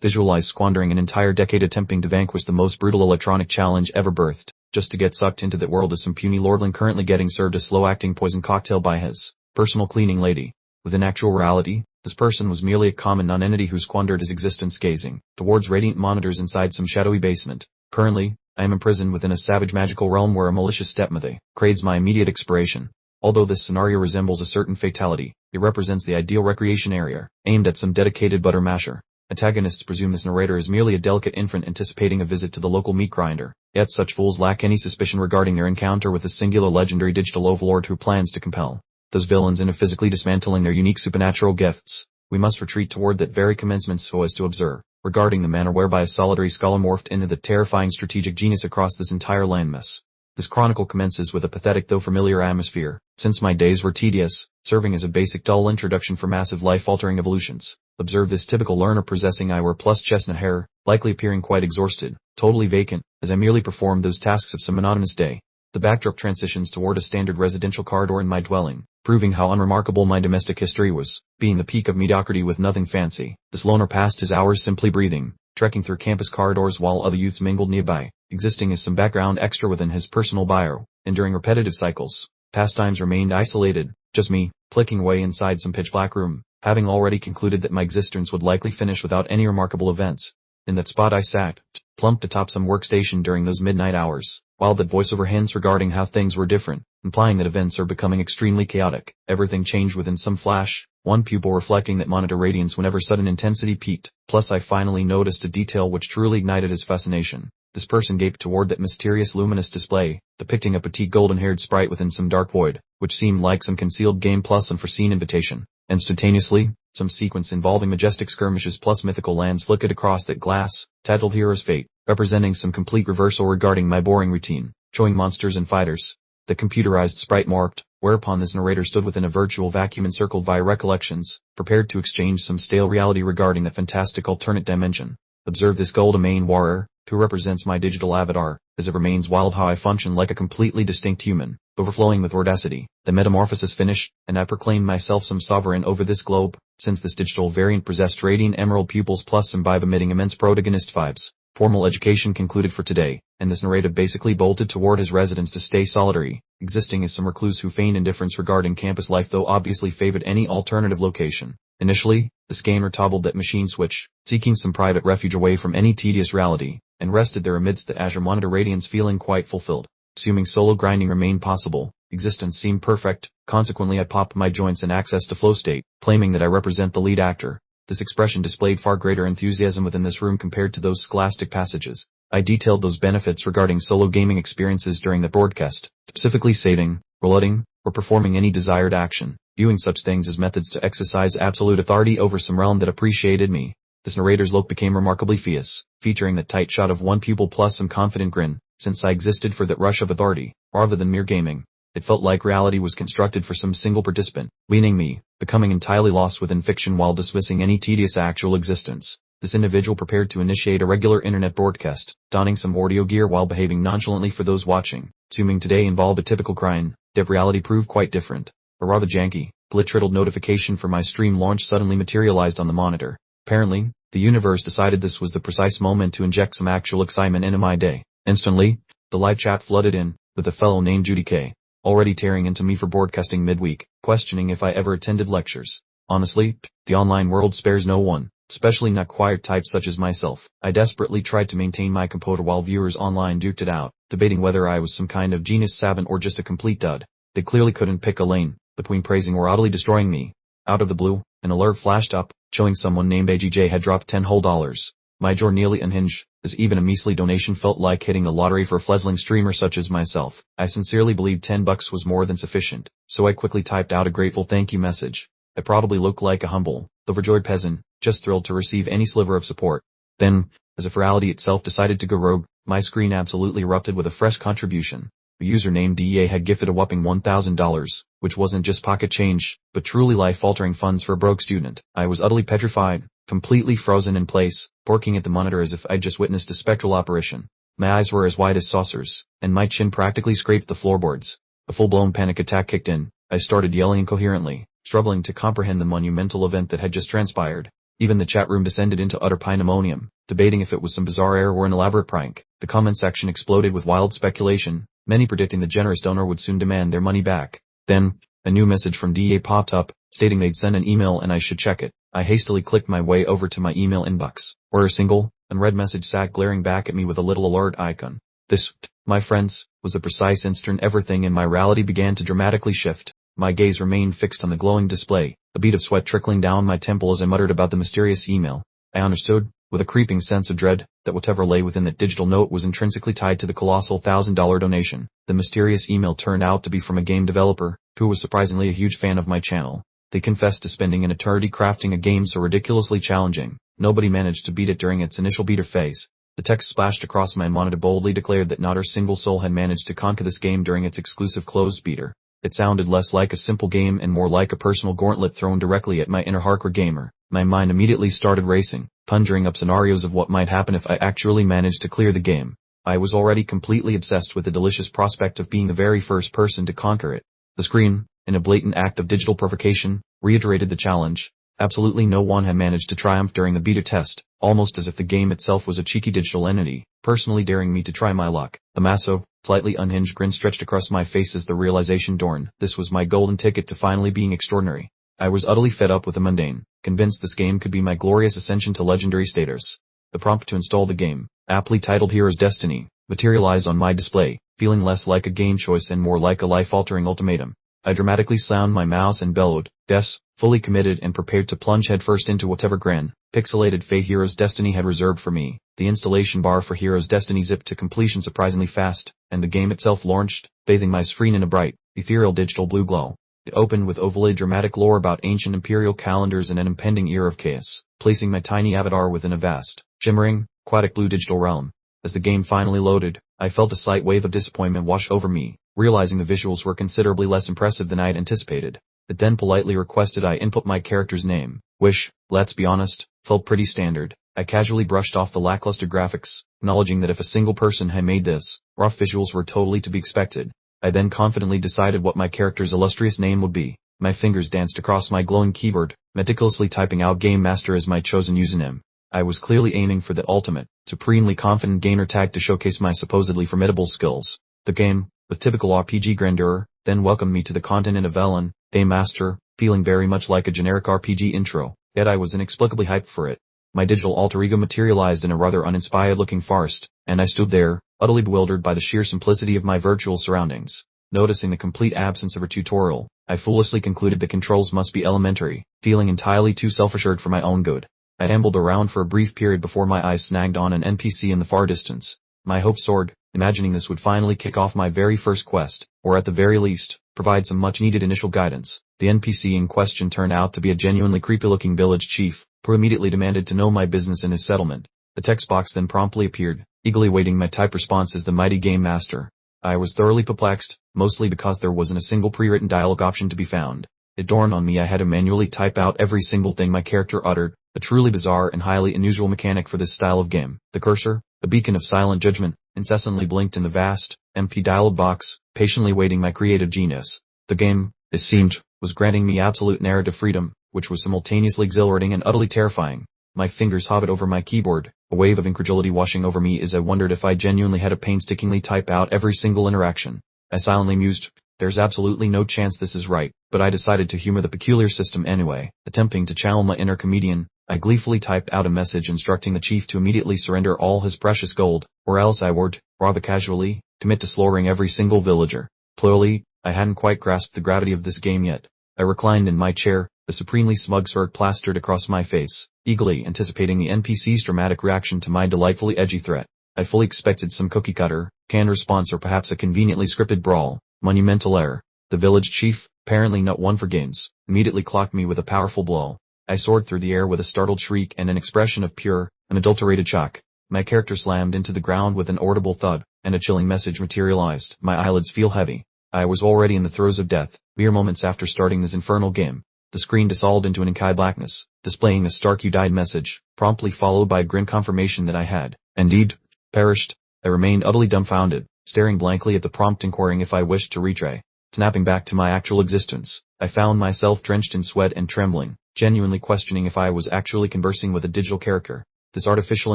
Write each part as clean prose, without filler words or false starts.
Visualize squandering an entire decade attempting to vanquish the most brutal electronic challenge ever birthed, just to get sucked into that world as some puny lordling currently getting served a slow-acting poison cocktail by his personal cleaning lady. Within actual reality, this person was merely a common non-entity who squandered his existence gazing towards radiant monitors inside some shadowy basement. Currently, I am imprisoned within a savage magical realm where a malicious stepmother craves my immediate expiration. Although this scenario resembles a certain fatality, it represents the ideal recreation area, aimed at some dedicated butter masher. Antagonists presume this narrator is merely a delicate infant anticipating a visit to the local meat grinder, yet such fools lack any suspicion regarding their encounter with a singular legendary digital overlord who plans to compel those villains into physically dismantling their unique supernatural gifts. We must retreat toward that very commencement so as to observe, regarding the manner whereby a solitary scholar morphed into the terrifying strategic genius across this entire landmass. This chronicle commences with a pathetic though familiar atmosphere, since my days were tedious, serving as a basic dull introduction for massive life-altering evolutions. Observe this typical learner possessing eyewear plus chestnut hair, likely appearing quite exhausted, totally vacant, as I merely performed those tasks of some monotonous day. The backdrop transitions toward a standard residential corridor in my dwelling, proving how unremarkable my domestic history was, being the peak of mediocrity with nothing fancy. This loner passed his hours simply breathing, trekking through campus corridors while other youths mingled nearby, existing as some background extra within his personal bio. Enduring repetitive cycles, pastimes remained isolated, just me, clicking away inside some pitch-black room, having already concluded that my existence would likely finish without any remarkable events. In that spot I sat, plumped atop some workstation during those midnight hours, while that voiceover hints regarding how things were different, implying that events are becoming extremely chaotic. Everything changed within some flash, one pupil reflecting that monitor radiance whenever sudden intensity peaked. Plus I finally noticed a detail which truly ignited his fascination. This person gaped toward that mysterious luminous display, depicting a petite golden-haired sprite within some dark void, which seemed like some concealed game plus unforeseen invitation. Instantaneously, some sequence involving majestic skirmishes plus mythical lands flickered across that glass, titled Hero's Fate, representing some complete reversal regarding my boring routine, showing monsters and fighters. The computerized sprite marked, whereupon this narrator stood within a virtual vacuum encircled by recollections, prepared to exchange some stale reality regarding that fantastic alternate dimension. Observe this Goldamain warrior, who represents my digital avatar, as it remains wild how I function like a completely distinct human, overflowing with audacity. The metamorphosis finished, and I proclaimed myself some sovereign over this globe, since this digital variant possessed radiant emerald pupils plus some vibe emitting immense protagonist vibes. Formal education concluded for today, and this narrative basically bolted toward his residence to stay solitary, existing as some recluse who feigned indifference regarding campus life though obviously favored any alternative location. Initially, the scanner toggled that machine switch, seeking some private refuge away from any tedious reality, and rested there amidst the Azure monitor radiance feeling quite fulfilled. Assuming solo grinding remained possible, existence seemed perfect. Consequently I popped my joints and access to flow state, claiming that I represent the lead actor. This expression displayed far greater enthusiasm within this room compared to those scholastic passages. I detailed those benefits regarding solo gaming experiences during the broadcast, specifically saving, reloading, or performing any desired action, viewing such things as methods to exercise absolute authority over some realm that appreciated me. This narrator's look became remarkably fierce, featuring that tight shot of one pupil plus some confident grin, since I existed for that rush of authority, rather than mere gaming. It felt like reality was constructed for some single participant, leaning me, becoming entirely lost within fiction while dismissing any tedious actual existence. This individual prepared to initiate a regular internet broadcast, donning some audio gear while behaving nonchalantly for those watching. Assuming today involved a typical grind, dev reality proved quite different. A rather janky, glitch-riddled notification for my stream launch suddenly materialized on the monitor. Apparently, the universe decided this was the precise moment to inject some actual excitement into my day. Instantly, the live chat flooded in, with a fellow named Judy K. already tearing into me for broadcasting midweek, questioning if I ever attended lectures. Honestly, the online world spares no one, especially not quiet types such as myself. I desperately tried to maintain my composure while viewers online duked it out, debating whether I was some kind of genius savant or just a complete dud. They clearly couldn't pick a lane between praising or utterly destroying me. Out of the blue, an alert flashed up, showing someone named AGJ had dropped $10 whole. My jaw nearly unhinged, as even a measly donation felt like hitting the lottery for a fledgling streamer such as myself. I sincerely believed $10 was more than sufficient, so I quickly typed out a grateful thank you message. I probably looked like a humble, overjoyed peasant, just thrilled to receive any sliver of support. Then, as if reality itself decided to go rogue, my screen absolutely erupted with a fresh contribution. A user named DEA had gifted a whopping $1,000, which wasn't just pocket change, but truly life-altering funds for a broke student. I was utterly petrified, completely frozen in place, barking at the monitor as if I'd just witnessed a spectral apparition. My eyes were as wide as saucers, and my chin practically scraped the floorboards. A full-blown panic attack kicked in. I started yelling incoherently, struggling to comprehend the monumental event that had just transpired. Even the chat room descended into utter pandemonium, debating if it was some bizarre error or an elaborate prank. The comment section exploded with wild speculation, many predicting the generous donor would soon demand their money back. Then, a new message from DA popped up, stating they'd send an email and I should check it. I hastily clicked my way over to my email inbox, where a single, unread message sat glaring back at me with a little alert icon. This, my friends, was the precise instant everything in my reality began to dramatically shift. My gaze remained fixed on the glowing display, a bead of sweat trickling down my temple as I muttered about the mysterious email. I understood, with a creeping sense of dread, that whatever lay within that digital note was intrinsically tied to the colossal $1,000 donation. The mysterious email turned out to be from a game developer, who was surprisingly a huge fan of my channel. They confessed to spending an eternity crafting a game so ridiculously challenging, nobody managed to beat it during its initial beta phase. The text splashed across my monitor boldly declared that not a single soul had managed to conquer this game during its exclusive closed beta. It sounded less like a simple game and more like a personal gauntlet thrown directly at my inner hardcore gamer. My mind immediately started racing, conjuring up scenarios of what might happen if I actually managed to clear the game. I was already completely obsessed with the delicious prospect of being the very first person to conquer it. The screen, in a blatant act of digital provocation, reiterated the challenge. Absolutely no one had managed to triumph during the beta test, almost as if the game itself was a cheeky digital entity, personally daring me to try my luck. The massive, slightly unhinged grin stretched across my face as the realization dawned. This was my golden ticket to finally being extraordinary. I was utterly fed up with the mundane, convinced this game could be my glorious ascension to legendary status. The prompt to install the game, aptly titled Hero's Destiny, materialized on my display, feeling less like a game choice and more like a life-altering ultimatum. I dramatically slammed my mouse and bellowed, yes, fully committed and prepared to plunge headfirst into whatever grand, pixelated fate Hero's Destiny had reserved for me. The installation bar for Hero's Destiny zipped to completion surprisingly fast, and the game itself launched, bathing my screen in a bright, ethereal digital blue glow. It opened with overly dramatic lore about ancient imperial calendars and an impending era of chaos, placing my tiny avatar within a vast, shimmering, aquatic blue digital realm. As the game finally loaded, I felt a slight wave of disappointment wash over me, realizing the visuals were considerably less impressive than I had anticipated. It then politely requested I input my character's name, which, let's be honest, felt pretty standard. I casually brushed off the lackluster graphics, acknowledging that if a single person had made this, rough visuals were totally to be expected. I then confidently decided what my character's illustrious name would be. My fingers danced across my glowing keyboard, meticulously typing out Game Master as my chosen username. I was clearly aiming for the ultimate, supremely confident gamer tag to showcase my supposedly formidable skills. The game, with typical RPG grandeur, then welcomed me to the continent of Ellen, Game Master, feeling very much like a generic RPG intro, yet I was inexplicably hyped for it. My digital alter ego materialized in a rather uninspired-looking forest, and I stood there, utterly bewildered by the sheer simplicity of my virtual surroundings. Noticing the complete absence of a tutorial, I foolishly concluded the controls must be elementary, feeling entirely too self-assured for my own good. I ambled around for a brief period before my eyes snagged on an NPC in the far distance. My hopes soared, imagining this would finally kick off my very first quest, or at the very least, provide some much-needed initial guidance. The NPC in question turned out to be a genuinely creepy-looking village chief, who immediately demanded to know my business in his settlement. The text box then promptly appeared, eagerly awaiting my type response as the mighty Game Master. I was thoroughly perplexed, mostly because there wasn't a single pre-written dialogue option to be found. It dawned on me I had to manually type out every single thing my character uttered, a truly bizarre and highly unusual mechanic for this style of game. The cursor, a beacon of silent judgment, incessantly blinked in the vast, empty dialogue box, patiently waiting my creative genius. The game, it seemed, was granting me absolute narrative freedom, which was simultaneously exhilarating and utterly terrifying. My fingers hovered over my keyboard, a wave of incredulity washing over me as I wondered if I genuinely had to painstakingly type out every single interaction. I silently mused, there's absolutely no chance this is right, but I decided to humor the peculiar system anyway. Attempting to channel my inner comedian, I gleefully typed out a message instructing the chief to immediately surrender all his precious gold, or else I would, rather casually, commit to slaughtering every single villager. Clearly, I hadn't quite grasped the gravity of this game yet. I reclined in my chair, the supremely smug smirk plastered across my face, eagerly anticipating the NPC's dramatic reaction to my delightfully edgy threat. I fully expected some cookie-cutter, canned response or perhaps a conveniently scripted brawl. Monumental error. The village chief, apparently not one for games, immediately clocked me with a powerful blow. I soared through the air with a startled shriek and an expression of pure, unadulterated shock. My character slammed into the ground with an audible thud, and a chilling message materialized. My eyelids feel heavy. I was already in the throes of death, mere moments after starting this infernal game. The screen dissolved into an inky blackness, displaying a stark "you died" message, promptly followed by a grim confirmation that I had, indeed, perished. I remained utterly dumbfounded, staring blankly at the prompt inquiring if I wished to retry. Snapping back to my actual existence, I found myself drenched in sweat and trembling, genuinely questioning if I was actually conversing with a digital character. This artificial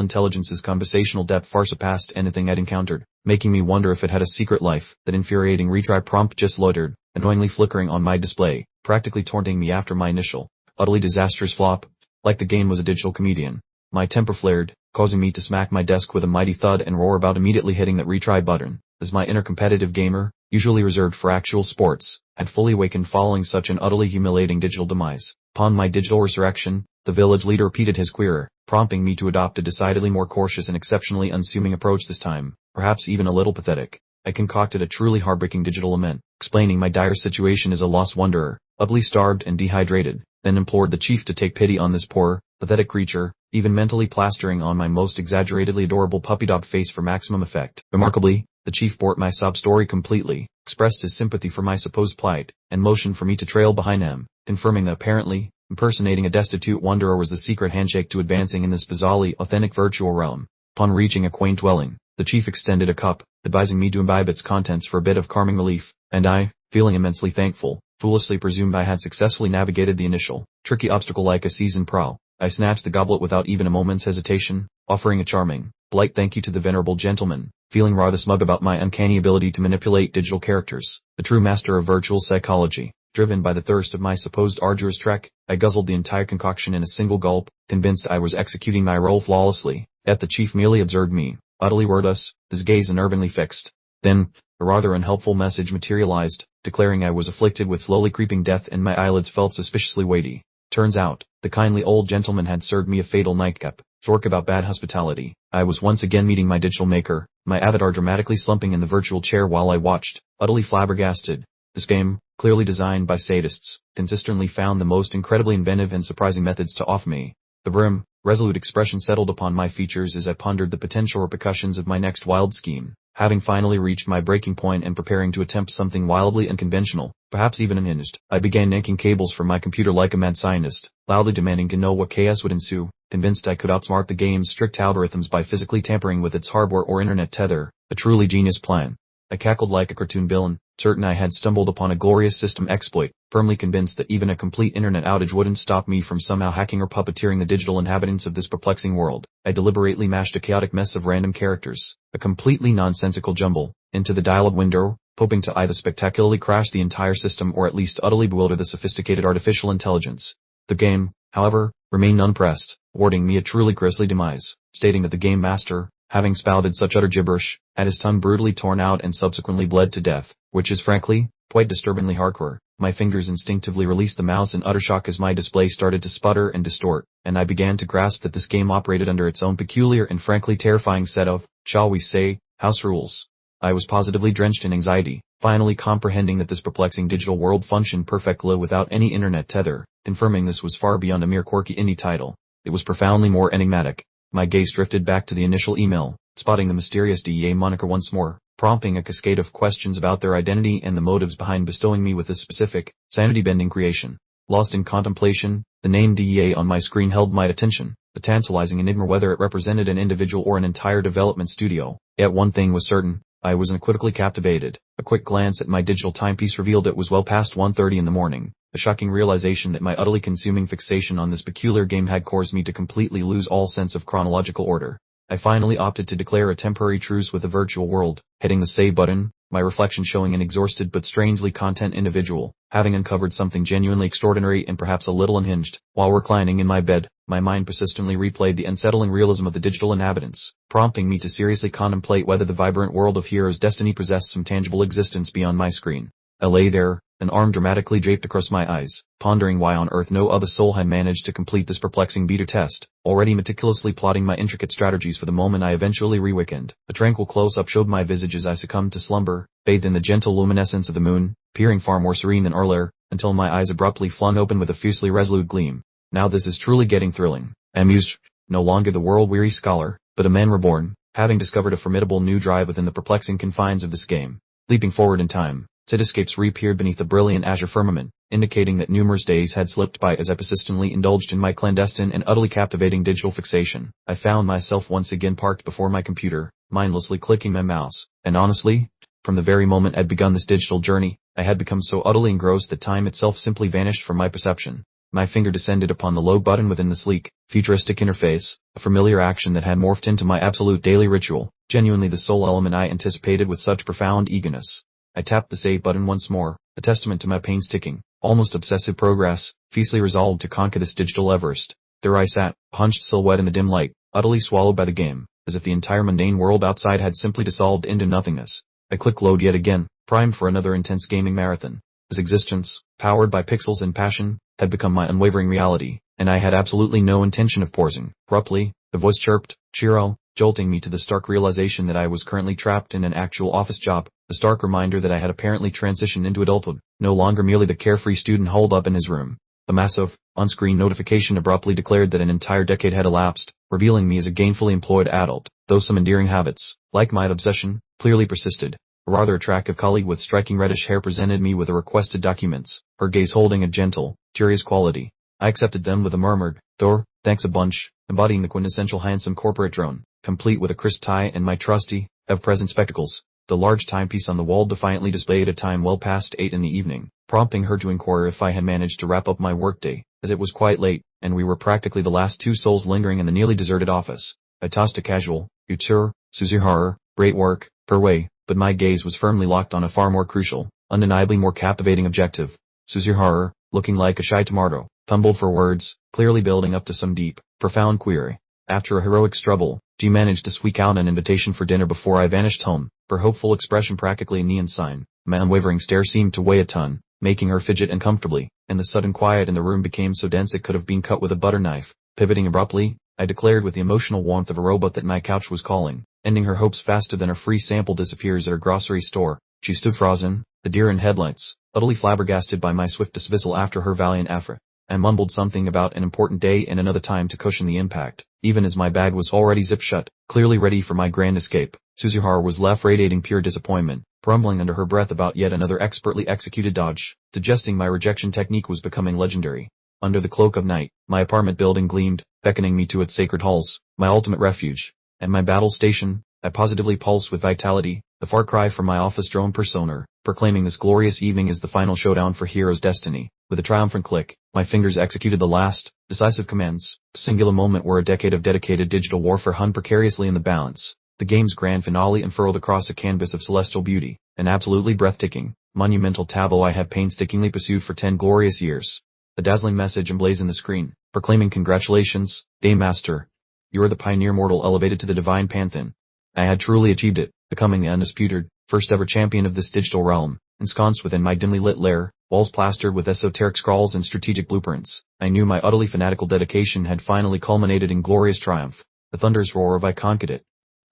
intelligence's conversational depth far surpassed anything I'd encountered, making me wonder if it had a secret life. That infuriating retry prompt just loitered, annoyingly flickering on my display, practically taunting me after my initial, utterly disastrous flop, like the game was a digital comedian. My temper flared, causing me to smack my desk with a mighty thud and roar about immediately hitting that retry button, as my inner competitive gamer, usually reserved for actual sports, had fully awakened following such an utterly humiliating digital demise. Upon my digital resurrection, the village leader repeated his query, prompting me to adopt a decidedly more cautious and exceptionally unassuming approach this time, perhaps even a little pathetic. I concocted a truly heartbreaking digital lament, explaining my dire situation as a lost wanderer, utterly starved and dehydrated, then implored the chief to take pity on this poor, pathetic creature, even mentally plastering on my most exaggeratedly adorable puppy dog face for maximum effect. Remarkably, the chief bought my sob story completely, expressed his sympathy for my supposed plight, and motioned for me to trail behind him, confirming that apparently, impersonating a destitute wanderer was the secret handshake to advancing in this bizarrely authentic virtual realm. Upon reaching a quaint dwelling, the chief extended a cup, advising me to imbibe its contents for a bit of calming relief, and I, feeling immensely thankful, foolishly presumed I had successfully navigated the initial, tricky obstacle like a seasoned pro. I snatched the goblet without even a moment's hesitation, offering a charming, polite thank you to the venerable gentleman, feeling rather smug about my uncanny ability to manipulate digital characters. The true master of virtual psychology. Driven by the thirst of my supposed arduous trek, I guzzled the entire concoction in a single gulp, convinced I was executing my role flawlessly, yet the chief merely observed me, utterly wordless, his gaze unerringly fixed. Then, a rather unhelpful message materialized, declaring I was afflicted with slowly creeping death and my eyelids felt suspiciously weighty. Turns out, the kindly old gentleman had served me a fatal nightcap. Talk about bad hospitality. I was once again meeting my digital maker, my avatar dramatically slumping in the virtual chair while I watched, utterly flabbergasted. This game, clearly designed by sadists, consistently found the most incredibly inventive and surprising methods to off me. The grim, resolute expression settled upon my features as I pondered the potential repercussions of my next wild scheme. Having finally reached my breaking point and preparing to attempt something wildly unconventional, perhaps even unhinged, I began yanking cables from my computer like a mad scientist, loudly demanding to know what chaos would ensue, convinced I could outsmart the game's strict algorithms by physically tampering with its hardware or internet tether, a truly genius plan. I cackled like a cartoon villain, certain I had stumbled upon a glorious system exploit, firmly convinced that even a complete internet outage wouldn't stop me from somehow hacking or puppeteering the digital inhabitants of this perplexing world. I deliberately mashed a chaotic mess of random characters, a completely nonsensical jumble, into the dialog window, hoping to either spectacularly crash the entire system or at least utterly bewilder the sophisticated artificial intelligence. The game, however, remained unpressed, awarding me a truly grisly demise, stating that the game master, having spouted such utter gibberish, had his tongue brutally torn out and subsequently bled to death, which is frankly, quite disturbingly hardcore. My fingers instinctively released the mouse in utter shock as my display started to sputter and distort, and I began to grasp that this game operated under its own peculiar and frankly terrifying set of, shall we say, house rules. I was positively drenched in anxiety, finally comprehending that this perplexing digital world functioned perfectly without any internet tether, confirming this was far beyond a mere quirky indie title. It was profoundly more enigmatic. My gaze drifted back to the initial email, spotting the mysterious DEA moniker once more, prompting a cascade of questions about their identity and the motives behind bestowing me with this specific, sanity-bending creation. Lost in contemplation, the name DEA on my screen held my attention, a tantalizing enigma whether it represented an individual or an entire development studio. Yet one thing was certain, I was unequivocally captivated. A quick glance at my digital timepiece revealed it was well past 1:30 in the morning. The shocking realization that my utterly consuming fixation on this peculiar game had caused me to completely lose all sense of chronological order. I finally opted to declare a temporary truce with the virtual world, hitting the save button, my reflection showing an exhausted but strangely content individual, having uncovered something genuinely extraordinary and perhaps a little unhinged. While reclining in my bed, my mind persistently replayed the unsettling realism of the digital inhabitants, prompting me to seriously contemplate whether the vibrant world of Hero's Destiny possessed some tangible existence beyond my screen. I lay there, an arm dramatically draped across my eyes, pondering why on earth no other soul had managed to complete this perplexing beta test, already meticulously plotting my intricate strategies for the moment I eventually re-awakened. A tranquil close-up showed my visage as I succumbed to slumber, bathed in the gentle luminescence of the moon, appearing far more serene than earlier, until my eyes abruptly flung open with a fiercely resolute gleam. Now this is truly getting thrilling. I mused, no longer the world-weary scholar, but a man reborn, having discovered a formidable new drive within the perplexing confines of this game. Leaping forward in time, cityscapes reappeared beneath the brilliant azure firmament, indicating that numerous days had slipped by as I persistently indulged in my clandestine and utterly captivating digital fixation. I found myself once again parked before my computer, mindlessly clicking my mouse, and honestly, from the very moment I'd begun this digital journey, I had become so utterly engrossed that time itself simply vanished from my perception. My finger descended upon the load button within the sleek, futuristic interface, a familiar action that had morphed into my absolute daily ritual, genuinely the sole element I anticipated with such profound eagerness. I tapped the save button once more, a testament to my painstaking, almost obsessive progress, fiercely resolved to conquer this digital Everest. There I sat, a hunched silhouette in the dim light, utterly swallowed by the game, as if the entire mundane world outside had simply dissolved into nothingness. I click load yet again, primed for another intense gaming marathon. As existence, powered by pixels and passion, had become my unwavering reality, and I had absolutely no intention of pausing. Abruptly, the voice chirped, "Cheerio," jolting me to the stark realization that I was currently trapped in an actual office job, the stark reminder that I had apparently transitioned into adulthood, no longer merely the carefree student holed up in his room. A massive, on-screen notification abruptly declared that an entire decade had elapsed, revealing me as a gainfully employed adult, though some endearing habits, like my obsession, clearly persisted. A rather attractive colleague with striking reddish hair presented me with the requested documents, her gaze holding a gentle, curious quality. I accepted them with a murmured, "Thor, thanks a bunch," embodying the quintessential handsome corporate drone, complete with a crisp tie and my trusty, ever-present spectacles. The large timepiece on the wall defiantly displayed a time well past 8 in the evening, prompting her to inquire if I had managed to wrap up my workday, as it was quite late, and we were practically the last two souls lingering in the nearly deserted office. I tossed a casual, "Utur, Suzuhara, great work," per way, but my gaze was firmly locked on a far more crucial, undeniably more captivating objective. Suzuhara, looking like a shy tomato, fumbled for words, clearly building up to some deep, profound query. After a heroic struggle, she managed to squeak out an invitation for dinner before I vanished home, her hopeful expression practically a neon sign. My unwavering stare seemed to weigh a ton, making her fidget uncomfortably, and the sudden quiet in the room became so dense it could have been cut with a butter knife. Pivoting abruptly, I declared with the emotional warmth of a robot that my couch was calling, ending her hopes faster than a free sample disappears at her grocery store. She stood frozen, the deer in headlights, utterly flabbergasted by my swift dismissal after her valiant effort. I mumbled something about an important day and another time to cushion the impact, even as my bag was already zipped shut, clearly ready for my grand escape. Suzuhara was left radiating pure disappointment, grumbling under her breath about yet another expertly executed dodge, suggesting my rejection technique was becoming legendary. Under the cloak of night, my apartment building gleamed, beckoning me to its sacred halls, my ultimate refuge. At my battle station, I positively pulsed with vitality, the far cry from my office drone persona, proclaiming this glorious evening as the final showdown for Hero's destiny. With a triumphant click, my fingers executed the last, decisive commands, a singular moment where a decade of dedicated digital warfare hung precariously in the balance. The game's grand finale unfurled across a canvas of celestial beauty, an absolutely breathtaking, monumental tableau I had painstakingly pursued for 10 glorious years. A dazzling message emblazoned the screen, proclaiming congratulations, Game Master. You are the pioneer mortal elevated to the divine pantheon. I had truly achieved it, becoming the undisputed, first ever champion of this digital realm, ensconced within my dimly lit lair, walls plastered with esoteric scrawls and strategic blueprints. I knew my utterly fanatical dedication had finally culminated in glorious triumph. The thunderous roar of "I conquered it"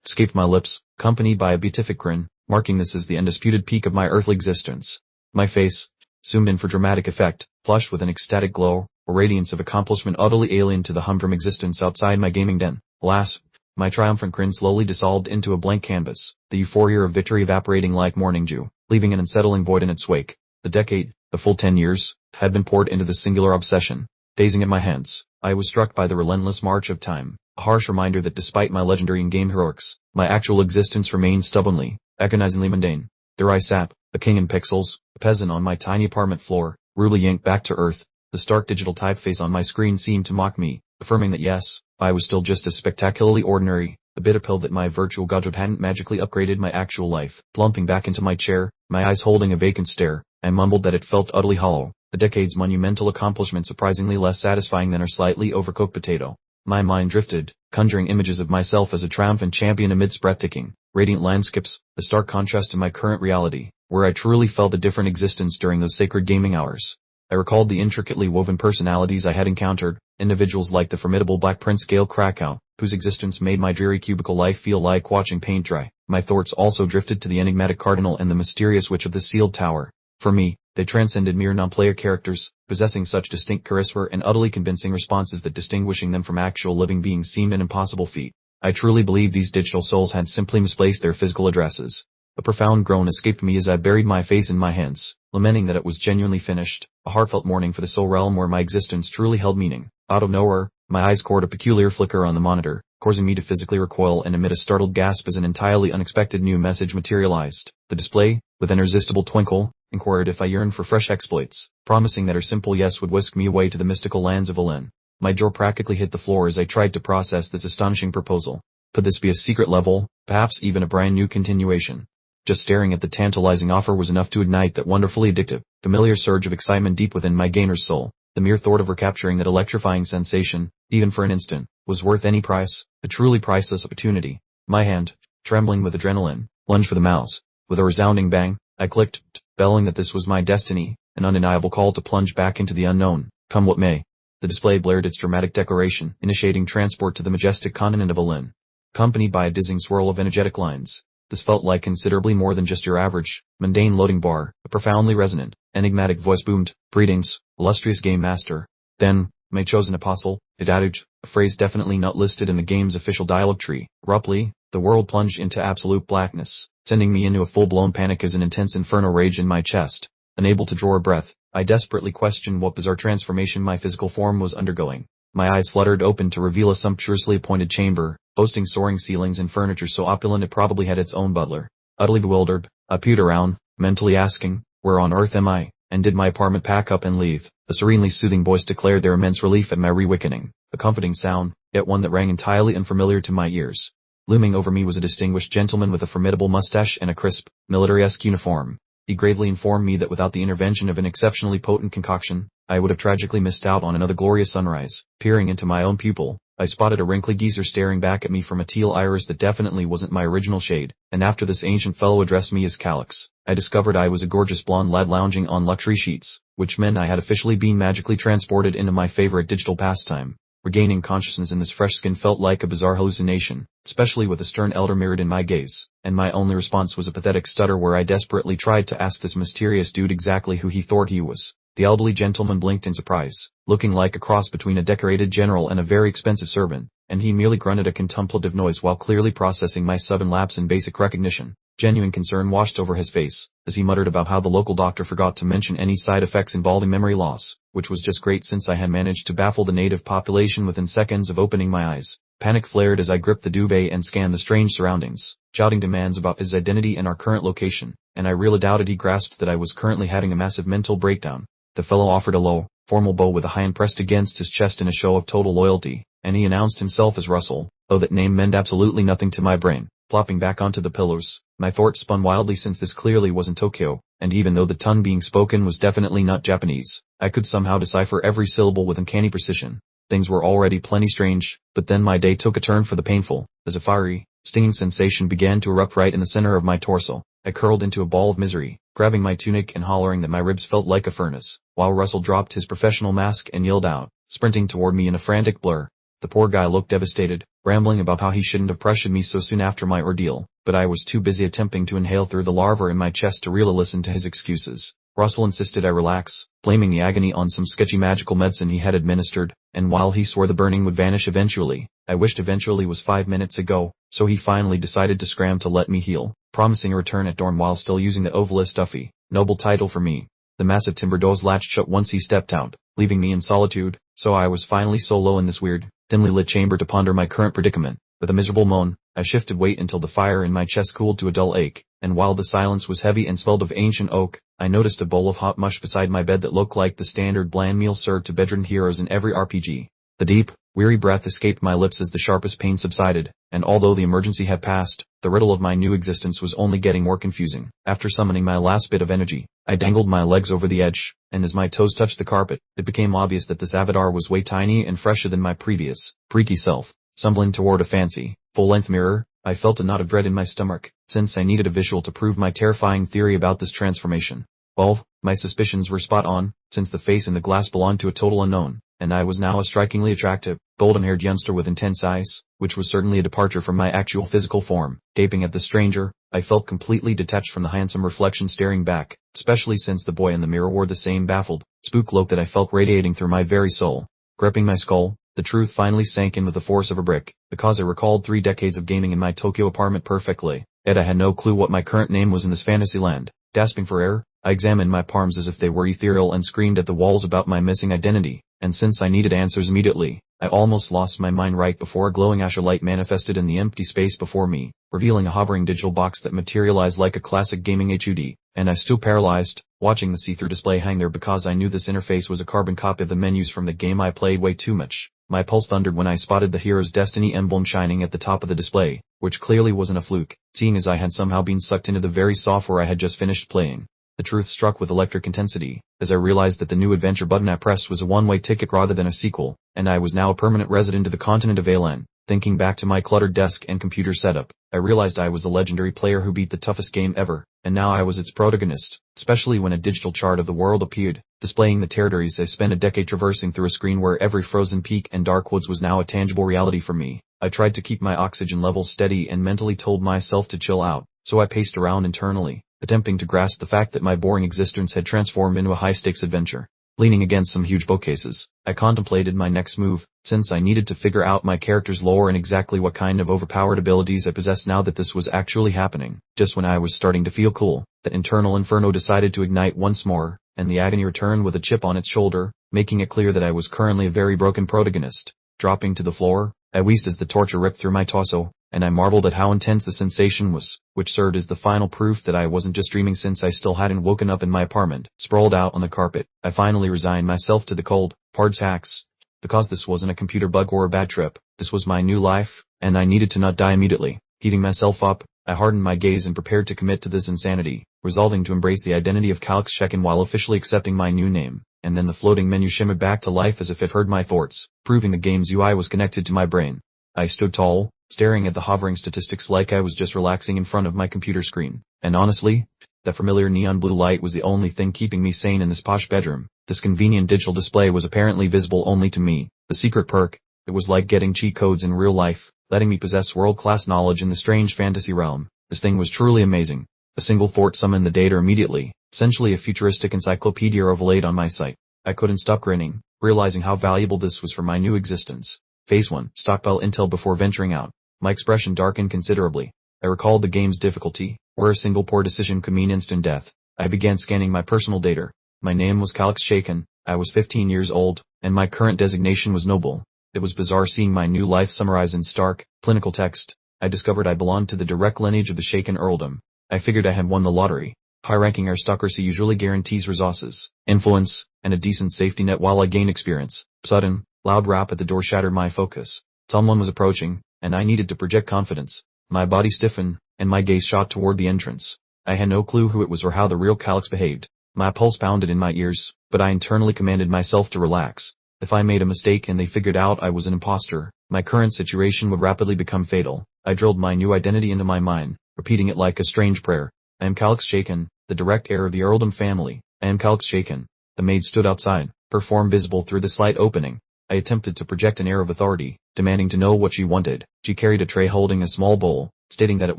escaped my lips, accompanied by a beatific grin, marking this as the undisputed peak of my earthly existence. My face, zoomed in for dramatic effect, flushed with an ecstatic glow, a radiance of accomplishment utterly alien to the humdrum existence outside my gaming den. Alas, my triumphant grin slowly dissolved into a blank canvas, the euphoria of victory evaporating like morning dew, leaving an unsettling void in its wake. The decade, the full 10 years, had been poured into this singular obsession. Dazing at my hands, I was struck by the relentless march of time, a harsh reminder that despite my legendary in-game heroics, my actual existence remained stubbornly, agonizingly mundane. There I sat, a king in pixels, a peasant on my tiny apartment floor, rudely yanked back to earth. The stark digital typeface on my screen seemed to mock me, affirming that yes, I was still just as spectacularly ordinary, a bitter pill that my virtual godhood hadn't magically upgraded my actual life. Plumping back into my chair, my eyes holding a vacant stare, I mumbled that it felt utterly hollow, a decade's monumental accomplishment surprisingly less satisfying than a slightly overcooked potato. My mind drifted, conjuring images of myself as a triumphant champion amidst breathtaking, radiant landscapes, the stark contrast to my current reality, where I truly felt a different existence during those sacred gaming hours. I recalled the intricately woven personalities I had encountered, individuals like the formidable Black Prince Gale Krakow, whose existence made my dreary cubicle life feel like watching paint dry. My thoughts also drifted to the enigmatic Cardinal and the mysterious Witch of the Sealed Tower. For me, they transcended mere non-player characters, possessing such distinct charisma and utterly convincing responses that distinguishing them from actual living beings seemed an impossible feat. I truly believed these digital souls had simply misplaced their physical addresses. A profound groan escaped me as I buried my face in my hands, lamenting that it was genuinely finished, a heartfelt mourning for the soul realm where my existence truly held meaning. Out of nowhere, my eyes caught a peculiar flicker on the monitor, causing me to physically recoil and emit a startled gasp as an entirely unexpected new message materialized. The display, with an irresistible twinkle, inquired if I yearned for fresh exploits, promising that her simple yes would whisk me away to the mystical lands of Alin. My jaw practically hit the floor as I tried to process this astonishing proposal. Could this be a secret level, perhaps even a brand new continuation? Just staring at the tantalizing offer was enough to ignite that wonderfully addictive, familiar surge of excitement deep within my gainer's soul. The mere thought of recapturing that electrifying sensation, even for an instant, was worth any price, a truly priceless opportunity. My hand, trembling with adrenaline, lunged for the mouse. With a resounding bang, I clicked, bellowing that this was my destiny, an undeniable call to plunge back into the unknown, come what may. The display blared its dramatic declaration, initiating transport to the majestic continent of Alin. Accompanied by a dizzying swirl of energetic lines. This felt like considerably more than just your average, mundane loading bar. A profoundly resonant, enigmatic voice boomed, "Greetings, illustrious game master." Then, "My chosen apostle," it added, a phrase definitely not listed in the game's official dialogue tree. Abruptly, the world plunged into absolute blackness, sending me into a full-blown panic as an intense inferno raged in my chest. Unable to draw a breath, I desperately questioned what bizarre transformation my physical form was undergoing. My eyes fluttered open to reveal a sumptuously appointed chamber, boasting soaring ceilings and furniture so opulent it probably had its own butler. Utterly bewildered, I peered around, mentally asking, where on earth am I, and did my apartment pack up and leave? A serenely soothing voice declared their immense relief at my reawakening, a comforting sound, yet one that rang entirely unfamiliar to my ears. Looming over me was a distinguished gentleman with a formidable mustache and a crisp, military-esque uniform. He gravely informed me that without the intervention of an exceptionally potent concoction, I would have tragically missed out on another glorious sunrise. Peering into my own pupil, I spotted a wrinkly geezer staring back at me from a teal iris that definitely wasn't my original shade, and after this ancient fellow addressed me as Calyx, I discovered I was a gorgeous blonde lad lounging on luxury sheets, which meant I had officially been magically transported into my favorite digital pastime. Regaining consciousness in this fresh skin felt like a bizarre hallucination, especially with a stern elder mirrored in my gaze, and my only response was a pathetic stutter where I desperately tried to ask this mysterious dude exactly who he thought he was. The elderly gentleman blinked in surprise, looking like a cross between a decorated general and a very expensive servant, and he merely grunted a contemplative noise while clearly processing my sudden lapse in basic recognition. Genuine concern washed over his face, as he muttered about how the local doctor forgot to mention any side effects involving memory loss, which was just great since I had managed to baffle the native population within seconds of opening my eyes. Panic flared as I gripped the duvet and scanned the strange surroundings, shouting demands about his identity and our current location, and I really doubted he grasped that I was currently having a massive mental breakdown. The fellow offered a low, formal bow with a hand pressed against his chest in a show of total loyalty, and he announced himself as Russell, though that name meant absolutely nothing to my brain. Flopping back onto the pillows, my thoughts spun wildly since this clearly wasn't Tokyo, and even though the tongue being spoken was definitely not Japanese, I could somehow decipher every syllable with uncanny precision. Things were already plenty strange, but then my day took a turn for the painful, as a fiery, stinging sensation began to erupt right in the center of my torso. I curled into a ball of misery, grabbing my tunic and hollering that my ribs felt like a furnace, while Russell dropped his professional mask and yelled out, sprinting toward me in a frantic blur. The poor guy looked devastated, rambling about how he shouldn't have pressured me so soon after my ordeal, but I was too busy attempting to inhale through the larva in my chest to really listen to his excuses. Russell insisted I relax, blaming the agony on some sketchy magical medicine he had administered, and while he swore the burning would vanish eventually, I wished eventually was 5 minutes ago, so he finally decided to scram to let me heal, promising a return at dawn while still using the Ovalis stuffy, noble title for me. The massive timber doors latched shut once he stepped out, leaving me in solitude, so I was finally solo in this weird, dimly lit chamber to ponder my current predicament. With a miserable moan, I shifted weight until the fire in my chest cooled to a dull ache, and while the silence was heavy and smelled of ancient oak, I noticed a bowl of hot mush beside my bed that looked like the standard bland meal served to bedridden heroes in every RPG. The deep, weary breath escaped my lips as the sharpest pain subsided, and although the emergency had passed, the riddle of my new existence was only getting more confusing. After summoning my last bit of energy, I dangled my legs over the edge, and as my toes touched the carpet, it became obvious that this avatar was way tiny and fresher than my previous, freaky self. Stumbling toward a fancy, full-length mirror, I felt a knot of dread in my stomach, since I needed a visual to prove my terrifying theory about this transformation. Well, my suspicions were spot on, since the face in the glass belonged to a total unknown, and I was now a strikingly attractive, golden-haired youngster with intense eyes, which was certainly a departure from my actual physical form. Gaping at the stranger, I felt completely detached from the handsome reflection staring back, especially since the boy in the mirror wore the same baffled, spook look that I felt radiating through my very soul. Gripping my skull, the truth finally sank in with the force of a brick, because I recalled 3 decades of gaming in my Tokyo apartment perfectly, yet I had no clue what my current name was in this fantasy land. Gasping for air, I examined my palms as if they were ethereal and screamed at the walls about my missing identity, and since I needed answers immediately, I almost lost my mind right before a glowing azure light manifested in the empty space before me. revealing a hovering digital box that materialized like a classic gaming HUD, and I stood paralyzed, watching the see-through display hang there because I knew this interface was a carbon copy of the menus from the game I played way too much. My pulse thundered when I spotted the hero's Destiny emblem shining at the top of the display, which clearly wasn't a fluke, seeing as I had somehow been sucked into the very software I had just finished playing. The truth struck with electric intensity, as I realized that the new adventure button I pressed was a one-way ticket rather than a sequel, and I was now a permanent resident of the continent of Alan. Thinking back to my cluttered desk and computer setup, I realized I was the legendary player who beat the toughest game ever, and now I was its protagonist, especially when a digital chart of the world appeared, displaying the territories I spent a decade traversing through a screen where every frozen peak and dark woods was now a tangible reality for me. I tried to keep my oxygen levels steady and mentally told myself to chill out, so I paced around internally, attempting to grasp the fact that my boring existence had transformed into a high-stakes adventure. Leaning against some huge bookcases, I contemplated my next move, since I needed to figure out my character's lore and exactly what kind of overpowered abilities I possessed now that this was actually happening. Just when I was starting to feel cool, the internal inferno decided to ignite once more, and the agony returned with a chip on its shoulder, making it clear that I was currently a very broken protagonist. Dropping to the floor, I wheezed as the torture ripped through my torso, and I marveled at how intense the sensation was, which served as the final proof that I wasn't just dreaming since I still hadn't woken up in my apartment. Sprawled out on the carpet, I finally resigned myself to the cold, hard facts. Because this wasn't a computer bug or a bad trip, this was my new life, and I needed to not die immediately. Heating myself up, I hardened my gaze and prepared to commit to this insanity, resolving to embrace the identity of Calix Shekin while officially accepting my new name. And then the floating menu shimmered back to life as if it heard my thoughts, proving the game's UI was connected to my brain. I stood tall, staring at the hovering statistics like I was just relaxing in front of my computer screen. And honestly, that familiar neon blue light was the only thing keeping me sane in this posh bedroom. This convenient digital display was apparently visible only to me. The secret perk, it was like getting cheat codes in real life, letting me possess world-class knowledge in the strange fantasy realm. This thing was truly amazing. A single thought summoned the data immediately, essentially a futuristic encyclopedia overlaid on my sight. I couldn't stop grinning, realizing how valuable this was for my new existence. Phase 1, stockpile intel before venturing out. My expression darkened considerably. I recalled the game's difficulty, where a single poor decision could mean instant death. I began scanning my personal data. My name was Calix Shekin, I was 15 years old, and my current designation was noble. It was bizarre seeing my new life summarized in stark, clinical text. I discovered I belonged to the direct lineage of the Shekin earldom. I figured I had won the lottery. High-ranking aristocracy usually guarantees resources, influence, and a decent safety net while I gain experience. Sudden, loud rap at the door shattered my focus. Someone was approaching, and I needed to project confidence. My body stiffened, and my gaze shot toward the entrance. I had no clue who it was or how the real Calix behaved. My pulse pounded in my ears, but I internally commanded myself to relax. If I made a mistake and they figured out I was an imposter, my current situation would rapidly become fatal. I drilled my new identity into my mind, repeating it like a strange prayer. I am Calix Shekin, the direct heir of the earldom family. I am Calix Shekin. The maid stood outside, her form visible through the slight opening. I attempted to project an air of authority, demanding to know what she wanted. She carried a tray holding a small bowl, stating that it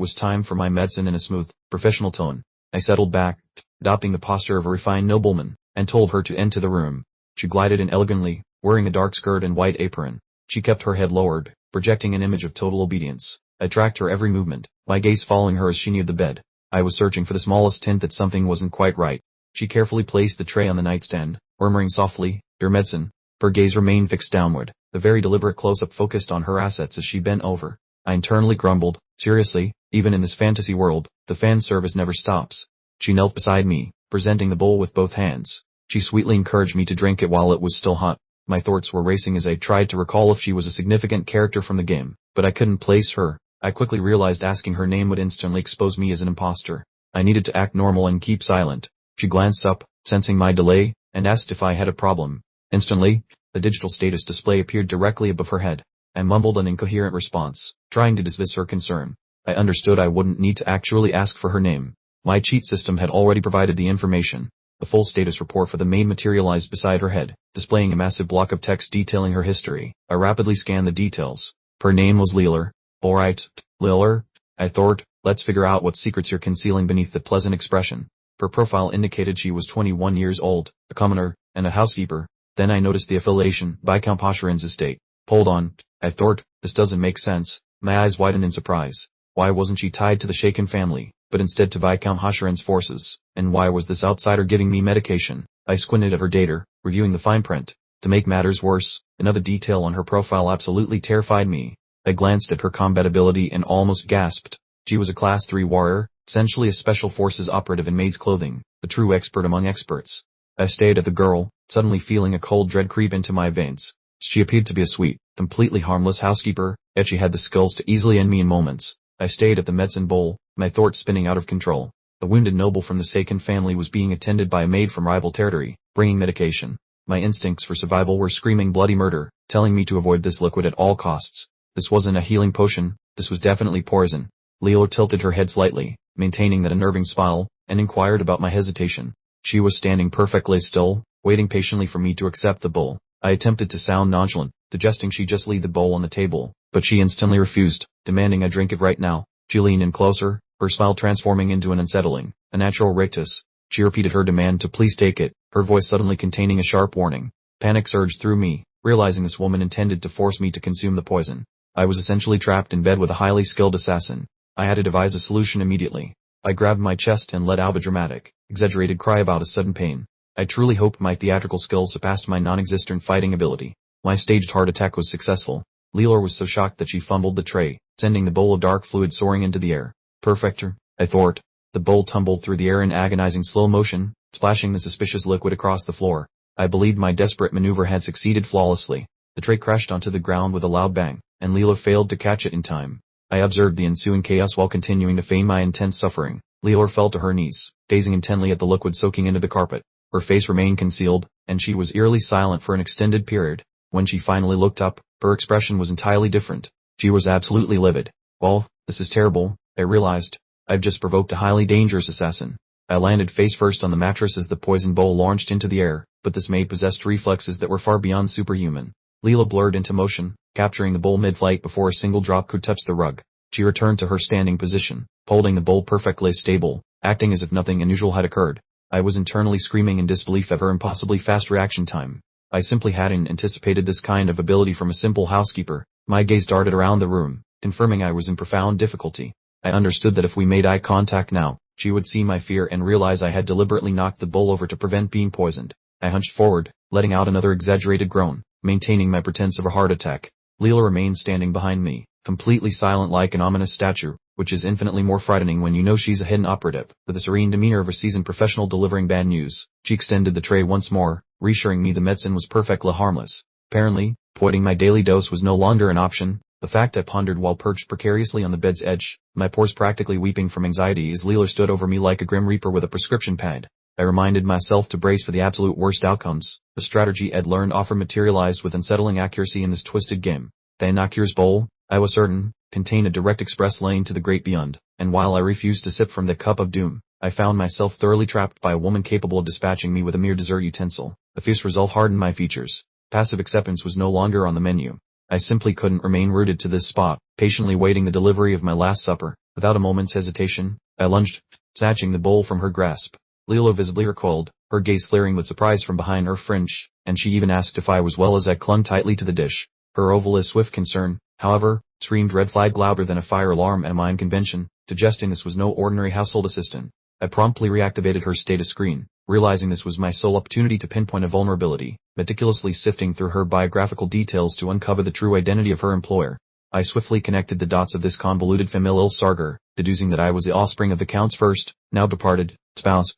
was time for my medicine in a smooth, professional tone. I settled back, adopting the posture of a refined nobleman, and told her to enter the room. She glided in elegantly, wearing a dark skirt and white apron. She kept her head lowered, projecting an image of total obedience. I tracked her every movement, my gaze following her as she neared the bed. I was searching for the smallest hint that something wasn't quite right. She carefully placed the tray on the nightstand, murmuring softly, "Your medicine." Her gaze remained fixed downward. The very deliberate close-up focused on her assets as she bent over. I internally grumbled, seriously, even in this fantasy world, the fan service never stops. She knelt beside me, presenting the bowl with both hands. She sweetly encouraged me to drink it while it was still hot. My thoughts were racing as I tried to recall if she was a significant character from the game, but I couldn't place her. I quickly realized asking her name would instantly expose me as an imposter. I needed to act normal and keep silent. She glanced up, sensing my delay, and asked if I had a problem. Instantly, the digital status display appeared directly above her head. I mumbled an incoherent response, trying to dismiss her concern. I understood I wouldn't need to actually ask for her name. My cheat system had already provided the information. The full status report for the maid materialized beside her head, displaying a massive block of text detailing her history. I rapidly scanned the details. Her name was Leeler. Alright, Leeler, I thought, let's figure out what secrets you're concealing beneath that pleasant expression. Her profile indicated she was 21 years old, a commoner, and a housekeeper. Then I noticed the affiliation, Viscount Posheran's estate. Hold on, I thought, this doesn't make sense. My eyes widened in surprise. Why wasn't she tied to the Shekin family, but instead to Viscount Posheran's forces? And why was this outsider giving me medication? I squinted at her data, reviewing the fine print. To make matters worse, another detail on her profile absolutely terrified me. I glanced at her combat ability and almost gasped. She was a Class 3 warrior, essentially a special forces operative in maid's clothing, a true expert among experts. I stared at the girl, suddenly feeling a cold dread creep into my veins. She appeared to be a sweet, completely harmless housekeeper, yet she had the skills to easily end me in moments. I stayed at the medicine bowl, my thoughts spinning out of control. The wounded noble from the Seiken family was being attended by a maid from rival territory, bringing medication. My instincts for survival were screaming bloody murder, telling me to avoid this liquid at all costs. This wasn't a healing potion, this was definitely poison. Leela tilted her head slightly, maintaining that unnerving smile, and inquired about my hesitation. She was standing perfectly still, waiting patiently for me to accept the bowl. I attempted to sound nonchalant, suggesting she just leave the bowl on the table, but she instantly refused, demanding I drink it right now. She leaned in closer, her smile transforming into an unsettling, a natural rictus. She repeated her demand to please take it, her voice suddenly containing a sharp warning. Panic surged through me, realizing this woman intended to force me to consume the poison. I was essentially trapped in bed with a highly skilled assassin. I had to devise a solution immediately. I grabbed my chest and let out a dramatic, exaggerated cry about a sudden pain. I truly hoped my theatrical skills surpassed my non-existent fighting ability. My staged heart attack was successful. Leela was so shocked that she fumbled the tray, sending the bowl of dark fluid soaring into the air. Perfector, I thought. The bowl tumbled through the air in agonizing slow motion, splashing the suspicious liquid across the floor. I believed my desperate maneuver had succeeded flawlessly. The tray crashed onto the ground with a loud bang, and Leela failed to catch it in time. I observed the ensuing chaos while continuing to feign my intense suffering. Leela fell to her knees, gazing intently at the liquid soaking into the carpet. Her face remained concealed, and she was eerily silent for an extended period. When she finally looked up, her expression was entirely different. She was absolutely livid. Well, this is terrible, I realized. I've just provoked a highly dangerous assassin. I landed face first on the mattress as the poison bowl launched into the air, but this maid possessed reflexes that were far beyond superhuman. Leela blurred into motion, capturing the bowl mid-flight before a single drop could touch the rug. She returned to her standing position, holding the bowl perfectly stable, acting as if nothing unusual had occurred. I was internally screaming in disbelief at her impossibly fast reaction time. I simply hadn't anticipated this kind of ability from a simple housekeeper. My gaze darted around the room, confirming I was in profound difficulty. I understood that if we made eye contact now, she would see my fear and realize I had deliberately knocked the bowl over to prevent being poisoned. I hunched forward, letting out another exaggerated groan, maintaining my pretense of a heart attack. Leela remained standing behind me, completely silent like an ominous statue, which is infinitely more frightening when you know she's a hidden operative. With the serene demeanor of a seasoned professional delivering bad news, she extended the tray once more, reassuring me the medicine was perfectly harmless. Apparently, avoiding my daily dose was no longer an option. The fact I pondered while perched precariously on the bed's edge, my pores practically weeping from anxiety as Leela stood over me like a grim reaper with a prescription pad. I reminded myself to brace for the absolute worst outcomes. The strategy I'd learned often materialized with unsettling accuracy in this twisted game. The innocuous bowl, I was certain, contained a direct express lane to the great beyond, and while I refused to sip from the cup of doom, I found myself thoroughly trapped by a woman capable of dispatching me with a mere dessert utensil. The fierce resolve hardened my features. Passive acceptance was no longer on the menu. I simply couldn't remain rooted to this spot, patiently waiting the delivery of my last supper. Without a moment's hesitation, I lunged, snatching the bowl from her grasp. Leela visibly recoiled, her gaze flaring with surprise from behind her fringe, and she even asked if I was well as I clung tightly to the dish. Her oval swift concern, however, screamed red flag louder than a fire alarm at my convention, suggesting this was no ordinary household assistant. I promptly reactivated her status screen, realizing this was my sole opportunity to pinpoint a vulnerability, meticulously sifting through her biographical details to uncover the true identity of her employer. I swiftly connected the dots of this convoluted familial saga, deducing that I was the offspring of the Count's first, now departed, spouse,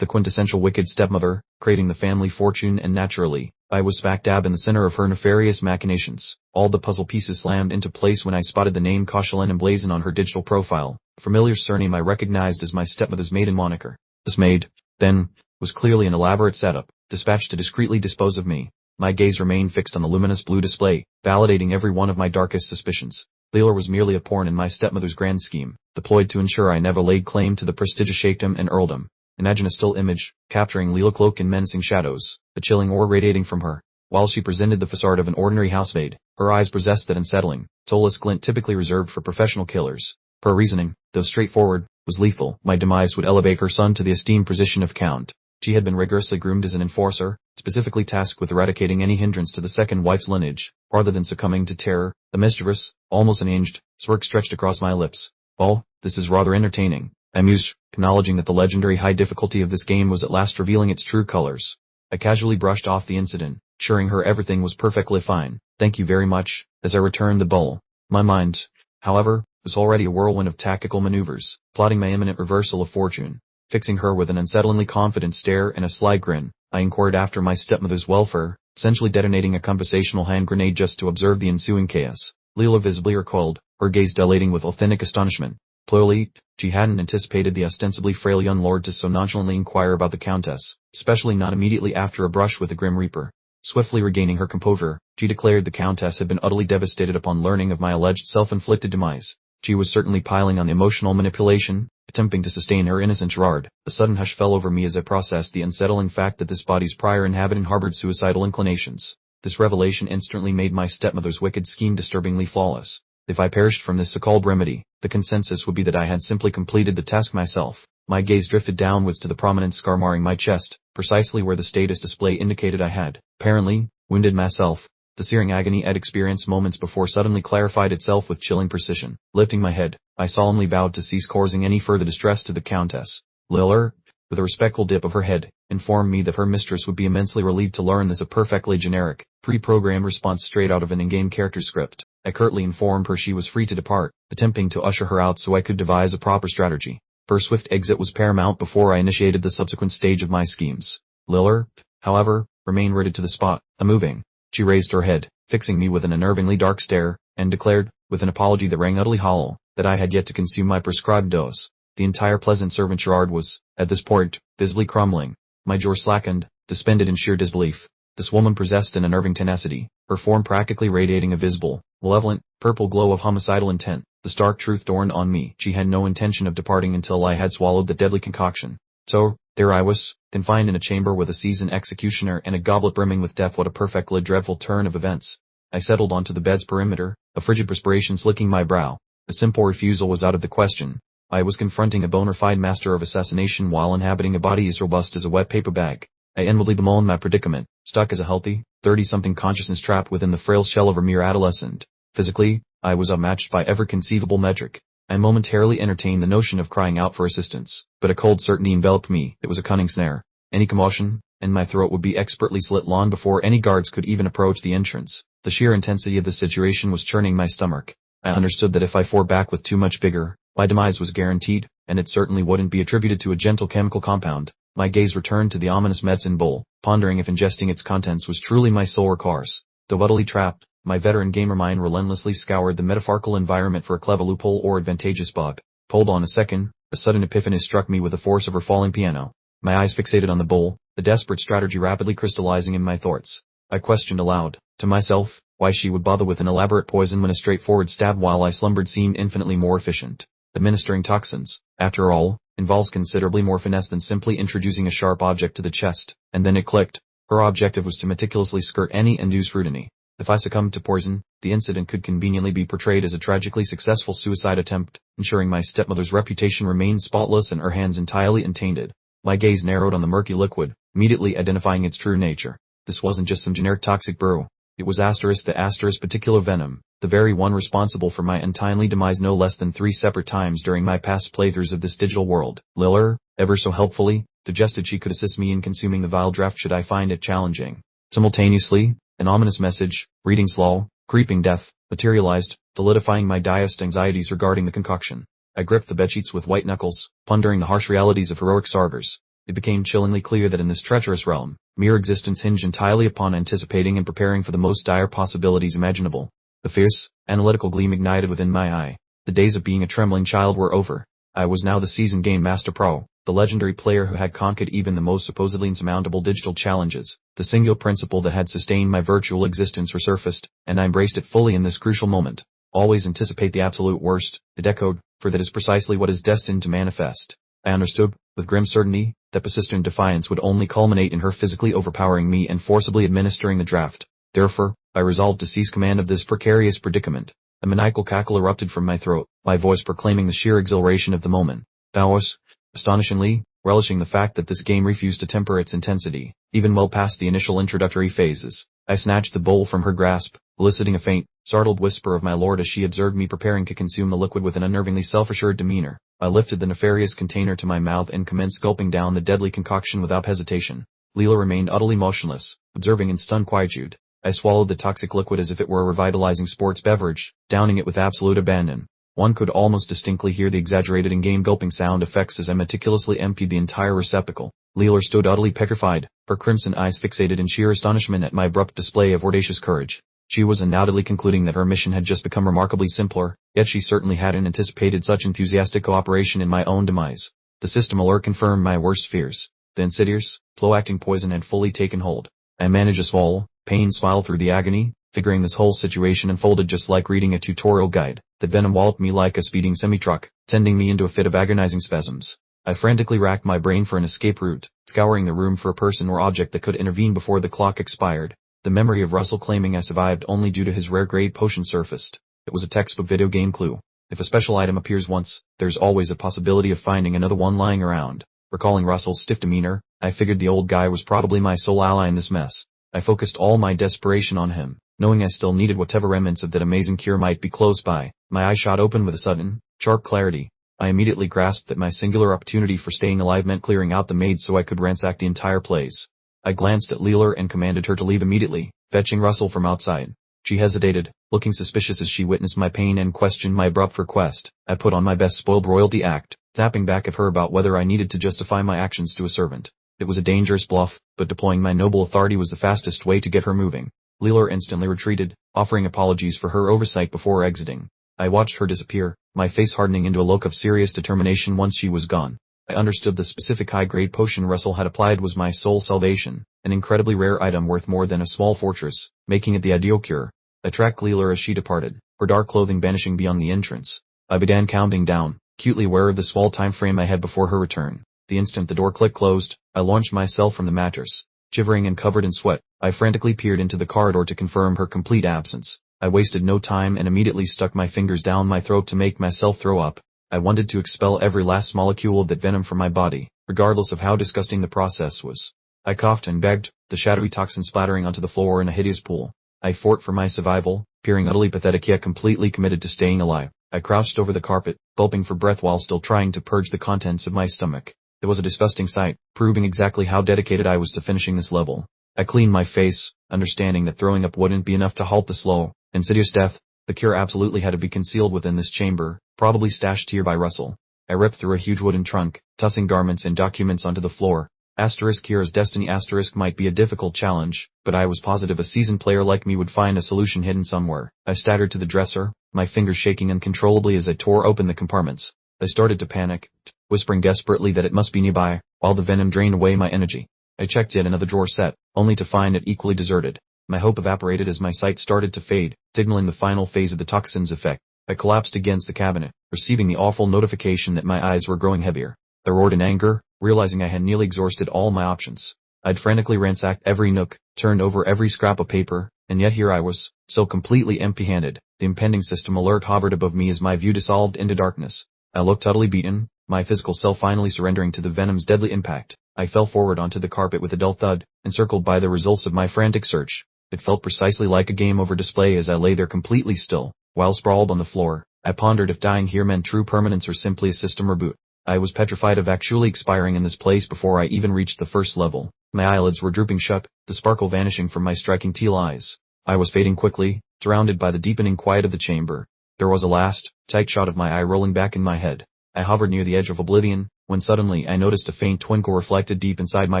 the quintessential wicked stepmother, craving the family fortune, and naturally, I was smack dab in the center of her nefarious machinations. All the puzzle pieces slammed into place when I spotted the name Kaushalen emblazoned on her digital profile, a familiar surname I recognized as my stepmother's maiden moniker. This maid, then, was clearly an elaborate setup, dispatched to discreetly dispose of me. My gaze remained fixed on the luminous blue display, validating every one of my darkest suspicions. Leela was merely a pawn in my stepmother's grand scheme, deployed to ensure I never laid claim to the prestigious sheikdom and earldom. Imagine a still image, capturing Leela cloaked in menacing shadows, the chilling aura radiating from her. While she presented the facade of an ordinary housemaid, her eyes possessed that unsettling, soulless glint typically reserved for professional killers. Her reasoning, though straightforward, was lethal. My demise would elevate her son to the esteemed position of Count. She had been rigorously groomed as an enforcer, specifically tasked with eradicating any hindrance to the second wife's lineage. Rather than succumbing to terror, the mischievous, almost unhinged, smirk stretched across my lips. "Oh, this is rather entertaining," I mused, acknowledging that the legendary high difficulty of this game was at last revealing its true colors. I casually brushed off the incident, assuring her everything was perfectly fine. "Thank you very much," as I returned the bowl. My mind, however, was already a whirlwind of tactical maneuvers, plotting my imminent reversal of fortune. Fixing her with an unsettlingly confident stare and a sly grin, I inquired after my stepmother's welfare, essentially detonating a conversational hand grenade just to observe the ensuing chaos. Leela visibly recoiled, her gaze dilating with authentic astonishment. Clearly, she hadn't anticipated the ostensibly frail young lord to so nonchalantly inquire about the Countess, especially not immediately after a brush with the Grim Reaper. Swiftly regaining her composure, she declared the Countess had been utterly devastated upon learning of my alleged self-inflicted demise. She was certainly piling on emotional manipulation, attempting to sustain her innocent Gerard. A sudden hush fell over me as I processed the unsettling fact that this body's prior inhabitant harbored suicidal inclinations. This revelation instantly made my stepmother's wicked scheme disturbingly flawless. If I perished from this so-called remedy, the consensus would be that I had simply completed the task myself. My gaze drifted downwards to the prominent scar marring my chest, precisely where the status display indicated I had, apparently, wounded myself. The searing agony I'd experienced moments before suddenly clarified itself with chilling precision. Lifting my head, I solemnly vowed to cease causing any further distress to the Countess. Liller, with a respectful dip of her head, informed me that her mistress would be immensely relieved to learn this a perfectly generic, pre-programmed response straight out of an in-game character script. I curtly informed her she was free to depart, attempting to usher her out so I could devise a proper strategy. Her swift exit was paramount before I initiated the subsequent stage of my schemes. Liller, however, remained rooted to the spot, unmoving. She raised her head, fixing me with an unnervingly dark stare, and declared, with an apology that rang utterly hollow, that I had yet to consume my prescribed dose. The entire pleasant servant Gerard was, at this point, visibly crumbling. My jaw slackened, suspended in sheer disbelief. This woman possessed an unnerving tenacity, her form practically radiating a visible, malevolent, purple glow of homicidal intent. The stark truth dawned on me. She had no intention of departing until I had swallowed the deadly concoction. So, there I was, confined in a chamber with a seasoned executioner and a goblet brimming with death. What a perfectly dreadful turn of events. I settled onto the bed's perimeter, a frigid perspiration slicking my brow. A simple refusal was out of the question. I was confronting a bona fide master of assassination while inhabiting a body as robust as a wet paper bag. I inwardly bemoaned my predicament, stuck as a healthy, 30-something consciousness trapped within the frail shell of a mere adolescent. Physically, I was outmatched by every conceivable metric. I momentarily entertained the notion of crying out for assistance, but a cold certainty enveloped me. It was a cunning snare. Any commotion, and my throat would be expertly slit long before any guards could even approach the entrance. The sheer intensity of the situation was churning my stomach. I understood that if I fought back with too much vigor, my demise was guaranteed, and it certainly wouldn't be attributed to a gentle chemical compound. My gaze returned to the ominous medicine bowl, pondering if ingesting its contents was truly my sole recourse. Though utterly trapped, my veteran gamer mind relentlessly scoured the metaphorical environment for a clever loophole or advantageous bug. Hold on a second, a sudden epiphany struck me with the force of her falling piano. My eyes fixated on the bowl, a desperate strategy rapidly crystallizing in my thoughts. I questioned aloud, to myself, why she would bother with an elaborate poison when a straightforward stab while I slumbered seemed infinitely more efficient. Administering toxins, after all, involves considerably more finesse than simply introducing a sharp object to the chest. And then it clicked. Her objective was to meticulously skirt any undue scrutiny. If I succumbed to poison, the incident could conveniently be portrayed as a tragically successful suicide attempt, ensuring my stepmother's reputation remained spotless and her hands entirely untainted. My gaze narrowed on the murky liquid, immediately identifying its true nature. This wasn't just some generic toxic brew. It was the particular venom, the very one responsible for my untimely demise no less than 3 separate times during my past playthroughs of this digital world. Liller, ever so helpfully, suggested she could assist me in consuming the vile draft should I find it challenging. Simultaneously, an ominous message, reading slow, creeping death, materialized, solidifying my direst anxieties regarding the concoction. I gripped the bedsheets with white knuckles, pondering the harsh realities of heroic Sargers. It became chillingly clear that in this treacherous realm, mere existence hinged entirely upon anticipating and preparing for the most dire possibilities imaginable. The fierce, analytical gleam ignited within my eye. The days of being a trembling child were over. I was now the seasoned game master pro, the legendary player who had conquered even the most supposedly insurmountable digital challenges. The singular principle that had sustained my virtual existence resurfaced, and I embraced it fully in this crucial moment. Always anticipate the absolute worst, it echoed, for that is precisely what is destined to manifest. I understood, with grim certainty, that persistent defiance would only culminate in her physically overpowering me and forcibly administering the draft. Therefore, I resolved to seize command of this precarious predicament. A maniacal cackle erupted from my throat, my voice proclaiming the sheer exhilaration of the moment. I was, astonishingly, relishing the fact that this game refused to temper its intensity, even well past the initial introductory phases. I snatched the bowl from her grasp, eliciting a faint, startled whisper of my lord as she observed me preparing to consume the liquid with an unnervingly self-assured demeanor. I lifted the nefarious container to my mouth and commenced gulping down the deadly concoction without hesitation. Leela remained utterly motionless, observing in stunned quietude. I swallowed the toxic liquid as if it were a revitalizing sports beverage, downing it with absolute abandon. One could almost distinctly hear the exaggerated in-game gulping sound effects as I meticulously emptied the entire receptacle. Leela stood utterly petrified, her crimson eyes fixated in sheer astonishment at my abrupt display of audacious courage. She was undoubtedly concluding that her mission had just become remarkably simpler, yet she certainly hadn't anticipated such enthusiastic cooperation in my own demise. The system alert confirmed my worst fears. The insidious, slow-acting poison had fully taken hold. I managed to swallow, pain smiled through the agony, figuring this whole situation unfolded just like reading a tutorial guide. The venom walloped me like a speeding semi-truck, sending me into a fit of agonizing spasms. I frantically racked my brain for an escape route, scouring the room for a person or object that could intervene before the clock expired. The memory of Russell claiming I survived only due to his rare-grade potion surfaced. It was a textbook video game clue. If a special item appears once, there's always a possibility of finding another one lying around. Recalling Russell's stiff demeanor, I figured the old guy was probably my sole ally in this mess. I focused all my desperation on him, knowing I still needed whatever remnants of that amazing cure might be close by. My eyes shot open with a sudden, sharp clarity. I immediately grasped that my singular opportunity for staying alive meant clearing out the maid so I could ransack the entire place. I glanced at Leela and commanded her to leave immediately, fetching Russell from outside. She hesitated, looking suspicious as she witnessed my pain and questioned my abrupt request. I put on my best spoiled royalty act, snapping back at her about whether I needed to justify my actions to a servant. It was a dangerous bluff, but deploying my noble authority was the fastest way to get her moving. Leela instantly retreated, offering apologies for her oversight before exiting. I watched her disappear, my face hardening into a look of serious determination once she was gone. I understood the specific high-grade potion Russell had applied was my sole salvation, an incredibly rare item worth more than a small fortress, making it the ideal cure. I tracked Leela as she departed, her dark clothing vanishing beyond the entrance. I began counting down, acutely aware of the small time frame I had before her return. The instant the door clicked closed, I launched myself from the mattress. Shivering and covered in sweat, I frantically peered into the corridor to confirm her complete absence. I wasted no time and immediately stuck my fingers down my throat to make myself throw up. I wanted to expel every last molecule of that venom from my body, regardless of how disgusting the process was. I coughed and begged, the shadowy toxin splattering onto the floor in a hideous pool. I fought for my survival, appearing utterly pathetic yet completely committed to staying alive. I crouched over the carpet, gulping for breath while still trying to purge the contents of my stomach. It was a disgusting sight, proving exactly how dedicated I was to finishing this level. I cleaned my face, understanding that throwing up wouldn't be enough to halt the slow, insidious death. The cure absolutely had to be concealed within this chamber, probably stashed here by Russell. I ripped through a huge wooden trunk, tossing garments and documents onto the floor. Cure's destiny might be a difficult challenge, but I was positive a seasoned player like me would find a solution hidden somewhere. I staggered to the dresser, my fingers shaking uncontrollably as I tore open the compartments. I started to panic, whispering desperately that it must be nearby, while the venom drained away my energy. I checked yet another drawer set, only to find it equally deserted. My hope evaporated as my sight started to fade, signaling the final phase of the toxin's effect. I collapsed against the cabinet, receiving the awful notification that my eyes were growing heavier. I roared in anger, realizing I had nearly exhausted all my options. I'd frantically ransacked every nook, turned over every scrap of paper, and yet here I was, still completely empty-handed. The impending system alert hovered above me as my view dissolved into darkness. I looked utterly beaten, my physical self finally surrendering to the venom's deadly impact. I fell forward onto the carpet with a dull thud, encircled by the results of my frantic search. It felt precisely like a game-over display as I lay there completely still. While sprawled on the floor, I pondered if dying here meant true permanence or simply a system reboot. I was petrified of actually expiring in this place before I even reached the first level. My eyelids were drooping shut, the sparkle vanishing from my striking teal eyes. I was fading quickly, surrounded by the deepening quiet of the chamber. There was a last, tight shot of my eye rolling back in my head. I hovered near the edge of oblivion, when suddenly I noticed a faint twinkle reflected deep inside my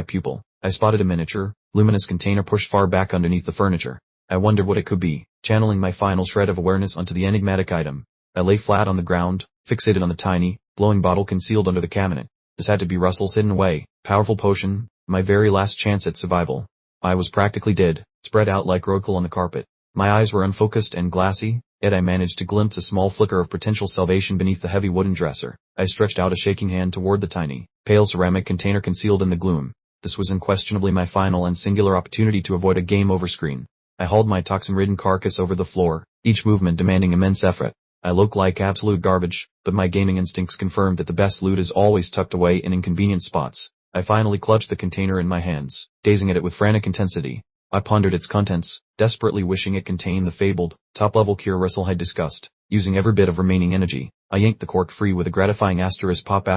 pupil. I spotted a miniature, luminous container pushed far back underneath the furniture. I wondered what it could be, channeling my final shred of awareness onto the enigmatic item. I lay flat on the ground, fixated on the tiny, glowing bottle concealed under the cabinet. This had to be Russell's hidden away, powerful potion, my very last chance at survival. I was practically dead, spread out like roadkill on the carpet. My eyes were unfocused and glassy, yet I managed to glimpse a small flicker of potential salvation beneath the heavy wooden dresser. I stretched out a shaking hand toward the tiny, pale ceramic container concealed in the gloom. This was unquestionably my final and singular opportunity to avoid a game-over screen. I hauled my toxin-ridden carcass over the floor, each movement demanding immense effort. I looked like absolute garbage, but my gaming instincts confirmed that the best loot is always tucked away in inconvenient spots. I finally clutched the container in my hands, gazing at it with frantic intensity. I pondered its contents, desperately wishing it contained the fabled, top-level cure Russell had discussed. Using every bit of remaining energy, I yanked the cork free with a gratifying pop.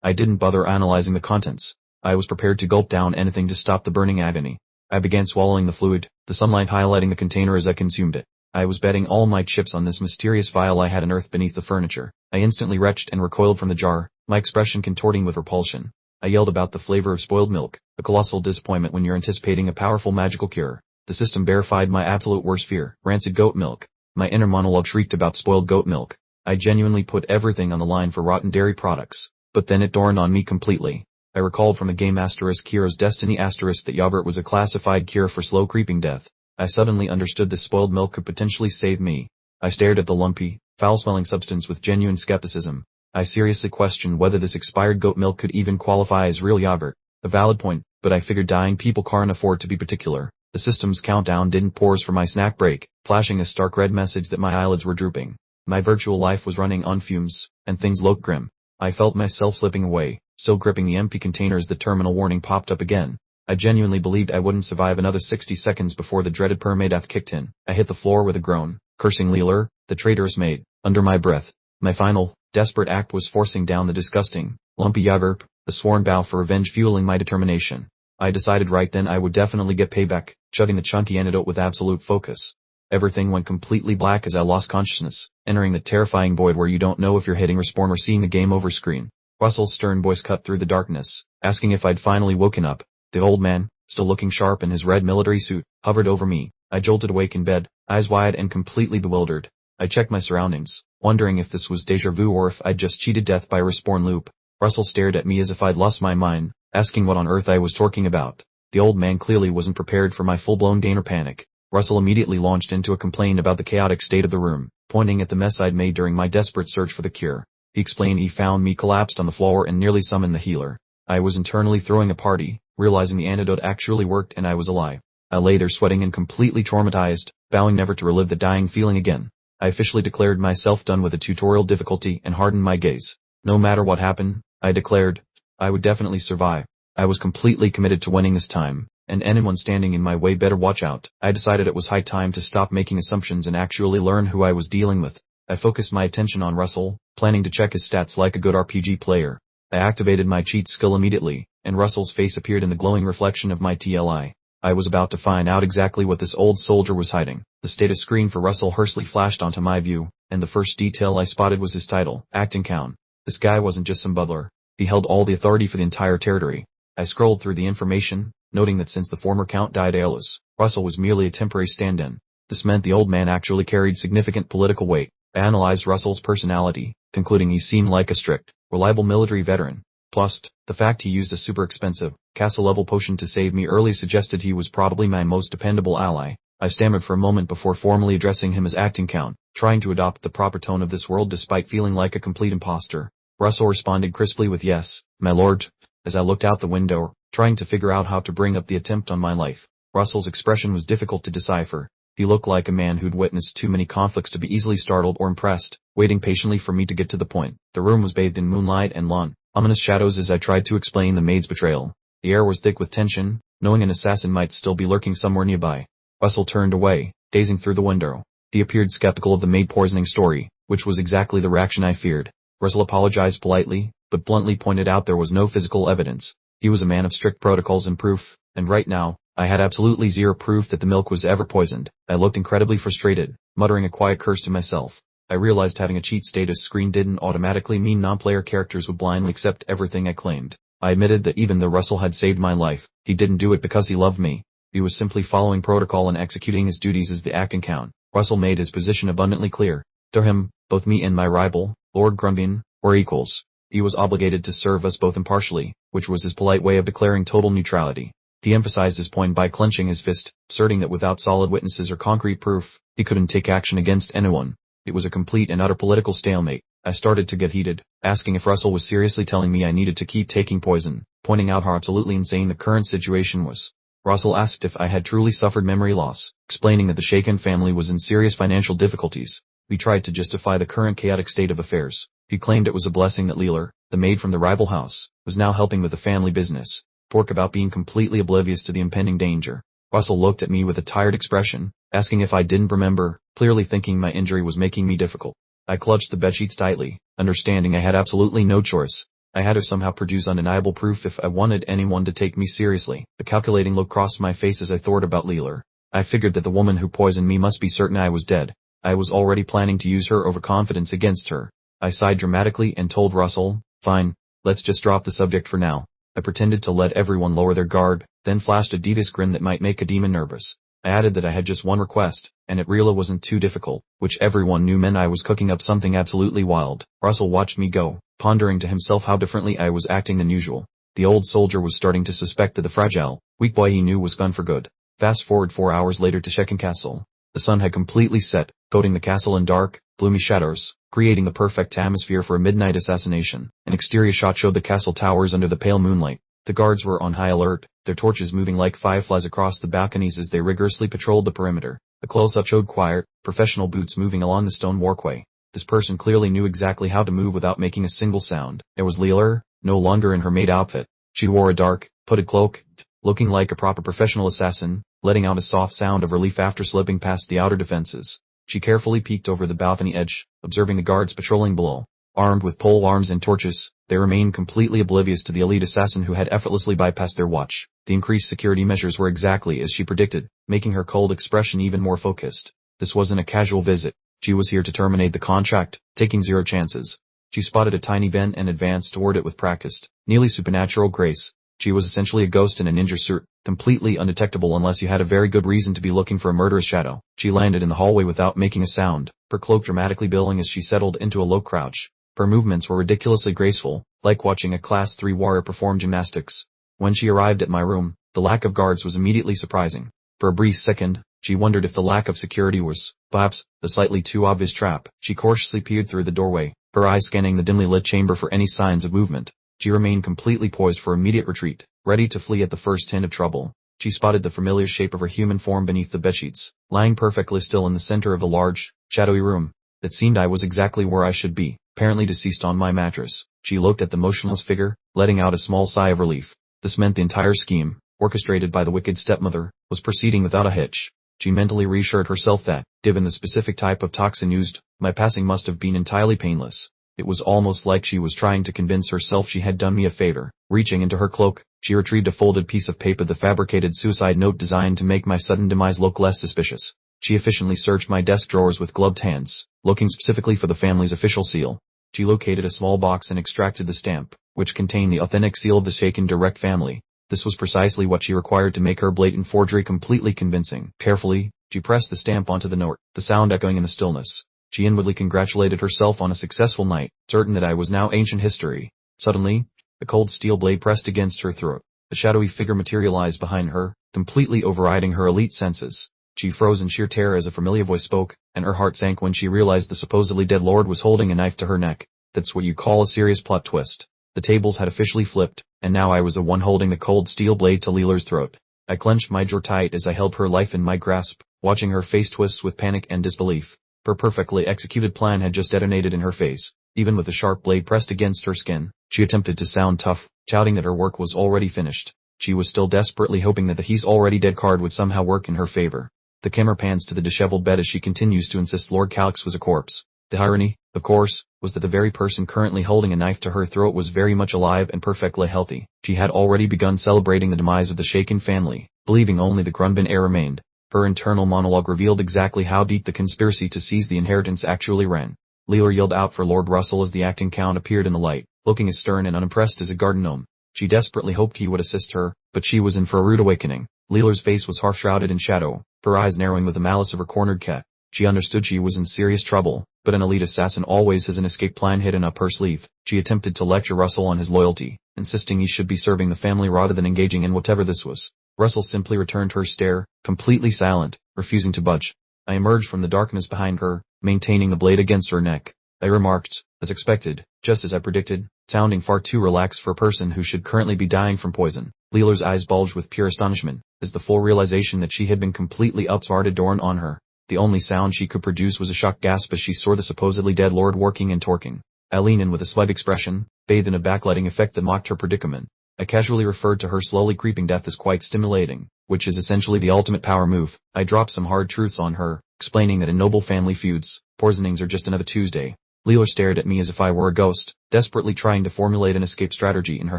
I didn't bother analyzing the contents. I was prepared to gulp down anything to stop the burning agony. I began swallowing the fluid, the sunlight highlighting the container as I consumed it. I was betting all my chips on this mysterious vial I had unearthed beneath the furniture. I instantly retched and recoiled from the jar, my expression contorting with repulsion. I yelled about the flavor of spoiled milk, a colossal disappointment when you're anticipating a powerful magical cure. The system verified my absolute worst fear, rancid goat milk. My inner monologue shrieked about spoiled goat milk. I genuinely put everything on the line for rotten dairy products. But then it dawned on me completely. I recalled from the game Hero's Destiny that yogurt was a classified cure for slow creeping death. I suddenly understood this spoiled milk could potentially save me. I stared at the lumpy, foul-smelling substance with genuine skepticism. I seriously questioned whether this expired goat milk could even qualify as real yogurt. A valid point, but I figured dying people can't afford to be particular. The system's countdown didn't pause for my snack break, flashing a stark red message that my eyelids were drooping. My virtual life was running on fumes, and things looked grim. I felt myself slipping away, still gripping the empty container as the terminal warning popped up again. I genuinely believed I wouldn't survive another 60 seconds before the dreaded permadeath kicked in. I hit the floor with a groan, cursing Leeler, the traitorous maid, under my breath. My final, desperate act was forcing down the disgusting, lumpy yogurt, the sworn vow for revenge fueling my determination. I decided right then I would definitely get payback, chugging the chunky antidote with absolute focus. Everything went completely black as I lost consciousness, entering the terrifying void where you don't know if you're hitting respawn or seeing the game over screen. Russell's stern voice cut through the darkness, asking if I'd finally woken up. The old man, still looking sharp in his red military suit, hovered over me. I jolted awake in bed, eyes wide and completely bewildered. I checked my surroundings, wondering if this was déjà vu or if I'd just cheated death by a respawn loop. Russell stared at me as if I'd lost my mind, asking what on earth I was talking about. The old man clearly wasn't prepared for my full-blown gainer panic. Russell immediately launched into a complaint about the chaotic state of the room, pointing at the mess I'd made during my desperate search for the cure. He explained he found me collapsed on the floor and nearly summoned the healer. I was internally throwing a party, realizing the antidote actually worked and I was alive. I lay there sweating and completely traumatized, vowing never to relive the dying feeling again. I officially declared myself done with the tutorial difficulty and hardened my gaze. No matter what happened, I declared, I would definitely survive. I was completely committed to winning this time, and anyone standing in my way better watch out. I decided it was high time to stop making assumptions and actually learn who I was dealing with. I focused my attention on Russell, planning to check his stats like a good RPG player. I activated my cheat skill immediately, and Russell's face appeared in the glowing reflection of my TLI. I was about to find out exactly what this old soldier was hiding. The status screen for Russell Hursley flashed onto my view, and the first detail I spotted was his title, Acting Count. This guy wasn't just some butler. He held all the authority for the entire territory. I scrolled through the information, noting that since the former Count died airless, Russell was merely a temporary stand-in. This meant the old man actually carried significant political weight. I analyzed Russell's personality, concluding he seemed like a strict, reliable military veteran. Plus, the fact he used a super expensive, castle-level potion to save me early suggested he was probably my most dependable ally. I stammered for a moment before formally addressing him as Acting Count, trying to adopt the proper tone of this world despite feeling like a complete imposter. Russell responded crisply with yes, my lord, as I looked out the window, trying to figure out how to bring up the attempt on my life. Russell's expression was difficult to decipher. He looked like a man who'd witnessed too many conflicts to be easily startled or impressed, waiting patiently for me to get to the point. The room was bathed in moonlight and long, ominous shadows as I tried to explain the maid's betrayal. The air was thick with tension, knowing an assassin might still be lurking somewhere nearby. Russell turned away, gazing through the window. He appeared skeptical of the maid poisoning story, which was exactly the reaction I feared. Russell apologized politely, but bluntly pointed out there was no physical evidence. He was a man of strict protocols and proof, and right now, I had absolutely zero proof that the milk was ever poisoned. I looked incredibly frustrated, muttering a quiet curse to myself. I realized having a cheat status screen didn't automatically mean non-player characters would blindly accept everything I claimed. I admitted that even though Russell had saved my life, he didn't do it because he loved me. He was simply following protocol and executing his duties as the Acting Count. Russell made his position abundantly clear. To him, both me and my rival, Lord Grunvin, were equals. He was obligated to serve us both impartially, which was his polite way of declaring total neutrality. He emphasized his point by clenching his fist, asserting that without solid witnesses or concrete proof, he couldn't take action against anyone. It was a complete and utter political stalemate. I started to get heated, asking if Russell was seriously telling me I needed to keep taking poison, pointing out how absolutely insane the current situation was. Russell asked if I had truly suffered memory loss, explaining that the Shaken family was in serious financial difficulties. We tried to justify the current chaotic state of affairs. He claimed it was a blessing that Leeler, the maid from the rival house, was now helping with the family business. Talk about being completely oblivious to the impending danger. Russell looked at me with a tired expression, asking if I didn't remember, clearly thinking my injury was making me difficult. I clutched the bedsheets tightly, understanding I had absolutely no choice. I had to somehow produce undeniable proof if I wanted anyone to take me seriously. The calculating look crossed my face as I thought about Leeler. I figured that the woman who poisoned me must be certain I was dead. I was already planning to use her overconfidence against her. I sighed dramatically and told Russell, "Fine, let's just drop the subject for now." I pretended to let everyone lower their guard, then flashed a devious grin that might make a demon nervous. I added that I had just one request, and it really wasn't too difficult, which everyone knew meant I was cooking up something absolutely wild. Russell watched me go, pondering to himself how differently I was acting than usual. The old soldier was starting to suspect that the fragile, weak boy he knew was gone for good. Fast forward 4 hours later to Shekin Castle. The sun had completely set, coating the castle in dark, gloomy shadows, creating the perfect atmosphere for a midnight assassination. An exterior shot showed the castle towers under the pale moonlight. The guards were on high alert, their torches moving like fireflies across the balconies as they rigorously patrolled the perimeter. A close-up showed quiet, professional boots moving along the stone walkway. This person clearly knew exactly how to move without making a single sound. It was Leela, no longer in her maid outfit. She wore a dark, hooded cloak, looking like a proper professional assassin, letting out a soft sound of relief after slipping past the outer defenses. She carefully peeked over the balcony edge, observing the guards patrolling below. Armed with pole arms and torches, they remained completely oblivious to the elite assassin who had effortlessly bypassed their watch. The increased security measures were exactly as she predicted, making her cold expression even more focused. This wasn't a casual visit. She was here to terminate the contract, taking zero chances. She spotted a tiny vent and advanced toward it with practiced, nearly supernatural grace. She was essentially a ghost in a ninja suit, completely undetectable unless you had a very good reason to be looking for a murderous shadow. She landed in the hallway without making a sound, her cloak dramatically billowing as she settled into a low crouch. Her movements were ridiculously graceful, like watching a Class 3 warrior perform gymnastics. When she arrived at my room, the lack of guards was immediately surprising. For a brief second, she wondered if the lack of security was, perhaps, the slightly too obvious trap. She cautiously peered through the doorway, her eyes scanning the dimly lit chamber for any signs of movement. She remained completely poised for immediate retreat, ready to flee at the first hint of trouble. She spotted the familiar shape of her human form beneath the bedsheets, lying perfectly still in the center of the large, shadowy room. It seemed I was exactly where I should be, apparently deceased on my mattress. She looked at the motionless figure, letting out a small sigh of relief. This meant the entire scheme, orchestrated by the wicked stepmother, was proceeding without a hitch. She mentally reassured herself that, given the specific type of toxin used, my passing must have been entirely painless. It was almost like she was trying to convince herself she had done me a favor. Reaching into her cloak, she retrieved a folded piece of paper, the fabricated suicide note designed to make my sudden demise look less suspicious. She efficiently searched my desk drawers with gloved hands, looking specifically for the family's official seal. She located a small box and extracted the stamp, which contained the authentic seal of the shaken direct family. This was precisely what she required to make her blatant forgery completely convincing. Carefully, she pressed the stamp onto the note, the sound echoing in the stillness. She inwardly congratulated herself on a successful night, certain that I was now ancient history. Suddenly, a cold steel blade pressed against her throat. A shadowy figure materialized behind her, completely overriding her elite senses. She froze in sheer terror as a familiar voice spoke, and her heart sank when she realized the supposedly dead lord was holding a knife to her neck. That's what you call a serious plot twist. The tables had officially flipped, and now I was the one holding the cold steel blade to Leela's throat. I clenched my jaw tight as I held her life in my grasp, watching her face twist with panic and disbelief. Her perfectly executed plan had just detonated in her face. Even with the sharp blade pressed against her skin, she attempted to sound tough, shouting that her work was already finished. She was still desperately hoping that the he's already dead card would somehow work in her favor. The camera pans to the disheveled bed as she continues to insist Lord Calix was a corpse. The irony, of course, was that the very person currently holding a knife to her throat was very much alive and perfectly healthy. She had already begun celebrating the demise of the shaken family, believing only the Grunban heir remained. Her internal monologue revealed exactly how deep the conspiracy to seize the inheritance actually ran. Leela yelled out for Lord Russell as the acting count appeared in the light, looking as stern and unimpressed as a garden gnome. She desperately hoped he would assist her, but she was in for a rude awakening. Leela's face was half-shrouded in shadow, her eyes narrowing with the malice of her cornered cat. She understood she was in serious trouble, but an elite assassin always has an escape plan hidden up her sleeve. She attempted to lecture Russell on his loyalty, insisting he should be serving the family rather than engaging in whatever this was. Russell simply returned her stare, completely silent, refusing to budge. I emerged from the darkness behind her, maintaining the blade against her neck. I remarked, as expected, just as I predicted, sounding far too relaxed for a person who should currently be dying from poison. Leela's eyes bulged with pure astonishment, as the full realization that she had been completely upside dawned on her. The only sound she could produce was a shocked gasp as she saw the supposedly dead lord working and torquing. I leaned in with a slight expression, bathed in a backlighting effect that mocked her predicament. I casually referred to her slowly creeping death as quite stimulating, which is essentially the ultimate power move. I dropped some hard truths on her, explaining that in noble family feuds, poisonings are just another Tuesday. Leela stared at me as if I were a ghost, desperately trying to formulate an escape strategy in her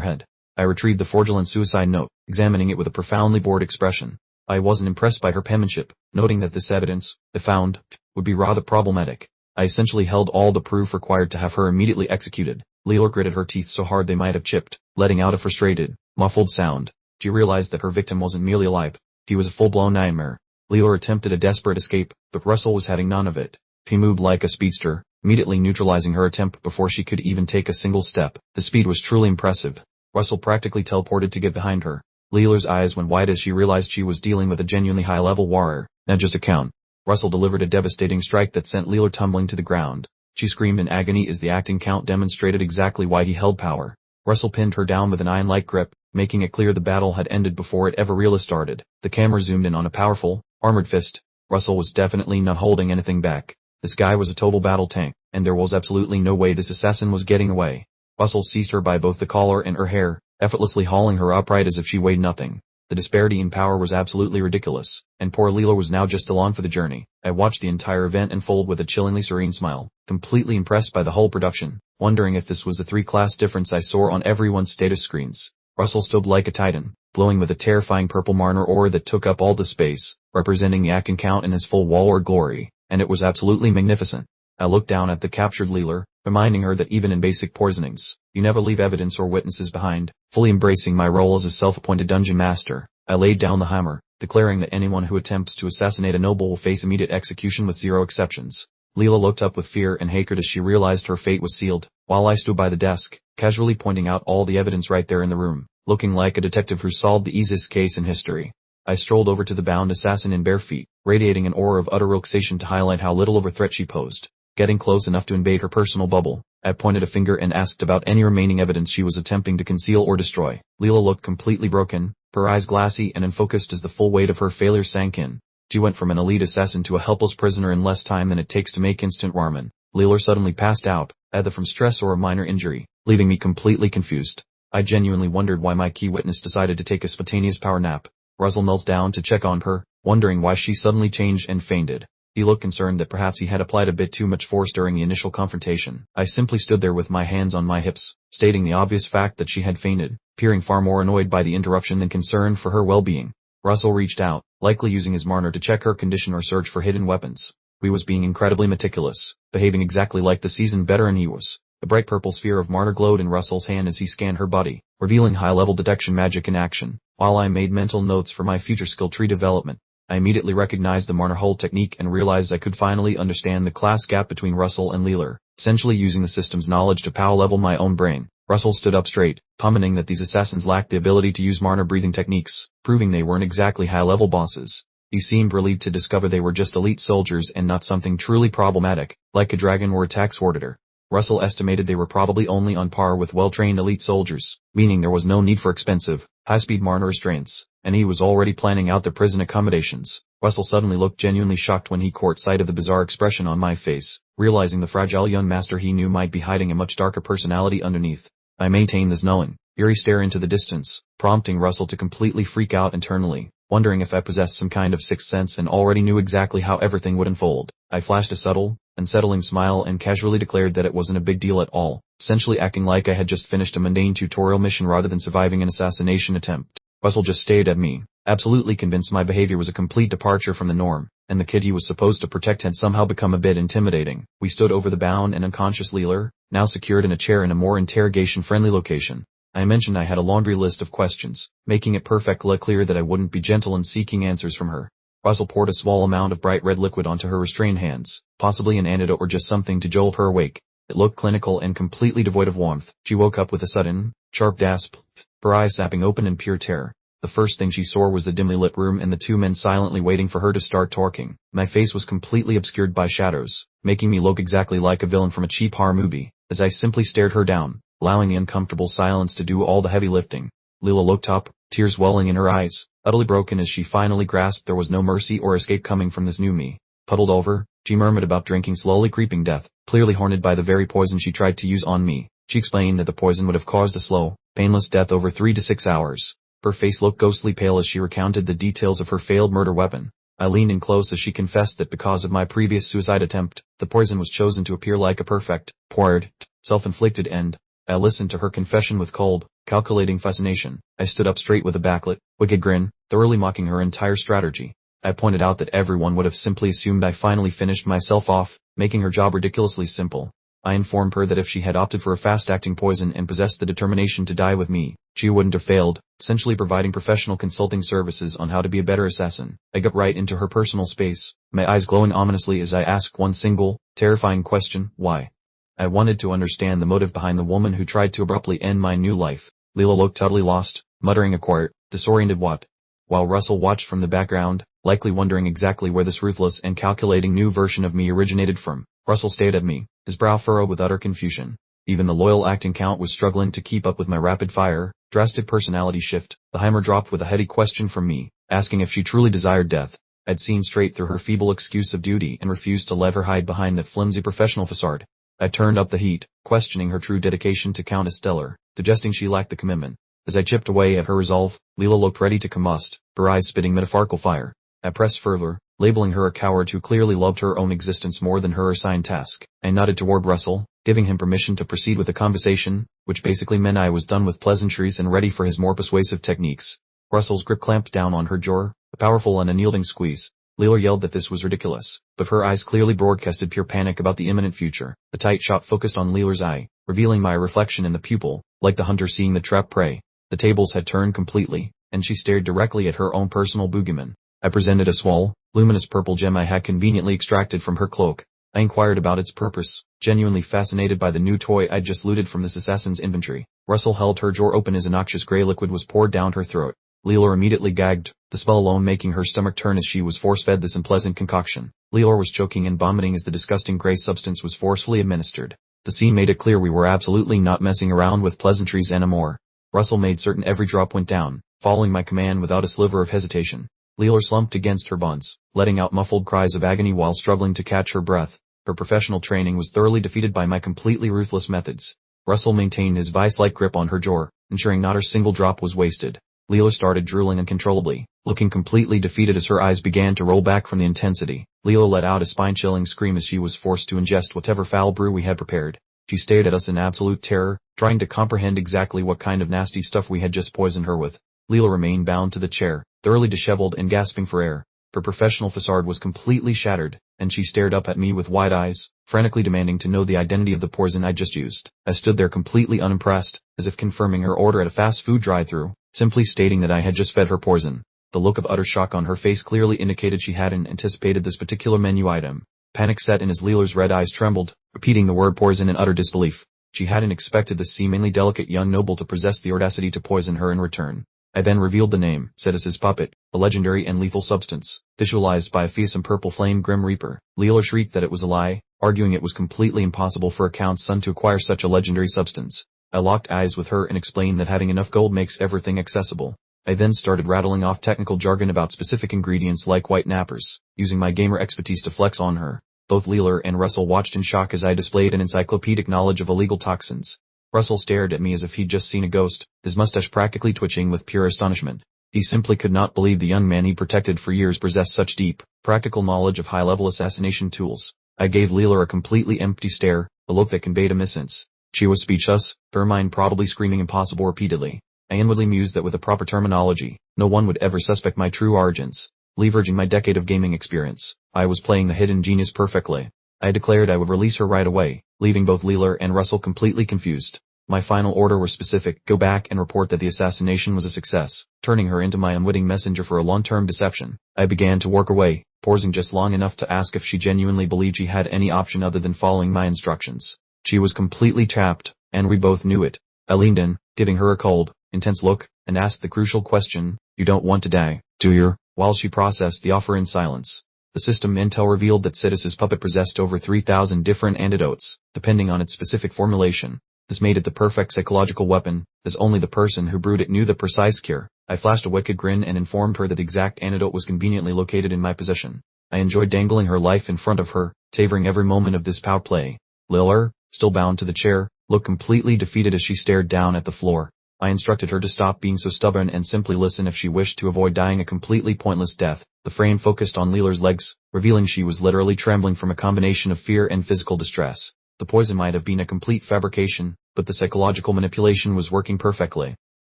head. I retrieved the fraudulent suicide note, examining it with a profoundly bored expression. I wasn't impressed by her penmanship, noting that this evidence, if found, would be rather problematic. I essentially held all the proof required to have her immediately executed. Leela gritted her teeth so hard they might have chipped, letting out a frustrated, muffled sound. She realized that her victim wasn't merely alive. He was a full-blown nightmare. Leela attempted a desperate escape, but Russell was having none of it. He moved like a speedster, immediately neutralizing her attempt before she could even take a single step. The speed was truly impressive. Russell practically teleported to get behind her. Leela's eyes went wide as she realized she was dealing with a genuinely high-level warrior, not just a count. Russell delivered a devastating strike that sent Leela tumbling to the ground. She screamed in agony as the acting count demonstrated exactly why he held power. Russell pinned her down with an iron-like grip, making it clear the battle had ended before it ever really started. The camera zoomed in on a powerful, armored fist. Russell was definitely not holding anything back. This guy was a total battle tank, and there was absolutely no way this assassin was getting away. Russell seized her by both the collar and her hair, effortlessly hauling her upright as if she weighed nothing. The disparity in power was absolutely ridiculous, and poor Leela was now just along for the journey. I watched the entire event unfold with a chillingly serene smile, completely impressed by the whole production, wondering if this was the three-class difference I saw on everyone's status screens. Russell stood like a titan, glowing with a terrifying purple Manhwa aura that took up all the space, representing the acting count in his full warlord glory, and it was absolutely magnificent. I looked down at the captured Leela, reminding her that even in basic poisonings, you never leave evidence or witnesses behind. Fully embracing my role as a self-appointed dungeon master, I laid down the hammer, declaring that anyone who attempts to assassinate a noble will face immediate execution with zero exceptions. Leela looked up with fear and hatred as she realized her fate was sealed, while I stood by the desk, casually pointing out all the evidence right there in the room, looking like a detective who solved the easiest case in history. I strolled over to the bound assassin in bare feet, radiating an aura of utter relaxation to highlight how little of a threat she posed. Getting close enough to invade her personal bubble, I pointed a finger and asked about any remaining evidence she was attempting to conceal or destroy. Leela looked completely broken, her eyes glassy and unfocused as the full weight of her failure sank in. She went from an elite assassin to a helpless prisoner in less time than it takes to make instant ramen. Leela suddenly passed out, either from stress or a minor injury, leaving me completely confused. I genuinely wondered why my key witness decided to take a spontaneous power nap. Russell knelt down to check on her, wondering why she suddenly changed and fainted. He looked concerned that perhaps he had applied a bit too much force during the initial confrontation. I simply stood there with my hands on my hips, stating the obvious fact that she had fainted, appearing far more annoyed by the interruption than concerned for her well-being. Russell reached out, likely using his Manhwa to check her condition or search for hidden weapons. He was being incredibly meticulous, behaving exactly like the seasoned veteran he was. The bright purple sphere of Manhwa glowed in Russell's hand as he scanned her body, revealing high-level detection magic in action. While I made mental notes for my future skill tree development, I immediately recognized the Manhwa hold technique and realized I could finally understand the class gap between Russell and Leela, essentially using the system's knowledge to power level my own brain. Russell stood up straight, commenting that these assassins lacked the ability to use Manhwa breathing techniques, proving they weren't exactly high-level bosses. He seemed relieved to discover they were just elite soldiers and not something truly problematic, like a dragon or a tax auditor. Russell estimated they were probably only on par with well-trained elite soldiers, meaning there was no need for expensive, high-speed Manhwa restraints, and he was already planning out their prison accommodations. Russell suddenly looked genuinely shocked when he caught sight of the bizarre expression on my face, realizing the fragile young master he knew might be hiding a much darker personality underneath. I maintained this knowing, eerie stare into the distance, prompting Russell to completely freak out internally, wondering if I possessed some kind of sixth sense and already knew exactly how everything would unfold. I flashed a subtle, unsettling smile and casually declared that it wasn't a big deal at all, essentially acting like I had just finished a mundane tutorial mission rather than surviving an assassination attempt. Russell just stared at me, absolutely convinced my behavior was a complete departure from the norm, and the kid he was supposed to protect had somehow become a bit intimidating. We stood over the bound and unconscious Leela, now secured in a chair in a more interrogation-friendly location. I mentioned I had a laundry list of questions, making it perfectly clear that I wouldn't be gentle in seeking answers from her. Russell poured a small amount of bright red liquid onto her restrained hands, possibly an antidote or just something to jolt her awake. It looked clinical and completely devoid of warmth. She woke up with a sudden, sharp gasp, her eyes snapping open in pure terror. The first thing she saw was the dimly lit room and the two men silently waiting for her to start talking. My face was completely obscured by shadows, making me look exactly like a villain from a cheap horror movie, as I simply stared her down, allowing the uncomfortable silence to do all the heavy lifting. Leela looked up, tears welling in her eyes, utterly broken as she finally grasped there was no mercy or escape coming from this new me. Puddled over, she murmured about drinking slowly creeping death, clearly haunted by the very poison she tried to use on me. She explained that the poison would have caused a slow, painless death over 3 to 6 hours. Her face looked ghostly pale as she recounted the details of her failed murder weapon. I leaned in close as she confessed that because of my previous suicide attempt, the poison was chosen to appear like a perfect, poured, self-inflicted end. I listened to her confession with cold, calculating fascination. I stood up straight with a backlit, wicked grin, thoroughly mocking her entire strategy. I pointed out that everyone would have simply assumed I finally finished myself off, making her job ridiculously simple. I informed her that if she had opted for a fast-acting poison and possessed the determination to die with me, she wouldn't have failed, essentially providing professional consulting services on how to be a better assassin. I got right into her personal space, my eyes glowing ominously as I asked one single, terrifying question: why? I wanted to understand the motive behind the woman who tried to abruptly end my new life. Leela looked totally lost, muttering a quiet, disoriented what? While Russell watched from the background, likely wondering exactly where this ruthless and calculating new version of me originated from. Russell stared at me, his brow furrowed with utter confusion. Even the loyal acting count was struggling to keep up with my rapid-fire, drastic personality shift. The Heimer dropped with a heady question from me, asking if she truly desired death. I'd seen straight through her feeble excuse of duty and refused to let her hide behind that flimsy professional facade. I turned up the heat, questioning her true dedication to Countess Stellar, suggesting she lacked the commitment. As I chipped away at her resolve, Leela looked ready to combust, her eyes spitting metaphorical fire. I pressed further, labeling her a coward who clearly loved her own existence more than her assigned task. I nodded toward Russell, giving him permission to proceed with the conversation, which basically meant I was done with pleasantries and ready for his more persuasive techniques. Russell's grip clamped down on her jaw, a powerful and unyielding squeeze. Leela yelled that this was ridiculous, but her eyes clearly broadcasted pure panic about the imminent future. The tight shot focused on Leela's eye, revealing my reflection in the pupil, like the hunter seeing the trapped prey. The tables had turned completely, and she stared directly at her own personal boogeyman. I presented a small, luminous purple gem I had conveniently extracted from her cloak. I inquired about its purpose, genuinely fascinated by the new toy I'd just looted from this assassin's inventory. Russell held her jaw open as a noxious gray liquid was poured down her throat. Leela immediately gagged, the spell alone making her stomach turn as she was force-fed this unpleasant concoction. Leela was choking and vomiting as the disgusting gray substance was forcefully administered. The scene made it clear we were absolutely not messing around with pleasantries anymore. Russell made certain every drop went down, following my command without a sliver of hesitation. Leela slumped against her buns, letting out muffled cries of agony while struggling to catch her breath. Her professional training was thoroughly defeated by my completely ruthless methods. Russell maintained his vice-like grip on her jaw, ensuring not a single drop was wasted. Leela started drooling uncontrollably, looking completely defeated as her eyes began to roll back from the intensity. Leela let out a spine-chilling scream as she was forced to ingest whatever foul brew we had prepared. She stared at us in absolute terror, trying to comprehend exactly what kind of nasty stuff we had just poisoned her with. Leela remained bound to the chair, thoroughly disheveled and gasping for air. Her professional facade was completely shattered, and she stared up at me with wide eyes, frantically demanding to know the identity of the poison I'd just used. I stood there completely unimpressed, as if confirming her order at a fast food drive-thru, simply stating that I had just fed her poison. The look of utter shock on her face clearly indicated she hadn't anticipated this particular menu item. Panic set in as Leela's red eyes trembled, repeating the word poison in utter disbelief. She hadn't expected this seemingly delicate young noble to possess the audacity to poison her in return. I then revealed the name, Strategist puppet, a legendary and lethal substance, visualized by a fearsome purple flame Grim Reaper. Leela shrieked that it was a lie, arguing it was completely impossible for a count's son to acquire such a legendary substance. I locked eyes with her and explained that having enough gold makes everything accessible. I then started rattling off technical jargon about specific ingredients like white nappers, using my gamer expertise to flex on her. Both Leela and Russell watched in shock as I displayed an encyclopedic knowledge of illegal toxins. Russell stared at me as if he'd just seen a ghost, his mustache practically twitching with pure astonishment. He simply could not believe the young man he protected for years possessed such deep, practical knowledge of high-level assassination tools. I gave Leela a completely empty stare, a look that conveyed omniscience. She was speechless, her mind probably screaming impossible repeatedly. I inwardly mused that with the proper terminology, no one would ever suspect my true origins. Leveraging my decade of gaming experience, I was playing the hidden genius perfectly. I declared I would release her right away, leaving both Leela and Russell completely confused. My final order was specific: go back and report that the assassination was a success, turning her into my unwitting messenger for a long-term deception. I began to work away, pausing just long enough to ask if she genuinely believed she had any option other than following my instructions. She was completely trapped, and we both knew it. I leaned in, giving her a cold, intense look, and asked the crucial question: you don't want to die, do you? While she processed the offer in silence. The system intel revealed that Strategist's puppet possessed over 3,000 different antidotes, depending on its specific formulation. This made it the perfect psychological weapon, as only the person who brewed it knew the precise cure. I flashed a wicked grin and informed her that the exact antidote was conveniently located in my possession. I enjoyed dangling her life in front of her, savoring every moment of this power play. Leela, still bound to the chair, looked completely defeated as she stared down at the floor. I instructed her to stop being so stubborn and simply listen if she wished to avoid dying a completely pointless death. The frame focused on Leela's legs, revealing she was literally trembling from a combination of fear and physical distress. The poison might have been a complete fabrication, but the psychological manipulation was working perfectly.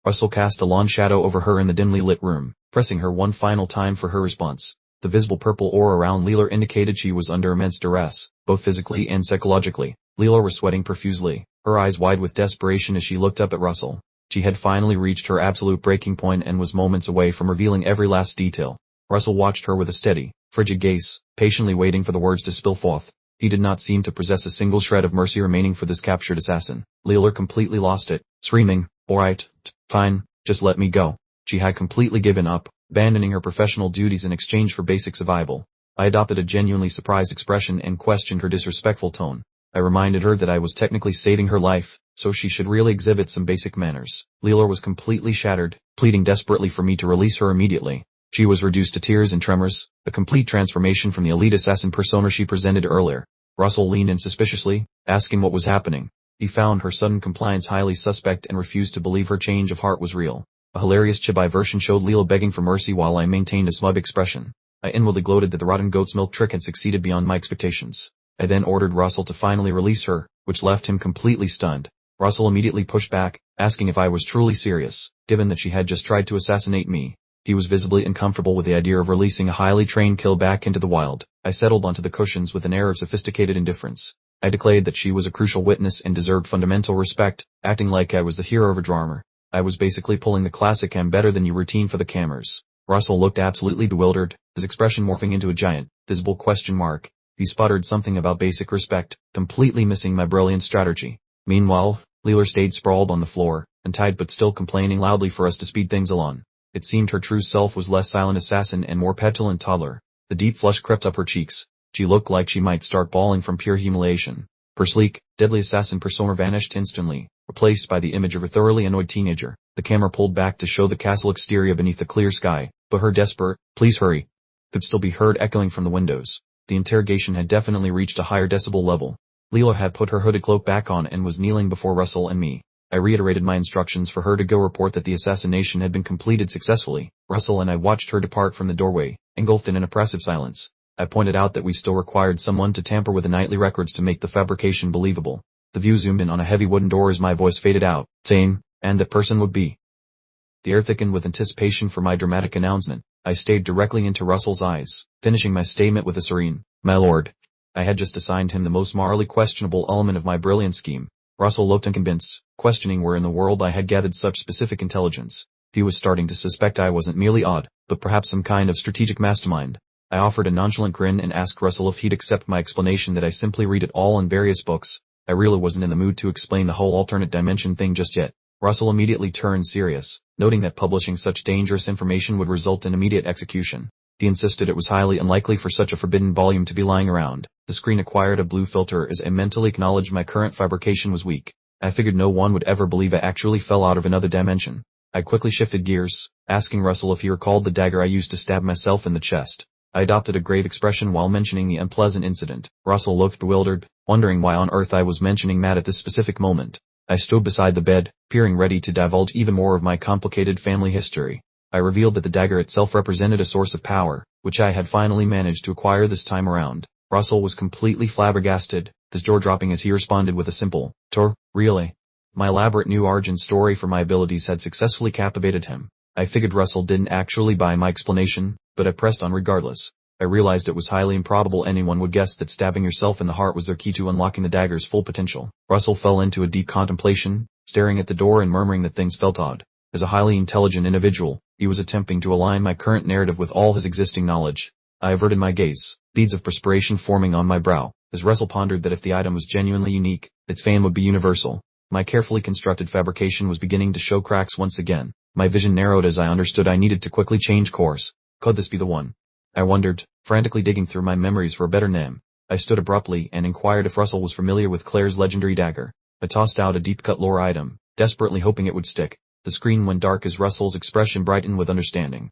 Russell cast a long shadow over her in the dimly lit room, pressing her one final time for her response. The visible purple aura around Leela indicated she was under immense duress, both physically and psychologically. Leela was sweating profusely, her eyes wide with desperation as she looked up at Russell. She had finally reached her absolute breaking point and was moments away from revealing every last detail. Russell watched her with a steady, frigid gaze, patiently waiting for the words to spill forth. He did not seem to possess a single shred of mercy remaining for this captured assassin. Leela completely lost it, screaming, "Alright, fine, just let me go." She had completely given up, abandoning her professional duties in exchange for basic survival. I adopted a genuinely surprised expression and questioned her disrespectful tone. I reminded her that I was technically saving her life, so she should really exhibit some basic manners. Leela was completely shattered, pleading desperately for me to release her immediately. She was reduced to tears and tremors, a complete transformation from the elite assassin persona she presented earlier. Russell leaned in suspiciously, asking what was happening. He found her sudden compliance highly suspect and refused to believe her change of heart was real. A hilarious chibi version showed Leela begging for mercy while I maintained a smug expression. I inwardly gloated that the rotten goat's milk trick had succeeded beyond my expectations. I then ordered Russell to finally release her, which left him completely stunned. Russell immediately pushed back, asking if I was truly serious, given that she had just tried to assassinate me. He was visibly uncomfortable with the idea of releasing a highly trained kill back into the wild. I settled onto the cushions with an air of sophisticated indifference. I declared that she was a crucial witness and deserved fundamental respect, acting like I was the hero of a drama. I was basically pulling the classic "I'm better than you" routine for the cameras. Russell looked absolutely bewildered, his expression morphing into a giant, visible question mark. He sputtered something about basic respect, completely missing my brilliant strategy. Meanwhile, Leela stayed sprawled on the floor, untied but still complaining loudly for us to speed things along. It seemed her true self was less silent assassin and more petulant toddler. The deep flush crept up her cheeks. She looked like she might start bawling from pure humiliation. Her sleek, deadly assassin persona vanished instantly, replaced by the image of a thoroughly annoyed teenager. The camera pulled back to show the castle exterior beneath a clear sky, but her desperate, "Please hurry," could still be heard echoing from the windows. The interrogation had definitely reached a higher decibel level. Leela had put her hooded cloak back on and was kneeling before Russell and me. I reiterated my instructions for her to go report that the assassination had been completed successfully. Russell and I watched her depart from the doorway, engulfed in an oppressive silence. I pointed out that we still required someone to tamper with the nightly records to make the fabrication believable. The view zoomed in on a heavy wooden door as my voice faded out, saying, "And that person would be." The air thickened with anticipation for my dramatic announcement. I stared directly into Russell's eyes, finishing my statement with a serene, "My lord." I had just assigned him the most morally questionable element of my brilliant scheme. Russell looked unconvinced, questioning where in the world I had gathered such specific intelligence. He was starting to suspect I wasn't merely odd, but perhaps some kind of strategic mastermind. I offered a nonchalant grin and asked Russell if he'd accept my explanation that I simply read it all in various books. I really wasn't in the mood to explain the whole alternate dimension thing just yet. Russell immediately turned serious, noting that publishing such dangerous information would result in immediate execution. He insisted it was highly unlikely for such a forbidden volume to be lying around. The screen acquired a blue filter as I mentally acknowledged my current fabrication was weak. I figured no one would ever believe I actually fell out of another dimension. I quickly shifted gears, asking Russell if he recalled the dagger I used to stab myself in the chest. I adopted a grave expression while mentioning the unpleasant incident. Russell looked bewildered, wondering why on earth I was mentioning Matt at this specific moment. I stood beside the bed, peering ready to divulge even more of my complicated family history. I revealed that the dagger itself represented a source of power, which I had finally managed to acquire this time around. Russell was completely flabbergasted, his jaw dropping as he responded with a simple, "Really?" My elaborate new origin story for my abilities had successfully captivated him. I figured Russell didn't actually buy my explanation, but I pressed on regardless. I realized it was highly improbable anyone would guess that stabbing yourself in the heart was their key to unlocking the dagger's full potential. Russell fell into a deep contemplation, staring at the door and murmuring that things felt odd. As a highly intelligent individual, he was attempting to align my current narrative with all his existing knowledge. I averted my gaze, beads of perspiration forming on my brow, as Russell pondered that if the item was genuinely unique, its fame would be universal. My carefully constructed fabrication was beginning to show cracks once again. My vision narrowed as I understood I needed to quickly change course. Could this be the one? I wondered, frantically digging through my memories for a better name. I stood abruptly and inquired if Russell was familiar with Claire's legendary dagger. I tossed out a deep-cut lore item, desperately hoping it would stick. The screen went dark as Russell's expression brightened with understanding.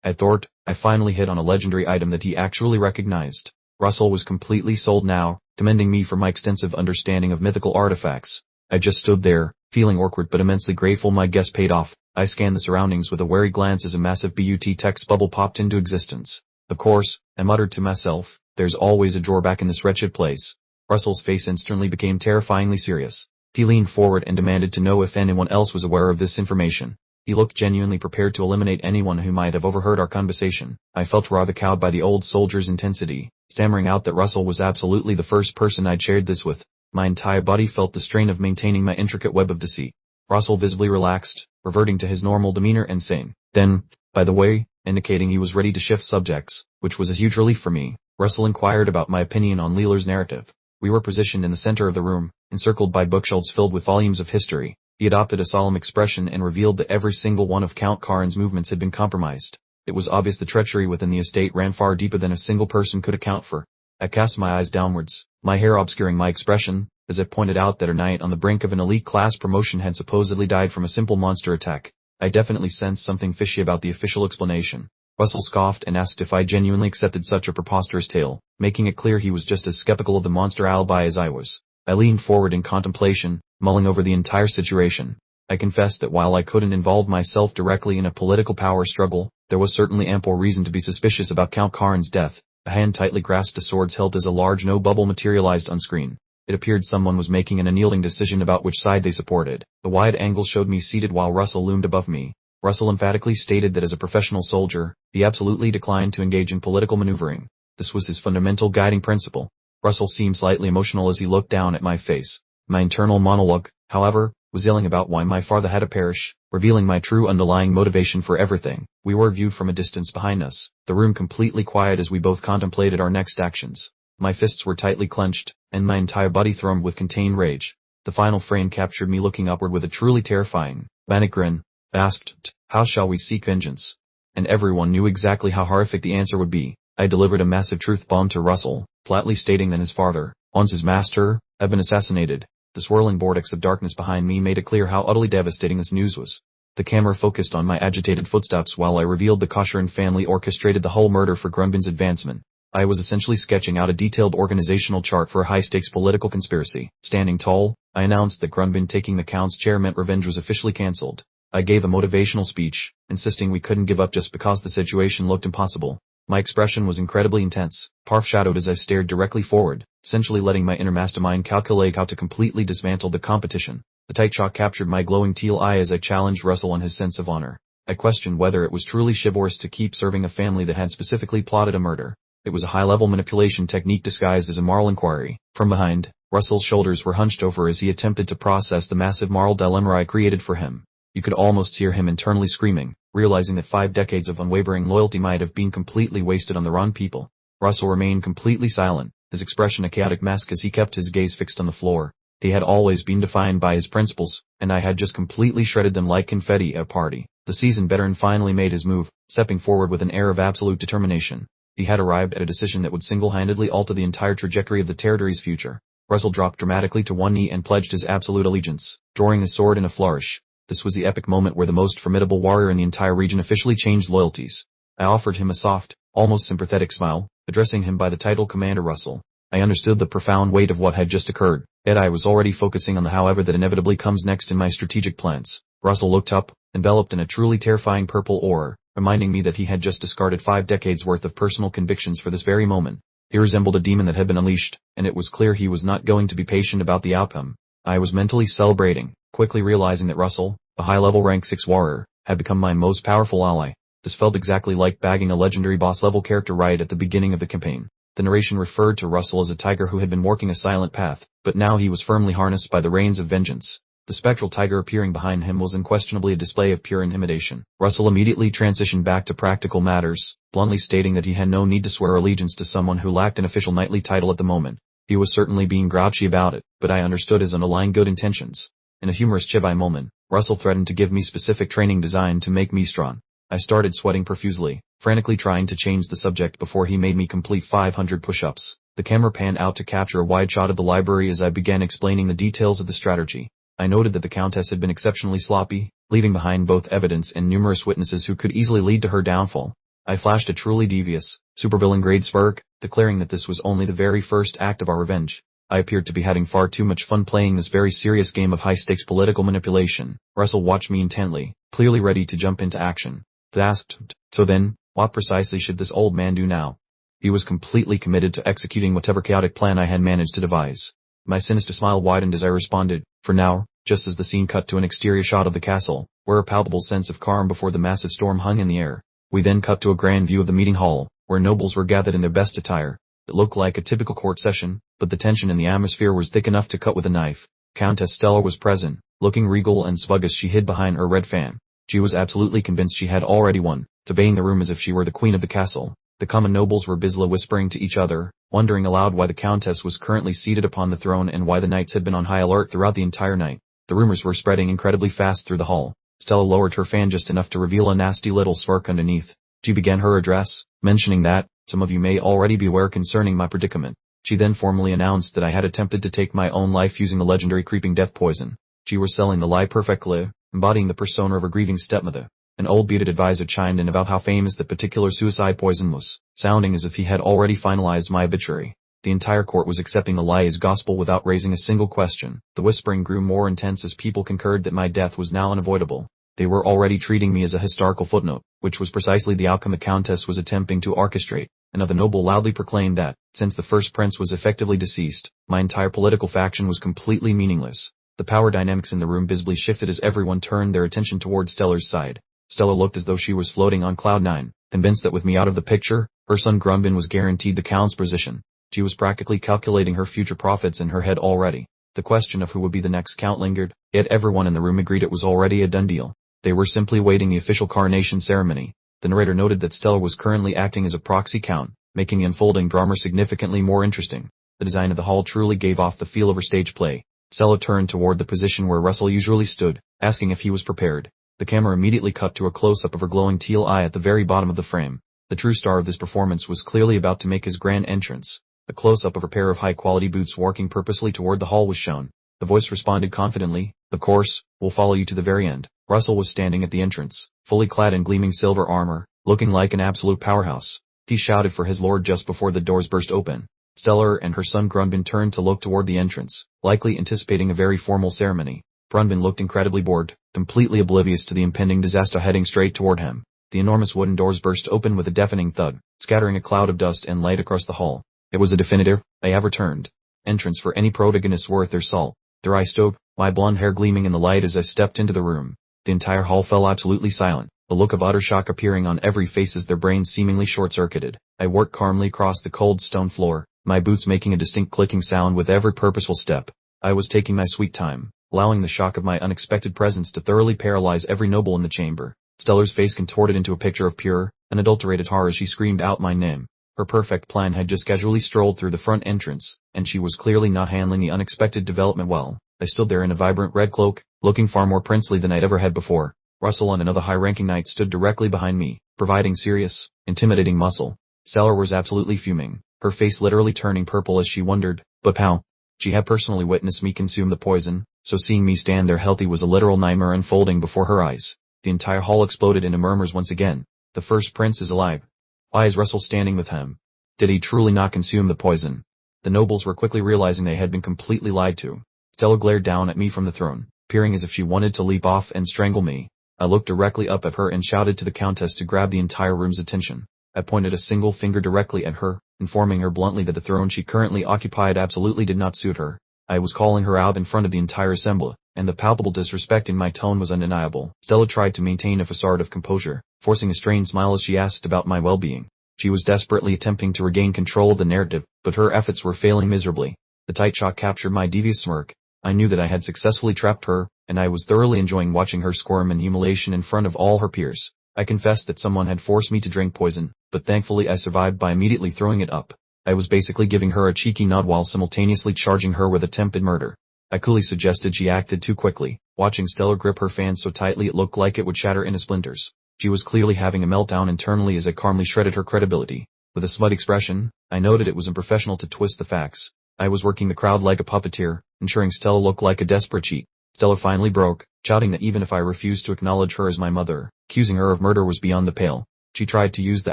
I thought, I finally hit on a legendary item that he actually recognized. Russell was completely sold now, commending me for my extensive understanding of mythical artifacts. I just stood there, feeling awkward but immensely grateful my guess paid off. I scanned the surroundings with a wary glance as a massive BUT text bubble popped into existence. Of course, I muttered to myself, there's always a drawer back in this wretched place. Russell's face instantly became terrifyingly serious. He leaned forward and demanded to know if anyone else was aware of this information. He looked genuinely prepared to eliminate anyone who might have overheard our conversation. I felt rather cowed by the old soldier's intensity, stammering out that Russell was absolutely the first person I'd shared this with. My entire body felt the strain of maintaining my intricate web of deceit. Russell visibly relaxed, reverting to his normal demeanor and saying, "Then, by the way," indicating he was ready to shift subjects, which was a huge relief for me. Russell inquired about my opinion on Leeler's narrative. We were positioned in the center of the room, encircled by bookshelves filled with volumes of history. He adopted a solemn expression and revealed that every single one of Count Karin's movements had been compromised. It was obvious the treachery within the estate ran far deeper than a single person could account for. I cast my eyes downwards, my hair obscuring my expression, as I pointed out that a knight on the brink of an elite class promotion had supposedly died from a simple monster attack. I definitely sensed something fishy about the official explanation. Russell scoffed and asked if I genuinely accepted such a preposterous tale, making it clear he was just as skeptical of the monster alibi as I was. I leaned forward in contemplation, mulling over the entire situation. I confessed that while I couldn't involve myself directly in a political power struggle, there was certainly ample reason to be suspicious about Count Karin's death. A hand tightly grasped the swords hilt as a large no bubble materialized on screen. It appeared someone was making an unyielding decision about which side they supported. The wide angle showed me seated while Russell loomed above me. Russell emphatically stated that as a professional soldier, he absolutely declined to engage in political maneuvering. This was his fundamental guiding principle. Russell seemed slightly emotional as he looked down at my face. My internal monologue, however, was yelling about why my father had to perish, revealing my true underlying motivation for everything. We were viewed from a distance behind us, the room completely quiet as we both contemplated our next actions. My fists were tightly clenched, and my entire body thrummed with contained rage. The final frame captured me looking upward with a truly terrifying, manic grin. I asked, "How shall we seek vengeance?" And everyone knew exactly how horrific the answer would be. I delivered a massive truth bomb to Russell, flatly stating that his father, once his master, had been assassinated. The swirling vortex of darkness behind me made it clear how utterly devastating this news was. The camera focused on my agitated footsteps while I revealed the Kosherin family orchestrated the whole murder for Grunbin's advancement. I was essentially sketching out a detailed organizational chart for a high-stakes political conspiracy. Standing tall, I announced that Grunbin taking the Count's chair meant revenge was officially cancelled. I gave a motivational speech, insisting we couldn't give up just because the situation looked impossible. My expression was incredibly intense, half-shadowed as I stared directly forward, essentially letting my inner mastermind calculate how to completely dismantle the competition. The tight shot captured my glowing teal eye as I challenged Russell on his sense of honor. I questioned whether it was truly chivalrous to keep serving a family that had specifically plotted a murder. It was a high-level manipulation technique disguised as a moral inquiry. From behind, Russell's shoulders were hunched over as he attempted to process the massive moral dilemma I created for him. You could almost hear him internally screaming, realizing that 5 decades of unwavering loyalty might have been completely wasted on the wrong people. Russell remained completely silent, his expression a chaotic mask as he kept his gaze fixed on the floor. He had always been defined by his principles, and I had just completely shredded them like confetti at a party. The seasoned veteran finally made his move, stepping forward with an air of absolute determination. He had arrived at a decision that would single-handedly alter the entire trajectory of the territory's future. Russell dropped dramatically to one knee and pledged his absolute allegiance, drawing his sword in a flourish. This was the epic moment where the most formidable warrior in the entire region officially changed loyalties. I offered him a soft, almost sympathetic smile, addressing him by the title Commander Russell. I understood the profound weight of what had just occurred, yet I was already focusing on the however that inevitably comes next in my strategic plans. Russell looked up, enveloped in a truly terrifying purple aura, reminding me that he had just discarded 5 decades worth of personal convictions for this very moment. He resembled a demon that had been unleashed, and it was clear he was not going to be patient about the outcome. I was mentally celebrating, quickly realizing that Russell, a high-level rank 6 warrior, had become my most powerful ally. This felt exactly like bagging a legendary boss-level character right at the beginning of the campaign. The narration referred to Russell as a tiger who had been walking a silent path, but now he was firmly harnessed by the reins of vengeance. The spectral tiger appearing behind him was unquestionably a display of pure intimidation. Russell immediately transitioned back to practical matters, bluntly stating that he had no need to swear allegiance to someone who lacked an official knightly title at the moment. He was certainly being grouchy about it, but I understood his underlying good intentions. In a humorous chibi moment, Russell threatened to give me specific training designed to make me strong. I started sweating profusely, frantically trying to change the subject before he made me complete 500 push-ups. The camera panned out to capture a wide shot of the library as I began explaining the details of the strategy. I noted that the Countess had been exceptionally sloppy, leaving behind both evidence and numerous witnesses who could easily lead to her downfall. I flashed a truly devious, supervillain-grade smirk, declaring that this was only the very first act of our revenge. I appeared to be having far too much fun playing this very serious game of high-stakes political manipulation. Russell watched me intently, clearly ready to jump into action. He asked, "So then, what precisely should this old man do now?" He was completely committed to executing whatever chaotic plan I had managed to devise. My sinister smile widened as I responded, for now, just as the scene cut to an exterior shot of the castle, where a palpable sense of calm before the massive storm hung in the air. We then cut to a grand view of the meeting hall, where nobles were gathered in their best attire. It looked like a typical court session, but the tension in the atmosphere was thick enough to cut with a knife. Countess Stella was present, looking regal and smug as she hid behind her red fan. She was absolutely convinced she had already won, surveying the room as if she were the queen of the castle. The common nobles were busily whispering to each other, wondering aloud why the countess was currently seated upon the throne and why the knights had been on high alert throughout the entire night. The rumors were spreading incredibly fast through the hall. Stella lowered her fan just enough to reveal a nasty little smirk underneath. She began her address, mentioning that, some of you may already be aware concerning my predicament. She then formally announced that I had attempted to take my own life using the legendary creeping death poison. She was selling the lie perfectly, embodying the persona of her grieving stepmother. An old bearded advisor chimed in about how famous that particular suicide poison was, sounding as if he had already finalized my obituary. The entire court was accepting the lie as gospel without raising a single question. The whispering grew more intense as people concurred that my death was now unavoidable. They were already treating me as a historical footnote, which was precisely the outcome the countess was attempting to orchestrate. Another noble loudly proclaimed that, since the first prince was effectively deceased, my entire political faction was completely meaningless. The power dynamics in the room visibly shifted as everyone turned their attention towards Stella's side. Stella looked as though she was floating on cloud nine, convinced that with me out of the picture, her son Grunbin was guaranteed the count's position. She was practically calculating her future profits in her head already. The question of who would be the next count lingered, yet everyone in the room agreed it was already a done deal. They were simply awaiting the official coronation ceremony. The narrator noted that Stella was currently acting as a proxy count, making the unfolding drama significantly more interesting. The design of the hall truly gave off the feel of her stage play. Stella turned toward the position where Russell usually stood, asking if he was prepared. The camera immediately cut to a close-up of her glowing teal eye at the very bottom of the frame. The true star of this performance was clearly about to make his grand entrance. A close-up of her pair of high-quality boots walking purposely toward the hall was shown. The voice responded confidently, "Of course, we'll follow you to the very end." Russell was standing at the entrance, fully clad in gleaming silver armor, looking like an absolute powerhouse. He shouted for his lord just before the doors burst open. Stella and her son Grunbin turned to look toward the entrance, likely anticipating a very formal ceremony. Grunbin looked incredibly bored, completely oblivious to the impending disaster heading straight toward him. The enormous wooden doors burst open with a deafening thud, scattering a cloud of dust and light across the hall. It was a definitive, I have returned, entrance for any protagonist worth their salt. Their eyes stood, my blonde hair gleaming in the light as I stepped into the room. The entire hall fell absolutely silent, the look of utter shock appearing on every face as their brains seemingly short-circuited. I worked calmly across the cold stone floor, my boots making a distinct clicking sound with every purposeful step. I was taking my sweet time, allowing the shock of my unexpected presence to thoroughly paralyze every noble in the chamber. Stella's face contorted into a picture of pure, unadulterated horror as she screamed out my name. Her perfect plan had just casually strolled through the front entrance, and she was clearly not handling the unexpected development well. I stood there in a vibrant red cloak, looking far more princely than I'd ever had before. Russell and another high-ranking knight stood directly behind me, providing serious, intimidating muscle. Stella was absolutely fuming, her face literally turning purple as she wondered, but how? She had personally witnessed me consume the poison, so seeing me stand there healthy was a literal nightmare unfolding before her eyes. The entire hall exploded into murmurs once again. The first prince is alive. Why is Russell standing with him? Did he truly not consume the poison? The nobles were quickly realizing they had been completely lied to. Stella glared down at me from the throne, peering as if she wanted to leap off and strangle me. I looked directly up at her and shouted to the countess to grab the entire room's attention. I pointed a single finger directly at her, informing her bluntly that the throne she currently occupied absolutely did not suit her. I was calling her out in front of the entire assembly, and the palpable disrespect in my tone was undeniable. Stella tried to maintain a facade of composure, forcing a strained smile as she asked about my well-being. She was desperately attempting to regain control of the narrative, but her efforts were failing miserably. The tight shock captured my devious smirk. I knew that I had successfully trapped her, and I was thoroughly enjoying watching her squirm in humiliation in front of all her peers. I confessed that someone had forced me to drink poison, but thankfully I survived by immediately throwing it up. I was basically giving her a cheeky nod while simultaneously charging her with attempted murder. I coolly suggested she acted too quickly, watching Stella grip her fan so tightly it looked like it would shatter into splinters. She was clearly having a meltdown internally as I calmly shredded her credibility. With a smug expression, I noted it was unprofessional to twist the facts. I was working the crowd like a puppeteer, ensuring Stella looked like a desperate cheat. Stella finally broke, shouting that even if I refused to acknowledge her as my mother, accusing her of murder was beyond the pale. She tried to use the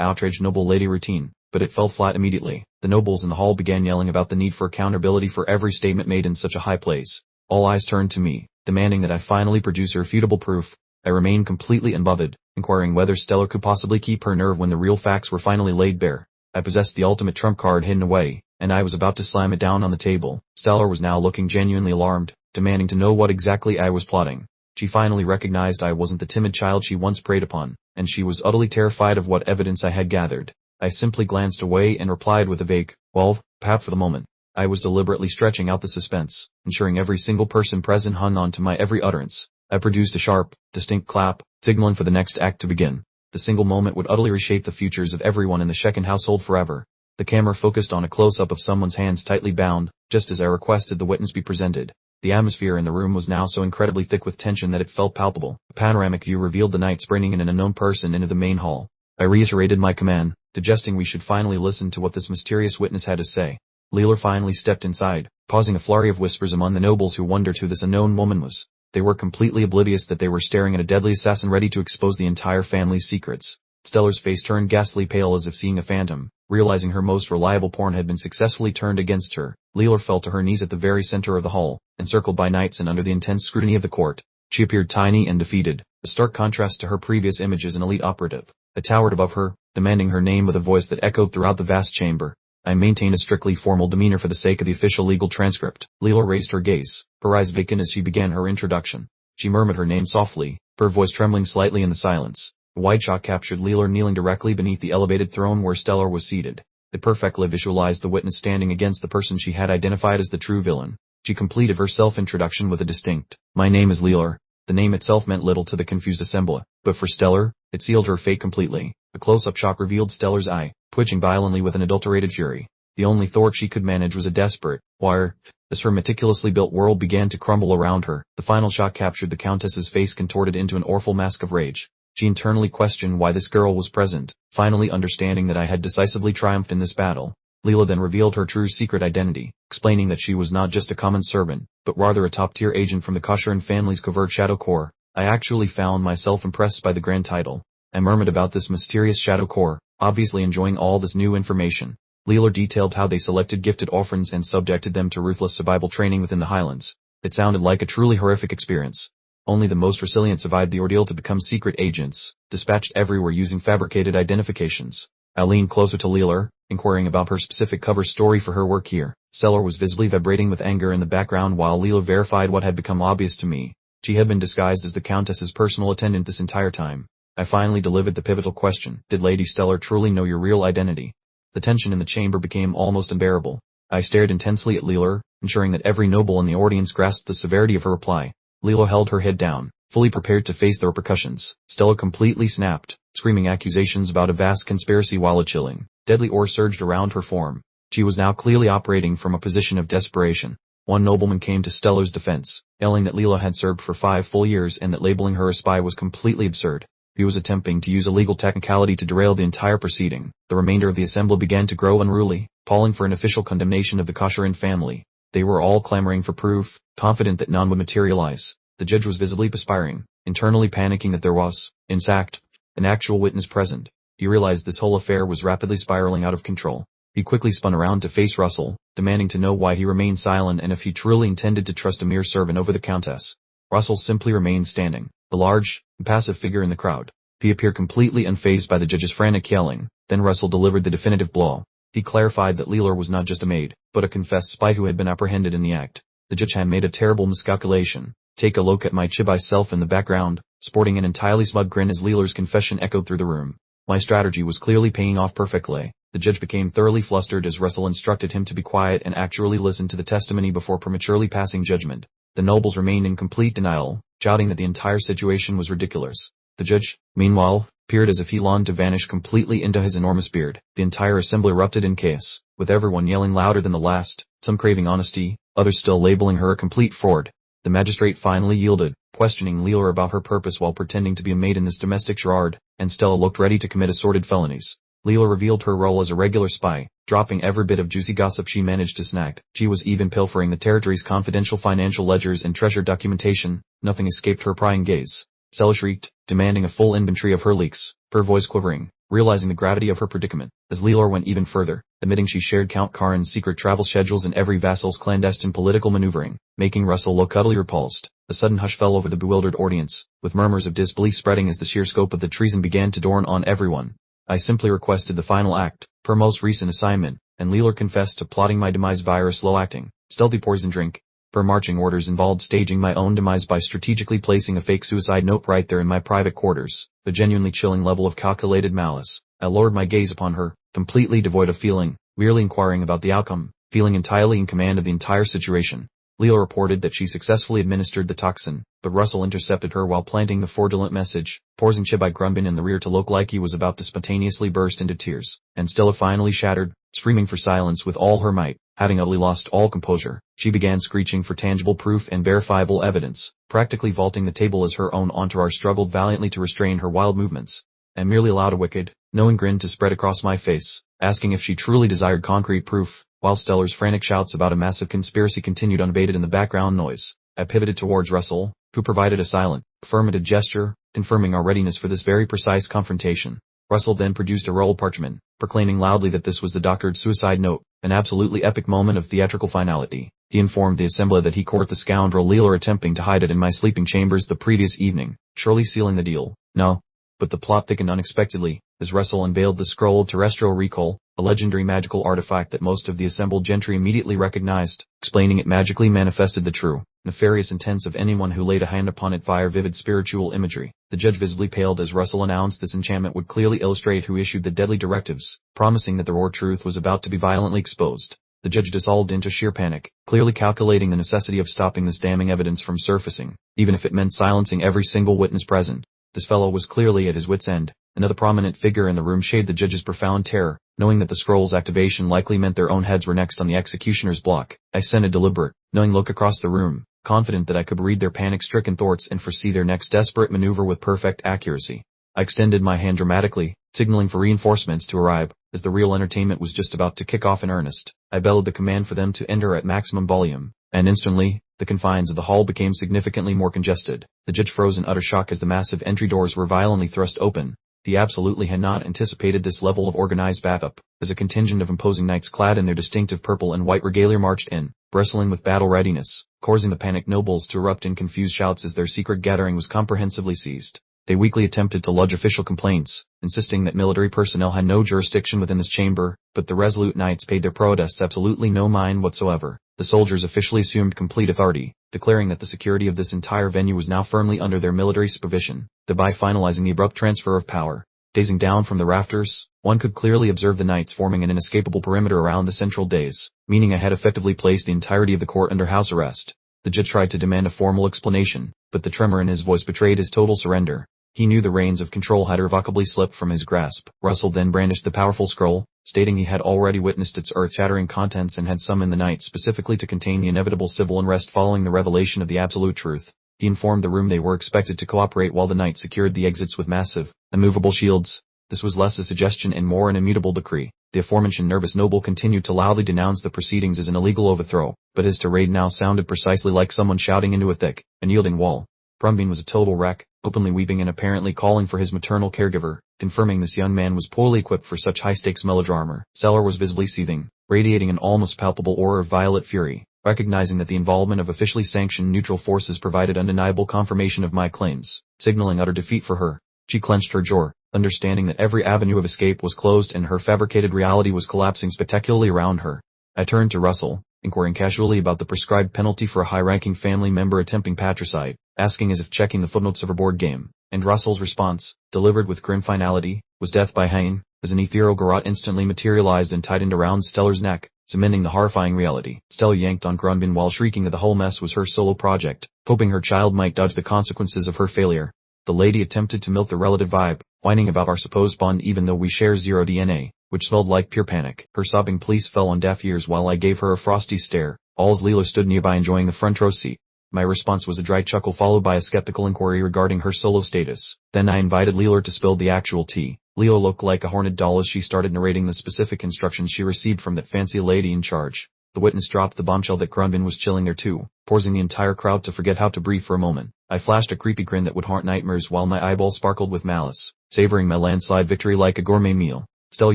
outraged noble lady routine, but it fell flat immediately. The nobles in the hall began yelling about the need for accountability for every statement made in such a high place. All eyes turned to me, demanding that I finally produce irrefutable proof. I remained completely unbothered, inquiring whether Stella could possibly keep her nerve when the real facts were finally laid bare. I possessed the ultimate trump card hidden away, and I was about to slam it down on the table. Stellar was now looking genuinely alarmed, demanding to know what exactly I was plotting. She finally recognized I wasn't the timid child she once preyed upon, and she was utterly terrified of what evidence I had gathered. I simply glanced away and replied with a vague, well, perhaps for the moment. I was deliberately stretching out the suspense, ensuring every single person present hung on to my every utterance. I produced a sharp, distinct clap, signaling for the next act to begin. The single moment would utterly reshape the futures of everyone in the Shekin household forever. The camera focused on a close-up of someone's hands tightly bound, just as I requested the witness be presented. The atmosphere in the room was now so incredibly thick with tension that it felt palpable. A panoramic view revealed the knights bringing in an unknown person into the main hall. I reiterated my command, suggesting we should finally listen to what this mysterious witness had to say. Leela finally stepped inside, causing a flurry of whispers among the nobles who wondered who this unknown woman was. They were completely oblivious that they were staring at a deadly assassin ready to expose the entire family's secrets. Stellar's face turned ghastly pale as if seeing a phantom. Realizing her most reliable pawn had been successfully turned against her, Leela fell to her knees at the very center of the hall, encircled by knights and under the intense scrutiny of the court. She appeared tiny and defeated, a stark contrast to her previous image as an elite operative. I towered above her, demanding her name with a voice that echoed throughout the vast chamber. I maintained a strictly formal demeanor for the sake of the official legal transcript. Leela raised her gaze, her eyes vacant as she began her introduction. She murmured her name softly, her voice trembling slightly in the silence. The wide shot captured Leela kneeling directly beneath the elevated throne where Stellar was seated. It perfectly visualized the witness standing against the person she had identified as the true villain. She completed her self-introduction with a distinct, "My name is Leela." The name itself meant little to the confused assembly, but for Stellar, it sealed her fate completely. A close-up shot revealed Stellar's eye, twitching violently with an adulterated fury. The only thought she could manage was a desperate wire, as her meticulously built world began to crumble around her. The final shot captured the Countess's face contorted into an awful mask of rage. She internally questioned why this girl was present, finally understanding that I had decisively triumphed in this battle. Leela then revealed her true secret identity, explaining that she was not just a common servant, but rather a top-tier agent from the Khosrau family's covert Shadow Corps. I actually found myself impressed by the grand title. I murmured about this mysterious Shadow Corps, obviously enjoying all this new information. Leela detailed how they selected gifted orphans and subjected them to ruthless survival training within the Highlands. It sounded like a truly horrific experience. Only the most resilient survived the ordeal to become secret agents, dispatched everywhere using fabricated identifications. I leaned closer to Leela, inquiring about her specific cover story for her work here. Stellar was visibly vibrating with anger in the background while Leela verified what had become obvious to me. She had been disguised as the Countess's personal attendant this entire time. I finally delivered the pivotal question. Did Lady Stellar truly know your real identity? The tension in the chamber became almost unbearable. I stared intensely at Leela, ensuring that every noble in the audience grasped the severity of her reply. Leela held her head down, fully prepared to face the repercussions. Stellar completely snapped, screaming accusations about a vast conspiracy while a chilling, deadly aura surged around her form. She was now clearly operating from a position of desperation. One nobleman came to Stellar's defense, yelling that Leela had served for 5 full years and that labeling her a spy was completely absurd. He was attempting to use a legal technicality to derail the entire proceeding. The remainder of the assembly began to grow unruly, calling for an official condemnation of the Khosrau family. They were all clamoring for proof, confident that none would materialize. The judge was visibly perspiring, internally panicking that there was, in fact, an actual witness present. He realized this whole affair was rapidly spiraling out of control. He quickly spun around to face Russell, demanding to know why he remained silent and if he truly intended to trust a mere servant over the Countess. Russell simply remained standing, the large, impassive figure in the crowd. He appeared completely unfazed by the judge's frantic yelling. Then Russell delivered the definitive blow. He clarified that Leela was not just a maid, but a confessed spy who had been apprehended in the act. The judge had made a terrible miscalculation. Take a look at my chibi self in the background, sporting an entirely smug grin as Leela's confession echoed through the room. My strategy was clearly paying off perfectly. The judge became thoroughly flustered as Russell instructed him to be quiet and actually listen to the testimony before prematurely passing judgment. The nobles remained in complete denial, shouting that the entire situation was ridiculous. The judge, meanwhile, appeared as if he longed to vanish completely into his enormous beard. The entire assembly erupted in chaos, with everyone yelling louder than the last, some craving honesty, others still labeling her a complete fraud. The magistrate finally yielded, questioning Leela about her purpose while pretending to be a maid in this domestic charade, and Stella looked ready to commit assorted felonies. Leela revealed her role as a regular spy, dropping every bit of juicy gossip she managed to snag. She was even pilfering the territory's confidential financial ledgers and treasure documentation. Nothing escaped her prying gaze. Stella shrieked, demanding a full inventory of her leaks, her voice quivering, realizing the gravity of her predicament, as Leela went even further, admitting she shared Count Karin's secret travel schedules and every vassal's clandestine political maneuvering, making Russell look utterly repulsed. A sudden hush fell over the bewildered audience, with murmurs of disbelief spreading as the sheer scope of the treason began to dawn on everyone. I simply requested the final act, her most recent assignment, and Leela confessed to plotting my demise via a slow-acting, stealthy poison drink. Her marching orders involved staging my own demise by strategically placing a fake suicide note right there in my private quarters, a genuinely chilling level of calculated malice. I lowered my gaze upon her, completely devoid of feeling, merely inquiring about the outcome, feeling entirely in command of the entire situation. Leela reported that she successfully administered the toxin, but Russell intercepted her while planting the fraudulent message, pausing Chibai Grunbin in the rear to look like he was about to spontaneously burst into tears, and Stella finally shattered, screaming for silence with all her might. Having utterly lost all composure, she began screeching for tangible proof and verifiable evidence, practically vaulting the table as her own entourage struggled valiantly to restrain her wild movements. I merely allowed a wicked, knowing grin to spread across my face, asking if she truly desired concrete proof, while Stellar's frantic shouts about a massive conspiracy continued unabated in the background noise. I pivoted towards Russell, who provided a silent, affirmative gesture, confirming our readiness for this very precise confrontation. Russell then produced a rolled parchment, proclaiming loudly that this was the doctored suicide note, an absolutely epic moment of theatrical finality. He informed the assembly that he caught the scoundrel Leela attempting to hide it in my sleeping chambers the previous evening, surely sealing the deal. No. But the plot thickened unexpectedly, as Russell unveiled the scroll of terrestrial recall, a legendary magical artifact that most of the assembled gentry immediately recognized, explaining it magically manifested the true, nefarious intents of anyone who laid a hand upon it via vivid spiritual imagery. The judge visibly paled as Russell announced this enchantment would clearly illustrate who issued the deadly directives, promising that the raw truth was about to be violently exposed. The judge dissolved into sheer panic, clearly calculating the necessity of stopping this damning evidence from surfacing, even if it meant silencing every single witness present. This fellow was clearly at his wit's end. Another prominent figure in the room shared the judge's profound terror, knowing that the scroll's activation likely meant their own heads were next on the executioner's block. I sent a deliberate, knowing look across the room, confident that I could read their panic-stricken thoughts and foresee their next desperate maneuver with perfect accuracy. I extended my hand dramatically, signaling for reinforcements to arrive, as the real entertainment was just about to kick off in earnest. I bellowed the command for them to enter at maximum volume, and instantly, the confines of the hall became significantly more congested. The judge froze in utter shock as the massive entry doors were violently thrust open. He absolutely had not anticipated this level of organized backup, as a contingent of imposing knights clad in their distinctive purple and white regalia marched in, bristling with battle readiness, causing the panicked nobles to erupt in confused shouts as their secret gathering was comprehensively seized. They weakly attempted to lodge official complaints, insisting that military personnel had no jurisdiction within this chamber, but the resolute knights paid their protests absolutely no mind whatsoever. The soldiers officially assumed complete authority, declaring that the security of this entire venue was now firmly under their military supervision, thereby finalizing the abrupt transfer of power. Gazing down from the rafters, one could clearly observe the knights forming an inescapable perimeter around the central dais, meaning I had effectively placed the entirety of the court under house arrest. The judge tried to demand a formal explanation, but the tremor in his voice betrayed his total surrender. He knew the reins of control had irrevocably slipped from his grasp. Russell then brandished the powerful scroll, stating he had already witnessed its earth-shattering contents and had summoned the knights specifically to contain the inevitable civil unrest following the revelation of the absolute truth. He informed the room they were expected to cooperate while the knights secured the exits with massive, immovable shields. This was less a suggestion and more an immutable decree. The aforementioned nervous noble continued to loudly denounce the proceedings as an illegal overthrow, but his tirade now sounded precisely like someone shouting into a thick, unyielding wall. Grunbin was a total wreck, openly weeping and apparently calling for his maternal caregiver, confirming this young man was poorly equipped for such high-stakes melodrama. Stellar was visibly seething, radiating an almost palpable aura of violet fury, recognizing that the involvement of officially sanctioned neutral forces provided undeniable confirmation of my claims, signaling utter defeat for her. She clenched her jaw, understanding that every avenue of escape was closed and her fabricated reality was collapsing spectacularly around her. I turned to Russell, inquiring casually about the prescribed penalty for a high-ranking family member attempting patricide, asking as if checking the footnotes of her board game, and Russell's response, delivered with grim finality, was death by hanging, as an ethereal garrote instantly materialized and tightened around Stellar's neck, cementing the horrifying reality. Stella yanked on Grunbin while shrieking that the whole mess was her solo project, hoping her child might dodge the consequences of her failure. The lady attempted to milk the relative vibe, whining about our supposed bond even though we share zero DNA, which smelled like pure panic. Her sobbing pleas fell on deaf ears while I gave her a frosty stare. All's Leela stood nearby enjoying the front row seat. My response was a dry chuckle followed by a skeptical inquiry regarding her solo status. Then I invited Leela to spill the actual tea. Leela looked like a horned doll as she started narrating the specific instructions she received from that fancy lady in charge. The witness dropped the bombshell that Grunbin was chilling there too, forcing the entire crowd to forget how to breathe for a moment. I flashed a creepy grin that would haunt nightmares while my eyeballs sparkled with malice, savoring my landslide victory like a gourmet meal. Stella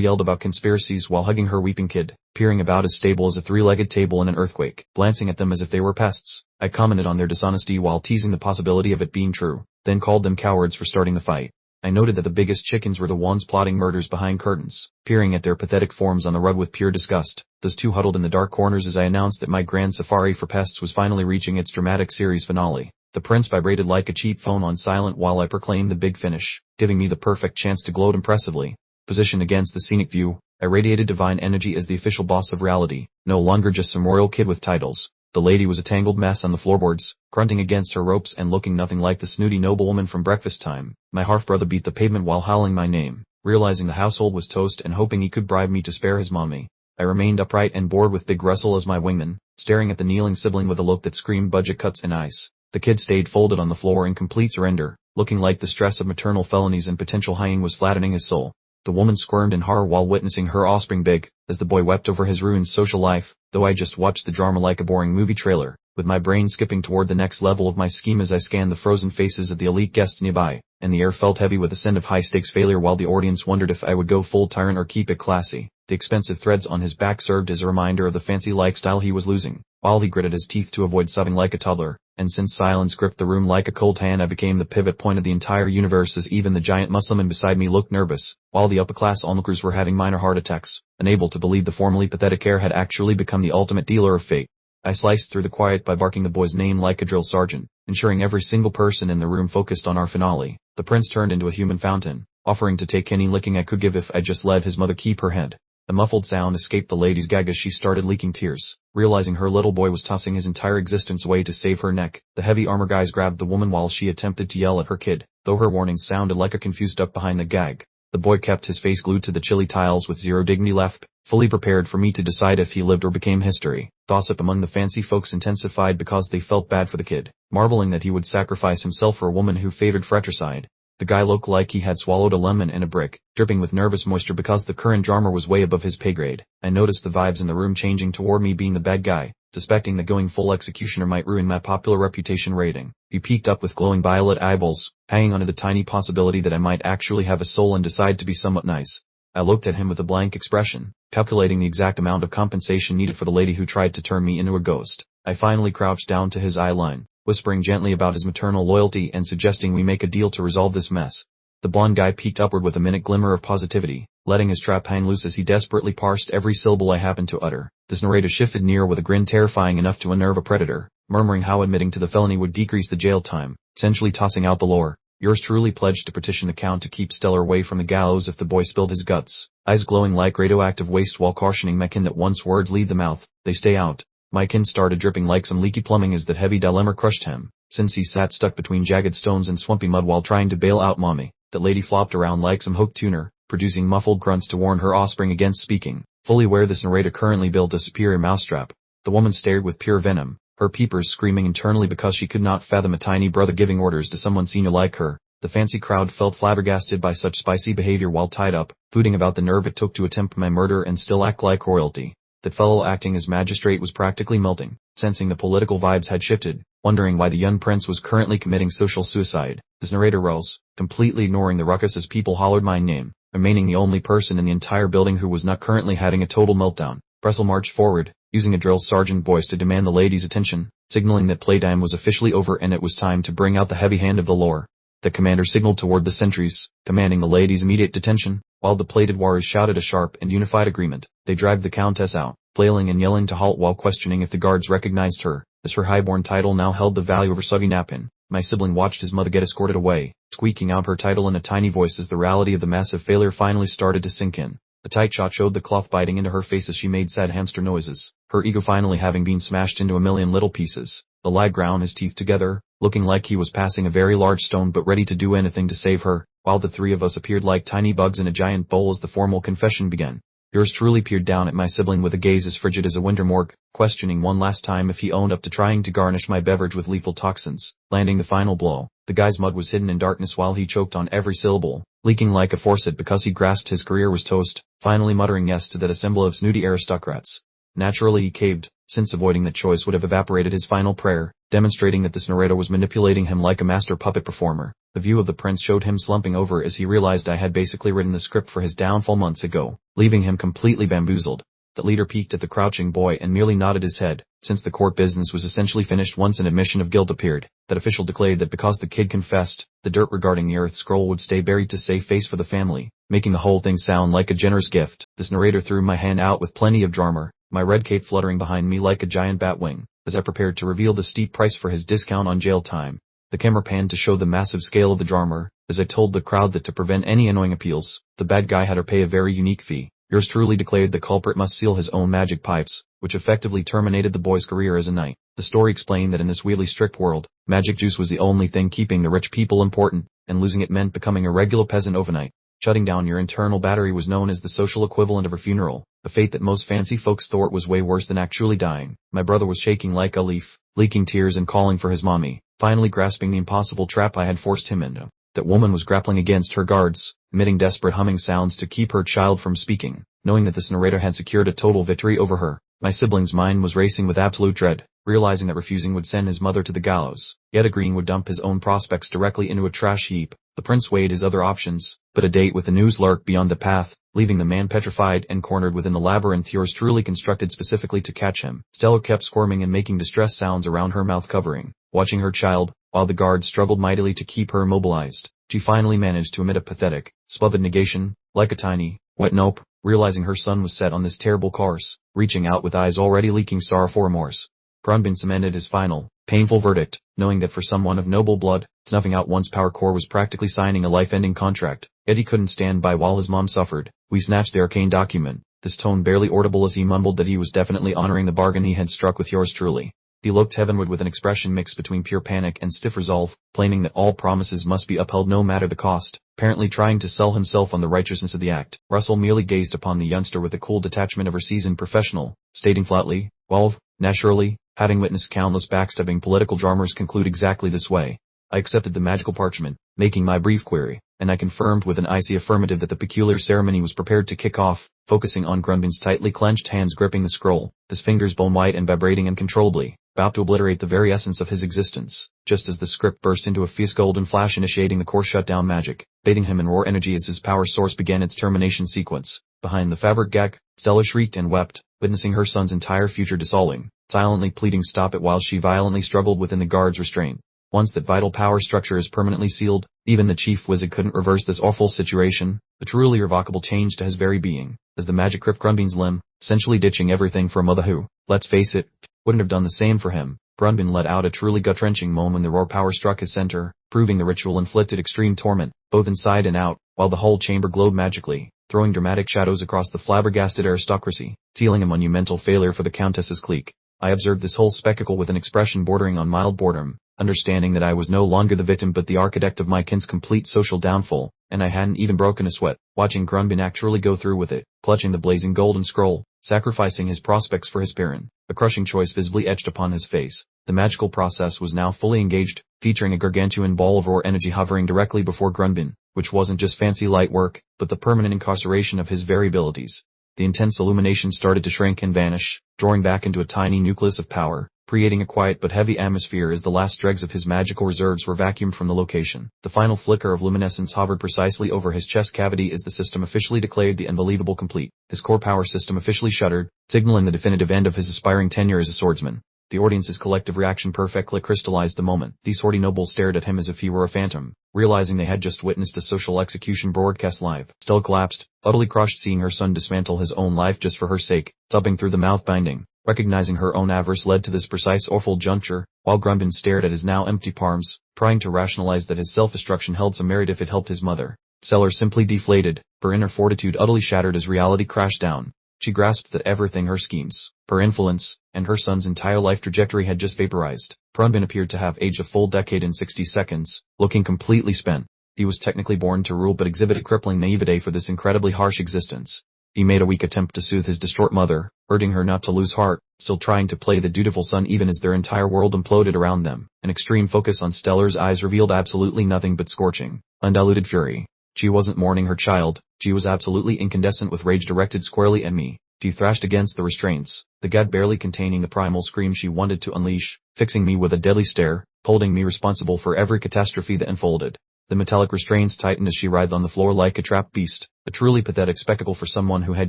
yelled about conspiracies while hugging her weeping kid, peering about as stable as a three-legged table in an earthquake, glancing at them as if they were pests. I commented on their dishonesty while teasing the possibility of it being true, then called them cowards for starting the fight. I noted that the biggest chickens were the ones plotting murders behind curtains, peering at their pathetic forms on the rug with pure disgust. Those two huddled in the dark corners as I announced that my grand safari for pests was finally reaching its dramatic series finale. The prince vibrated like a cheap phone on silent while I proclaimed the big finish, giving me the perfect chance to gloat impressively. Positioned against the scenic view, I radiated divine energy as the official boss of reality, no longer just some royal kid with titles. The lady was a tangled mess on the floorboards, grunting against her ropes and looking nothing like the snooty noblewoman from Breakfast Time. My half-brother beat the pavement while howling my name, realizing the household was toast and hoping he could bribe me to spare his mommy. I remained upright and bored with Big Russell as my wingman, staring at the kneeling sibling with a look that screamed budget cuts and ice. The kid stayed folded on the floor in complete surrender, looking like the stress of maternal felonies and potential hanging was flattening his soul. The woman squirmed in horror while witnessing her offspring big, as the boy wept over his ruined social life, though I just watched the drama like a boring movie trailer, with my brain skipping toward the next level of my scheme as I scanned the frozen faces of the elite guests nearby, and the air felt heavy with a scent of high-stakes failure while the audience wondered if I would go full tyrant or keep it classy. The expensive threads on his back served as a reminder of the fancy lifestyle he was losing, while he gritted his teeth to avoid sobbing like a toddler. And since silence gripped the room like a cold hand, I became the pivot point of the entire universe as even the giant Musliman beside me looked nervous, while the upper-class onlookers were having minor heart attacks, unable to believe the formerly pathetic heir had actually become the ultimate dealer of fate. I sliced through the quiet by barking the boy's name like a drill sergeant, ensuring every single person in the room focused on our finale. The prince turned into a human fountain, offering to take any licking I could give if I just let his mother keep her head. A muffled sound escaped the lady's gag as she started leaking tears, realizing her little boy was tossing his entire existence away to save her neck. The heavy armor guys grabbed the woman while she attempted to yell at her kid, though her warnings sounded like a confused duck behind the gag. The boy kept his face glued to the chilly tiles with zero dignity left, fully prepared for me to decide if he lived or became history. Gossip among the fancy folks intensified because they felt bad for the kid, marveling that he would sacrifice himself for a woman who favored fratricide. The guy looked like he had swallowed a lemon and a brick, dripping with nervous moisture because the current drama was way above his pay grade. I noticed the vibes in the room changing toward me being the bad guy, suspecting that going full executioner might ruin my popular reputation rating. He peeked up with glowing violet eyeballs, hanging onto the tiny possibility that I might actually have a soul and decide to be somewhat nice. I looked at him with a blank expression, calculating the exact amount of compensation needed for the lady who tried to turn me into a ghost. I finally crouched down to his eye line, whispering gently about his maternal loyalty and suggesting we make a deal to resolve this mess. The blonde guy peeked upward with a minute glimmer of positivity, letting his trap hang loose as he desperately parsed every syllable I happened to utter. This narrator shifted near with a grin terrifying enough to unnerve a predator, murmuring how admitting to the felony would decrease the jail time, essentially tossing out the lore. Yours truly pledged to petition the count to keep Stellar away from the gallows if the boy spilled his guts, eyes glowing like radioactive waste while cautioning my kin that once words leave the mouth, they stay out. My kin started dripping like some leaky plumbing as that heavy dilemma crushed him, since he sat stuck between jagged stones and swampy mud while trying to bail out mommy. The lady flopped around like some hooked tuna, producing muffled grunts to warn her offspring against speaking, fully aware this narrator currently built a superior mousetrap. The woman stared with pure venom, her peepers screaming internally because she could not fathom a tiny brother giving orders to someone senior like her. The fancy crowd felt flabbergasted by such spicy behavior while tied up, hooting about the nerve it took to attempt my murder and still act like royalty. That fellow acting as magistrate was practically melting, sensing the political vibes had shifted, wondering why the young prince was currently committing social suicide. This narrator rose, completely ignoring the ruckus as people hollered my name, remaining the only person in the entire building who was not currently having a total meltdown. Russell marched forward, using a drill sergeant voice to demand the lady's attention, signaling that playtime was officially over and it was time to bring out the heavy hand of the law. The commander signaled toward the sentries, commanding the lady's immediate detention, while the plated warriors shouted a sharp and unified agreement. They dragged the countess out, flailing and yelling to halt while questioning if the guards recognized her, as her highborn title now held the value of her soggy napkin. My sibling watched his mother get escorted away, squeaking out her title in a tiny voice as the reality of the massive failure finally started to sink in. A tight shot showed the cloth biting into her face as she made sad hamster noises, her ego finally having been smashed into a million little pieces. The lad ground his teeth together, looking like he was passing a very large stone but ready to do anything to save her, while the three of us appeared like tiny bugs in a giant bowl as the formal confession began. Yours truly peered down at my sibling with a gaze as frigid as a winter morgue, questioning one last time if he owned up to trying to garnish my beverage with lethal toxins, landing the final blow. The guy's mud was hidden in darkness while he choked on every syllable, leaking like a faucet because he grasped his career was toast, finally muttering yes to that assembly of snooty aristocrats. Naturally he caved, since avoiding that choice would have evaporated his final prayer, demonstrating that this narrator was manipulating him like a master puppet performer. The view of the prince showed him slumping over as he realized I had basically written the script for his downfall months ago, leaving him completely bamboozled. The leader peeked at the crouching boy and merely nodded his head. Since the court business was essentially finished once an admission of guilt appeared, that official declared that because the kid confessed, the dirt regarding the Earth Scroll would stay buried to save face for the family, making the whole thing sound like a generous gift. This narrator threw my hand out with plenty of drama, my red cape fluttering behind me like a giant bat wing, as I prepared to reveal the steep price for his discount on jail time. The camera panned to show the massive scale of the drama, as I told the crowd that to prevent any annoying appeals, the bad guy had to pay a very unique fee. Yours truly declared the culprit must seal his own magic pipes, which effectively terminated the boy's career as a knight. The story explained that in this weirdly strict world, magic juice was the only thing keeping the rich people important, and losing it meant becoming a regular peasant overnight. Shutting down your internal battery was known as the social equivalent of a funeral, a fate that most fancy folks thought was way worse than actually dying. My brother was shaking like a leaf, leaking tears and calling for his mommy, finally grasping the impossible trap I had forced him into. That woman was grappling against her guards, emitting desperate humming sounds to keep her child from speaking. Knowing that this narrator had secured a total victory over her, my sibling's mind was racing with absolute dread, realizing that refusing would send his mother to the gallows, yet agreeing would dump his own prospects directly into a trash heap. The prince weighed his other options, but a date with the news lurked beyond the path, leaving the man petrified and cornered within the labyrinth yours truly constructed specifically to catch him. Stella kept squirming and making distress sounds around her mouth covering, watching her child, while the guards struggled mightily to keep her immobilized. She finally managed to emit a pathetic, smothered negation, like a tiny, wet nope, realizing her son was set on this terrible course, reaching out with eyes already leaking sorrowful remorse. Grunbin cemented his final, painful verdict, knowing that for someone of noble blood, snuffing out one's power core was practically signing a life-ending contract, yet he couldn't stand by while his mom suffered. We snatched the arcane document, this tone barely audible as he mumbled that he was definitely honoring the bargain he had struck with yours truly. He looked heavenward with an expression mixed between pure panic and stiff resolve, claiming that all promises must be upheld no matter the cost, apparently trying to sell himself on the righteousness of the act. Russell merely gazed upon the youngster with a cool detachment of her seasoned professional, stating flatly, "Well, naturally, having witnessed countless backstabbing political dramas conclude exactly this way." I accepted the magical parchment, making my brief query, and I confirmed with an icy affirmative that the peculiar ceremony was prepared to kick off, focusing on Grunbin's tightly clenched hands gripping the scroll, his fingers bone-white and vibrating uncontrollably, about to obliterate the very essence of his existence, just as the script burst into a fierce golden flash initiating the core shutdown magic, bathing him in raw energy as his power source began its termination sequence. Behind the fabric gag, Stella shrieked and wept, witnessing her son's entire future dissolving, silently pleading stop it while she violently struggled within the guard's restraint. Once that vital power structure is permanently sealed, even the chief wizard couldn't reverse this awful situation, a truly irrevocable change to his very being, as the magic gripped Grunbin's limb, essentially ditching everything for a mother who, let's face it, wouldn't have done the same for him. Grunbin let out a truly gut-wrenching moan when the raw power struck his center, proving the ritual inflicted extreme torment, both inside and out, while the whole chamber glowed magically, throwing dramatic shadows across the flabbergasted aristocracy, sealing a monumental failure for the Countess's clique. I observed this whole spectacle with an expression bordering on mild boredom, understanding that I was no longer the victim but the architect of my kin's complete social downfall, and I hadn't even broken a sweat, watching Grunbin actually go through with it, clutching the blazing golden scroll, sacrificing his prospects for his parent, a crushing choice visibly etched upon his face. The magical process was now fully engaged, featuring a gargantuan ball of raw energy hovering directly before Grunbin, which wasn't just fancy light work, but the permanent incarceration of his very abilities. The intense illumination started to shrink and vanish, drawing back into a tiny nucleus of power, creating a quiet but heavy atmosphere as the last dregs of his magical reserves were vacuumed from the location. The final flicker of luminescence hovered precisely over his chest cavity as the system officially declared the unbelievable complete. His core power system officially shuttered, signaling the definitive end of his aspiring tenure as a swordsman. The audience's collective reaction perfectly crystallized the moment. These haughty nobles stared at him as if he were a phantom, realizing they had just witnessed a social execution broadcast live. Stella collapsed, utterly crushed seeing her son dismantle his own life just for her sake, sobbing through the mouth binding. Recognizing her own avarice led to this precise awful juncture, while Grunbin stared at his now empty palms, trying to rationalize that his self-destruction held some merit if it helped his mother. Stella simply deflated, her inner fortitude utterly shattered as reality crashed down. She grasped that everything, her schemes, her influence, and her son's entire life trajectory had just vaporized. Grunbin appeared to have aged a full decade in 60 seconds, looking completely spent. He was technically born to rule but exhibited crippling naivete for this incredibly harsh existence. He made a weak attempt to soothe his distraught mother, urging her not to lose heart, still trying to play the dutiful son even as their entire world imploded around them. An extreme focus on Stella's eyes revealed absolutely nothing but scorching, undiluted fury. She wasn't mourning her child, she was absolutely incandescent with rage directed squarely at me. She thrashed against the restraints, the gut barely containing the primal scream she wanted to unleash, fixing me with a deadly stare, holding me responsible for every catastrophe that unfolded. The metallic restraints tightened as she writhed on the floor like a trapped beast, A truly pathetic spectacle for someone who had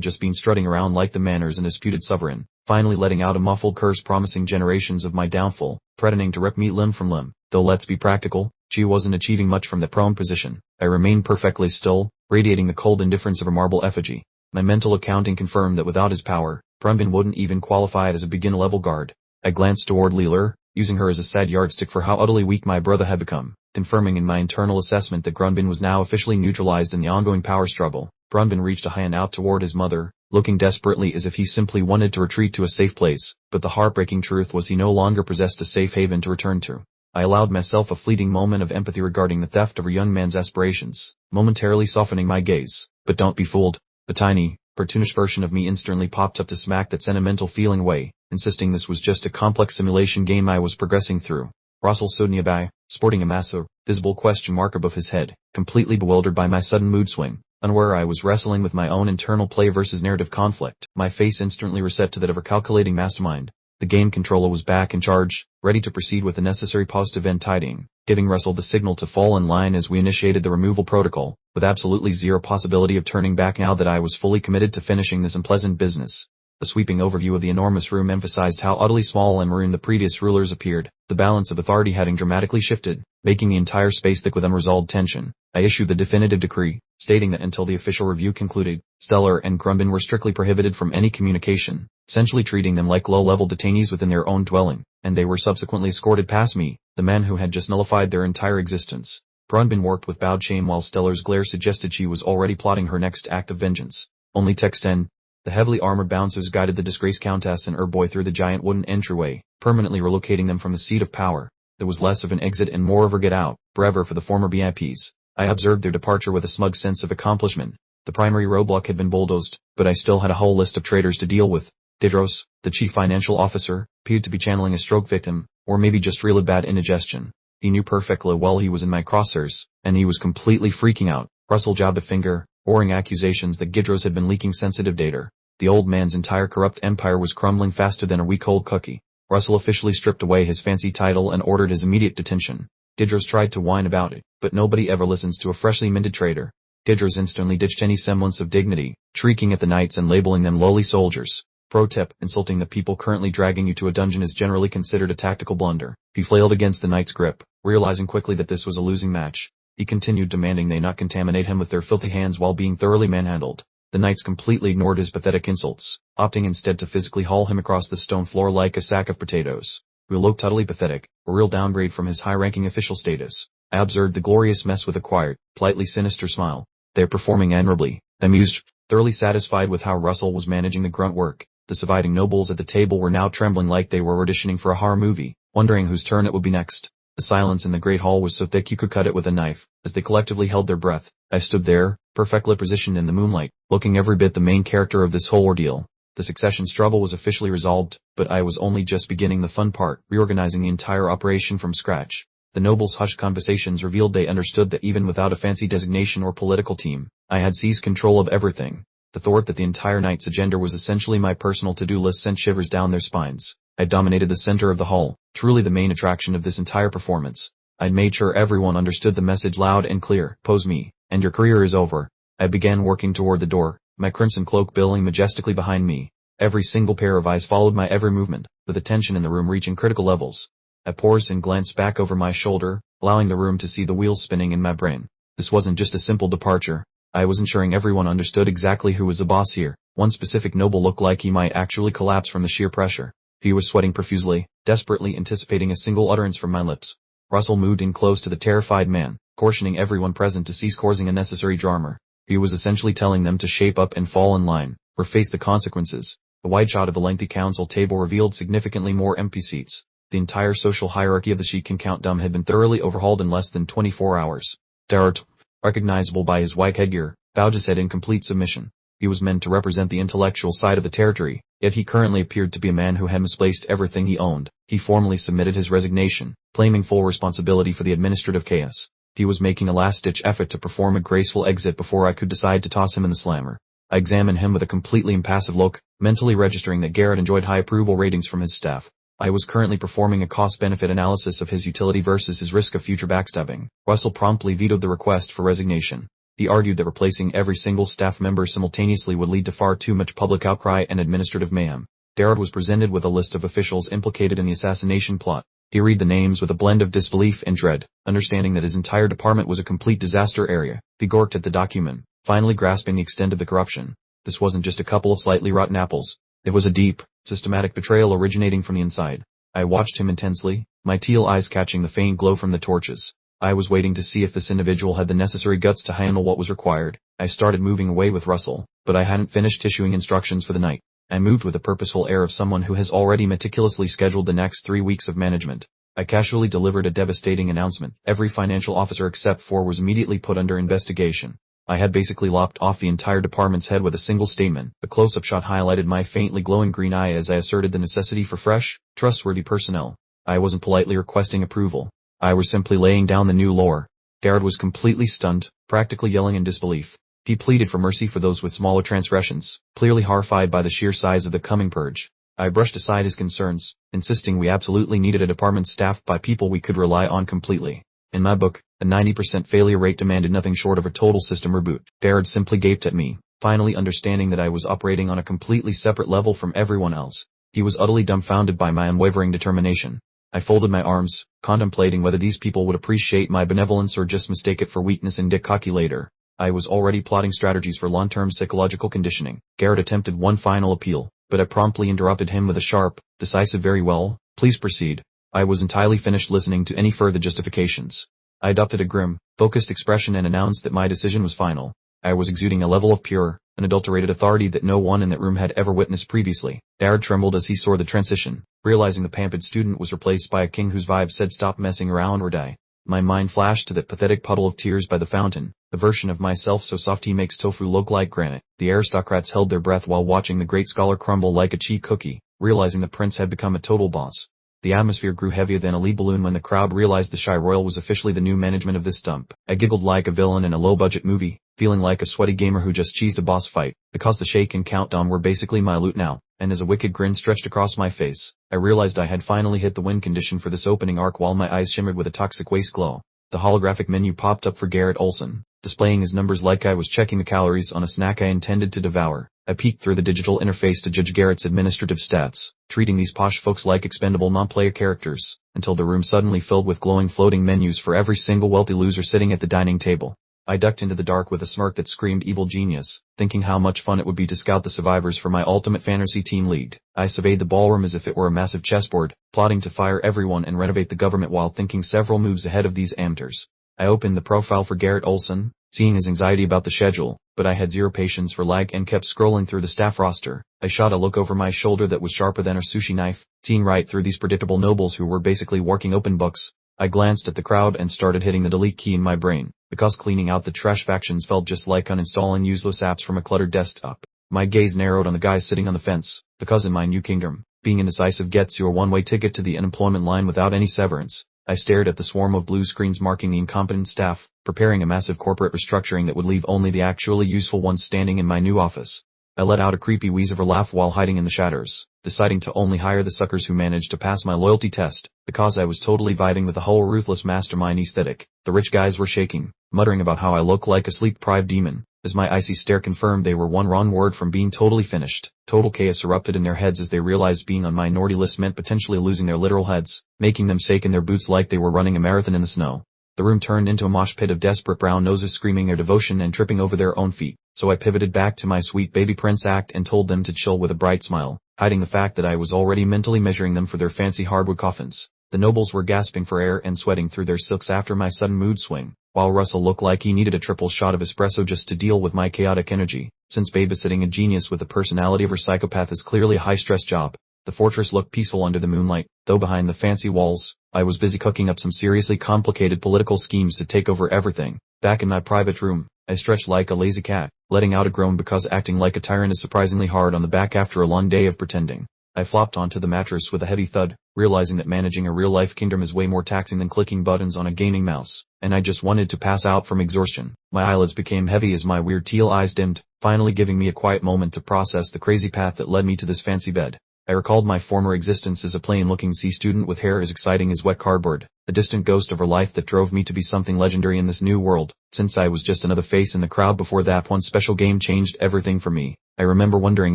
just been strutting around like the manners and disputed sovereign, finally letting out a muffled curse promising generations of my downfall, threatening to rip me limb from limb. Though let's be practical, she wasn't achieving much from that prone position. I remained perfectly still, radiating the cold indifference of a marble effigy. My mental accounting confirmed that without his power, BunRv wouldn't even qualify as a beginner-level guard. I glanced toward Leeler, using her as a sad yardstick for how utterly weak my brother had become, confirming in my internal assessment that BunRv was now officially neutralized in the ongoing power struggle. BunRv reached a hand out toward his mother, looking desperately as if he simply wanted to retreat to a safe place, but the heartbreaking truth was he no longer possessed a safe haven to return to. I allowed myself a fleeting moment of empathy regarding the theft of a young man's aspirations, momentarily softening my gaze. But don't be fooled. The tiny, cartoonish version of me instantly popped up to smack that sentimental feeling away, insisting this was just a complex simulation game I was progressing through. Russell stood nearby, sporting a massive, visible question mark above his head, completely bewildered by my sudden mood swing. Unaware I was wrestling with my own internal play versus narrative conflict, my face instantly reset to that of a calculating mastermind. The game controller was back in charge, ready to proceed with the necessary positive end tidying, giving Russell the signal to fall in line as we initiated the removal protocol, with absolutely zero possibility of turning back now that I was fully committed to finishing this unpleasant business. The sweeping overview of the enormous room emphasized how utterly small and maroon the previous rulers appeared, the balance of authority having dramatically shifted, making the entire space thick with unresolved tension. I issued the definitive decree, stating that until the official review concluded, Stellar and BunRv were strictly prohibited from any communication, essentially treating them like low-level detainees within their own dwelling, and they were subsequently escorted past me, the man who had just nullified their entire existence. BunRv worked with bowed shame while Stellar's glare suggested she was already plotting her next act of vengeance. Only text N. The heavily armored bouncers guided the disgraced countess and her boy through the giant wooden entryway, permanently relocating them from the seat of power. There was less of an exit and more of a get out, forever for the former VIPs. I observed their departure with a smug sense of accomplishment. The primary roadblock had been bulldozed, but I still had a whole list of traitors to deal with. Tedros, the chief financial officer, appeared to be channeling a stroke victim, or maybe just really bad indigestion. He knew perfectly well he was in my crosshairs, and he was completely freaking out. Russell jabbed a finger, roaring accusations that Gidros had been leaking sensitive data. The old man's entire corrupt empire was crumbling faster than a week-old cookie. Russell officially stripped away his fancy title and ordered his immediate detention. Gidros tried to whine about it, but nobody ever listens to a freshly minted traitor. Gidros instantly ditched any semblance of dignity, shrieking at the knights and labeling them lowly soldiers. Pro tip, insulting the people currently dragging you to a dungeon is generally considered a tactical blunder. He flailed against the knight's grip, realizing quickly that this was a losing match. He continued demanding they not contaminate him with their filthy hands while being thoroughly manhandled. The knights completely ignored his pathetic insults, opting instead to physically haul him across the stone floor like a sack of potatoes. We looked utterly pathetic, a real downgrade from his high-ranking official status. I observed the glorious mess with a quiet, politely sinister smile. They're performing admirably, I mused, thoroughly satisfied with how Russell was managing the grunt work. The surviving nobles at the table were now trembling like they were auditioning for a horror movie, wondering whose turn it would be next. The silence in the great hall was so thick you could cut it with a knife, as they collectively held their breath. I stood there, perfectly positioned in the moonlight, looking every bit the main character of this whole ordeal. The succession struggle was officially resolved, but I was only just beginning the fun part, reorganizing the entire operation from scratch. The nobles' hushed conversations revealed they understood that even without a fancy designation or political team, I had seized control of everything. The thought that the entire night's agenda was essentially my personal to-do list sent shivers down their spines. I dominated the center of the hall, truly the main attraction of this entire performance. I'd made sure everyone understood the message loud and clear. Pose me, and your career is over. I began working toward the door, my crimson cloak billowing majestically behind me. Every single pair of eyes followed my every movement, with the tension in the room reaching critical levels. I paused and glanced back over my shoulder, allowing the room to see the wheels spinning in my brain. This wasn't just a simple departure. I was ensuring everyone understood exactly who was the boss here. One specific noble looked like he might actually collapse from the sheer pressure. He was sweating profusely, desperately anticipating a single utterance from my lips. Russell moved in close to the terrified man, cautioning everyone present to cease causing unnecessary drama. He was essentially telling them to shape up and fall in line, or face the consequences. The wide shot of the lengthy council table revealed significantly more empty seats. The entire social hierarchy of the Sheik and Countdom had been thoroughly overhauled in less than 24 hours. Darrett, recognizable by his white headgear, bowed his head in complete submission. He was meant to represent the intellectual side of the territory, yet he currently appeared to be a man who had misplaced everything he owned. He formally submitted his resignation, claiming full responsibility for the administrative chaos. He was making a last-ditch effort to perform a graceful exit before I could decide to toss him in the slammer. I examined him with a completely impassive look, mentally registering that Garrett enjoyed high approval ratings from his staff. I was currently performing a cost-benefit analysis of his utility versus his risk of future backstabbing. Russell promptly vetoed the request for resignation. He argued that replacing every single staff member simultaneously would lead to far too much public outcry and administrative mayhem. Darrod was presented with a list of officials implicated in the assassination plot. He read the names with a blend of disbelief and dread, understanding that his entire department was a complete disaster area. He gawked at the document, finally grasping the extent of the corruption. This wasn't just a couple of slightly rotten apples. It was a deep, systematic betrayal originating from the inside. I watched him intensely, my teal eyes catching the faint glow from the torches. I was waiting to see if this individual had the necessary guts to handle what was required. I started moving away with Russell, but I hadn't finished issuing instructions for the night. I moved with a purposeful air of someone who has already meticulously scheduled the next 3 weeks of management. I casually delivered a devastating announcement. Every financial officer except for was immediately put under investigation. I had basically lopped off the entire department's head with a single statement. The close-up shot highlighted my faintly glowing green eye as I asserted the necessity for fresh, trustworthy personnel. I wasn't politely requesting approval. I was simply laying down the new lore. Darrod was completely stunned, practically yelling in disbelief. He pleaded for mercy for those with smaller transgressions, clearly horrified by the sheer size of the coming purge. I brushed aside his concerns, insisting we absolutely needed a department staffed by people we could rely on completely. In my book, a 90% failure rate demanded nothing short of a total system reboot. Darrod simply gaped at me, finally understanding that I was operating on a completely separate level from everyone else. He was utterly dumbfounded by my unwavering determination. I folded my arms, contemplating whether these people would appreciate my benevolence or just mistake it for weakness and get cocky later. I was already plotting strategies for long-term psychological conditioning. Garrett attempted one final appeal, but I promptly interrupted him with a sharp, decisive "Very well, please proceed." I was entirely finished listening to any further justifications. I adopted a grim, focused expression and announced that my decision was final. I was exuding a level of pure, unadulterated authority that no one in that room had ever witnessed previously. Darrod trembled as he saw the transition, realizing the pampered student was replaced by a king whose vibe said stop messing around or die. My mind flashed to that pathetic puddle of tears by the fountain, the version of myself so soft he makes tofu look like granite. The aristocrats held their breath while watching the great scholar crumble like a cheap cookie, realizing the prince had become a total boss. The atmosphere grew heavier than a lead balloon when the crowd realized the Shy Royal was officially the new management of this dump. I giggled like a villain in a low-budget movie, feeling like a sweaty gamer who just cheesed a boss fight, because the shake and countdown were basically my loot now, and as a wicked grin stretched across my face, I realized I had finally hit the win condition for this opening arc while my eyes shimmered with a toxic waste glow. The holographic menu popped up for Garrett Olson, displaying his numbers like I was checking the calories on a snack I intended to devour. I peeked through the digital interface to judge Garrett's administrative stats, treating these posh folks like expendable non-player characters, until the room suddenly filled with glowing floating menus for every single wealthy loser sitting at the dining table. I ducked into the dark with a smirk that screamed evil genius, thinking how much fun it would be to scout the survivors for my ultimate fantasy team league. I surveyed the ballroom as if it were a massive chessboard, plotting to fire everyone and renovate the government while thinking several moves ahead of these amateurs. I opened the profile for Garrett Olson, seeing his anxiety about the schedule, but I had zero patience for lag and kept scrolling through the staff roster. I shot a look over my shoulder that was sharper than a sushi knife, seeing right through these predictable nobles who were basically working open books. I glanced at the crowd and started hitting the delete key in my brain, because cleaning out the trash factions felt just like uninstalling useless apps from a cluttered desktop. My gaze narrowed on the guy sitting on the fence, because in my new kingdom, being indecisive gets you a one-way ticket to the unemployment line without any severance. I stared at the swarm of blue screens marking the incompetent staff, preparing a massive corporate restructuring that would leave only the actually useful ones standing in my new office. I let out a creepy wheeze of a laugh while hiding in the shadows, deciding to only hire the suckers who managed to pass my loyalty test, because I was totally vibing with the whole Ruthless mastermind aesthetic. The rich guys were shaking, muttering about how I look like a sleep-deprived demon, as my icy stare confirmed they were one wrong word from being totally finished. Total chaos erupted in their heads as they realized being on my naughty list meant potentially losing their literal heads, making them shake in their boots like they were running a marathon in the snow. The room turned into a mosh pit of desperate brown noses screaming their devotion and tripping over their own feet, so I pivoted back to my sweet baby prince act and told them to chill with a bright smile, hiding the fact that I was already mentally measuring them for their fancy hardwood coffins. The nobles were gasping for air and sweating through their silks after my sudden mood swing, while Russell looked like he needed a triple shot of espresso just to deal with my chaotic energy, since babysitting a genius with the personality of her psychopath is clearly a high-stress job. The fortress looked peaceful under the moonlight, though behind the fancy walls, I was busy cooking up some seriously complicated political schemes to take over everything. Back in my private room, I stretched like a lazy cat, letting out a groan because acting like a tyrant is surprisingly hard on the back after a long day of pretending. I flopped onto the mattress with a heavy thud, realizing that managing a real-life kingdom is way more taxing than clicking buttons on a gaming mouse, and I just wanted to pass out from exhaustion. My eyelids became heavy as my weird teal eyes dimmed, finally giving me a quiet moment to process the crazy path that led me to this fancy bed. I recalled my former existence as a plain-looking C student with hair as exciting as wet cardboard, a distant ghost of a life that drove me to be something legendary in this new world. Since I was just another face in the crowd before that one special game changed everything for me. I remember wondering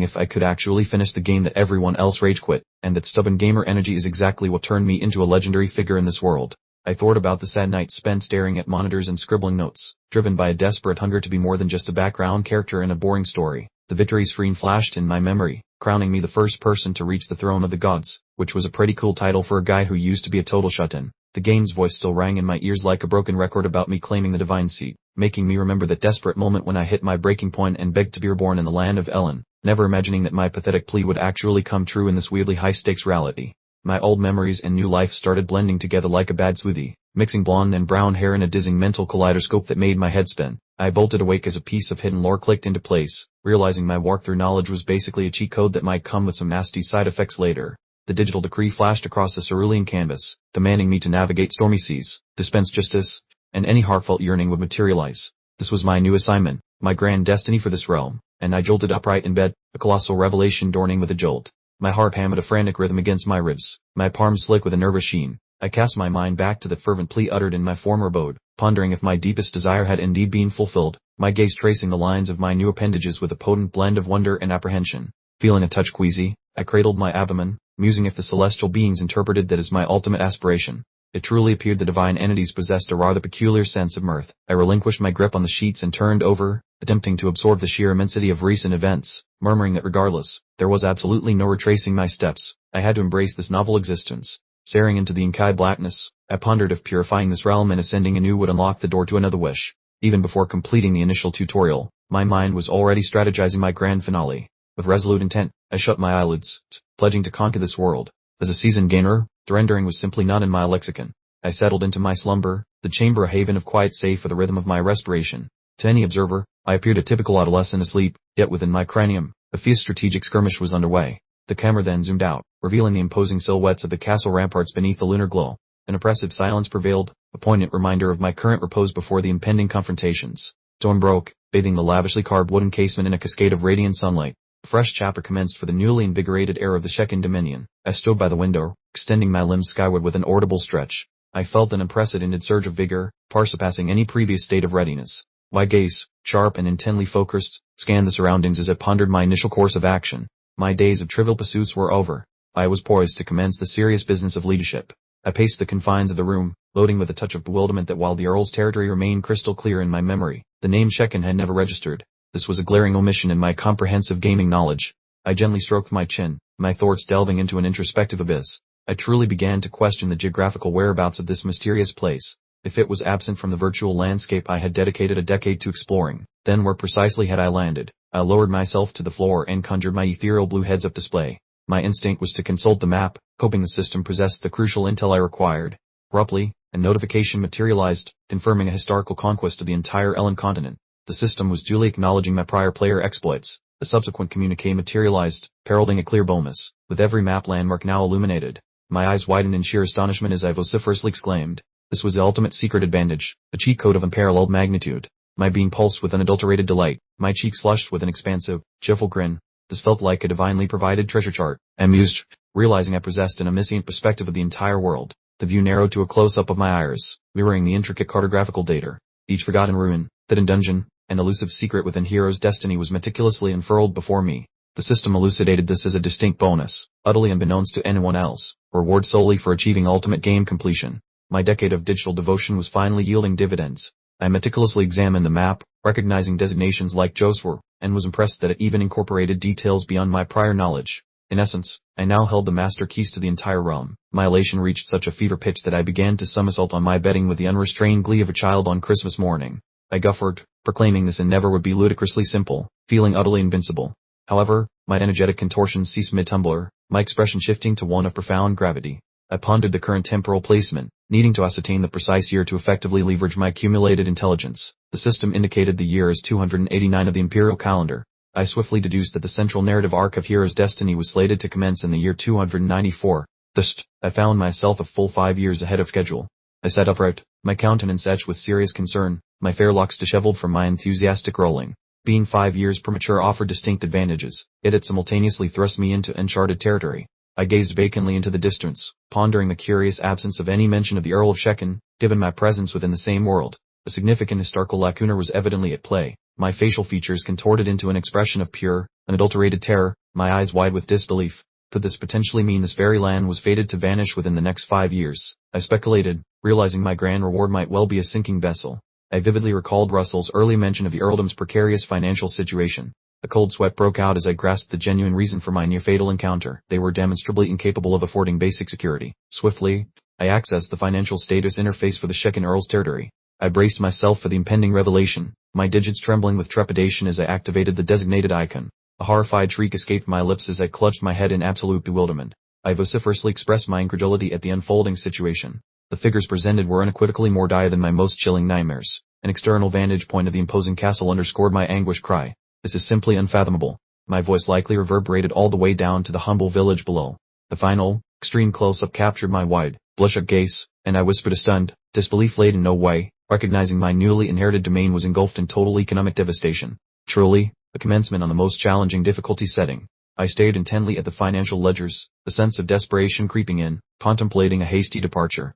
if I could actually finish the game that everyone else rage quit, and that stubborn gamer energy is exactly what turned me into a legendary figure in this world. I thought about the sad nights spent staring at monitors and scribbling notes, driven by a desperate hunger to be more than just a background character in a boring story. The victory screen flashed in my memory, crowning me the first person to reach the throne of the gods, which was a pretty cool title for a guy who used to be a total shut-in. The game's voice still rang in my ears like a broken record about me claiming the divine seat, making me remember that desperate moment when I hit my breaking point and begged to be reborn in the land of Ellen, never imagining that my pathetic plea would actually come true in this weirdly high-stakes reality. My old memories and new life started blending together like a bad smoothie, mixing blonde and brown hair in a dizzying mental kaleidoscope that made my head spin. I bolted awake as a piece of hidden lore clicked into place, realizing my walkthrough knowledge was basically a cheat code that might come with some nasty side effects later. The digital decree flashed across the cerulean canvas, demanding me to navigate stormy seas, dispense justice, and any heartfelt yearning would materialize. This was my new assignment, my grand destiny for this realm, and I jolted upright in bed, a colossal revelation dawning with a jolt. My heart hammered a frantic rhythm against my ribs, my palms slick with a nervous sheen. I cast my mind back to that fervent plea uttered in my former abode, pondering if my deepest desire had indeed been fulfilled, my gaze tracing the lines of my new appendages with a potent blend of wonder and apprehension. Feeling a touch queasy, I cradled my abdomen, musing if the celestial beings interpreted that as my ultimate aspiration. It truly appeared the divine entities possessed a rather peculiar sense of mirth. I relinquished my grip on the sheets and turned over, attempting to absorb the sheer immensity of recent events, murmuring that regardless, there was absolutely no retracing my steps. I had to embrace this novel existence. Staring into the inky blackness, I pondered if purifying this realm and ascending anew would unlock the door to another wish. Even before completing the initial tutorial, my mind was already strategizing my grand finale. With resolute intent, I shut my eyelids, pledging to conquer this world. As a seasoned gamer, surrendering was simply not in my lexicon. I settled into my slumber, the chamber a haven of quiet save for the rhythm of my respiration. To any observer, I appeared a typical adolescent asleep, yet within my cranium, a fierce strategic skirmish was underway. The camera then zoomed out, revealing the imposing silhouettes of the castle ramparts beneath the lunar glow. An oppressive silence prevailed, a poignant reminder of my current repose before the impending confrontations. Dawn broke, bathing the lavishly carved wooden casement in a cascade of radiant sunlight. A fresh chapter commenced for the newly invigorated era of the Shekin Dominion. I stood by the window, extending my limbs skyward with an audible stretch. I felt an unprecedented surge of vigor, far surpassing any previous state of readiness. My gaze, sharp and intently focused, scanned the surroundings as I pondered my initial course of action. My days of trivial pursuits were over. I was poised to commence the serious business of leadership. I paced the confines of the room, loading with a touch of bewilderment that while the Earl's territory remained crystal clear in my memory, the name Shekin had never registered. This was a glaring omission in my comprehensive gaming knowledge. I gently stroked my chin, my thoughts delving into an introspective abyss. I truly began to question the geographical whereabouts of this mysterious place. If it was absent from the virtual landscape I had dedicated a decade to exploring, then where precisely had I landed? I lowered myself to the floor and conjured my ethereal blue heads-up display. My instinct was to consult the map, hoping the system possessed the crucial intel I required. Abruptly, a notification materialized, confirming a historical conquest of the entire Ellen continent. The system was duly acknowledging my prior player exploits. The subsequent communique materialized, heralding a clear bonus, with every map landmark now illuminated. My eyes widened in sheer astonishment as I vociferously exclaimed. This was the ultimate secret advantage, a cheat code of unparalleled magnitude. My being pulsed with unadulterated delight, my cheeks flushed with an expansive, cheerful grin. This felt like a divinely provided treasure chart. I mused, realizing I possessed an omniscient perspective of the entire world. The view narrowed to a close-up of my iris, mirroring the intricate cartographical data. Each forgotten ruin, hidden dungeon, and elusive secret within Hero's destiny was meticulously unfurled before me. The system elucidated this as a distinct bonus, utterly unbeknownst to anyone else, reward solely for achieving ultimate game completion. My decade of digital devotion was finally yielding dividends. I meticulously examined the map, recognizing designations like Joseph, and was impressed that it even incorporated details beyond my prior knowledge. In essence, I now held the master keys to the entire realm. My elation reached such a fever pitch that I began to somersault on my bedding with the unrestrained glee of a child on Christmas morning. I guffared, proclaiming this endeavor would be ludicrously simple, feeling utterly invincible. However, my energetic contortions ceased mid-tumbler, my expression shifting to one of profound gravity. I pondered the current temporal placement, needing to ascertain the precise year to effectively leverage my accumulated intelligence. The system indicated the year as 289 of the imperial calendar. I swiftly deduced that the central narrative arc of Hero's destiny was slated to commence in the year 294. Thus, I found myself a full 5 years ahead of schedule. I sat upright, my countenance etched with serious concern, my fair locks disheveled from my enthusiastic rolling. Being 5 years premature offered distinct advantages, yet it simultaneously thrust me into uncharted territory. I gazed vacantly into the distance, pondering the curious absence of any mention of the Earl of Shekin, given my presence within the same world. A significant historical lacuna was evidently at play, my facial features contorted into an expression of pure, unadulterated terror, my eyes wide with disbelief. Could this potentially mean this very land was fated to vanish within the next 5 years? I speculated, realizing my grand reward might well be a sinking vessel. I vividly recalled Russell's early mention of the earldom's precarious financial situation. A cold sweat broke out as I grasped the genuine reason for my near-fatal encounter. They were demonstrably incapable of affording basic security. Swiftly, I accessed the financial status interface for the Shekin Earl's territory. I braced myself for the impending revelation, my digits trembling with trepidation as I activated the designated icon. A horrified shriek escaped my lips as I clutched my head in absolute bewilderment. I vociferously expressed my incredulity at the unfolding situation. The figures presented were unequivocally more dire than my most chilling nightmares. An external vantage point of the imposing castle underscored my anguished cry. This is simply unfathomable. My voice likely reverberated all the way down to the humble village below. The final, extreme close-up captured my wide, bloodshot gaze, and I whispered a stunned, disbelief-laden no way, recognizing my newly inherited domain was engulfed in total economic devastation. Truly, the commencement on the most challenging difficulty setting. I stared intently at the financial ledgers, the sense of desperation creeping in, contemplating a hasty departure.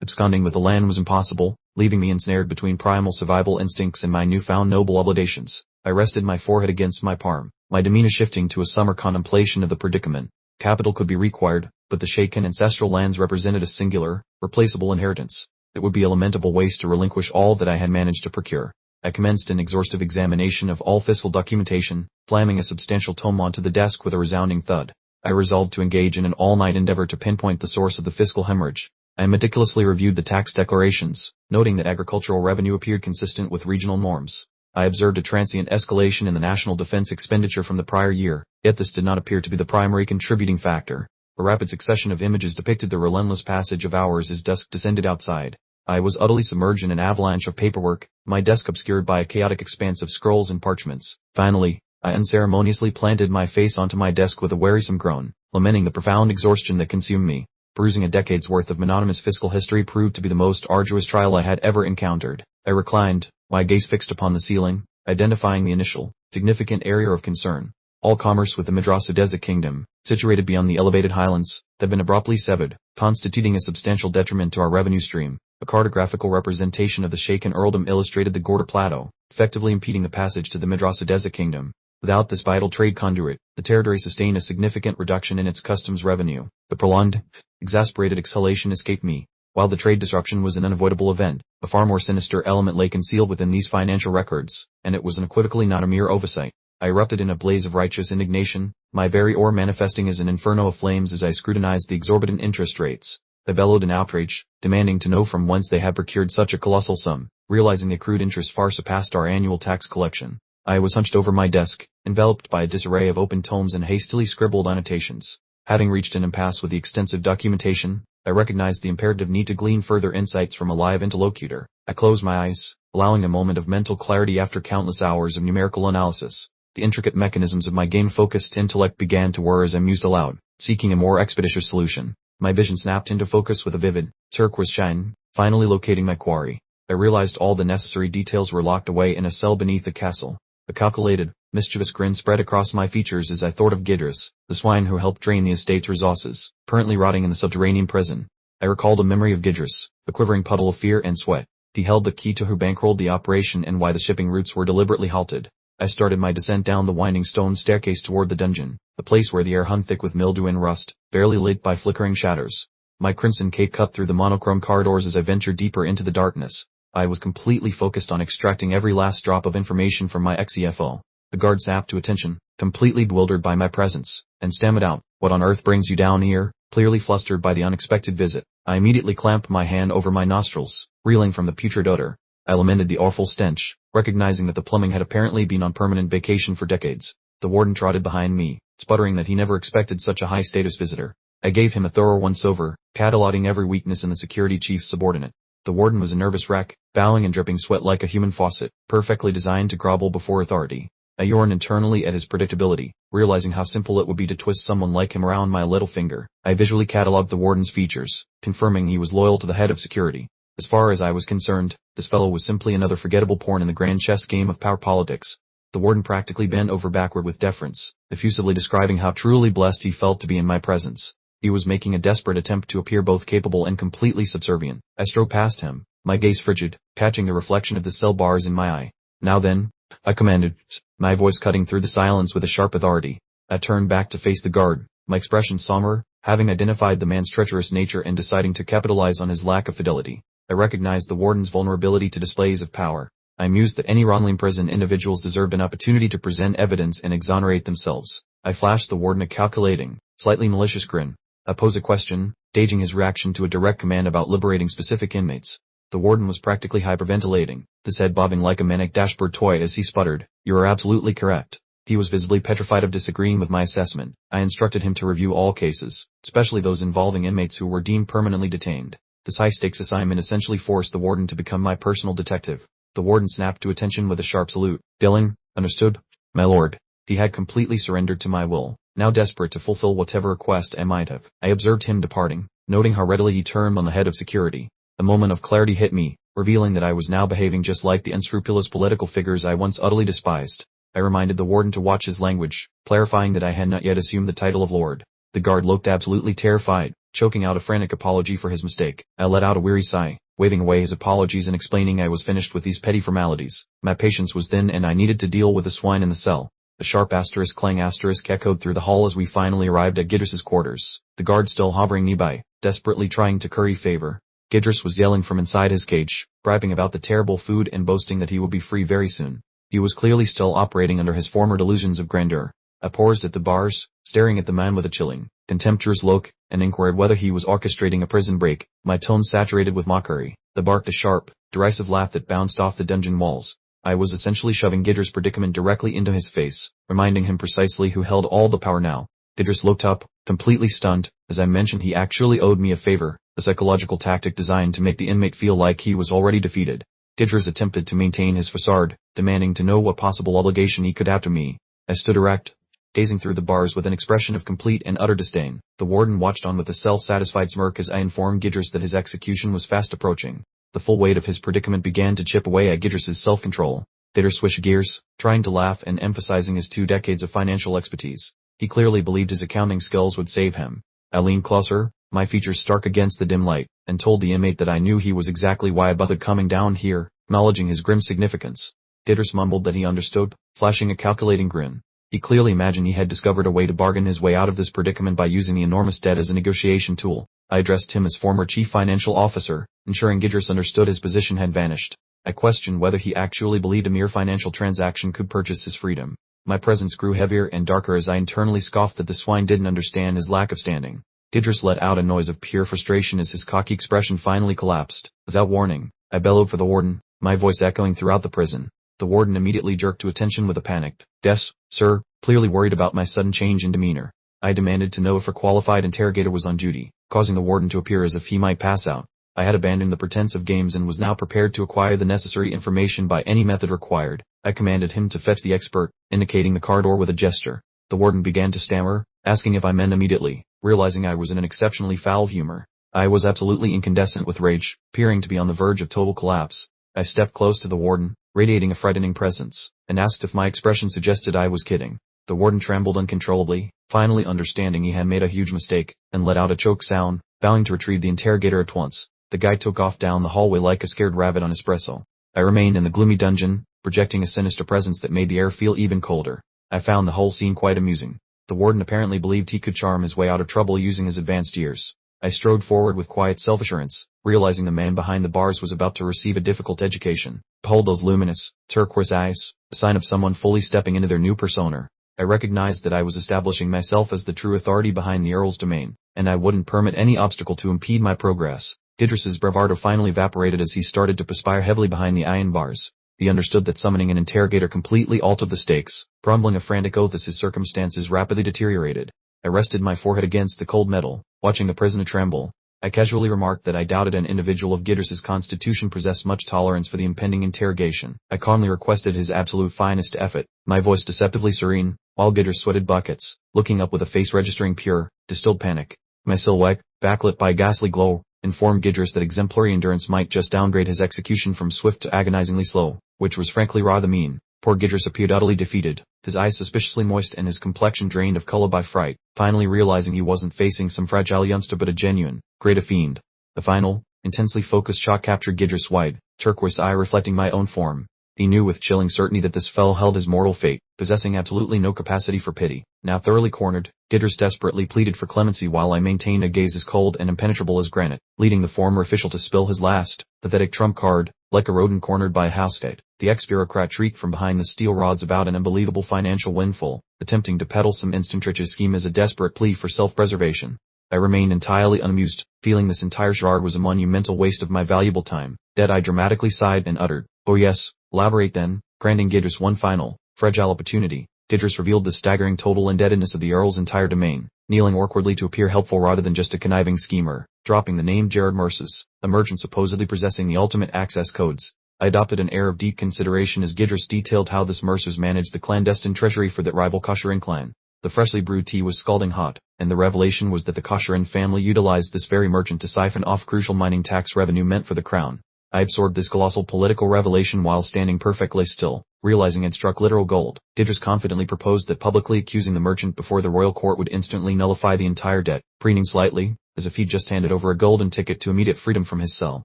Absconding with the land was impossible, leaving me ensnared between primal survival instincts and my newfound noble obligations. I rested my forehead against my palm, my demeanor shifting to a somber contemplation of the predicament. Capital could be required, but the Shekin ancestral lands represented a singular, replaceable inheritance. It would be a lamentable waste to relinquish all that I had managed to procure. I commenced an exhaustive examination of all fiscal documentation, slamming a substantial tome onto the desk with a resounding thud. I resolved to engage in an all-night endeavor to pinpoint the source of the fiscal hemorrhage. I meticulously reviewed the tax declarations, noting that agricultural revenue appeared consistent with regional norms. I observed a transient escalation in the national defense expenditure from the prior year, yet this did not appear to be the primary contributing factor. A rapid succession of images depicted the relentless passage of hours as dusk descended outside. I was utterly submerged in an avalanche of paperwork, my desk obscured by a chaotic expanse of scrolls and parchments. Finally, I unceremoniously planted my face onto my desk with a wearisome groan, lamenting the profound exhaustion that consumed me. Perusing a decade's worth of monotonous fiscal history proved to be the most arduous trial I had ever encountered. I reclined, my gaze fixed upon the ceiling, identifying the initial, significant area of concern. All commerce with the Madrasadeza kingdom, situated beyond the elevated highlands, had been abruptly severed, constituting a substantial detriment to our revenue stream. A cartographical representation of the Shekin earldom illustrated the Gorda Plateau, effectively impeding the passage to the Madrasadeza kingdom. Without this vital trade conduit, the territory sustained a significant reduction in its customs revenue. The prolonged, exasperated exhalation escaped me. While the trade disruption was an unavoidable event, a far more sinister element lay concealed within these financial records, and it was unequivocally not a mere oversight. I erupted in a blaze of righteous indignation, my very aura manifesting as an inferno of flames as I scrutinized the exorbitant interest rates. I bellowed in outrage, demanding to know from whence they had procured such a colossal sum, realizing the accrued interest far surpassed our annual tax collection. I was hunched over my desk, enveloped by a disarray of open tomes and hastily scribbled annotations. Having reached an impasse with the extensive documentation, I recognized the imperative need to glean further insights from a live interlocutor. I closed my eyes, allowing a moment of mental clarity after countless hours of numerical analysis. The intricate mechanisms of my game-focused intellect began to whir as I mused aloud, seeking a more expeditious solution. My vision snapped into focus with a vivid, turquoise shine, finally locating my quarry. I realized all the necessary details were locked away in a cell beneath the castle. A calculated, mischievous grin spread across my features as I thought of Gidris, the swine who helped drain the estate's resources, currently rotting in the subterranean prison. I recalled the memory of Gidris, a quivering puddle of fear and sweat. He held the key to who bankrolled the operation and why the shipping routes were deliberately halted. I started my descent down the winding stone staircase toward the dungeon, the place where the air hung thick with mildew and rust, barely lit by flickering shadows. My crimson cape cut through the monochrome corridors as I ventured deeper into the darkness. I was completely focused on extracting every last drop of information from my ex-CFO. The guard snapped to attention, completely bewildered by my presence, and stammered out, "What on earth brings you down here?" Clearly flustered by the unexpected visit, I immediately clamped my hand over my nostrils, reeling from the putrid odor. I lamented the awful stench, recognizing that the plumbing had apparently been on permanent vacation for decades. The warden trotted behind me, sputtering that he never expected such a high-status visitor. I gave him a thorough once-over, cataloging every weakness in the security chief's subordinate. The warden was a nervous wreck, bowing and dripping sweat like a human faucet, perfectly designed to grovel before authority. I yawned internally at his predictability, realizing how simple it would be to twist someone like him around my little finger. I visually cataloged the warden's features, confirming he was loyal to the head of security. As far as I was concerned, this fellow was simply another forgettable pawn in the grand chess game of power politics. The The warden practically bent over backward with deference, effusively describing how truly blessed he felt to be in my presence. He was making a desperate attempt to appear both capable and completely subservient. I strode past him, my gaze frigid, catching the reflection of the cell bars in my eye. "Now then," I commanded, my voice cutting through the silence with a sharp authority. I turned back to face the guard, my expression somber, having identified the man's treacherous nature and deciding to capitalize on his lack of fidelity. I recognized the warden's vulnerability to displays of power. I mused that any wrongly imprisoned individuals deserved an opportunity to present evidence and exonerate themselves. I flashed the warden a calculating, slightly malicious grin. I posed a question, gauging his reaction to a direct command about liberating specific inmates. The warden was practically hyperventilating, his head bobbing like a manic dashboard toy as he sputtered, "You are absolutely correct." He was visibly petrified of disagreeing with my assessment. I instructed him to review all cases, especially those involving inmates who were deemed permanently detained. This high-stakes assignment essentially forced the warden to become my personal detective. The warden snapped to attention with a sharp salute. "Dylan, understood?" "My lord." He had completely surrendered to my will, now desperate to fulfill whatever request I might have. I observed him departing, noting how readily he turned on the head of security. A moment of clarity hit me, revealing that I was now behaving just like the unscrupulous political figures I once utterly despised. I reminded the warden to watch his language, clarifying that I had not yet assumed the title of lord. The guard looked absolutely terrified, choking out a frantic apology for his mistake. I let out a weary sigh, waving away his apologies and explaining I was finished with these petty formalities. My patience was thin and I needed to deal with the swine in the cell. The sharp asterisk clang asterisk echoed through the hall as we finally arrived at Gidris's quarters, the guard still hovering nearby, desperately trying to curry favor. Gidris was yelling from inside his cage, bribing about the terrible food and boasting that he would be free very soon. He was clearly still operating under his former delusions of grandeur. I paused at the bars, staring at the man with a chilling, contemptuous look, and inquired whether he was orchestrating a prison break, my tone saturated with mockery. They barked a sharp, derisive laugh that bounced off the dungeon walls. I was essentially shoving Gidris' predicament directly into his face, reminding him precisely who held all the power now. Gidris looked up, completely stunned. As I mentioned, he actually owed me a favor, a psychological tactic designed to make the inmate feel like he was already defeated. Gidris attempted to maintain his facade, demanding to know what possible obligation he could have to me. I stood erect, gazing through the bars with an expression of complete and utter disdain. The warden watched on with a self-satisfied smirk as I informed Gidris that his execution was fast approaching. The full weight of his predicament began to chip away at Gidris's self-control. Gidris switched gears, trying to laugh and emphasizing his 2 decades of financial expertise. He clearly believed his accounting skills would save him. I leaned closer, my features stark against the dim light, and told the inmate that I knew he was exactly why I bothered coming down here, acknowledging his grim significance. Gidris mumbled that he understood, flashing a calculating grin. He clearly imagined he had discovered a way to bargain his way out of this predicament by using the enormous debt as a negotiation tool. I addressed him as former chief financial officer, ensuring Gidris understood his position had vanished. I questioned whether he actually believed a mere financial transaction could purchase his freedom. My presence grew heavier and darker as I internally scoffed that the swine didn't understand his lack of standing. Gidris let out a noise of pure frustration as his cocky expression finally collapsed. Without warning, I bellowed for the warden, my voice echoing throughout the prison. The warden immediately jerked to attention with a panicked, "Yes, sir," clearly worried about my sudden change in demeanor. I demanded to know if a qualified interrogator was on duty, causing the warden to appear as if he might pass out. I had abandoned the pretense of games and was now prepared to acquire the necessary information by any method required. I commanded him to fetch the expert, indicating the car door with a gesture. The warden began to stammer, asking if I meant immediately, realizing I was in an exceptionally foul humor. I was absolutely incandescent with rage, appearing to be on the verge of total collapse. I stepped close to the warden, radiating a frightening presence, and asked if my expression suggested I was kidding. The warden trembled uncontrollably, finally understanding he had made a huge mistake, and let out a choke sound, vowing to retrieve the interrogator at once. The guy took off down the hallway like a scared rabbit on espresso. I remained in the gloomy dungeon, projecting a sinister presence that made the air feel even colder. I found the whole scene quite amusing. The warden apparently believed he could charm his way out of trouble using his advanced years. I strode forward with quiet self-assurance, realizing the man behind the bars was about to receive a difficult education. Behold those luminous, turquoise eyes, a sign of someone fully stepping into their new persona. I recognized that I was establishing myself as the true authority behind the Earl's domain, and I wouldn't permit any obstacle to impede my progress. Gidris's bravado finally evaporated as he started to perspire heavily behind the iron bars. He understood that summoning an interrogator completely altered the stakes, grumbling a frantic oath as his circumstances rapidly deteriorated. I rested my forehead against the cold metal, watching the prisoner tremble. I casually remarked that I doubted an individual of Gidris's constitution possessed much tolerance for the impending interrogation. I calmly requested his absolute finest effort, my voice deceptively serene, while Gidris sweated buckets, looking up with a face registering pure, distilled panic. My silhouette, backlit by a ghastly glow, informed Gidris that exemplary endurance might just downgrade his execution from swift to agonizingly slow, which was frankly rather mean. Poor Gidris appeared utterly defeated, his eyes suspiciously moist and his complexion drained of color by fright, finally realizing he wasn't facing some fragile youngster but a genuine, great fiend. The final, intensely focused shot captured Gidris' wide, turquoise eye reflecting my own form. He knew with chilling certainty that this fellow held his mortal fate, possessing absolutely no capacity for pity. Now thoroughly cornered, Gidris desperately pleaded for clemency while I maintained a gaze as cold and impenetrable as granite, leading the former official to spill his last, pathetic trump card, like a rodent cornered by a housefly. The ex-bureaucrat shrieked from behind the steel rods about an unbelievable financial windfall, attempting to peddle some instant riches scheme as a desperate plea for self-preservation. I remained entirely unamused, feeling this entire charade was a monumental waste of my valuable time. Dead-Eye dramatically sighed and uttered, "Oh yes, elaborate then," granting Gidris one final, fragile opportunity. Gidris revealed the staggering total indebtedness of the Earl's entire domain, kneeling awkwardly to appear helpful rather than just a conniving schemer, dropping the name Jared Merces, a merchant supposedly possessing the ultimate access codes. I adopted an air of deep consideration as Gidris detailed how this Merces managed the clandestine treasury for that rival Kosherin clan. The freshly brewed tea was scalding hot, and the revelation was that the Kosherin family utilized this very merchant to siphon off crucial mining tax revenue meant for the crown. I absorbed this colossal political revelation while standing perfectly still, realizing it struck literal gold. Gidris confidently proposed that publicly accusing the merchant before the royal court would instantly nullify the entire debt, preening slightly, as if he'd just handed over a golden ticket to immediate freedom from his cell.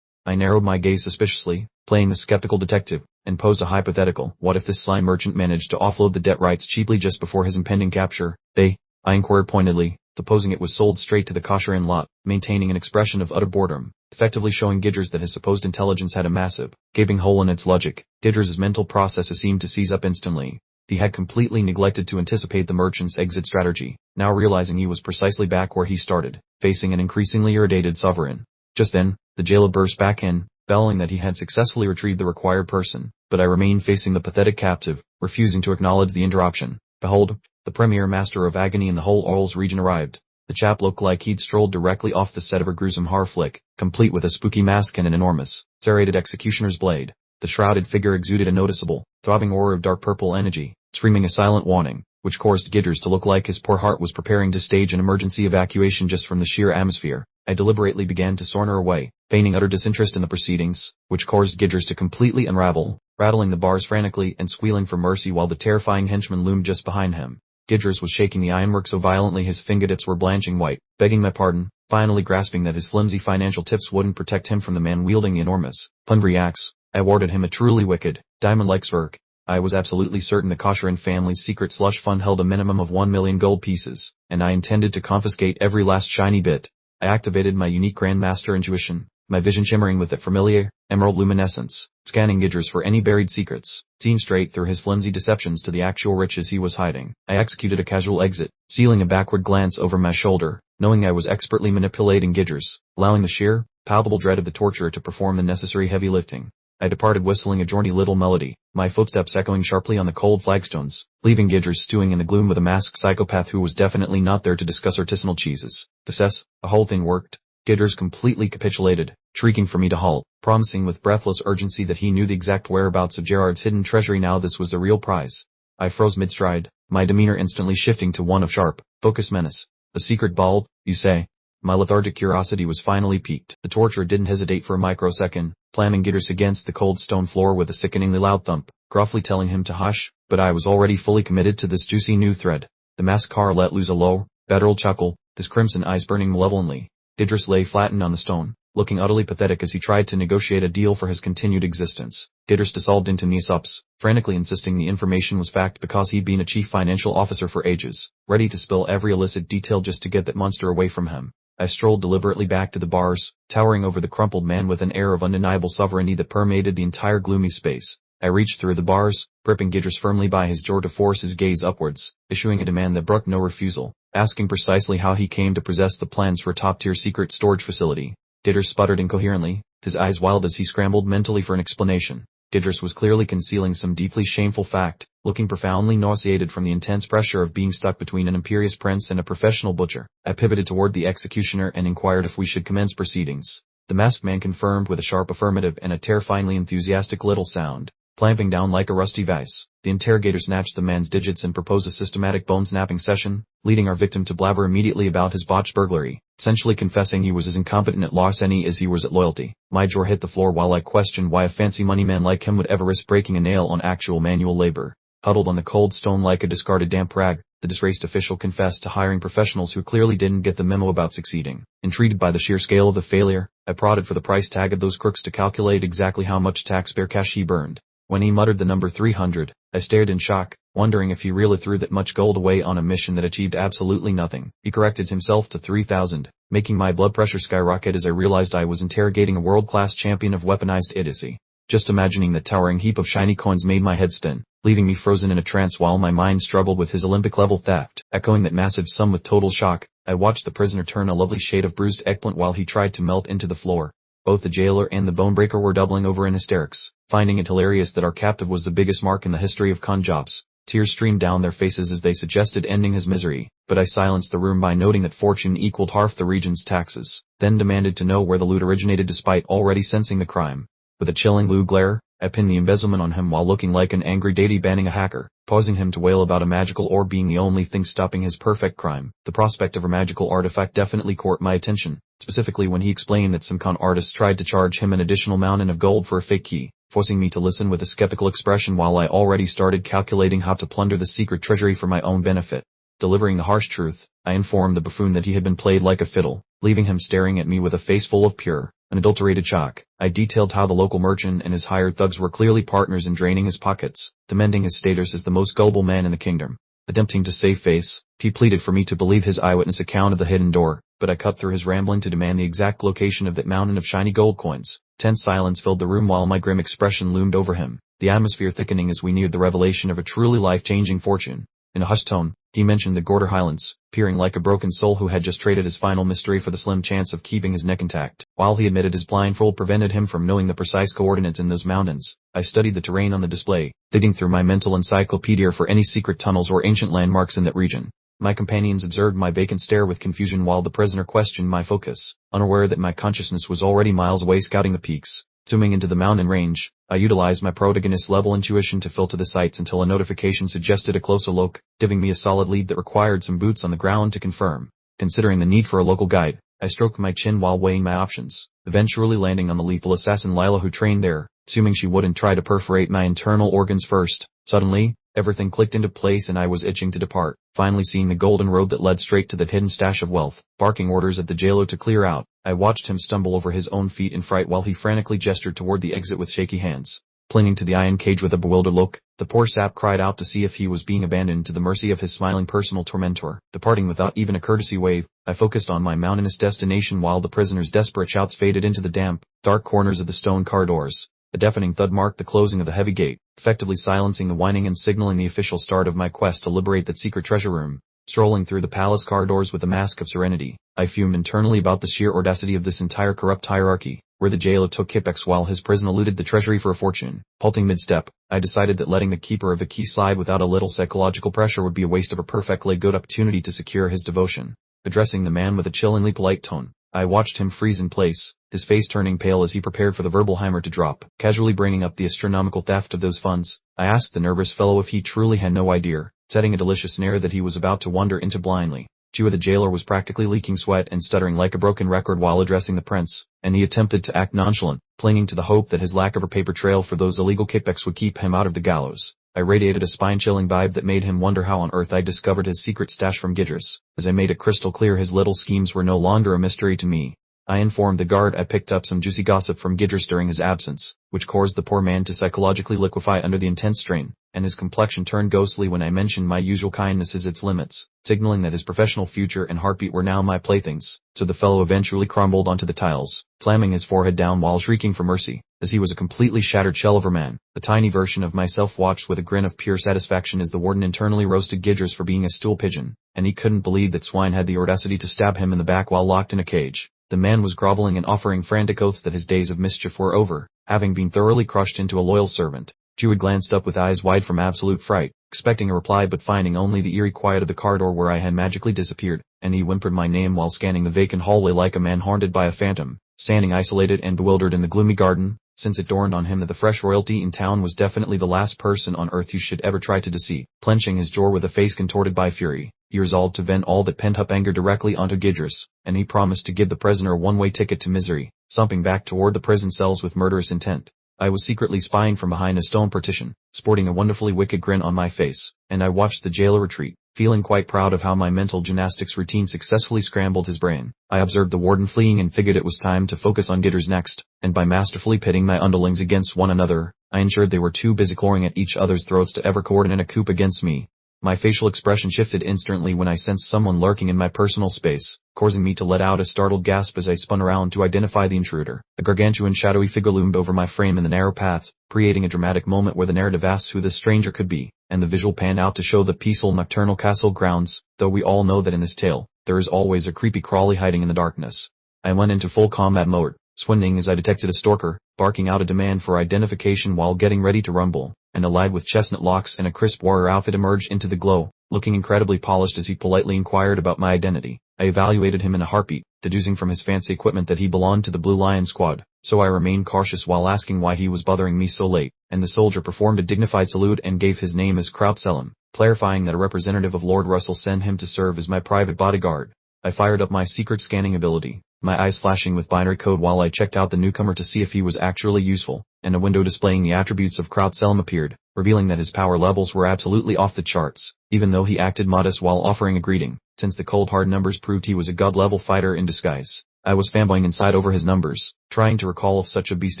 I narrowed my gaze suspiciously, playing the skeptical detective, and posed a hypothetical. What if this slime merchant managed to offload the debt rights cheaply just before his impending capture? I inquired pointedly, supposing it was sold straight to the Kosherin lot, maintaining an expression of utter boredom, effectively showing Gidris that his supposed intelligence had a massive, gaping hole in its logic. Gidris' mental processes seemed to seize up instantly. He had completely neglected to anticipate the merchant's exit strategy, now realizing he was precisely back where he started, facing an increasingly irritated sovereign. Just then, the jailer burst back in, bellowing that he had successfully retrieved the required person, but I remained facing the pathetic captive, refusing to acknowledge the interruption. Behold, the premier master of agony in the whole Orals region arrived. The chap looked like he'd strolled directly off the set of a gruesome horror flick, complete with a spooky mask and an enormous, serrated executioner's blade. The shrouded figure exuded a noticeable, throbbing aura of dark purple energy, screaming a silent warning, which caused Gidris to look like his poor heart was preparing to stage an emergency evacuation just from the sheer atmosphere. I deliberately began to saunter away, feigning utter disinterest in the proceedings, which caused Gidris to completely unravel, rattling the bars frantically and squealing for mercy while the terrifying henchman loomed just behind him. Gidris was shaking the ironwork so violently his fingertips were blanching white, begging my pardon, finally grasping that his flimsy financial tips wouldn't protect him from the man wielding the enormous, BunRv axe. I awarded him a truly wicked, diamond-like smirk. I was absolutely certain the Kosherin family's secret slush fund held a minimum of 1 million gold pieces, and I intended to confiscate every last shiny bit. I activated my unique Grandmaster intuition, my vision shimmering with that familiar, emerald luminescence, scanning Gidris for any buried secrets, seen straight through his flimsy deceptions to the actual riches he was hiding. I executed a casual exit, stealing a backward glance over my shoulder, knowing I was expertly manipulating Gidris, allowing the sheer, palpable dread of the torturer to perform the necessary heavy lifting. I departed whistling a jaunty little melody, my footsteps echoing sharply on the cold flagstones, leaving Gidris stewing in the gloom with a masked psychopath who was definitely not there to discuss artisanal cheeses. The whole thing worked. Gidris completely capitulated, shrieking for me to halt, promising with breathless urgency that he knew the exact whereabouts of Gerard's hidden treasury. Now this was the real prize. I froze mid-stride, my demeanor instantly shifting to one of sharp, focused menace. The secret bald, you say? My lethargic curiosity was finally piqued. The torturer didn't hesitate for a microsecond, slamming Gidris against the cold stone floor with a sickeningly loud thump, gruffly telling him to hush, but I was already fully committed to this juicy new thread. The masked car let loose a low, guttural chuckle, his crimson eyes burning malevolently. Gidris lay flattened on the stone, looking utterly pathetic as he tried to negotiate a deal for his continued existence. Gidris dissolved into knee-ups, frantically insisting the information was fact because he'd been a chief financial officer for ages, ready to spill every illicit detail just to get that monster away from him. I strolled deliberately back to the bars, towering over the crumpled man with an air of undeniable sovereignty that permeated the entire gloomy space. I reached through the bars, gripping Gidris firmly by his jaw to force his gaze upwards, issuing a demand that brooked no refusal, asking precisely how he came to possess the plans for a top-tier secret storage facility. Gidris sputtered incoherently, his eyes wild as he scrambled mentally for an explanation. Gidris was clearly concealing some deeply shameful fact, looking profoundly nauseated from the intense pressure of being stuck between an imperious prince and a professional butcher. I pivoted toward the executioner and inquired if we should commence proceedings. The masked man confirmed with a sharp affirmative and a terrifyingly enthusiastic little sound. Clamping down like a rusty vice, the interrogator snatched the man's digits and proposed a systematic bone-snapping session, leading our victim to blabber immediately about his botched burglary, essentially confessing he was as incompetent at larceny as he was at loyalty. My jaw hit the floor while I questioned why a fancy money man like him would ever risk breaking a nail on actual manual labor. Huddled on the cold stone like a discarded damp rag, the disgraced official confessed to hiring professionals who clearly didn't get the memo about succeeding. Intrigued by the sheer scale of the failure, I prodded for the price tag of those crooks to calculate exactly how much taxpayer cash he burned. When he muttered the number 300, I stared in shock, wondering if he really threw that much gold away on a mission that achieved absolutely nothing. He corrected himself to 3,000, making my blood pressure skyrocket as I realized I was interrogating a world-class champion of weaponized idiocy. Just imagining that towering heap of shiny coins made my head spin, leaving me frozen in a trance while my mind struggled with his Olympic-level theft. Echoing that massive sum with total shock, I watched the prisoner turn a lovely shade of bruised eggplant while he tried to melt into the floor. Both the jailer and the bonebreaker were doubling over in hysterics, finding it hilarious that our captive was the biggest mark in the history of con jobs. Tears streamed down their faces as they suggested ending his misery, but I silenced the room by noting that fortune equaled half the region's taxes, then demanded to know where the loot originated despite already sensing the crime. With a chilling blue glare, I pinned the embezzlement on him while looking like an angry deity banning a hacker, pausing him to wail about a magical orb being the only thing stopping his perfect crime. The prospect of a magical artifact definitely caught my attention, specifically when he explained that some con artists tried to charge him an additional mountain of gold for a fake key, forcing me to listen with a skeptical expression while I already started calculating how to plunder the secret treasury for my own benefit. Delivering the harsh truth, I informed the buffoon that he had been played like a fiddle, leaving him staring at me with a face full of pure, unadulterated shock. I detailed how the local merchant and his hired thugs were clearly partners in draining his pockets, demanding his status as the most gullible man in the kingdom. Attempting to save face, he pleaded for me to believe his eyewitness account of the hidden door, but I cut through his rambling to demand the exact location of that mountain of shiny gold coins. Tense silence filled the room while my grim expression loomed over him, the atmosphere thickening as we neared the revelation of a truly life-changing fortune. In a hushed tone, he mentioned the Gorder Highlands, peering like a broken soul who had just traded his final mystery for the slim chance of keeping his neck intact. While he admitted his blindfold prevented him from knowing the precise coordinates in those mountains, I studied the terrain on the display, digging through my mental encyclopedia for any secret tunnels or ancient landmarks in that region. My companions observed my vacant stare with confusion while the prisoner questioned my focus, unaware that my consciousness was already miles away scouting the peaks. Zooming into the mountain range, I utilized my protagonist-level intuition to filter the sights until a notification suggested a closer look, giving me a solid lead that required some boots on the ground to confirm. Considering the need for a local guide, I stroked my chin while weighing my options, eventually landing on the lethal assassin Lila who trained there, assuming she wouldn't try to perforate my internal organs first. Suddenly, everything clicked into place and I was itching to depart, finally seeing the golden road that led straight to that hidden stash of wealth. Barking orders at the jailer to clear out, I watched him stumble over his own feet in fright while he frantically gestured toward the exit with shaky hands. Clinging to the iron cage with a bewildered look, the poor sap cried out to see if he was being abandoned to the mercy of his smiling personal tormentor. Departing without even a courtesy wave, I focused on my mountainous destination while the prisoner's desperate shouts faded into the damp, dark corners of the stone car doors. A deafening thud marked the closing of the heavy gate, effectively silencing the whining and signaling the official start of my quest to liberate that secret treasure room. Strolling through the palace corridors with a mask of serenity, I fumed internally about the sheer audacity of this entire corrupt hierarchy, where the jailer took kickbacks while his prison eluded the treasury for a fortune. Halting mid-step, I decided that letting the keeper of the key slide without a little psychological pressure would be a waste of a perfectly good opportunity to secure his devotion. Addressing the man with a chillingly polite tone, I watched him freeze in place, his face turning pale as he prepared for the verbal hammer to drop. Casually bringing up the astronomical theft of those funds, I asked the nervous fellow if he truly had no idea, setting a delicious snare that he was about to wander into blindly. Chewa the jailer was practically leaking sweat and stuttering like a broken record while addressing the prince, and he attempted to act nonchalant, clinging to the hope that his lack of a paper trail for those illegal kickbacks would keep him out of the gallows. I radiated a spine-chilling vibe that made him wonder how on earth I discovered his secret stash from Gidris. As I made it crystal clear his little schemes were no longer a mystery to me, I informed the guard I picked up some juicy gossip from Gidris during his absence, which caused the poor man to psychologically liquefy under the intense strain, and his complexion turned ghostly when I mentioned my usual kindness is its limits, signaling that his professional future and heartbeat were now my playthings. So the fellow eventually crumbled onto the tiles, slamming his forehead down while shrieking for mercy, as he was a completely shattered shell of a man. The tiny version of myself watched with a grin of pure satisfaction as the warden internally roasted Gidris for being a stool pigeon, and he couldn't believe that swine had the audacity to stab him in the back while locked in a cage. The man was groveling and offering frantic oaths that his days of mischief were over, having been thoroughly crushed into a loyal servant. Jewett glanced up with eyes wide from absolute fright, expecting a reply but finding only the eerie quiet of the corridor where I had magically disappeared, and he whimpered my name while scanning the vacant hallway like a man haunted by a phantom. Standing isolated and bewildered in the gloomy garden, since it dawned on him that the fresh royalty in town was definitely the last person on earth you should ever try to deceive. Clenching his jaw with a face contorted by fury, he resolved to vent all that pent-up anger directly onto Gidris, and he promised to give the prisoner a one-way ticket to misery, stomping back toward the prison cells with murderous intent. I was secretly spying from behind a stone partition, sporting a wonderfully wicked grin on my face, and I watched the jailer retreat, feeling quite proud of how my mental gymnastics routine successfully scrambled his brain. I observed the warden fleeing and figured it was time to focus on Gidris next, and by masterfully pitting my underlings against one another, I ensured they were too busy clawing at each other's throats to ever coordinate a coup against me. My facial expression shifted instantly when I sensed someone lurking in my personal space, causing me to let out a startled gasp as I spun around to identify the intruder. A gargantuan shadowy figure loomed over my frame in the narrow path, creating a dramatic moment where the narrative asks who this stranger could be, and the visual panned out to show the peaceful nocturnal castle grounds, though we all know that in this tale, there is always a creepy crawly hiding in the darkness. I went into full combat mode, swindling as I detected a stalker, barking out a demand for identification while getting ready to rumble, and a lad with chestnut locks and a crisp warrior outfit emerged into the glow, looking incredibly polished as he politely inquired about my identity. I evaluated him in a heartbeat, deducing from his fancy equipment that he belonged to the Blue Lion Squad, so I remained cautious while asking why he was bothering me so late, and the soldier performed a dignified salute and gave his name as Kraut Selim, clarifying that a representative of Lord Russell sent him to serve as my private bodyguard. I fired up my secret scanning ability, my eyes flashing with binary code while I checked out the newcomer to see if he was actually useful, and a window displaying the attributes of Kraut Selim appeared, revealing that his power levels were absolutely off the charts, even though he acted modest while offering a greeting, since the cold hard numbers proved he was a god-level fighter in disguise. I was fanboying inside over his numbers, trying to recall if such a beast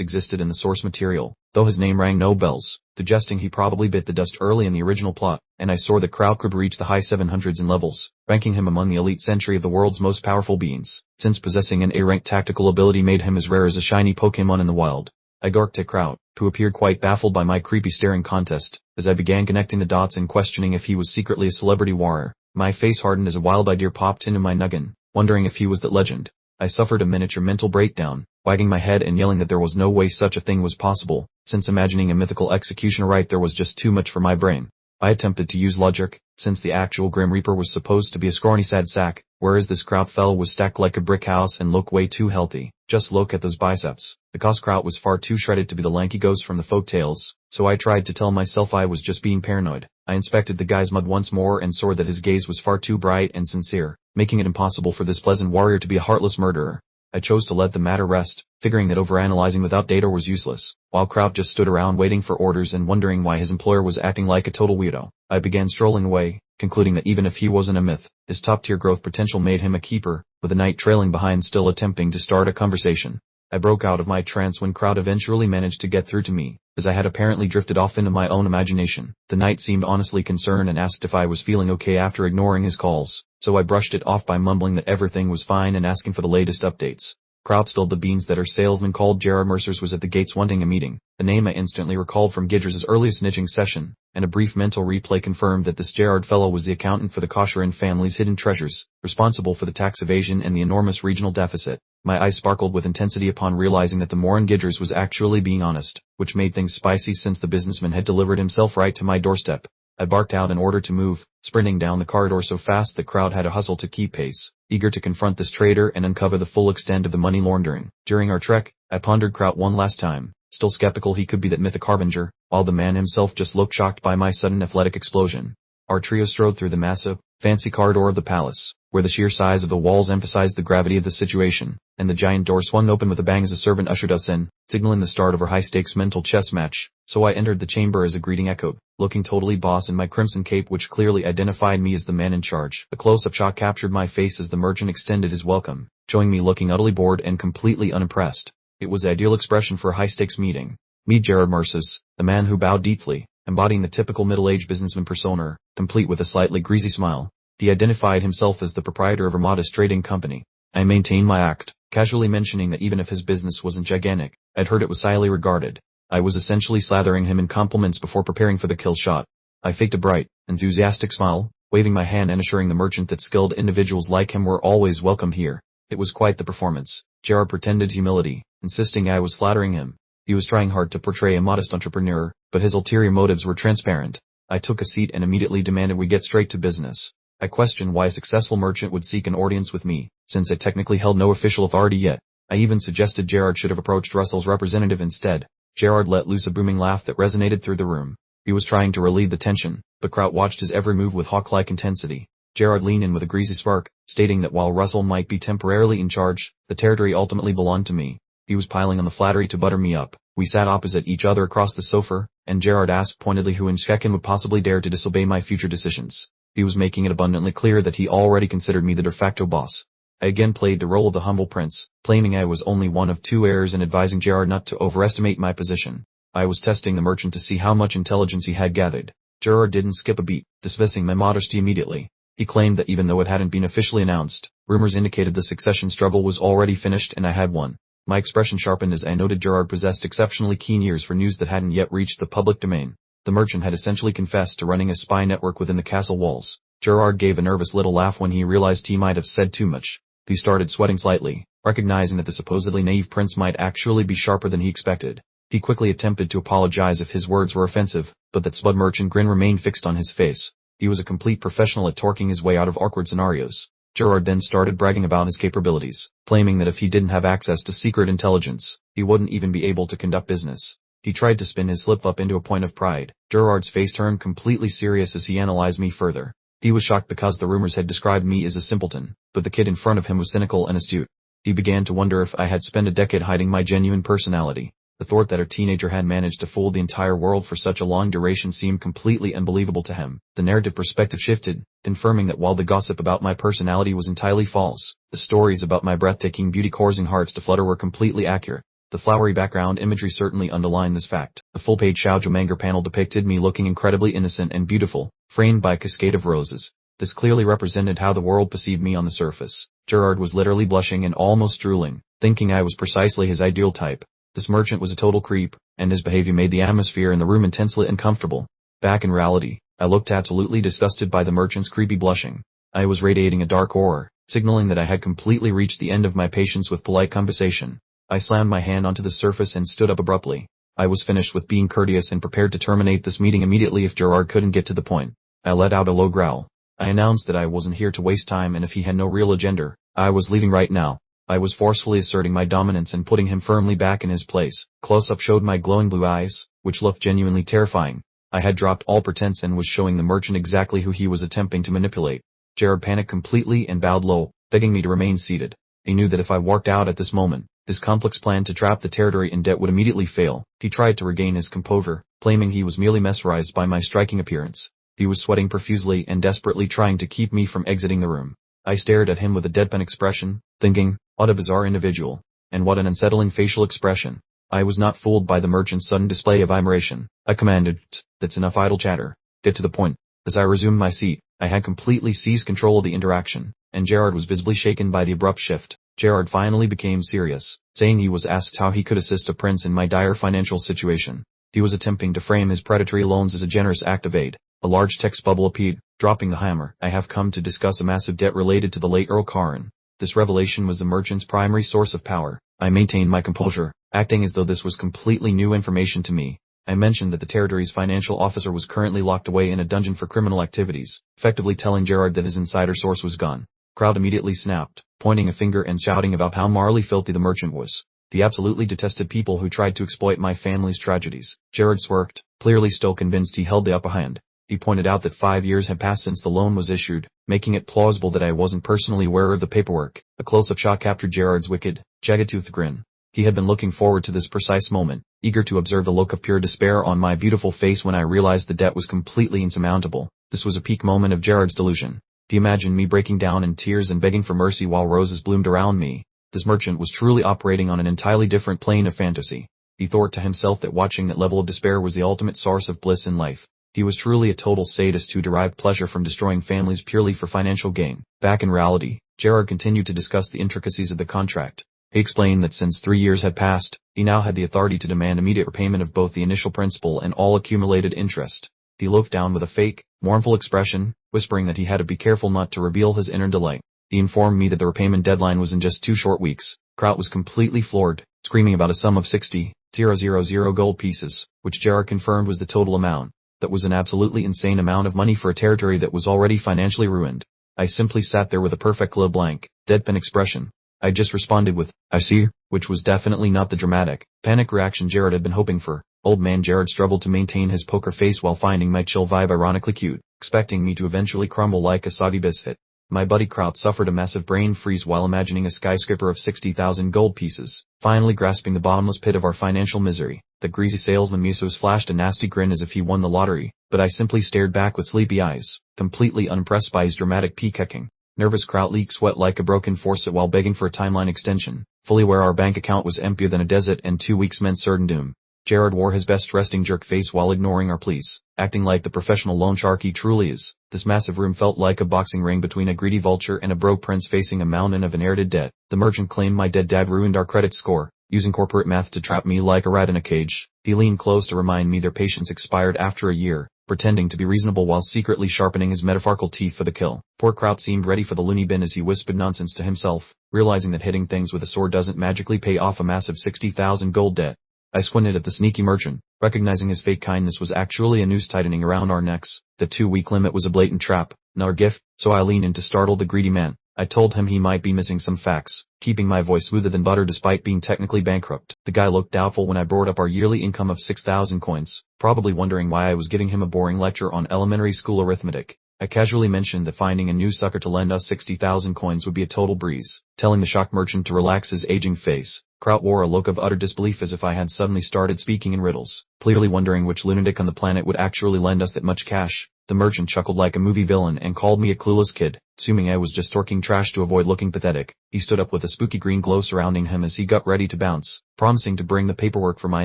existed in the source material, though his name rang no bells, suggesting he probably bit the dust early in the original plot, and I saw that Kraut could reach the high 700s in levels, ranking him among the elite century of the world's most powerful beings, since possessing an A-rank tactical ability made him as rare as a shiny Pokemon in the wild. I gawked at Kraut, who appeared quite baffled by my creepy staring contest, as I began connecting the dots and questioning if he was secretly a celebrity warrior. My face hardened as a wild idea popped into my noggin, wondering if he was that legend. I suffered a miniature mental breakdown, wagging my head and yelling that there was no way such a thing was possible, since imagining a mythical executioner right there was just too much for my brain. I attempted to use logic, since the actual Grim Reaper was supposed to be a scrawny sad sack, whereas this Kraut fellow was stacked like a brick house and looked way too healthy. Just look at those biceps. Because Kraut was far too shredded to be the lanky ghost from the folk tales, so I tried to tell myself I was just being paranoid. I inspected the guy's mud once more and saw that his gaze was far too bright and sincere, making it impossible for this pleasant warrior to be a heartless murderer. I chose to let the matter rest, figuring that overanalyzing without data was useless, while Kraut just stood around waiting for orders and wondering why his employer was acting like a total weirdo. I began strolling away, concluding that even if he wasn't a myth, his top-tier growth potential made him a keeper, with the knight trailing behind still attempting to start a conversation. I broke out of my trance when Kraut eventually managed to get through to me, as I had apparently drifted off into my own imagination. The knight seemed honestly concerned and asked if I was feeling okay after ignoring his calls, so I brushed it off by mumbling that everything was fine and asking for the latest updates. Kraut spilled the beans that our salesman called Gerard Mercer's was at the gates wanting a meeting, a name I instantly recalled from Gidris's earliest snitching session, and a brief mental replay confirmed that this Gerard fellow was the accountant for the Kosherin family's hidden treasures, responsible for the tax evasion and the enormous regional deficit. My eyes sparkled with intensity upon realizing that the moron Gidris was actually being honest, which made things spicy since the businessman had delivered himself right to my doorstep. I barked out an order to move, sprinting down the corridor so fast the crowd had to hustle to keep pace, eager to confront this traitor and uncover the full extent of the money laundering. During our trek, I pondered Kraut one last time, still skeptical he could be that mythic harbinger, while the man himself just looked shocked by my sudden athletic explosion. Our trio strode through the massive, fancy corridor of the palace, where the sheer size of the walls emphasized the gravity of the situation, and the giant door swung open with a bang as a servant ushered us in, signaling the start of our high-stakes mental chess match. So I entered the chamber as a greeting echoed, looking totally boss in my crimson cape which clearly identified me as the man in charge. A close-up shot captured my face as the merchant extended his welcome, showing me looking utterly bored and completely unimpressed. It was the ideal expression for a high-stakes meeting. Meet Gerard Merces, the man who bowed deeply, embodying the typical middle-aged businessman persona, complete with a slightly greasy smile. He identified himself as the proprietor of a modest trading company. I maintained my act, casually mentioning that even if his business wasn't gigantic, I'd heard it was highly regarded. I was essentially slathering him in compliments before preparing for the kill shot. I faked a bright, enthusiastic smile, waving my hand and assuring the merchant that skilled individuals like him were always welcome here. It was quite the performance. Gerard pretended humility, insisting I was flattering him. He was trying hard to portray a modest entrepreneur, but his ulterior motives were transparent. I took a seat and immediately demanded we get straight to business. I questioned why a successful merchant would seek an audience with me, since I technically held no official authority yet. I even suggested Gerard should have approached Russell's representative instead. Gerard let loose a booming laugh that resonated through the room. He was trying to relieve the tension, but Kraut watched his every move with hawk-like intensity. Gerard leaned in with a greasy spark, stating that while Russell might be temporarily in charge, the territory ultimately belonged to me. He was piling on the flattery to butter me up. We sat opposite each other across the sofa, and Gerard asked pointedly who in Shekin would possibly dare to disobey my future decisions. He was making it abundantly clear that he already considered me the de facto boss. I again played the role of the humble prince, claiming I was only one of two heirs and advising Gerard not to overestimate my position. I was testing the merchant to see how much intelligence he had gathered. Gerard didn't skip a beat, dismissing my modesty immediately. He claimed that even though it hadn't been officially announced, rumors indicated the succession struggle was already finished and I had won. My expression sharpened as I noted Gerard possessed exceptionally keen ears for news that hadn't yet reached the public domain. The merchant had essentially confessed to running a spy network within the castle walls. Gerard gave a nervous little laugh when he realized he might have said too much. He started sweating slightly, recognizing that the supposedly naive prince might actually be sharper than he expected. He quickly attempted to apologize if his words were offensive, but that smug merchant grin remained fixed on his face. He was a complete professional at torquing his way out of awkward scenarios. Gerard then started bragging about his capabilities, claiming that if he didn't have access to secret intelligence, he wouldn't even be able to conduct business. He tried to spin his slip-up into a point of pride. Gerard's face turned completely serious as he analyzed me further. He was shocked because the rumors had described me as a simpleton, but the kid in front of him was cynical and astute. He began to wonder if I had spent a decade hiding my genuine personality. The thought that a teenager had managed to fool the entire world for such a long duration seemed completely unbelievable to him. The narrative perspective shifted, confirming that while the gossip about my personality was entirely false, the stories about my breathtaking beauty causing hearts to flutter were completely accurate. The flowery background imagery certainly underlined this fact. The full-page shoujo manga panel depicted me looking incredibly innocent and beautiful, framed by a cascade of roses. This clearly represented how the world perceived me on the surface. Gerard was literally blushing and almost drooling, thinking I was precisely his ideal type. This merchant was a total creep, and his behavior made the atmosphere in the room intensely uncomfortable. Back in reality, I looked absolutely disgusted by the merchant's creepy blushing. I was radiating a dark aura, signaling that I had completely reached the end of my patience with polite conversation. I slammed my hand onto the surface and stood up abruptly. I was finished with being courteous and prepared to terminate this meeting immediately if Gerard couldn't get to the point. I let out a low growl. I announced that I wasn't here to waste time and if he had no real agenda, I was leaving right now. I was forcefully asserting my dominance and putting him firmly back in his place. Close-up showed my glowing blue eyes, which looked genuinely terrifying. I had dropped all pretense and was showing the merchant exactly who he was attempting to manipulate. Gerard panicked completely and bowed low, begging me to remain seated. He knew that if I walked out at this moment, his complex plan to trap the territory in debt would immediately fail. He tried to regain his composure, claiming he was merely mesmerized by my striking appearance. He was sweating profusely and desperately trying to keep me from exiting the room. I stared at him with a deadpan expression, thinking, what a bizarre individual, and what an unsettling facial expression. I was not fooled by the merchant's sudden display of admiration. I commanded, that's enough idle chatter. Get to the point. As I resumed my seat, I had completely seized control of the interaction, and Gerard was visibly shaken by the abrupt shift. Gerard finally became serious, saying he was asked how he could assist a prince in my dire financial situation. He was attempting to frame his predatory loans as a generous act of aid. A large text bubble appeared, dropping the hammer. I have come to discuss a massive debt related to the late Earl Karin. This revelation was the merchant's primary source of power. I maintained my composure, acting as though this was completely new information to me. I mentioned that the territory's financial officer was currently locked away in a dungeon for criminal activities, effectively telling Gerard that his insider source was gone. Crowd immediately snapped, pointing a finger and shouting about how morally filthy the merchant was. The absolutely detested people who tried to exploit my family's tragedies. Gerard smirked, clearly still convinced he held the upper hand. He pointed out that 5 years had passed since the loan was issued, making it plausible that I wasn't personally aware of the paperwork. A close-up shot captured Gerard's wicked, jagged-toothed grin. He had been looking forward to this precise moment, eager to observe the look of pure despair on my beautiful face when I realized the debt was completely insurmountable. This was a peak moment of Gerard's delusion. He imagined me breaking down in tears and begging for mercy while roses bloomed around me. This merchant was truly operating on an entirely different plane of fantasy. He thought to himself that watching that level of despair was the ultimate source of bliss in life. He was truly a total sadist who derived pleasure from destroying families purely for financial gain. Back in reality, Gerard continued to discuss the intricacies of the contract. He explained that since 3 years had passed, he now had the authority to demand immediate repayment of both the initial principal and all accumulated interest. He looked down with a fake, mournful expression, whispering that he had to be careful not to reveal his inner delight. He informed me that the repayment deadline was in just 2 short weeks. Kraut was completely floored, screaming about a sum of 60,000 gold pieces, which Gerard confirmed was the total amount. That was an absolutely insane amount of money for a territory that was already financially ruined. I simply sat there with a perfectly blank, deadpan expression. I just responded with, "I see," which was definitely not the dramatic, panic reaction Jared had been hoping for. Old man Jared struggled to maintain his poker face while finding my chill vibe ironically cute, expecting me to eventually crumble like a soggy biscuit. My buddy Kraut suffered a massive brain freeze while imagining a skyscraper of 60,000 gold pieces, finally grasping the bottomless pit of our financial misery. The greasy salesman Musos flashed a nasty grin as if he won the lottery, but I simply stared back with sleepy eyes, completely unimpressed by his dramatic peacocking. Nervous Kraut leaked sweat like a broken faucet while begging for a timeline extension, fully aware our bank account was emptier than a desert and 2 weeks meant certain doom. Jared wore his best resting jerk face while ignoring our pleas, acting like the professional loan shark he truly is. This massive room felt like a boxing ring between a greedy vulture and a broke prince facing a mountain of inherited debt. The merchant claimed my dead dad ruined our credit score, using corporate math to trap me like a rat in a cage. He leaned close to remind me their patience expired after a year, pretending to be reasonable while secretly sharpening his metaphorical teeth for the kill. Poor Kraut seemed ready for the loony bin as he whispered nonsense to himself, realizing that hitting things with a sword doesn't magically pay off a massive 60,000 gold debt. I squinted at the sneaky merchant, recognizing his fake kindness was actually a noose tightening around our necks. The 2-week limit was a blatant trap, not our gift, so I leaned in to startle the greedy man. I told him he might be missing some facts, keeping my voice smoother than butter despite being technically bankrupt. The guy looked doubtful when I brought up our yearly income of 6,000 coins, probably wondering why I was giving him a boring lecture on elementary school arithmetic. I casually mentioned that finding a new sucker to lend us 60,000 coins would be a total breeze, telling the shocked merchant to relax his aging face. Kraut wore a look of utter disbelief as if I had suddenly started speaking in riddles, clearly wondering which lunatic on the planet would actually lend us that much cash. The merchant chuckled like a movie villain and called me a clueless kid, assuming I was just talking trash to avoid looking pathetic. He stood up with a spooky green glow surrounding him as he got ready to bounce, promising to bring the paperwork for my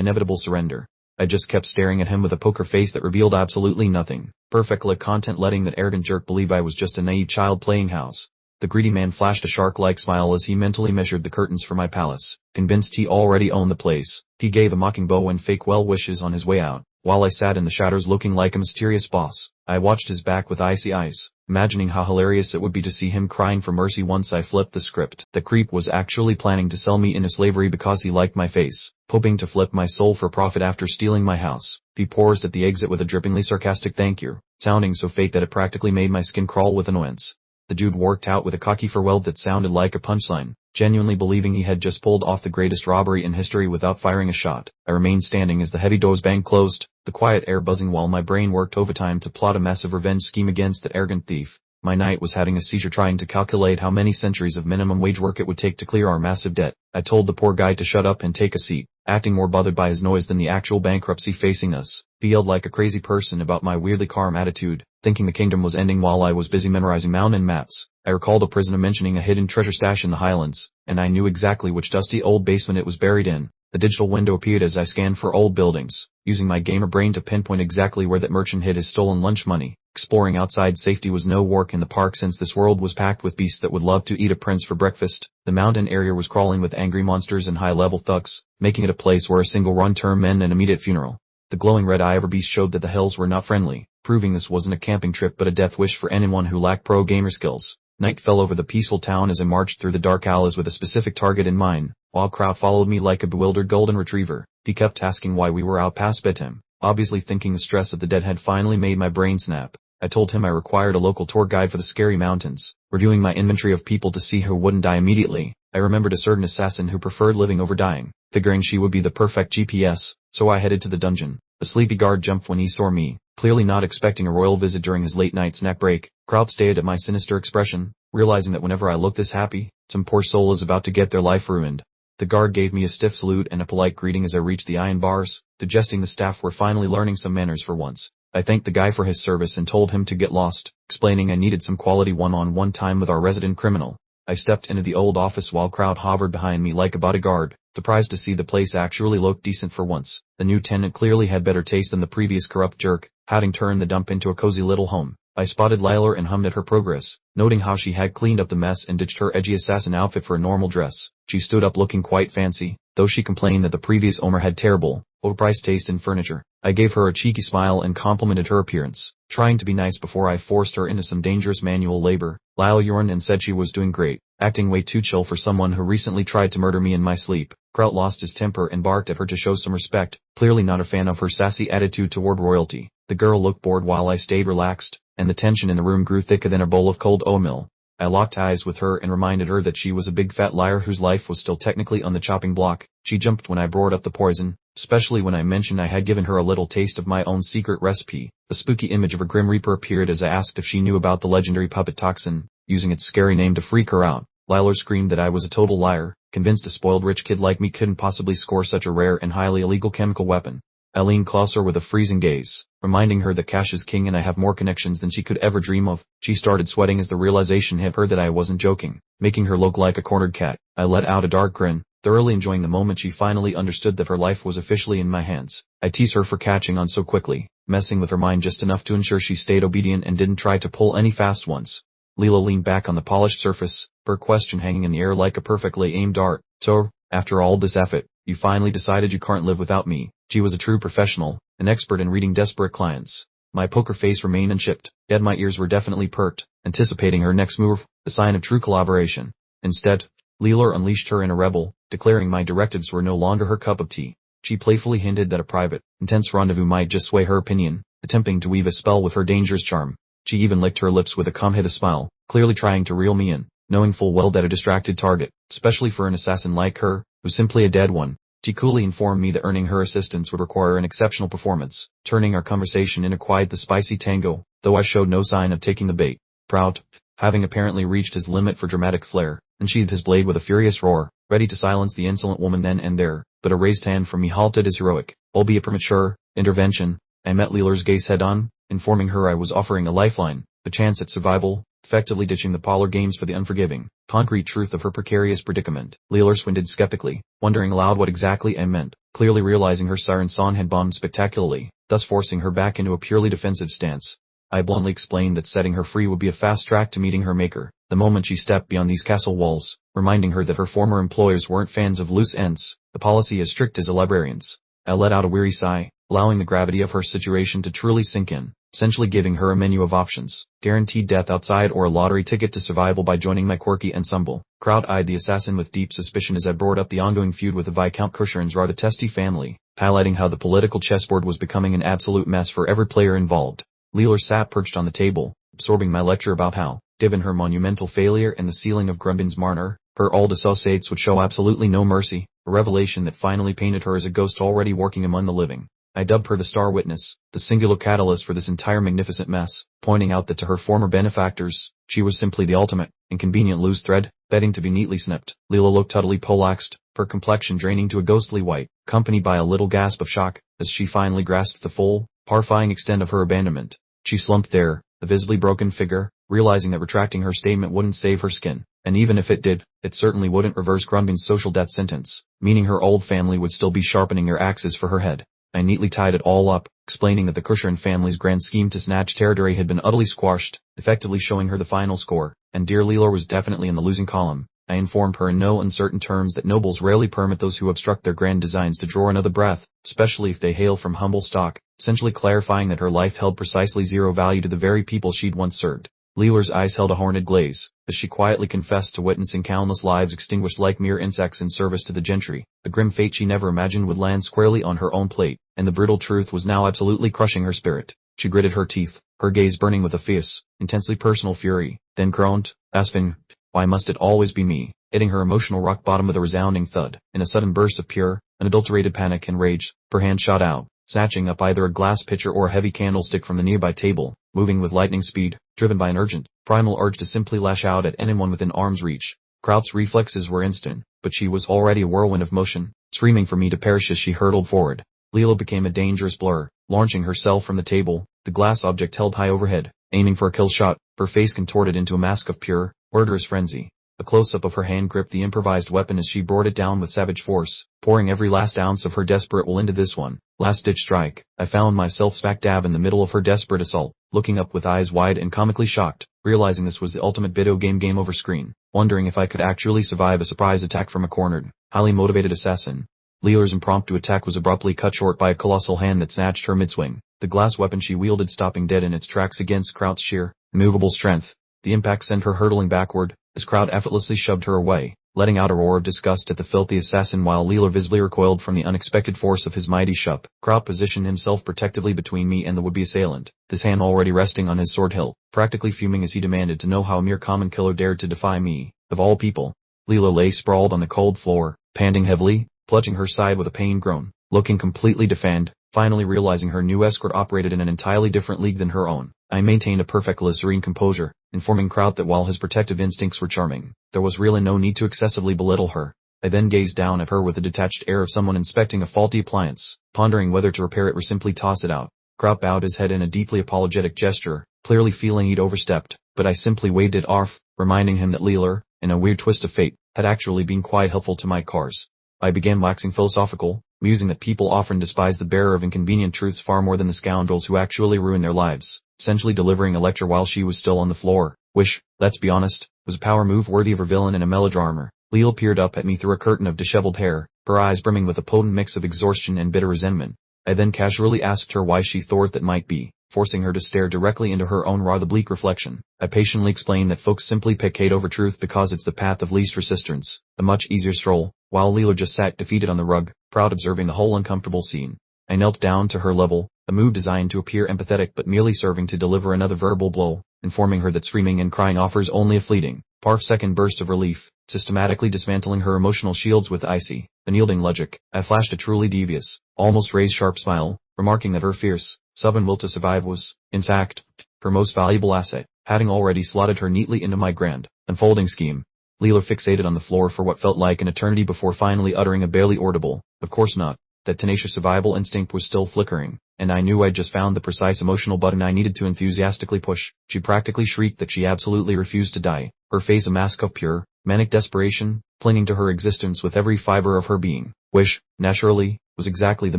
inevitable surrender. I just kept staring at him with a poker face that revealed absolutely nothing. Perfectly content letting that arrogant jerk believe I was just a naive child playing house. The greedy man flashed a shark-like smile as he mentally measured the curtains for my palace, convinced he already owned the place. He gave a mocking bow and fake well wishes on his way out, while I sat in the shadows looking like a mysterious boss. I watched his back with icy eyes, imagining how hilarious it would be to see him crying for mercy once I flipped the script. The creep was actually planning to sell me into slavery because he liked my face, hoping to flip my soul for profit after stealing my house. He paused at the exit with a drippingly sarcastic thank you, sounding so fake that it practically made my skin crawl with annoyance. The dude worked out with a cocky farewell that sounded like a punchline, genuinely believing he had just pulled off the greatest robbery in history without firing a shot. I remained standing as the heavy doors banged closed, the quiet air buzzing while my brain worked overtime to plot a massive revenge scheme against that arrogant thief. My knight was having a seizure trying to calculate how many centuries of minimum wage work it would take to clear our massive debt. I told the poor guy to shut up and take a seat, acting more bothered by his noise than the actual bankruptcy facing us. He yelled like a crazy person about my weirdly calm attitude, thinking the kingdom was ending while I was busy memorizing mountain maps. I recalled a prisoner mentioning a hidden treasure stash in the highlands, and I knew exactly which dusty old basement it was buried in. The digital window appeared as I scanned for old buildings, using my gamer brain to pinpoint exactly where that merchant hid his stolen lunch money. Exploring outside safety was no work in the park since this world was packed with beasts that would love to eat a prince for breakfast. The mountain area was crawling with angry monsters and high-level thugs, making it a place where a single run term meant an immediate funeral. The glowing red eye of a beast showed that the hills were not friendly, proving this wasn't a camping trip but a death wish for anyone who lacked pro gamer skills. Night fell over the peaceful town as I marched through the dark alleys with a specific target in mind, while Kraut followed me like a bewildered golden retriever. He kept asking why we were out past bedtime, obviously thinking the stress of the dead had finally made my brain snap. I told him I required a local tour guide for the scary mountains, reviewing my inventory of people to see who wouldn't die immediately. I remembered a certain assassin who preferred living over dying, figuring she would be the perfect GPS, so I headed to the dungeon. The sleepy guard jumped when he saw me, clearly not expecting a royal visit during his late-night snack break. Kraut stared at my sinister expression, realizing that whenever I look this happy, some poor soul is about to get their life ruined. The guard gave me a stiff salute and a polite greeting as I reached the iron bars, suggesting the staff were finally learning some manners for once. I thanked the guy for his service and told him to get lost, explaining I needed some quality one-on-one time with our resident criminal. I stepped into the old office while Kraut hovered behind me like a bodyguard, surprised to see the place actually looked decent for once. The new tenant clearly had better taste than the previous corrupt jerk, having turned the dump into a cozy little home. I spotted Lilar and hummed at her progress, noting how she had cleaned up the mess and ditched her edgy assassin outfit for a normal dress. She stood up looking quite fancy, though she complained that the previous owner had terrible, overpriced taste in furniture. I gave her a cheeky smile and complimented her appearance, trying to be nice before I forced her into some dangerous manual labor. Lyle yawned and said she was doing great, acting way too chill for someone who recently tried to murder me in my sleep. Kraut lost his temper and barked at her to show some respect, clearly not a fan of her sassy attitude toward royalty. The girl looked bored while I stayed relaxed, and the tension in the room grew thicker than a bowl of cold oatmeal. I locked eyes with her and reminded her that she was a big fat liar whose life was still technically on the chopping block. She jumped when I brought up the poison, especially when I mentioned I had given her a little taste of my own secret recipe. The spooky image of her Grim Reaper appeared as I asked if she knew about the legendary puppet toxin, using its scary name to freak her out. Lila screamed that I was a total liar, convinced a spoiled rich kid like me couldn't possibly score such a rare and highly illegal chemical weapon. I leaned closer with a freezing gaze, reminding her that cash is king and I have more connections than she could ever dream of. She started sweating as the realization hit her that I wasn't joking, making her look like a cornered cat. I let out a dark grin, thoroughly enjoying the moment she finally understood that her life was officially in my hands. I teased her for catching on so quickly, messing with her mind just enough to ensure she stayed obedient and didn't try to pull any fast ones. Leela leaned back on the polished surface, her question hanging in the air like a perfectly aimed dart. So, after all this effort, you finally decided you can't live without me. She was a true professional, an expert in reading desperate clients. My poker face remained unchipped, yet my ears were definitely perked, anticipating her next move, the sign of true collaboration. Instead, Leela unleashed her inner rebel, declaring my directives were no longer her cup of tea. She playfully hinted that a private, intense rendezvous might just sway her opinion, attempting to weave a spell with her dangerous charm. She even licked her lips with a come-hither smile, clearly trying to reel me in, knowing full well that a distracted target, especially for an assassin like her, was simply a dead one. She coolly informed me that earning her assistance would require an exceptional performance, turning our conversation into quite the spicy tango, though I showed no sign of taking the bait. Proud, having apparently reached his limit for dramatic flair, unsheathed his blade with a furious roar, ready to silence the insolent woman then and there, but a raised hand from me halted his heroic, albeit premature, intervention. I met Leela's gaze head-on, informing her I was offering a lifeline, a chance at survival, effectively ditching the parlor games for the unforgiving, concrete truth of her precarious predicament. Leela squinted skeptically, wondering aloud what exactly I meant, clearly realizing her siren song had bombed spectacularly, thus forcing her back into a purely defensive stance. I bluntly explained that setting her free would be a fast track to meeting her maker, the moment she stepped beyond these castle walls, reminding her that her former employers weren't fans of loose ends, the policy as strict as a librarian's. I let out a weary sigh, allowing the gravity of her situation to truly sink in, essentially giving her a menu of options, guaranteed death outside or a lottery ticket to survival by joining my quirky ensemble. Crowd-eyed the assassin with deep suspicion as I brought up the ongoing feud with the Viscount Cushion's rather testy family, highlighting how the political chessboard was becoming an absolute mess for every player involved. Leela sat perched on the table, absorbing my lecture about how, given her monumental failure and the sealing of Grumbin's Marner, her old associates would show absolutely no mercy, a revelation that finally painted her as a ghost already working among the living. I dubbed her the star witness, the singular catalyst for this entire magnificent mess, pointing out that to her former benefactors, she was simply the ultimate, inconvenient loose thread, betting to be neatly snipped. Leela looked utterly poleaxed, her complexion draining to a ghostly white, accompanied by a little gasp of shock, as she finally grasped the full, horrifying extent of her abandonment. She slumped there, a visibly broken figure, realizing that retracting her statement wouldn't save her skin, and even if it did, it certainly wouldn't reverse Grumbin's social death sentence, meaning her old family would still be sharpening their axes for her head. I neatly tied it all up, explaining that the Cushon family's grand scheme to snatch territory had been utterly squashed, effectively showing her the final score, and dear Leela was definitely in the losing column. I informed her in no uncertain terms that nobles rarely permit those who obstruct their grand designs to draw another breath, especially if they hail from humble stock, essentially clarifying that her life held precisely zero value to the very people she'd once served. Leela's eyes held a horned glaze, as she quietly confessed to witnessing countless lives extinguished like mere insects in service to the gentry, a grim fate she never imagined would land squarely on her own plate, and the brutal truth was now absolutely crushing her spirit. She gritted her teeth, her gaze burning with a fierce, intensely personal fury, then groaned, Aspen, why must it always be me, hitting her emotional rock bottom with a resounding thud. In a sudden burst of pure, unadulterated panic and rage, her hand shot out, snatching up either a glass pitcher or a heavy candlestick from the nearby table, moving with lightning speed, driven by an urgent, primal urge to simply lash out at anyone within arm's reach. Kraut's reflexes were instant, but she was already a whirlwind of motion, screaming for me to perish as she hurtled forward. Leela became a dangerous blur, launching herself from the table, the glass object held high overhead, aiming for a kill shot, her face contorted into a mask of pure, murderous frenzy. A close-up of her hand gripped the improvised weapon as she brought it down with savage force, pouring every last ounce of her desperate will into this one last-ditch strike. I found myself smack dab in the middle of her desperate assault, looking up with eyes wide and comically shocked, realizing this was the ultimate video game over screen, wondering if I could actually survive a surprise attack from a cornered, highly motivated assassin. Leela's impromptu attack was abruptly cut short by a colossal hand that snatched her mid-swing, the glass weapon she wielded stopping dead in its tracks against Kraut's sheer, immovable strength. The impact sent her hurtling backward, as Kraut effortlessly shoved her away, letting out a roar of disgust at the filthy assassin while Leela visibly recoiled from the unexpected force of his mighty shup. Kraut positioned himself protectively between me and the would-be assailant, his hand already resting on his sword hilt, practically fuming as he demanded to know how a mere common killer dared to defy me, of all people. Leela lay sprawled on the cold floor, panting heavily, clutching her side with a pained groan, looking completely defanged, finally realizing her new escort operated in an entirely different league than her own. I maintained a perfectly serene composure, informing Kraut that while his protective instincts were charming, there was really no need to excessively belittle her. I then gazed down at her with a detached air of someone inspecting a faulty appliance, pondering whether to repair it or simply toss it out. Kraut bowed his head in a deeply apologetic gesture, clearly feeling he'd overstepped, but I simply waved it off, reminding him that Leela, in a weird twist of fate, had actually been quite helpful to my cause. I began waxing philosophical, musing that people often despise the bearer of inconvenient truths far more than the scoundrels who actually ruin their lives, essentially delivering a lecture while she was still on the floor, which, let's be honest, was a power move worthy of a villain in a melodrama. Leela peered up at me through a curtain of disheveled hair, her eyes brimming with a potent mix of exhaustion and bitter resentment. I then casually asked her why she thought that might be, forcing her to stare directly into her own rather bleak reflection. I patiently explained that folks simply pick hate over truth because it's the path of least resistance, a much easier stroll, while Leela just sat defeated on the rug, proud observing the whole uncomfortable scene. I knelt down to her level, a move designed to appear empathetic but merely serving to deliver another verbal blow, informing her that screaming and crying offers only a fleeting, second burst of relief, systematically dismantling her emotional shields with icy, unyielding logic. I flashed a truly devious, almost raised sharp smile, remarking that her fierce, stubborn will to survive was, in fact, her most valuable asset, having already slotted her neatly into my grand, unfolding scheme. Leela fixated on the floor for what felt like an eternity before finally uttering a barely audible, "Of course not." That tenacious survival instinct was still flickering, and I knew I'd just found the precise emotional button I needed to enthusiastically push. She practically shrieked that she absolutely refused to die, her face a mask of pure, manic desperation, clinging to her existence with every fiber of her being, which, naturally, was exactly the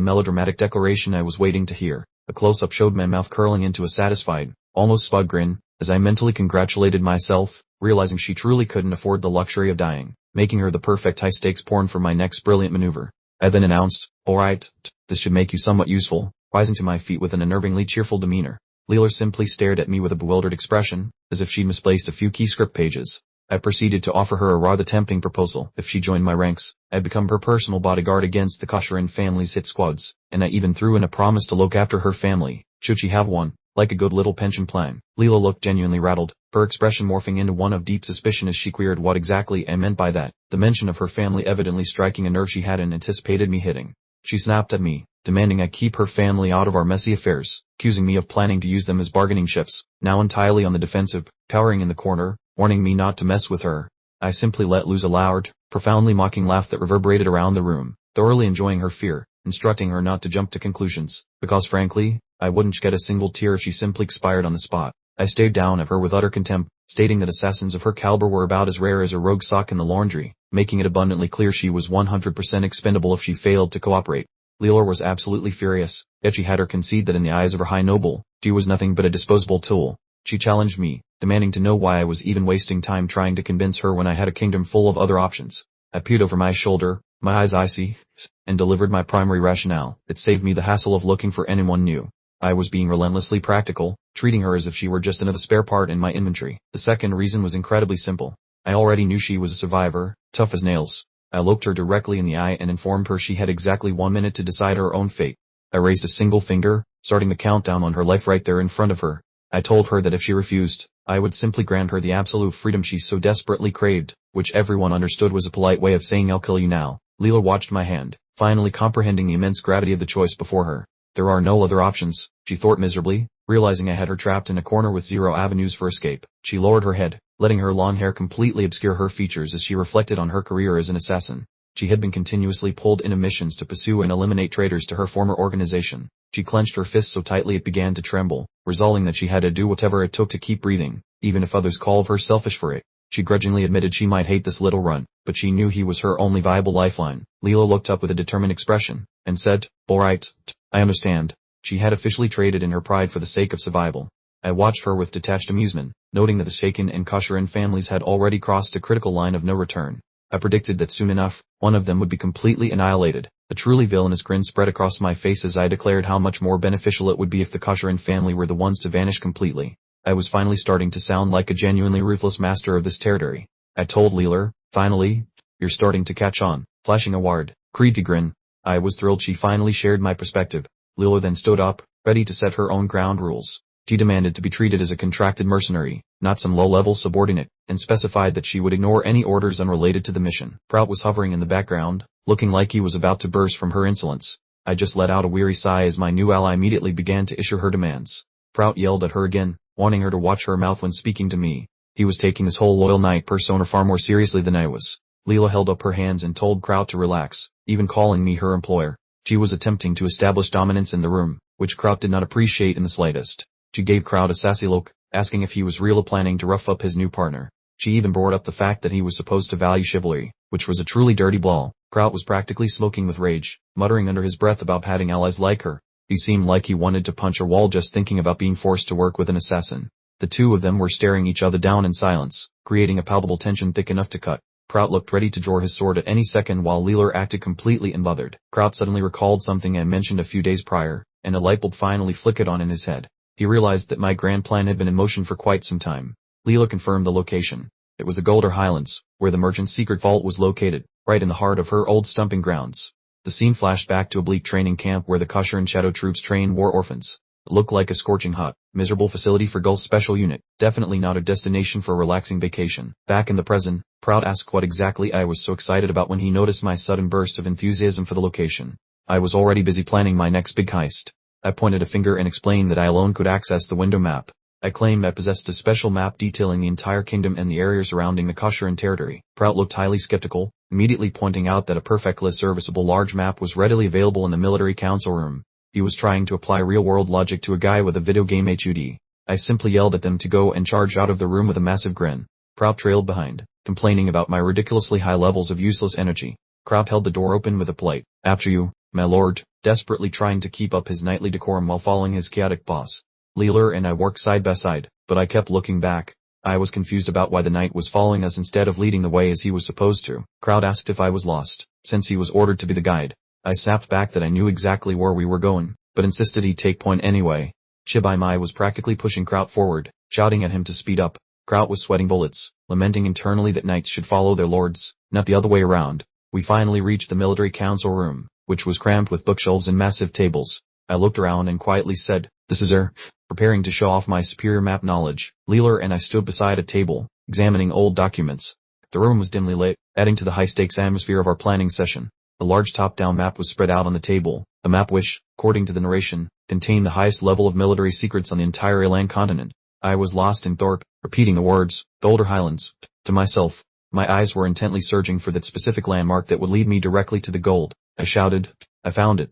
melodramatic declaration I was waiting to hear. A close-up showed my mouth curling into a satisfied, almost smug grin, as I mentally congratulated myself, realizing she truly couldn't afford the luxury of dying, making her the perfect high-stakes pawn for my next brilliant maneuver. I then announced, "Alright, this should make you somewhat useful," rising to my feet with an unnervingly cheerful demeanor. Leela simply stared at me with a bewildered expression, as if she'd misplaced a few key script pages. I proceeded to offer her a rather tempting proposal. If she joined my ranks, I'd become her personal bodyguard against the Kosherin family's hit squads, and I even threw in a promise to look after her family, should she have one, like a good little pension plan. Leela looked genuinely rattled, her expression morphing into one of deep suspicion as she queried what exactly I meant by that, the mention of her family evidently striking a nerve she hadn't anticipated me hitting. She snapped at me, demanding I keep her family out of our messy affairs, accusing me of planning to use them as bargaining chips, now entirely on the defensive, cowering in the corner, warning me not to mess with her. I simply let loose a loud, profoundly mocking laugh that reverberated around the room, thoroughly enjoying her fear, instructing her not to jump to conclusions, because frankly, I wouldn't shed a single tear if she simply expired on the spot. I stared down at her with utter contempt, stating that assassins of her caliber were about as rare as a rogue sock in the laundry, making it abundantly clear she was 100% expendable if she failed to cooperate. Leela was absolutely furious, yet she had her concede that in the eyes of her high noble, she was nothing but a disposable tool. She challenged me, demanding to know why I was even wasting time trying to convince her when I had a kingdom full of other options. I peered over my shoulder, my eyes icy, and delivered my primary rationale. It saved me the hassle of looking for anyone new. I was being relentlessly practical, treating her as if she were just another spare part in my inventory. The second reason was incredibly simple. I already knew she was a survivor, tough as nails. I looked her directly in the eye and informed her she had exactly 1 minute to decide her own fate. I raised a single finger, starting the countdown on her life right there in front of her. I told her that if she refused, I would simply grant her the absolute freedom she so desperately craved, which everyone understood was a polite way of saying I'll kill you now. Leela watched my hand, finally comprehending the immense gravity of the choice before her. There are no other options, she thought miserably, realizing I had her trapped in a corner with zero avenues for escape. She lowered her head, letting her long hair completely obscure her features as she reflected on her career as an assassin. She had been continuously pulled into missions to pursue and eliminate traitors to her former organization. She clenched her fists so tightly it began to tremble, resolving that she had to do whatever it took to keep breathing, even if others called her selfish for it. She grudgingly admitted she might hate this little runt, but she knew he was her only viable lifeline. Leela looked up with a determined expression, and said, "Alright, I understand." She had officially traded in her pride for the sake of survival. I watched her with detached amusement, noting that the Shaken and Kosherin families had already crossed a critical line of no return. I predicted that soon enough, one of them would be completely annihilated. A truly villainous grin spread across my face as I declared how much more beneficial it would be if the Kosherin family were the ones to vanish completely. I was finally starting to sound like a genuinely ruthless master of this territory. I told Leela, finally, You're starting to catch on. Flashing a wide, creepy grin. I was thrilled she finally shared my perspective. Lila then stood up, ready to set her own ground rules. She demanded to be treated as a contracted mercenary, not some low-level subordinate, and specified that she would ignore any orders unrelated to the mission. Prout was hovering in the background, looking like he was about to burst from her insolence. I just let out a weary sigh as my new ally immediately began to issue her demands. Prout yelled at her again, wanting her to watch her mouth when speaking to me. He was taking his whole loyal knight persona far more seriously than I was. Lila held up her hands and told Kraut to relax, even calling me her employer. She was attempting to establish dominance in the room, which Kraut did not appreciate in the slightest. She gave Kraut a sassy look, asking if he was really planning to rough up his new partner. She even brought up the fact that he was supposed to value chivalry, which was a truly dirty blow. Kraut was practically smoking with rage, muttering under his breath about having allies like her. He seemed like he wanted to punch a wall just thinking about being forced to work with an assassin. The two of them were staring each other down in silence, creating a palpable tension thick enough to cut. Kraut looked ready to draw his sword at any second while Leeler acted completely unbothered. Kraut suddenly recalled something I mentioned a few days prior, and a lightbulb finally flickered on in his head. He realized that my grand plan had been in motion for quite some time. Leela confirmed the location. It was the Golder Highlands, where the merchant's secret vault was located, right in the heart of her old stomping grounds. The scene flashed back to a bleak training camp where the Kosher and Shadow troops train war orphans. It looked like a scorching hot, miserable facility for Gulf's special unit, definitely not a destination for a relaxing vacation. Back in the present, Prout asked what exactly I was so excited about when he noticed my sudden burst of enthusiasm for the location. I was already busy planning my next big heist. I pointed a finger and explained that I alone could access the window map. I claimed I possessed a special map detailing the entire kingdom and the area surrounding the Kosheran territory. Prout looked highly skeptical, immediately pointing out that a perfectly serviceable large map was readily available in the military council room. He was trying to apply real-world logic to a guy with a video game HUD. I simply yelled at them to go and charged out of the room with a massive grin. Prout trailed behind, complaining about my ridiculously high levels of useless energy. Kraut held the door open with a polite, "After you, my lord," desperately trying to keep up his knightly decorum while following his chaotic boss. Leeler and I worked side by side, but I kept looking back. I was confused about why the knight was following us instead of leading the way as he was supposed to. Kraut asked if I was lost, since he was ordered to be the guide. I snapped back that I knew exactly where we were going, but insisted he take point anyway. Chibai Mai was practically pushing Kraut forward, shouting at him to speed up. Kraut was sweating bullets, lamenting internally that knights should follow their lords, not the other way around. We finally reached the military council room, which was crammed with bookshelves and massive tables. I looked around and quietly said, "This is her," preparing to show off my superior map knowledge. Leeler and I stood beside a table, examining old documents. The room was dimly lit, adding to the high-stakes atmosphere of our planning session. A large top-down map was spread out on the table, a map which, according to the narration, contained the highest level of military secrets on the entire Elan continent. I was lost in thought, repeating the words, "Golder Highlands," to myself. My eyes were intently searching for that specific landmark that would lead me directly to the gold. I shouted, "I found it,"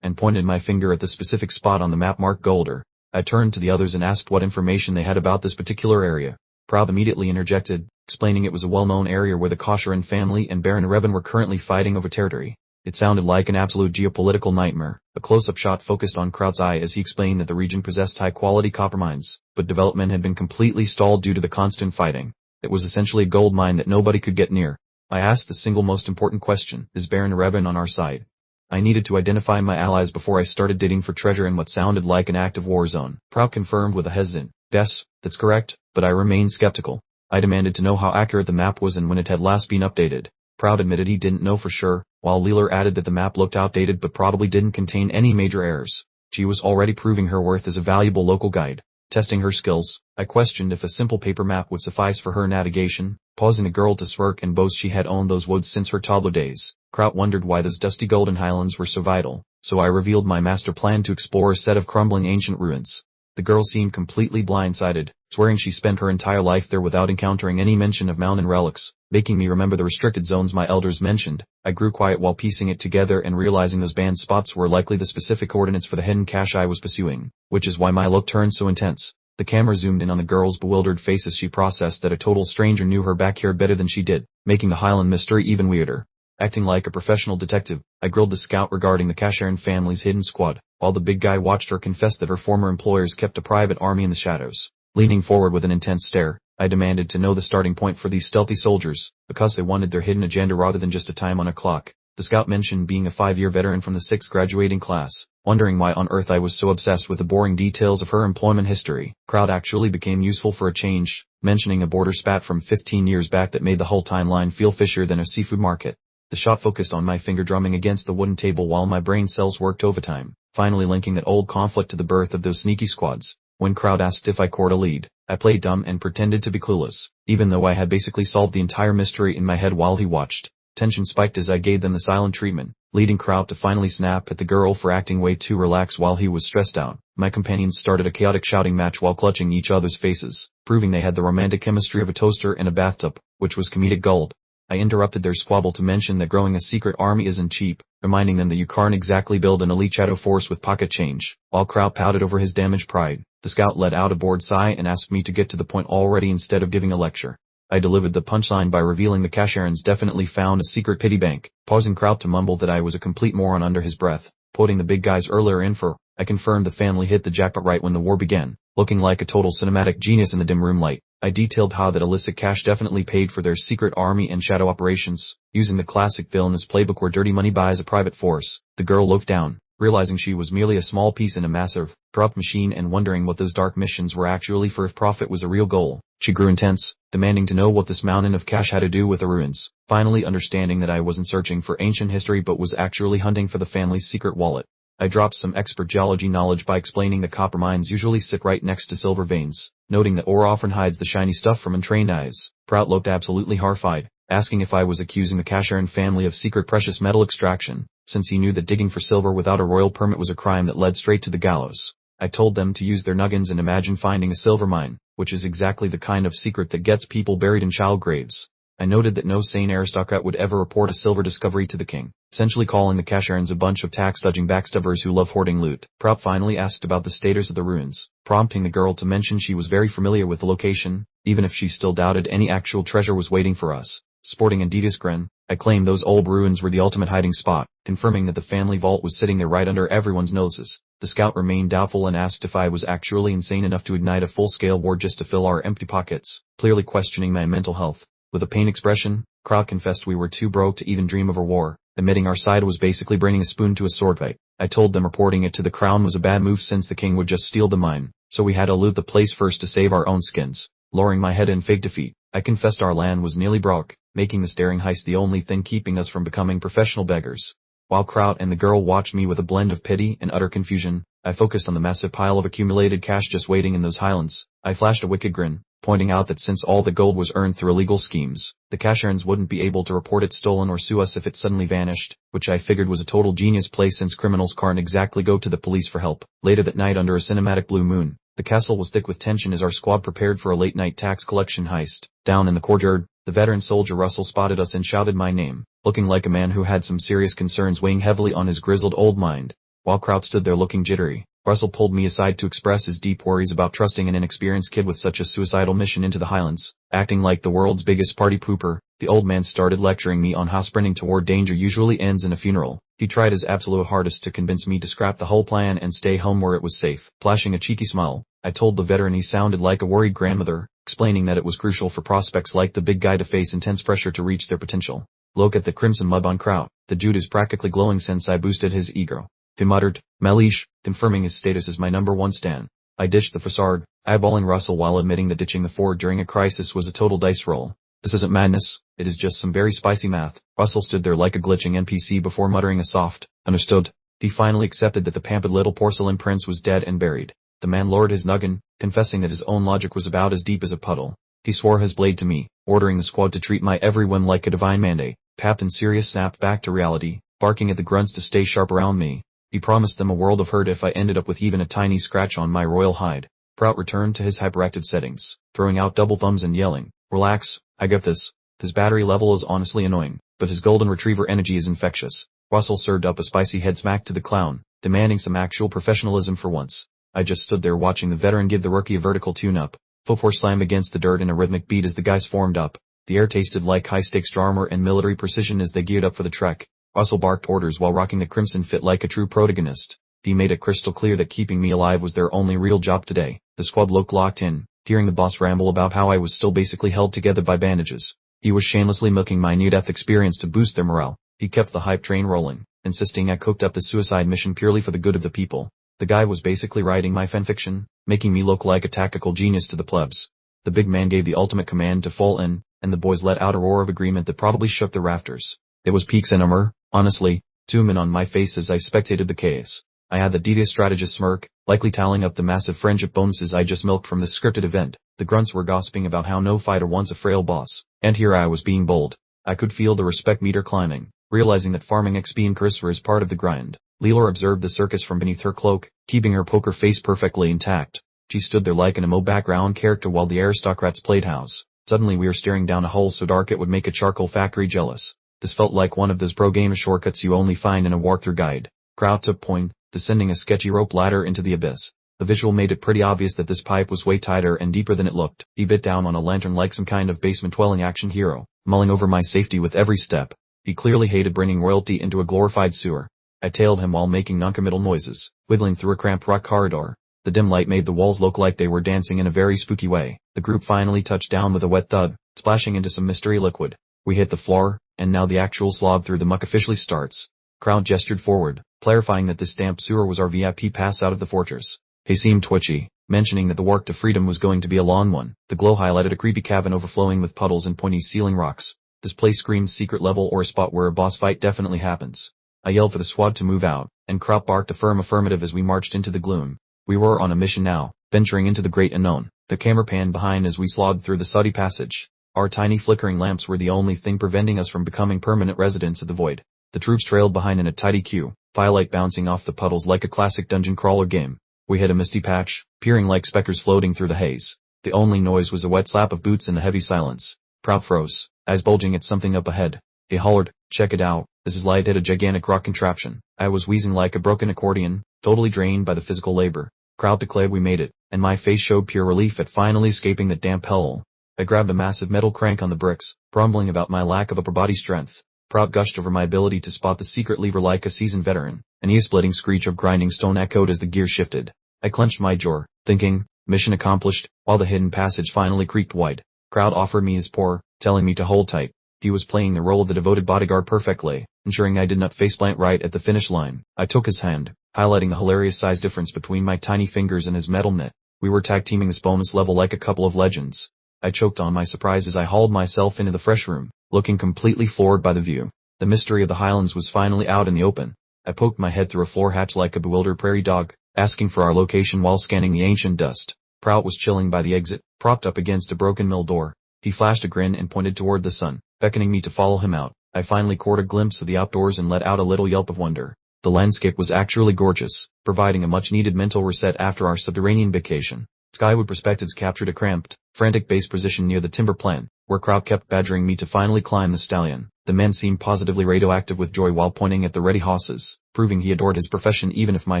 and pointed my finger at the specific spot on the map marked Golder. I turned to the others and asked what information they had about this particular area. Prout immediately interjected, explaining it was a well-known area where the Kosheran family and Baron Revan were currently fighting over territory. It sounded like an absolute geopolitical nightmare. A close-up shot focused on Kraut's eye as he explained that the region possessed high-quality copper mines, but development had been completely stalled due to the constant fighting. It was essentially a gold mine that nobody could get near. I asked the single most important question, is Baron Revan on our side? I needed to identify my allies before I started digging for treasure in what sounded like an active war zone. Prout confirmed with a hesitant, "Yes, that's correct," but I remained skeptical. I demanded to know how accurate the map was and when it had last been updated. Prout admitted he didn't know for sure, while Leeler added that the map looked outdated but probably didn't contain any major errors. She was already proving her worth as a valuable local guide. Testing her skills, I questioned if a simple paper map would suffice for her navigation, pausing the girl to smirk and boast she had owned those woods since her toddler days. Kraut wondered why those dusty golden highlands were so vital, so I revealed my master plan to explore a set of crumbling ancient ruins. The girl seemed completely blindsided, swearing she spent her entire life there without encountering any mention of mountain relics, making me remember the restricted zones my elders mentioned. I grew quiet while piecing it together and realizing those banned spots were likely the specific coordinates for the hidden cache I was pursuing, which is why my look turned so intense. The camera zoomed in on the girl's bewildered face as she processed that a total stranger knew her backyard better than she did, making the Highland mystery even weirder. Acting like a professional detective, I grilled the scout regarding the Kosheran family's hidden squad, while the big guy watched her confess that her former employers kept a private army in the shadows. Leaning forward with an intense stare, I demanded to know the starting point for these stealthy soldiers, because they wanted their hidden agenda rather than just a time on a clock. The scout mentioned being a 5-year veteran from the 6th graduating class, wondering why on earth I was so obsessed with the boring details of her employment history. Kraut actually became useful for a change, mentioning a border spat from 15 years back that made the whole timeline feel fishier than a seafood market. The shot focused on my finger drumming against the wooden table while my brain cells worked overtime, finally linking that old conflict to the birth of those sneaky squads. When Crowd asked if I cored a lead, I played dumb and pretended to be clueless, even though I had basically solved the entire mystery in my head while he watched. Tension spiked as I gave them the silent treatment, leading Crowd to finally snap at the girl for acting way too relaxed while he was stressed out. My companions started a chaotic shouting match while clutching each other's faces, proving they had the romantic chemistry of a toaster and a bathtub, which was comedic gold. I interrupted their squabble to mention that growing a secret army isn't cheap, reminding them that you can't exactly build an elite shadow force with pocket change. While Kraut pouted over his damaged pride, the scout let out a bored sigh and asked me to get to the point already instead of giving a lecture. I delivered the punchline by revealing the Kasharans definitely found a secret pity bank, pausing Kraut to mumble that I was a complete moron under his breath, quoting the big guy's earlier info. I confirmed the family hit the jackpot right when the war began, looking like a total cinematic genius in the dim room light. I detailed how that illicit cash definitely paid for their secret army and shadow operations, using the classic villainous playbook where dirty money buys a private force. The girl looked down, realizing she was merely a small piece in a massive, corrupt machine and wondering what those dark missions were actually for if profit was a real goal. She grew intense, demanding to know what this mountain of cash had to do with the ruins, finally understanding that I wasn't searching for ancient history but was actually hunting for the family's secret wallet. I dropped some expert geology knowledge by explaining that copper mines usually sit right next to silver veins, noting that ore often hides the shiny stuff from untrained eyes. Prout looked absolutely horrified, asking if I was accusing the Kasharan family of secret precious metal extraction, since he knew that digging for silver without a royal permit was a crime that led straight to the gallows. I told them to use their noggins and imagine finding a silver mine, which is exactly the kind of secret that gets people buried in shallow graves. I noted that no sane aristocrat would ever report a silver discovery to the king, essentially calling the Kasharans a bunch of tax-dodging backstabbers who love hoarding loot. Prout finally asked about the status of the ruins, prompting the girl to mention she was very familiar with the location, even if she still doubted any actual treasure was waiting for us. Sporting a devious grin, I claimed those old ruins were the ultimate hiding spot, confirming that the family vault was sitting there right under everyone's noses. The scout remained doubtful and asked if I was actually insane enough to ignite a full-scale war just to fill our empty pockets, clearly questioning my mental health. With a pained expression, Kraut confessed we were too broke to even dream of a war, admitting our side was basically bringing a spoon to a sword fight. I told them reporting it to the crown was a bad move since the king would just steal the mine, so we had to loot the place first to save our own skins. Lowering my head in fake defeat, I confessed our land was nearly broke, making the staring heist the only thing keeping us from becoming professional beggars. While Kraut and the girl watched me with a blend of pity and utter confusion, I focused on the massive pile of accumulated cash just waiting in those highlands. I flashed a wicked grin, pointing out that since all the gold was earned through illegal schemes, the Kasharans wouldn't be able to report it stolen or sue us if it suddenly vanished, which I figured was a total genius play since criminals can't exactly go to the police for help. Later that night under a cinematic blue moon, the castle was thick with tension as our squad prepared for a late-night tax collection heist. Down in the courtyard, the veteran soldier Russell spotted us and shouted my name, looking like a man who had some serious concerns weighing heavily on his grizzled old mind. While Kraut stood there looking jittery, Russell pulled me aside to express his deep worries about trusting an inexperienced kid with such a suicidal mission into the highlands. Acting like the world's biggest party pooper, the old man started lecturing me on how sprinting toward danger usually ends in a funeral. He tried his absolute hardest to convince me to scrap the whole plan and stay home where it was safe. Flashing a cheeky smile, I told the veteran he sounded like a worried grandmother, explaining that it was crucial for prospects like the big guy to face intense pressure to reach their potential. Look at the crimson mud on Kraut. The dude is practically glowing since I boosted his ego. He muttered, Malish, confirming his status as my #1 stan. I dished the facade, eyeballing Russell while admitting that ditching the Ford during a crisis was a total dice roll. This isn't madness, it is just some very spicy math. Russell stood there like a glitching NPC before muttering a soft, understood. He finally accepted that the pampered little porcelain prince was dead and buried. The man lowered his noggin, confessing that his own logic was about as deep as a puddle. He swore his blade to me, ordering the squad to treat my every whim like a divine mandate. Captain Sirius snapped back to reality, barking at the grunts to stay sharp around me. He promised them a world of hurt if I ended up with even a tiny scratch on my royal hide. Prout returned to his hyperactive settings, throwing out double thumbs and yelling, relax, I got this. His battery level is honestly annoying, but his golden retriever energy is infectious. Russell served up a spicy head smack to the clown, demanding some actual professionalism for once. I just stood there watching the veteran give the rookie a vertical tune-up. Foot force slam against the dirt in a rhythmic beat as the guys formed up. The air tasted like high-stakes drama and military precision as they geared up for the trek. Russell barked orders while rocking the crimson fit like a true protagonist. He made it crystal clear that keeping me alive was their only real job today. The squad looked locked in, hearing the boss ramble about how I was still basically held together by bandages. He was shamelessly milking my near-death experience to boost their morale. He kept the hype train rolling, insisting I cooked up the suicide mission purely for the good of the people. The guy was basically writing my fanfiction, making me look like a tactical genius to the plebs. The big man gave the ultimate command to fall in, and the boys let out a roar of agreement that probably shook the rafters. It was peak cinema, honestly, two men on my face as I spectated the chaos. I had the devious strategist smirk, likely tallying up the massive friendship bonuses I just milked from this scripted event. The grunts were gossiping about how no fighter wants a frail boss. And here I was being bold. I could feel the respect meter climbing, realizing that farming XP and charisma is part of the grind. Leela observed the circus from beneath her cloak, keeping her poker face perfectly intact. She stood there like an emo background character while the aristocrats played house. Suddenly we were staring down a hole so dark it would make a charcoal factory jealous. This felt like one of those pro-game shortcuts you only find in a walkthrough guide. Crowd took point, descending a sketchy rope ladder into the abyss. The visual made it pretty obvious that this pipe was way tighter and deeper than it looked. He bit down on a lantern like some kind of basement-dwelling action hero, mulling over my safety with every step. He clearly hated bringing royalty into a glorified sewer. I tailed him while making noncommittal noises, wiggling through a cramped rock corridor. The dim light made the walls look like they were dancing in a very spooky way. The group finally touched down with a wet thud, splashing into some mystery liquid. We hit the floor, and now the actual slog through the muck officially starts. Crowd gestured forward, clarifying that this damp sewer was our VIP pass out of the fortress. He seemed twitchy, mentioning that the walk to freedom was going to be a long one. The glow highlighted a creepy cabin overflowing with puddles and pointy ceiling rocks. This place screamed secret level or a spot where a boss fight definitely happens. I yelled for the squad to move out, and Kraut barked a firm affirmative as we marched into the gloom. We were on a mission now, venturing into the great unknown. The camera panned behind as we slogged through the sooty passage. Our tiny flickering lamps were the only thing preventing us from becoming permanent residents of the void. The troops trailed behind in a tidy queue, firelight bouncing off the puddles like a classic dungeon crawler game. We hit a misty patch, peering like specters floating through the haze. The only noise was a wet slap of boots in the heavy silence. Prout froze, eyes bulging at something up ahead. He hollered, "Check it out." As his light hit a gigantic rock contraption. I was wheezing like a broken accordion, totally drained by the physical labor. Kraut declared we made it, and my face showed pure relief at finally escaping that damp hellhole. I grabbed a massive metal crank on the bricks, grumbling about my lack of upper body strength. Prout gushed over my ability to spot the secret lever like a seasoned veteran. An ear-splitting screech of grinding stone echoed as the gear shifted. I clenched my jaw, thinking, mission accomplished, while the hidden passage finally creaked wide. Kraut offered me his paw, telling me to hold tight. He was playing the role of the devoted bodyguard perfectly, ensuring I did not faceplant right at the finish line. I took his hand, highlighting the hilarious size difference between my tiny fingers and his metal mitt. We were tag teaming this bonus level like a couple of legends. I choked on my surprise as I hauled myself into the fresh room, looking completely floored by the view. The mystery of the Highlands was finally out in the open. I poked my head through a floor hatch like a bewildered prairie dog, asking for our location while scanning the ancient dust. Prout was chilling by the exit, propped up against a broken mill door. He flashed a grin and pointed toward the sun, beckoning me to follow him out. I finally caught a glimpse of the outdoors and let out a little yelp of wonder. The landscape was actually gorgeous, providing a much-needed mental reset after our subterranean vacation. Skyward perspectives captured a cramped, frantic base position near the timber plant, where Kraut kept badgering me to finally climb the stallion. The man seemed positively radioactive with joy while pointing at the ready hosses, proving he adored his profession even if my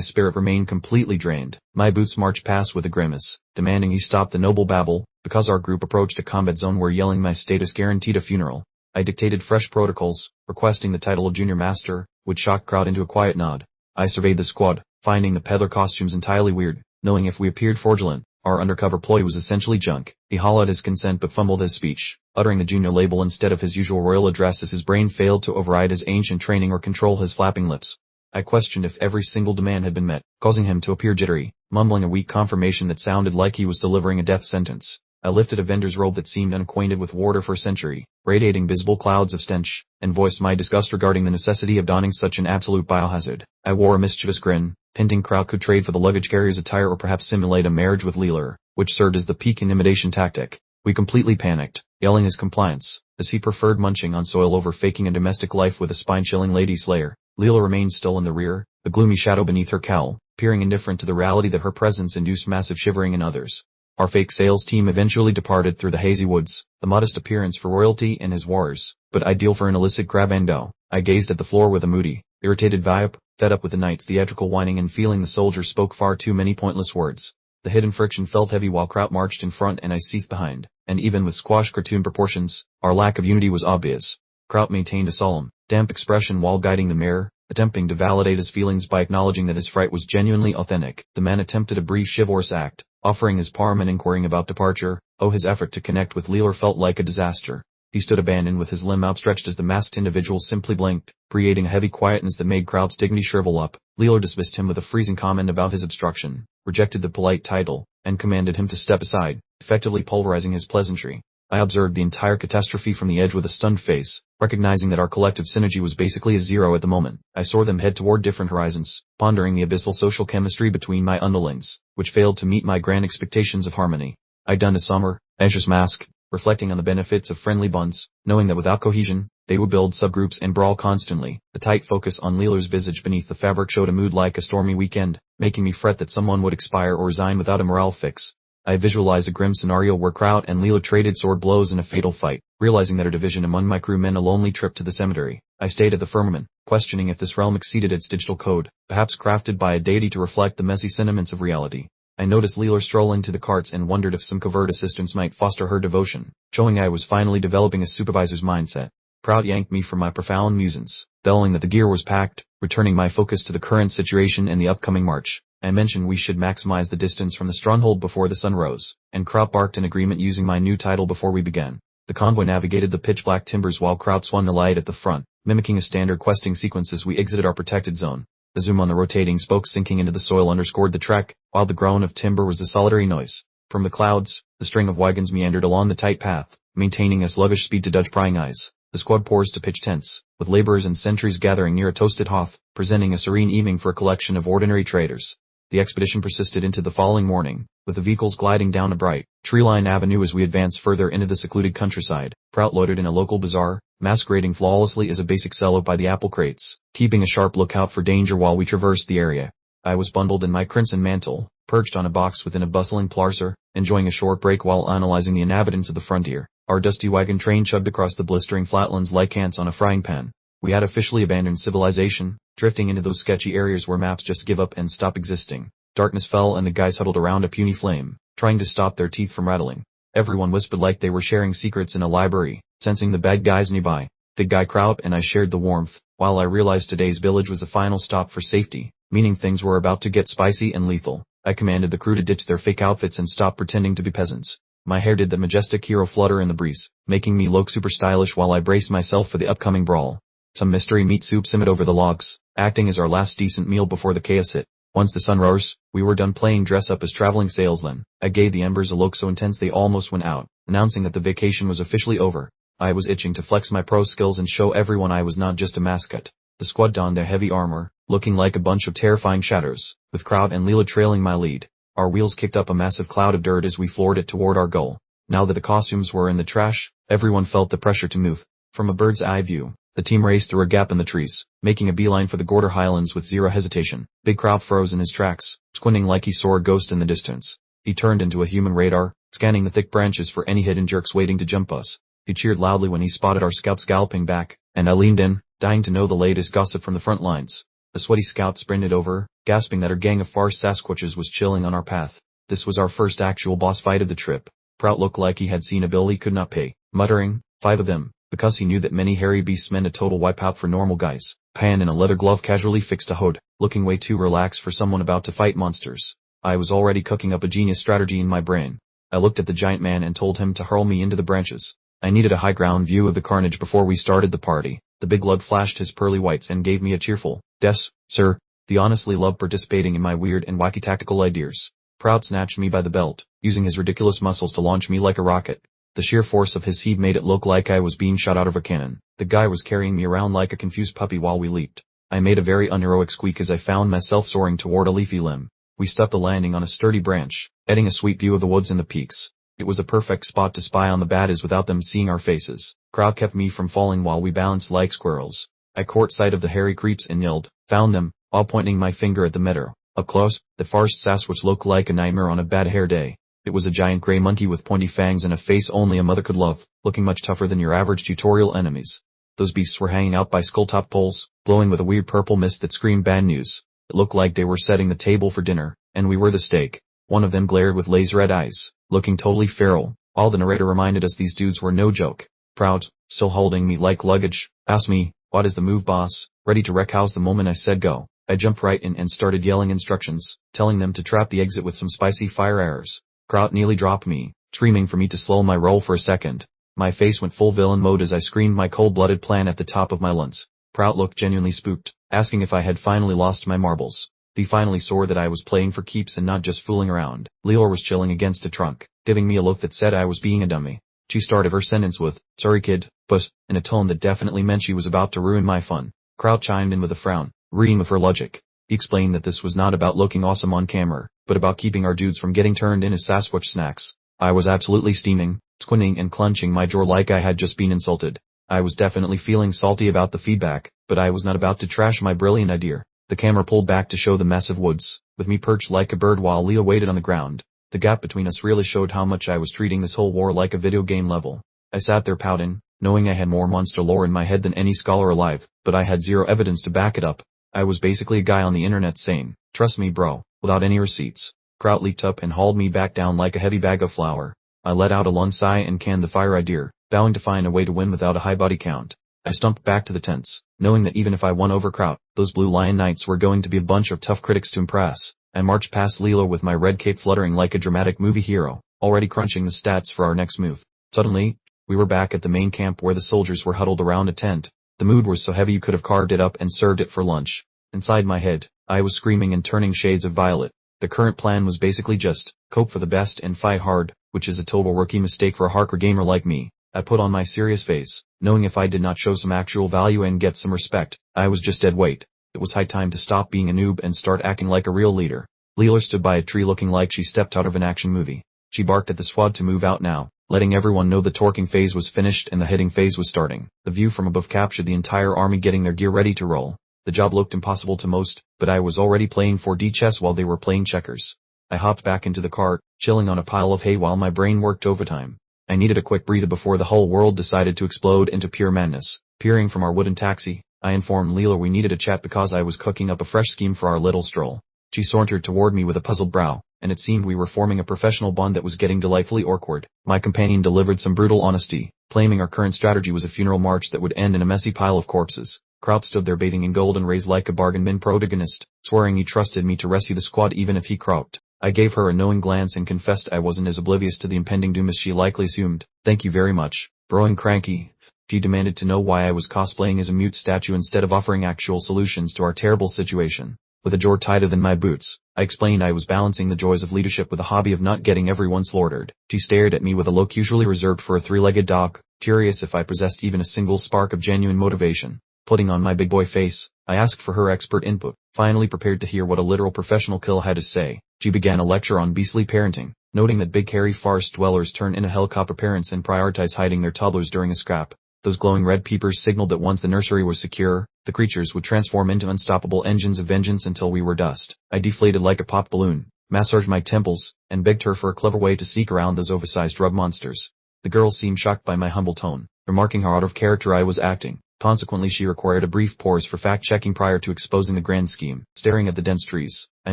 spirit remained completely drained. My boots marched past with a grimace, demanding he stop the noble babble. Because our group approached a combat zone where yelling my status guaranteed a funeral, I dictated fresh protocols, requesting the title of Junior Master, which shocked Kraut into a quiet nod. I surveyed the squad, finding the peddler costumes entirely weird, knowing if we appeared fraudulent, our undercover ploy was essentially junk. He hollered his consent but fumbled his speech, uttering the junior label instead of his usual royal address as his brain failed to override his ancient training or control his flapping lips. I questioned if every single demand had been met, causing him to appear jittery, mumbling a weak confirmation that sounded like he was delivering a death sentence. I lifted a vendor's robe that seemed unacquainted with water for a century, radiating visible clouds of stench, and voiced my disgust regarding the necessity of donning such an absolute biohazard. I wore a mischievous grin, hinting Kraut could trade for the luggage carrier's attire or perhaps simulate a marriage with Leela, which served as the peak intimidation tactic. We completely panicked, yelling his compliance, as he preferred munching on soil over faking a domestic life with a spine-chilling lady slayer. Leela remained still in the rear, a gloomy shadow beneath her cowl, peering indifferent to the reality that her presence induced massive shivering in others. Our fake sales team eventually departed through the hazy woods, a modest appearance for royalty and his wars, but ideal for an illicit grab and go. I gazed at the floor with a moody, irritated vibe, fed up with the night's theatrical whining and feeling the soldier spoke far too many pointless words. The hidden friction felt heavy while Kraut marched in front and I seethed behind, and even with squash cartoon proportions, our lack of unity was obvious. Kraut maintained a solemn, damp expression while guiding the mare, attempting to validate his feelings by acknowledging that his fright was genuinely authentic. The man attempted a brief chivalrous act, offering his palm and inquiring about departure. His effort to connect with Leela felt like a disaster. He stood abandoned with his limb outstretched as the masked individual simply blinked, creating a heavy quietness that made Kraut's dignity shrivel up. Leela dismissed him with a freezing comment about his obstruction, rejected the polite title, and commanded him to step aside. effectively pulverizing his pleasantry. I observed the entire catastrophe from the edge with a stunned face, recognizing that our collective synergy was basically a zero at the moment. I saw them head toward different horizons, pondering the abyssal social chemistry between my underlings, which failed to meet my grand expectations of harmony. I donned a somber, anxious mask, reflecting on the benefits of friendly bonds, knowing that without cohesion, they would build subgroups and brawl constantly. The tight focus on Leela's visage beneath the fabric showed a mood like a stormy weekend, making me fret that someone would expire or resign without a morale fix. I visualized a grim scenario where Kraut and Leela traded sword blows in a fatal fight, realizing that a division among my crew meant a lonely trip to the cemetery. I stayed at the firmament, questioning if this realm exceeded its digital code, perhaps crafted by a deity to reflect the messy sentiments of reality. I noticed Leela strolling to the carts and wondered if some covert assistance might foster her devotion, showing I was finally developing a supervisor's mindset. Kraut yanked me from my profound musings, bellowing that the gear was packed, returning my focus to the current situation and the upcoming march. I mentioned we should maximize the distance from the stronghold before the sun rose, and Kraut barked in agreement using my new title before we began. The convoy navigated the pitch-black timbers while Kraut swung the light at the front, mimicking a standard questing sequence as we exited our protected zone. The zoom on the rotating spokes sinking into the soil underscored the trek, while the groan of timber was a solitary noise. From the clouds, the string of wagons meandered along the tight path, maintaining a sluggish speed to dodge prying eyes. The squad pours to pitch tents, with laborers and sentries gathering near a toasted hearth, presenting a serene evening for a collection of ordinary traders. The expedition persisted into the following morning, with the vehicles gliding down a bright, tree-lined avenue as we advanced further into the secluded countryside. Kraut loitered in a local bazaar, masquerading flawlessly as a basic seller by the apple crates, keeping a sharp lookout for danger while we traversed the area. I was bundled in my crimson mantle, perched on a box within a bustling plaza, enjoying a short break while analyzing the inhabitants of the frontier. Our dusty wagon train chugged across the blistering flatlands like ants on a frying pan. We had officially abandoned civilization, drifting into those sketchy areas where maps just give up and stop existing. Darkness fell and the guys huddled around a puny flame, trying to stop their teeth from rattling. Everyone whispered like they were sharing secrets in a library, sensing the bad guys nearby. Big Guy Kraut and I shared the warmth, while I realized today's village was the final stop for safety, meaning things were about to get spicy and lethal. I commanded the crew to ditch their fake outfits and stop pretending to be peasants. My hair did the majestic hero flutter in the breeze, making me look super stylish while I braced myself for the upcoming brawl. Some mystery meat soup simmered over the logs, acting as our last decent meal before the chaos hit. Once the sun rose, we were done playing dress up as traveling salesmen. I gave the embers a look so intense they almost went out, announcing that the vacation was officially over. I was itching to flex my pro skills and show everyone I was not just a mascot. The squad donned their heavy armor, looking like a bunch of terrifying shadows, with Kraut and Leela trailing my lead. Our wheels kicked up a massive cloud of dirt as we floored it toward our goal. Now that the costumes were in the trash, everyone felt the pressure to move. From a bird's eye view, the team raced through a gap in the trees, making a beeline for the Gorder Highlands with zero hesitation. Big Kraut froze in his tracks, squinting like he saw a ghost in the distance. He turned into a human radar, scanning the thick branches for any hidden jerks waiting to jump us. He cheered loudly when he spotted our scouts galloping back, and I leaned in, dying to know the latest gossip from the front lines. The sweaty scout sprinted over, gasping that her gang of farce Sasquatches was chilling on our path. This was our first actual boss fight of the trip. Kraut looked like he had seen a bill he could not pay, muttering, 5 of them, because he knew that many hairy beasts meant a total wipeout for normal guys. Pan in a leather glove casually fixed a hood, looking way too relaxed for someone about to fight monsters. I was already cooking up a genius strategy in my brain. I looked at the giant man and told him to hurl me into the branches. I needed a high ground view of the carnage before we started the party. The big lug flashed his pearly whites and gave me a cheerful, "Des, sir." He honestly loved participating in my weird and wacky tactical ideas. Kraut snatched me by the belt, using his ridiculous muscles to launch me like a rocket. The sheer force of his heave made it look like I was being shot out of a cannon. The guy was carrying me around like a confused puppy while we leaped. I made a very unheroic squeak as I found myself soaring toward a leafy limb. We stuck the landing on a sturdy branch, getting a sweet view of the woods and the peaks. It was a perfect spot to spy on the baddies without them seeing our faces. Kraut kept me from falling while we balanced like squirrels. I caught sight of the hairy creeps and yelled, "Found them," while pointing my finger at the meadow. Up close, the forest Sasquatch looked like a nightmare on a bad hair day. It was a giant gray monkey with pointy fangs and a face only a mother could love, looking much tougher than your average tutorial enemies. Those beasts were hanging out by skull-top poles, glowing with a weird purple mist that screamed bad news. It looked like they were setting the table for dinner, and we were the steak. One of them glared with laser-red eyes, looking totally feral, while the narrator reminded us these dudes were no joke. Kraut, still holding me like luggage, asked me, "What is the move, boss?" Ready to wreck house the moment I said go. I jumped right in and started yelling instructions, telling them to trap the exit with some spicy fire arrows. Kraut nearly dropped me, screaming for me to slow my roll for a second. My face went full villain mode as I screamed my cold-blooded plan at the top of my lungs. Kraut looked genuinely spooked, asking if I had finally lost my marbles. He finally saw that I was playing for keeps and not just fooling around. Leela was chilling against a trunk, giving me a look that said I was being a dummy. She started her sentence with, "Sorry kid, but," in a tone that definitely meant she was about to ruin my fun. Kraut chimed in with a frown, reading with her logic. He explained that this was not about looking awesome on camera, but about keeping our dudes from getting turned into Sasquatch snacks. I was absolutely steaming, squinting and clenching my jaw like I had just been insulted. I was definitely feeling salty about the feedback, but I was not about to trash my brilliant idea. The camera pulled back to show the massive woods, with me perched like a bird while Leah waited on the ground. The gap between us really showed how much I was treating this whole war like a video game level. I sat there pouting, knowing I had more monster lore in my head than any scholar alive, but I had zero evidence to back it up. I was basically a guy on the internet saying, "Trust me bro," without any receipts. Kraut leaped up and hauled me back down like a heavy bag of flour. I let out a long sigh and canned the fire idea, vowing to find a way to win without a high body count. I stumped back to the tents, knowing that even if I won over Kraut, those Blue Lion Knights were going to be a bunch of tough critics to impress. I marched past Leela with my red cape fluttering like a dramatic movie hero, already crunching the stats for our next move. Suddenly, we were back at the main camp where the soldiers were huddled around a tent. The mood was so heavy you could have carved it up and served it for lunch. Inside my head, I was screaming and turning shades of violet. The current plan was basically just, cope for the best and fight hard, which is a total rookie mistake for a hardcore gamer like me. I put on my serious face, knowing if I did not show some actual value and get some respect, I was just dead weight. It was high time to stop being a noob and start acting like a real leader. Leela stood by a tree looking like she stepped out of an action movie. She barked at the squad to move out now, letting everyone know the torquing phase was finished and the hitting phase was starting. The view from above captured the entire army getting their gear ready to roll. The job looked impossible to most, but I was already playing 4D chess while they were playing checkers. I hopped back into the cart, chilling on a pile of hay while my brain worked overtime. I needed a quick breather before the whole world decided to explode into pure madness. Peering from our wooden taxi, I informed Leela we needed a chat because I was cooking up a fresh scheme for our little stroll. She sauntered toward me with a puzzled brow, and it seemed we were forming a professional bond that was getting delightfully awkward. My companion delivered some brutal honesty, claiming our current strategy was a funeral march that would end in a messy pile of corpses. Kraut stood there bathing in golden rays like a bargain bin protagonist, swearing he trusted me to rescue the squad even if he croaked. I gave her a knowing glance and confessed I wasn't as oblivious to the impending doom as she likely assumed. "Thank you very much." Growing cranky, she demanded to know why I was cosplaying as a mute statue instead of offering actual solutions to our terrible situation. With a jaw tighter than my boots, I explained I was balancing the joys of leadership with the hobby of not getting everyone slaughtered. She stared at me with a look usually reserved for a three-legged dog, curious if I possessed even a single spark of genuine motivation. Putting on my big boy face, I asked for her expert input, finally prepared to hear what a literal professional kill had to say. She began a lecture on beastly parenting, noting that big hairy forest dwellers turn into helicopter parents and prioritize hiding their toddlers during a scrap. Those glowing red peepers signaled that once the nursery was secure, the creatures would transform into unstoppable engines of vengeance until we were dust. I deflated like a popped balloon, massaged my temples, and begged her for a clever way to sneak around those oversized rub monsters. The girl seemed shocked by my humble tone, remarking how out of character I was acting. Consequently she required a brief pause for fact-checking prior to exposing the grand scheme. Staring at the dense trees, I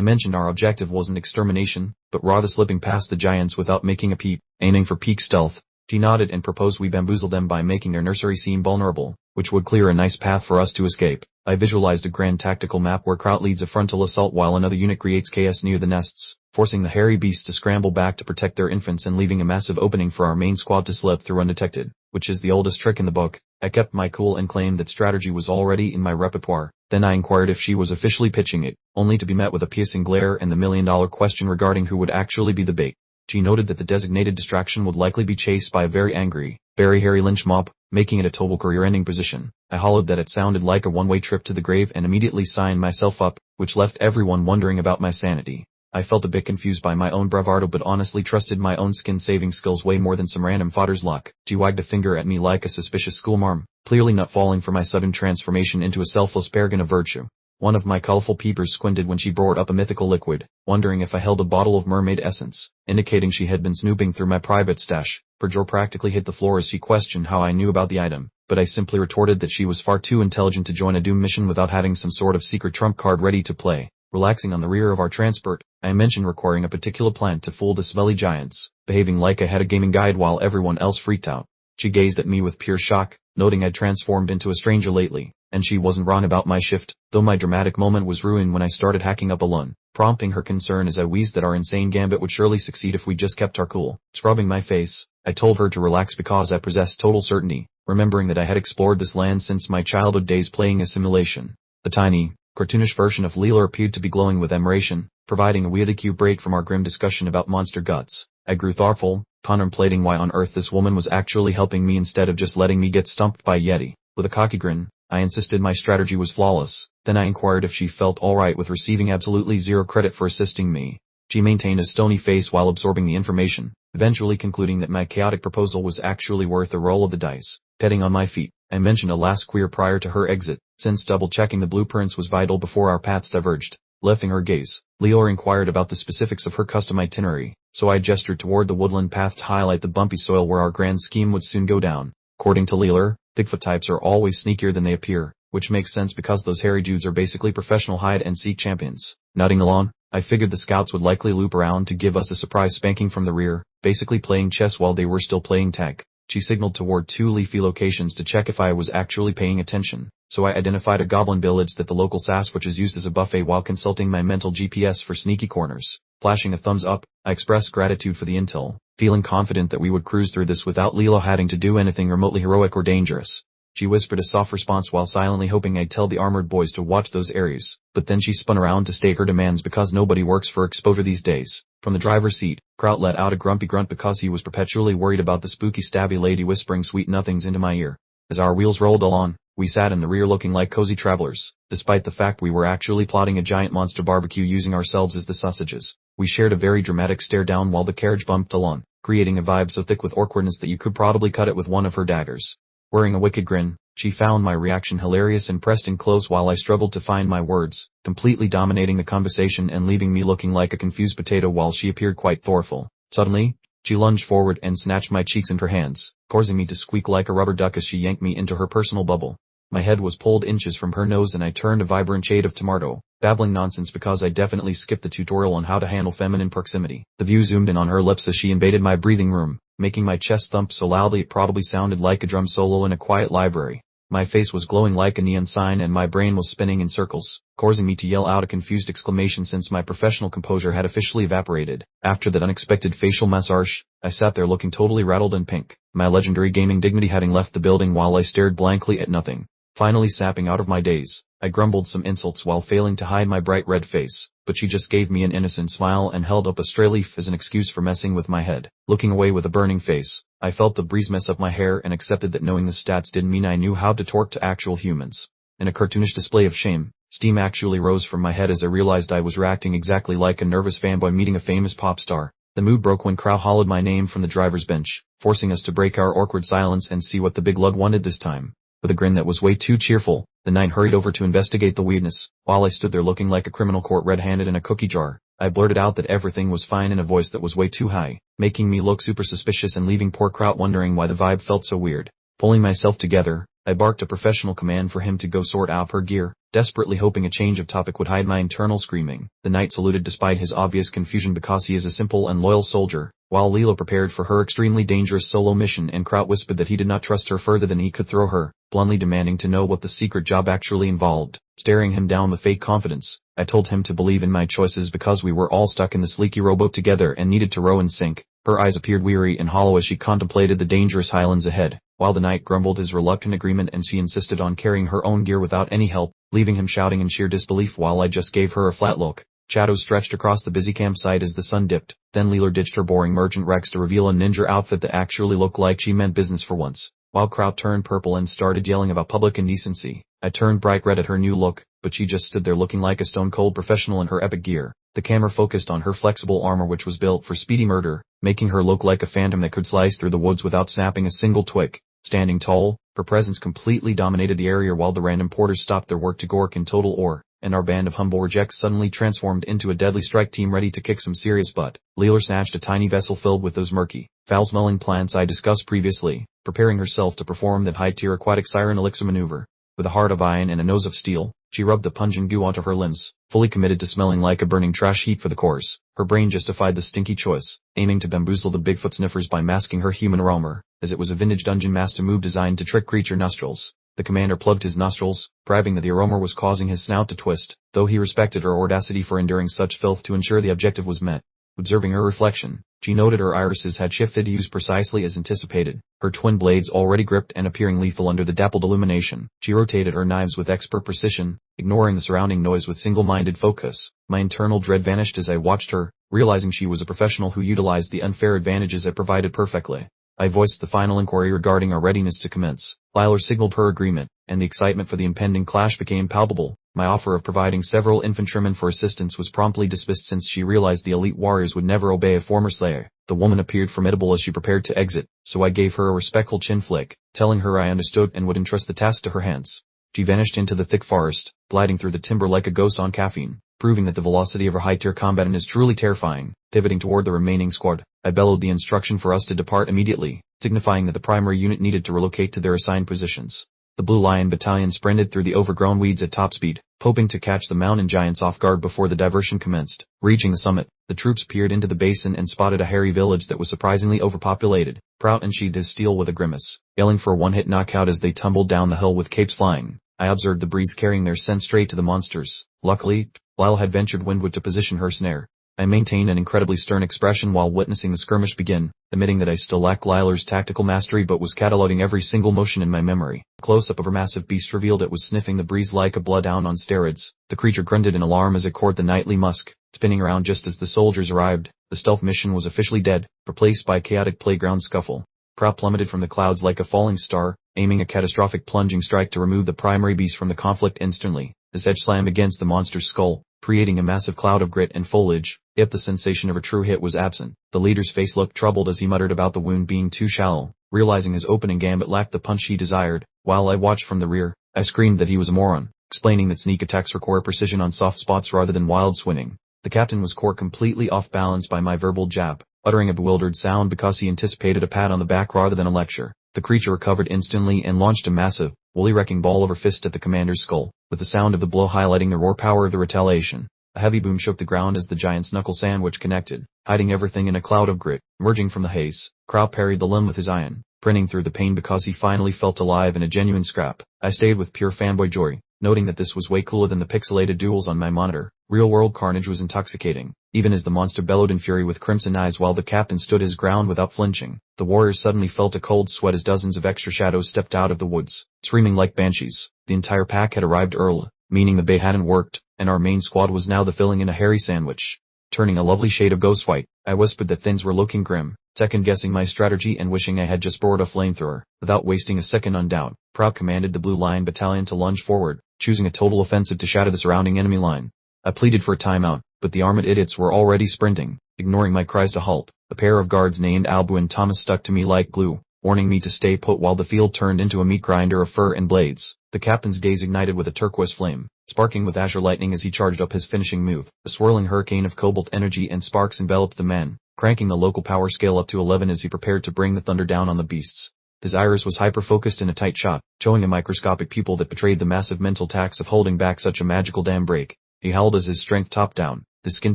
mentioned our objective wasn't extermination, but rather slipping past the giants without making a peep, aiming for peak stealth. She nodded and proposed we bamboozle them by making their nursery seem vulnerable, which would clear a nice path for us to escape. I visualized a grand tactical map where Kraut leads a frontal assault while another unit creates chaos near the nests, forcing the hairy beasts to scramble back to protect their infants and leaving a massive opening for our main squad to slip through undetected, which is the oldest trick in the book. I kept my cool and claimed that strategy was already in my repertoire. Then I inquired if she was officially pitching it, only to be met with a piercing glare and the million-dollar question regarding who would actually be the bait. She noted that the designated distraction would likely be chased by a very angry, very hairy lynch mob, making it a total career-ending position. I hollowed that it sounded like a one-way trip to the grave and immediately signed myself up, which left everyone wondering about my sanity. I felt a bit confused by my own bravado but honestly trusted my own skin-saving skills way more than some random fodder's luck. She wagged a finger at me like a suspicious schoolmarm, clearly not falling for my sudden transformation into a selfless paragon of virtue. One of my colorful peepers squinted when she brought up a mythical liquid, wondering if I held a bottle of mermaid essence, indicating she had been snooping through my private stash. Her jaw practically hit the floor as she questioned how I knew about the item, but I simply retorted that she was far too intelligent to join a doom mission without having some sort of secret trump card ready to play. Relaxing on the rear of our transport, I mentioned requiring a particular plant to fool the smelly giants, behaving like I had a gaming guide while everyone else freaked out. She gazed at me with pure shock, noting I'd transformed into a stranger lately, and she wasn't wrong about my shift, though my dramatic moment was ruined when I started hacking up a lun, prompting her concern as I wheezed that our insane gambit would surely succeed if we just kept our cool. Scrubbing my face, I told her to relax because I possessed total certainty, remembering that I had explored this land since my childhood days playing a simulation. The tiny, cartoonish version of Leela appeared to be glowing with admiration, providing a weirdly cute break from our grim discussion about monster guts. I grew thoughtful, contemplating why on earth this woman was actually helping me instead of just letting me get stumped by a Yeti. With a cocky grin, I insisted my strategy was flawless. Then I inquired if she felt alright with receiving absolutely zero credit for assisting me. She maintained a stony face while absorbing the information, eventually concluding that my chaotic proposal was actually worth a roll of the dice. Petting on my feet, I mentioned a last queer prior to her exit, since double-checking the blueprints was vital before our paths diverged. Lifting her gaze, Leela inquired about the specifics of her custom itinerary, so I gestured toward the woodland path to highlight the bumpy soil where our grand scheme would soon go down. According to Leela, Bigfoot types are always sneakier than they appear, which makes sense because those hairy dudes are basically professional hide-and-seek champions. Nodding along, I figured the scouts would likely loop around to give us a surprise spanking from the rear, basically playing chess while they were still playing tag. She signaled toward 2 leafy locations to check if I was actually paying attention, so I identified a goblin village that the local Sasquatches used as a buffet while consulting my mental GPS for sneaky corners. Flashing a thumbs up, I expressed gratitude for the intel, feeling confident that we would cruise through this without Leela having to do anything remotely heroic or dangerous. She whispered a soft response while silently hoping I'd tell the armored boys to watch those areas, but then she spun around to state her demands because nobody works for exposure these days. From the driver's seat, Kraut let out a grumpy grunt because he was perpetually worried about the spooky stabby lady whispering sweet nothings into my ear. As our wheels rolled along, we sat in the rear looking like cozy travelers, despite the fact we were actually plotting a giant monster barbecue using ourselves as the sausages. We shared a very dramatic stare down while the carriage bumped along, creating a vibe so thick with awkwardness that you could probably cut it with one of her daggers. Wearing a wicked grin, she found my reaction hilarious and pressed in close while I struggled to find my words, completely dominating the conversation and leaving me looking like a confused potato while she appeared quite thoughtful. Suddenly, she lunged forward and snatched my cheeks in her hands, causing me to squeak like a rubber duck as she yanked me into her personal bubble. My head was pulled inches from her nose and I turned a vibrant shade of tomato, babbling nonsense because I definitely skipped the tutorial on how to handle feminine proximity. The view zoomed in on her lips as she invaded my breathing room, making my chest thump so loudly it probably sounded like a drum solo in a quiet library. My face was glowing like a neon sign and my brain was spinning in circles, causing me to yell out a confused exclamation since my professional composure had officially evaporated. After that unexpected facial massage, I sat there looking totally rattled and pink, my legendary gaming dignity having left the building while I stared blankly at nothing. Finally sapping out of my daze, I grumbled some insults while failing to hide my bright red face, but she just gave me an innocent smile and held up a stray leaf as an excuse for messing with my head. Looking away with a burning face, I felt the breeze mess up my hair and accepted that knowing the stats didn't mean I knew how to talk to actual humans. In a cartoonish display of shame, steam actually rose from my head as I realized I was reacting exactly like a nervous fanboy meeting a famous pop star. The mood broke when Crow hollered my name from the driver's bench, forcing us to break our awkward silence and see what the big lug wanted this time. With a grin that was way too cheerful, the knight hurried over to investigate the weirdness. While I stood there looking like a criminal caught red-handed in a cookie jar, I blurted out that everything was fine in a voice that was way too high, making me look super suspicious and leaving poor Kraut wondering why the vibe felt so weird. Pulling myself together, I barked a professional command for him to go sort out her gear, desperately hoping a change of topic would hide my internal screaming. The knight saluted despite his obvious confusion because he is a simple and loyal soldier, while Leela prepared for her extremely dangerous solo mission and Kraut whispered that he did not trust her further than he could throw her, bluntly demanding to know what the secret job actually involved. Staring him down with fake confidence, I told him to believe in my choices because we were all stuck in this leaky rowboat together and needed to row in sync. Her eyes appeared weary and hollow as she contemplated the dangerous highlands ahead, while the knight grumbled his reluctant agreement and she insisted on carrying her own gear without any help, leaving him shouting in sheer disbelief while I just gave her a flat look. Shadows stretched across the busy campsite as the sun dipped, then Leela ditched her boring merchant rags to reveal a ninja outfit that actually looked like she meant business for once. While Kraut turned purple and started yelling about public indecency, I turned bright red at her new look, but she just stood there looking like a stone-cold professional in her epic gear. The camera focused on her flexible armor which was built for speedy murder, making her look like a phantom that could slice through the woods without snapping a single twig. Standing tall, her presence completely dominated the area while the random porters stopped their work to gork in total awe, and our band of humble rejects suddenly transformed into a deadly strike team ready to kick some serious butt. Leela snatched a tiny vessel filled with those murky, foul-smelling plants I discussed previously, preparing herself to perform that high-tier aquatic siren elixir maneuver. With a heart of iron and a nose of steel, she rubbed the pungent goo onto her limbs, fully committed to smelling like a burning trash heap for the course. Her brain justified the stinky choice, aiming to bamboozle the Bigfoot sniffers by masking her human aroma, as it was a vintage dungeon master move designed to trick creature nostrils. The commander plugged his nostrils, bribing that the aroma was causing his snout to twist, though he respected her audacity for enduring such filth to ensure the objective was met. Observing her reflection, she noted her irises had shifted hues precisely as anticipated, her twin blades already gripped and appearing lethal under the dappled illumination. She rotated her knives with expert precision, ignoring the surrounding noise with single-minded focus. My internal dread vanished as I watched her, realizing she was a professional who utilized the unfair advantages it provided perfectly. I voiced the final inquiry regarding our readiness to commence. Lilar signaled her agreement, and the excitement for the impending clash became palpable. My offer of providing several infantrymen for assistance was promptly dismissed since she realized the elite warriors would never obey a former slayer. The woman appeared formidable as she prepared to exit, so I gave her a respectful chin flick, telling her I understood and would entrust the task to her hands. She vanished into the thick forest, gliding through the timber like a ghost on caffeine, proving that the velocity of her high-tier combatant is truly terrifying. Pivoting toward the remaining squad, I bellowed the instruction for us to depart immediately, signifying that the primary unit needed to relocate to their assigned positions. The Blue Lion Battalion sprinted through the overgrown weeds at top speed, hoping to catch the mountain giants off guard before the diversion commenced. Reaching the summit, the troops peered into the basin and spotted a hairy village that was surprisingly overpopulated. Prout unsheathed his steel with a grimace, yelling for a one-hit knockout as they tumbled down the hill with capes flying. I observed the breeze carrying their scent straight to the monsters. Luckily, Lyle had ventured windward to position her snare. I maintained an incredibly stern expression while witnessing the skirmish begin, admitting that I still lacked Lilar's tactical mastery but was cataloging every single motion in my memory. A close-up of her massive beast revealed it was sniffing the breeze like a bloodhound on steroids. The creature grunted in alarm as it courted the nightly musk, spinning around just as the soldiers arrived. The stealth mission was officially dead, replaced by a chaotic playground scuffle. Prout plummeted from the clouds like a falling star, aiming a catastrophic plunging strike to remove the primary beast from the conflict instantly. His edge slammed against the monster's skull, creating a massive cloud of grit and foliage, yet the sensation of a true hit was absent. The leader's face looked troubled as he muttered about the wound being too shallow, realizing his opening gambit lacked the punch he desired. While I watched from the rear, I screamed that he was a moron, explaining that sneak attacks require precision on soft spots rather than wild swinging. The captain was caught completely off balance by my verbal jab, uttering a bewildered sound because he anticipated a pat on the back rather than a lecture. The creature recovered instantly and launched a massive, woolly wrecking ball of her fist at the commander's skull, with the sound of the blow highlighting the raw power of the retaliation. A heavy boom shook the ground as the giant's knuckle sandwich connected, hiding everything in a cloud of grit. Emerging from the haze, Crow parried the limb with his iron, grinning through the pain because he finally felt alive in a genuine scrap. I stayed with pure fanboy joy, noting that this was way cooler than the pixelated duels on my monitor. Real-world carnage was intoxicating, even as the monster bellowed in fury with crimson eyes while the captain stood his ground without flinching. The warriors suddenly felt a cold sweat as dozens of extra shadows stepped out of the woods, screaming like banshees. The entire pack had arrived early, meaning the bait hadn't worked, and our main squad was now the filling in a hairy sandwich. Turning a lovely shade of ghost white, I whispered that things were looking grim, second-guessing my strategy and wishing I had just borrowed a flamethrower. Without wasting a second on doubt, Prout commanded the Blue Lion Battalion to lunge forward, choosing a total offensive to shatter the surrounding enemy line. I pleaded for a timeout, but the armored idiots were already sprinting, ignoring my cries to halt. A pair of guards named Albu and Thomas stuck to me like glue, warning me to stay put while the field turned into a meat grinder of fur and blades. The captain's gaze ignited with a turquoise flame, sparking with azure lightning as he charged up his finishing move. A swirling hurricane of cobalt energy and sparks enveloped the man, cranking the local power scale up to 11 as he prepared to bring the thunder down on the beasts. His iris was hyper-focused in a tight shot, showing a microscopic pupil that betrayed the massive mental tax of holding back such a magical dam break. He howled as his strength topped down, his skin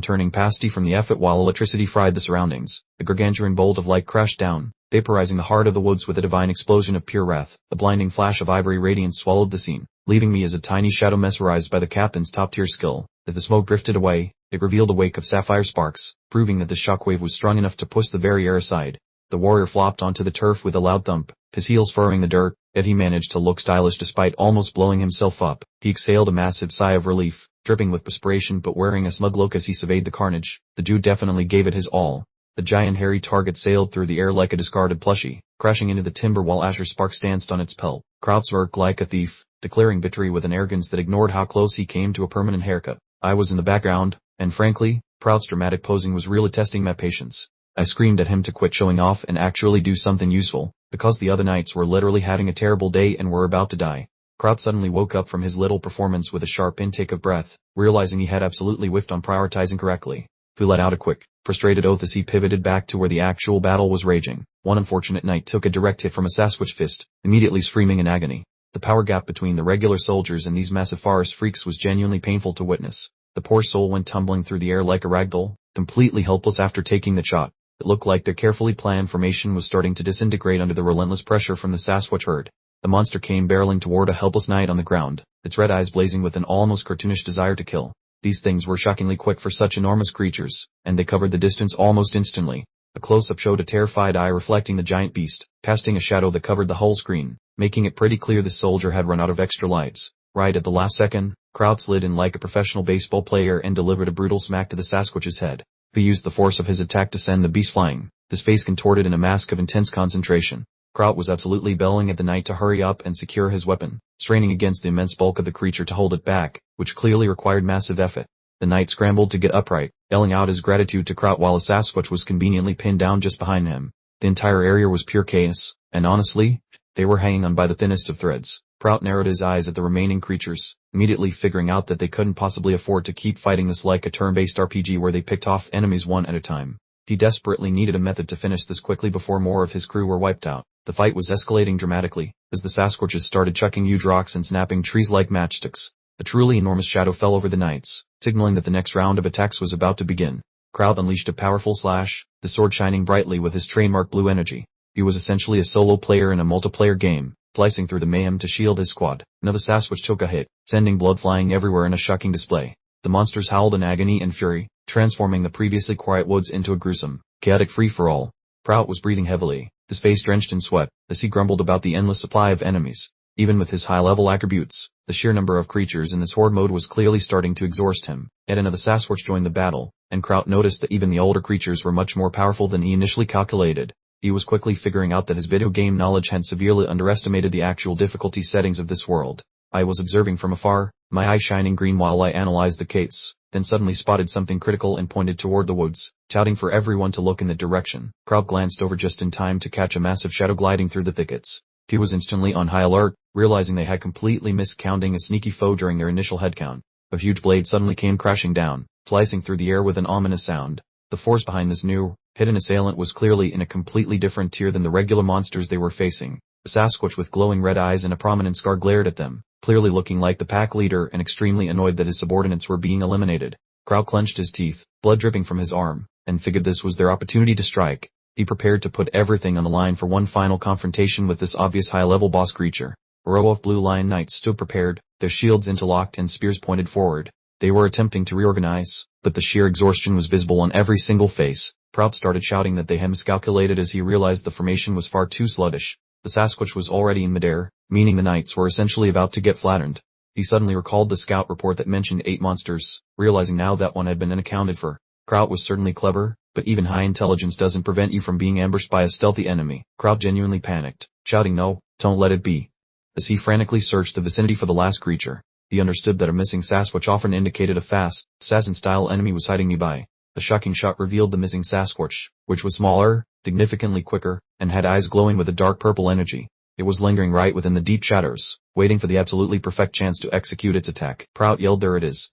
turning pasty from the effort while electricity fried the surroundings. A gargantuan bolt of light crashed down, vaporizing the heart of the woods with a divine explosion of pure wrath. A blinding flash of ivory radiance swallowed the scene, leaving me as a tiny shadow mesmerized by the captain's top-tier skill. As the smoke drifted away, it revealed a wake of sapphire sparks, proving that the shockwave was strong enough to push the very air aside. The warrior flopped onto the turf with a loud thump, his heels furrowing the dirt, yet he managed to look stylish despite almost blowing himself up. He exhaled a massive sigh of relief, dripping with perspiration but wearing a smug look as he surveyed the carnage. The dude definitely gave it his all. The giant hairy target sailed through the air like a discarded plushie, crashing into the timber while azure sparks danced on its pelt. Kraut smirked like a thief, declaring victory with an arrogance that ignored how close he came to a permanent haircut. I was in the background, and frankly, Prout's dramatic posing was really testing my patience. I screamed at him to quit showing off and actually do something useful, because the other knights were literally having a terrible day and were about to die. Kraut suddenly woke up from his little performance with a sharp intake of breath, realizing he had absolutely whiffed on prioritizing correctly. He let out a quick, frustrated oath as he pivoted back to where the actual battle was raging. One unfortunate knight took a direct hit from a Sasquatch fist, immediately screaming in agony. The power gap between the regular soldiers and these massive forest freaks was genuinely painful to witness. The poor soul went tumbling through the air like a ragdoll, completely helpless after taking the shot. It looked like their carefully planned formation was starting to disintegrate under the relentless pressure from the Sasquatch herd. The monster came barreling toward a helpless knight on the ground, its red eyes blazing with an almost cartoonish desire to kill. These things were shockingly quick for such enormous creatures, and they covered the distance almost instantly. A close-up showed a terrified eye reflecting the giant beast, casting a shadow that covered the whole screen, making it pretty clear the soldier had run out of extra lives. Right at the last second, Kraut slid in like a professional baseball player and delivered a brutal smack to the Sasquatch's head. He used the force of his attack to send the beast flying, his face contorted in a mask of intense concentration. Kraut was absolutely bellowing at the knight to hurry up and secure his weapon, straining against the immense bulk of the creature to hold it back, which clearly required massive effort. The knight scrambled to get upright, yelling out his gratitude to Kraut while a Sasquatch was conveniently pinned down just behind him. The entire area was pure chaos, and honestly, they were hanging on by the thinnest of threads. Kraut narrowed his eyes at the remaining creatures, immediately figuring out that they couldn't possibly afford to keep fighting this like a turn-based RPG where they picked off enemies one at a time. He desperately needed a method to finish this quickly before more of his crew were wiped out. The fight was escalating dramatically, as the Sasquatches started chucking huge rocks and snapping trees like matchsticks. A truly enormous shadow fell over the knights, signaling that the next round of attacks was about to begin. Kraut unleashed a powerful slash, the sword shining brightly with his trademark blue energy. He was essentially a solo player in a multiplayer game, slicing through the mayhem to shield his squad. Another Sasquatch took a hit, sending blood flying everywhere in a shocking display. The monsters howled in agony and fury, transforming the previously quiet woods into a gruesome, chaotic free-for-all. Kraut was breathing heavily, his face drenched in sweat, as he grumbled about the endless supply of enemies. Even with his high-level attributes, the sheer number of creatures in this horde mode was clearly starting to exhaust him. Yet another Sasquatch joined the battle, and Kraut noticed that even the older creatures were much more powerful than he initially calculated. He was quickly figuring out that his video game knowledge had severely underestimated the actual difficulty settings of this world. I was observing from afar, my eyes shining green while I analyzed the case, then suddenly spotted something critical and pointed toward the woods, shouting for everyone to look in that direction. Kraut glanced over just in time to catch a massive shadow gliding through the thickets. He was instantly on high alert, realizing they had completely missed counting a sneaky foe during their initial headcount. A huge blade suddenly came crashing down, slicing through the air with an ominous sound. The force behind this new, hidden assailant was clearly in a completely different tier than the regular monsters they were facing. A Sasquatch with glowing red eyes and a prominent scar glared at them, clearly looking like the pack leader and extremely annoyed that his subordinates were being eliminated. Kraut clenched his teeth, blood dripping from his arm, and figured this was their opportunity to strike. He prepared to put everything on the line for one final confrontation with this obvious high-level boss creature. A row of blue lion knights stood prepared, their shields interlocked and spears pointed forward. They were attempting to reorganize, but the sheer exhaustion was visible on every single face. Kraut started shouting that they had miscalculated as he realized the formation was far too sluggish. The Sasquatch was already in midair, meaning the knights were essentially about to get flattened. He suddenly recalled the scout report that mentioned 8 monsters, realizing now that one had been unaccounted for. Kraut was certainly clever, but even high intelligence doesn't prevent you from being ambushed by a stealthy enemy. Kraut genuinely panicked, shouting no, don't let it be. As he frantically searched the vicinity for the last creature, he understood that a missing Sasquatch often indicated a fast, assassin-style enemy was hiding nearby. A shocking shot revealed the missing Sasquatch, which was smaller, significantly quicker, and had eyes glowing with a dark purple energy. It was lingering right within the deep shadows, waiting for the absolutely perfect chance to execute its attack. Kraut yelled, "There it is."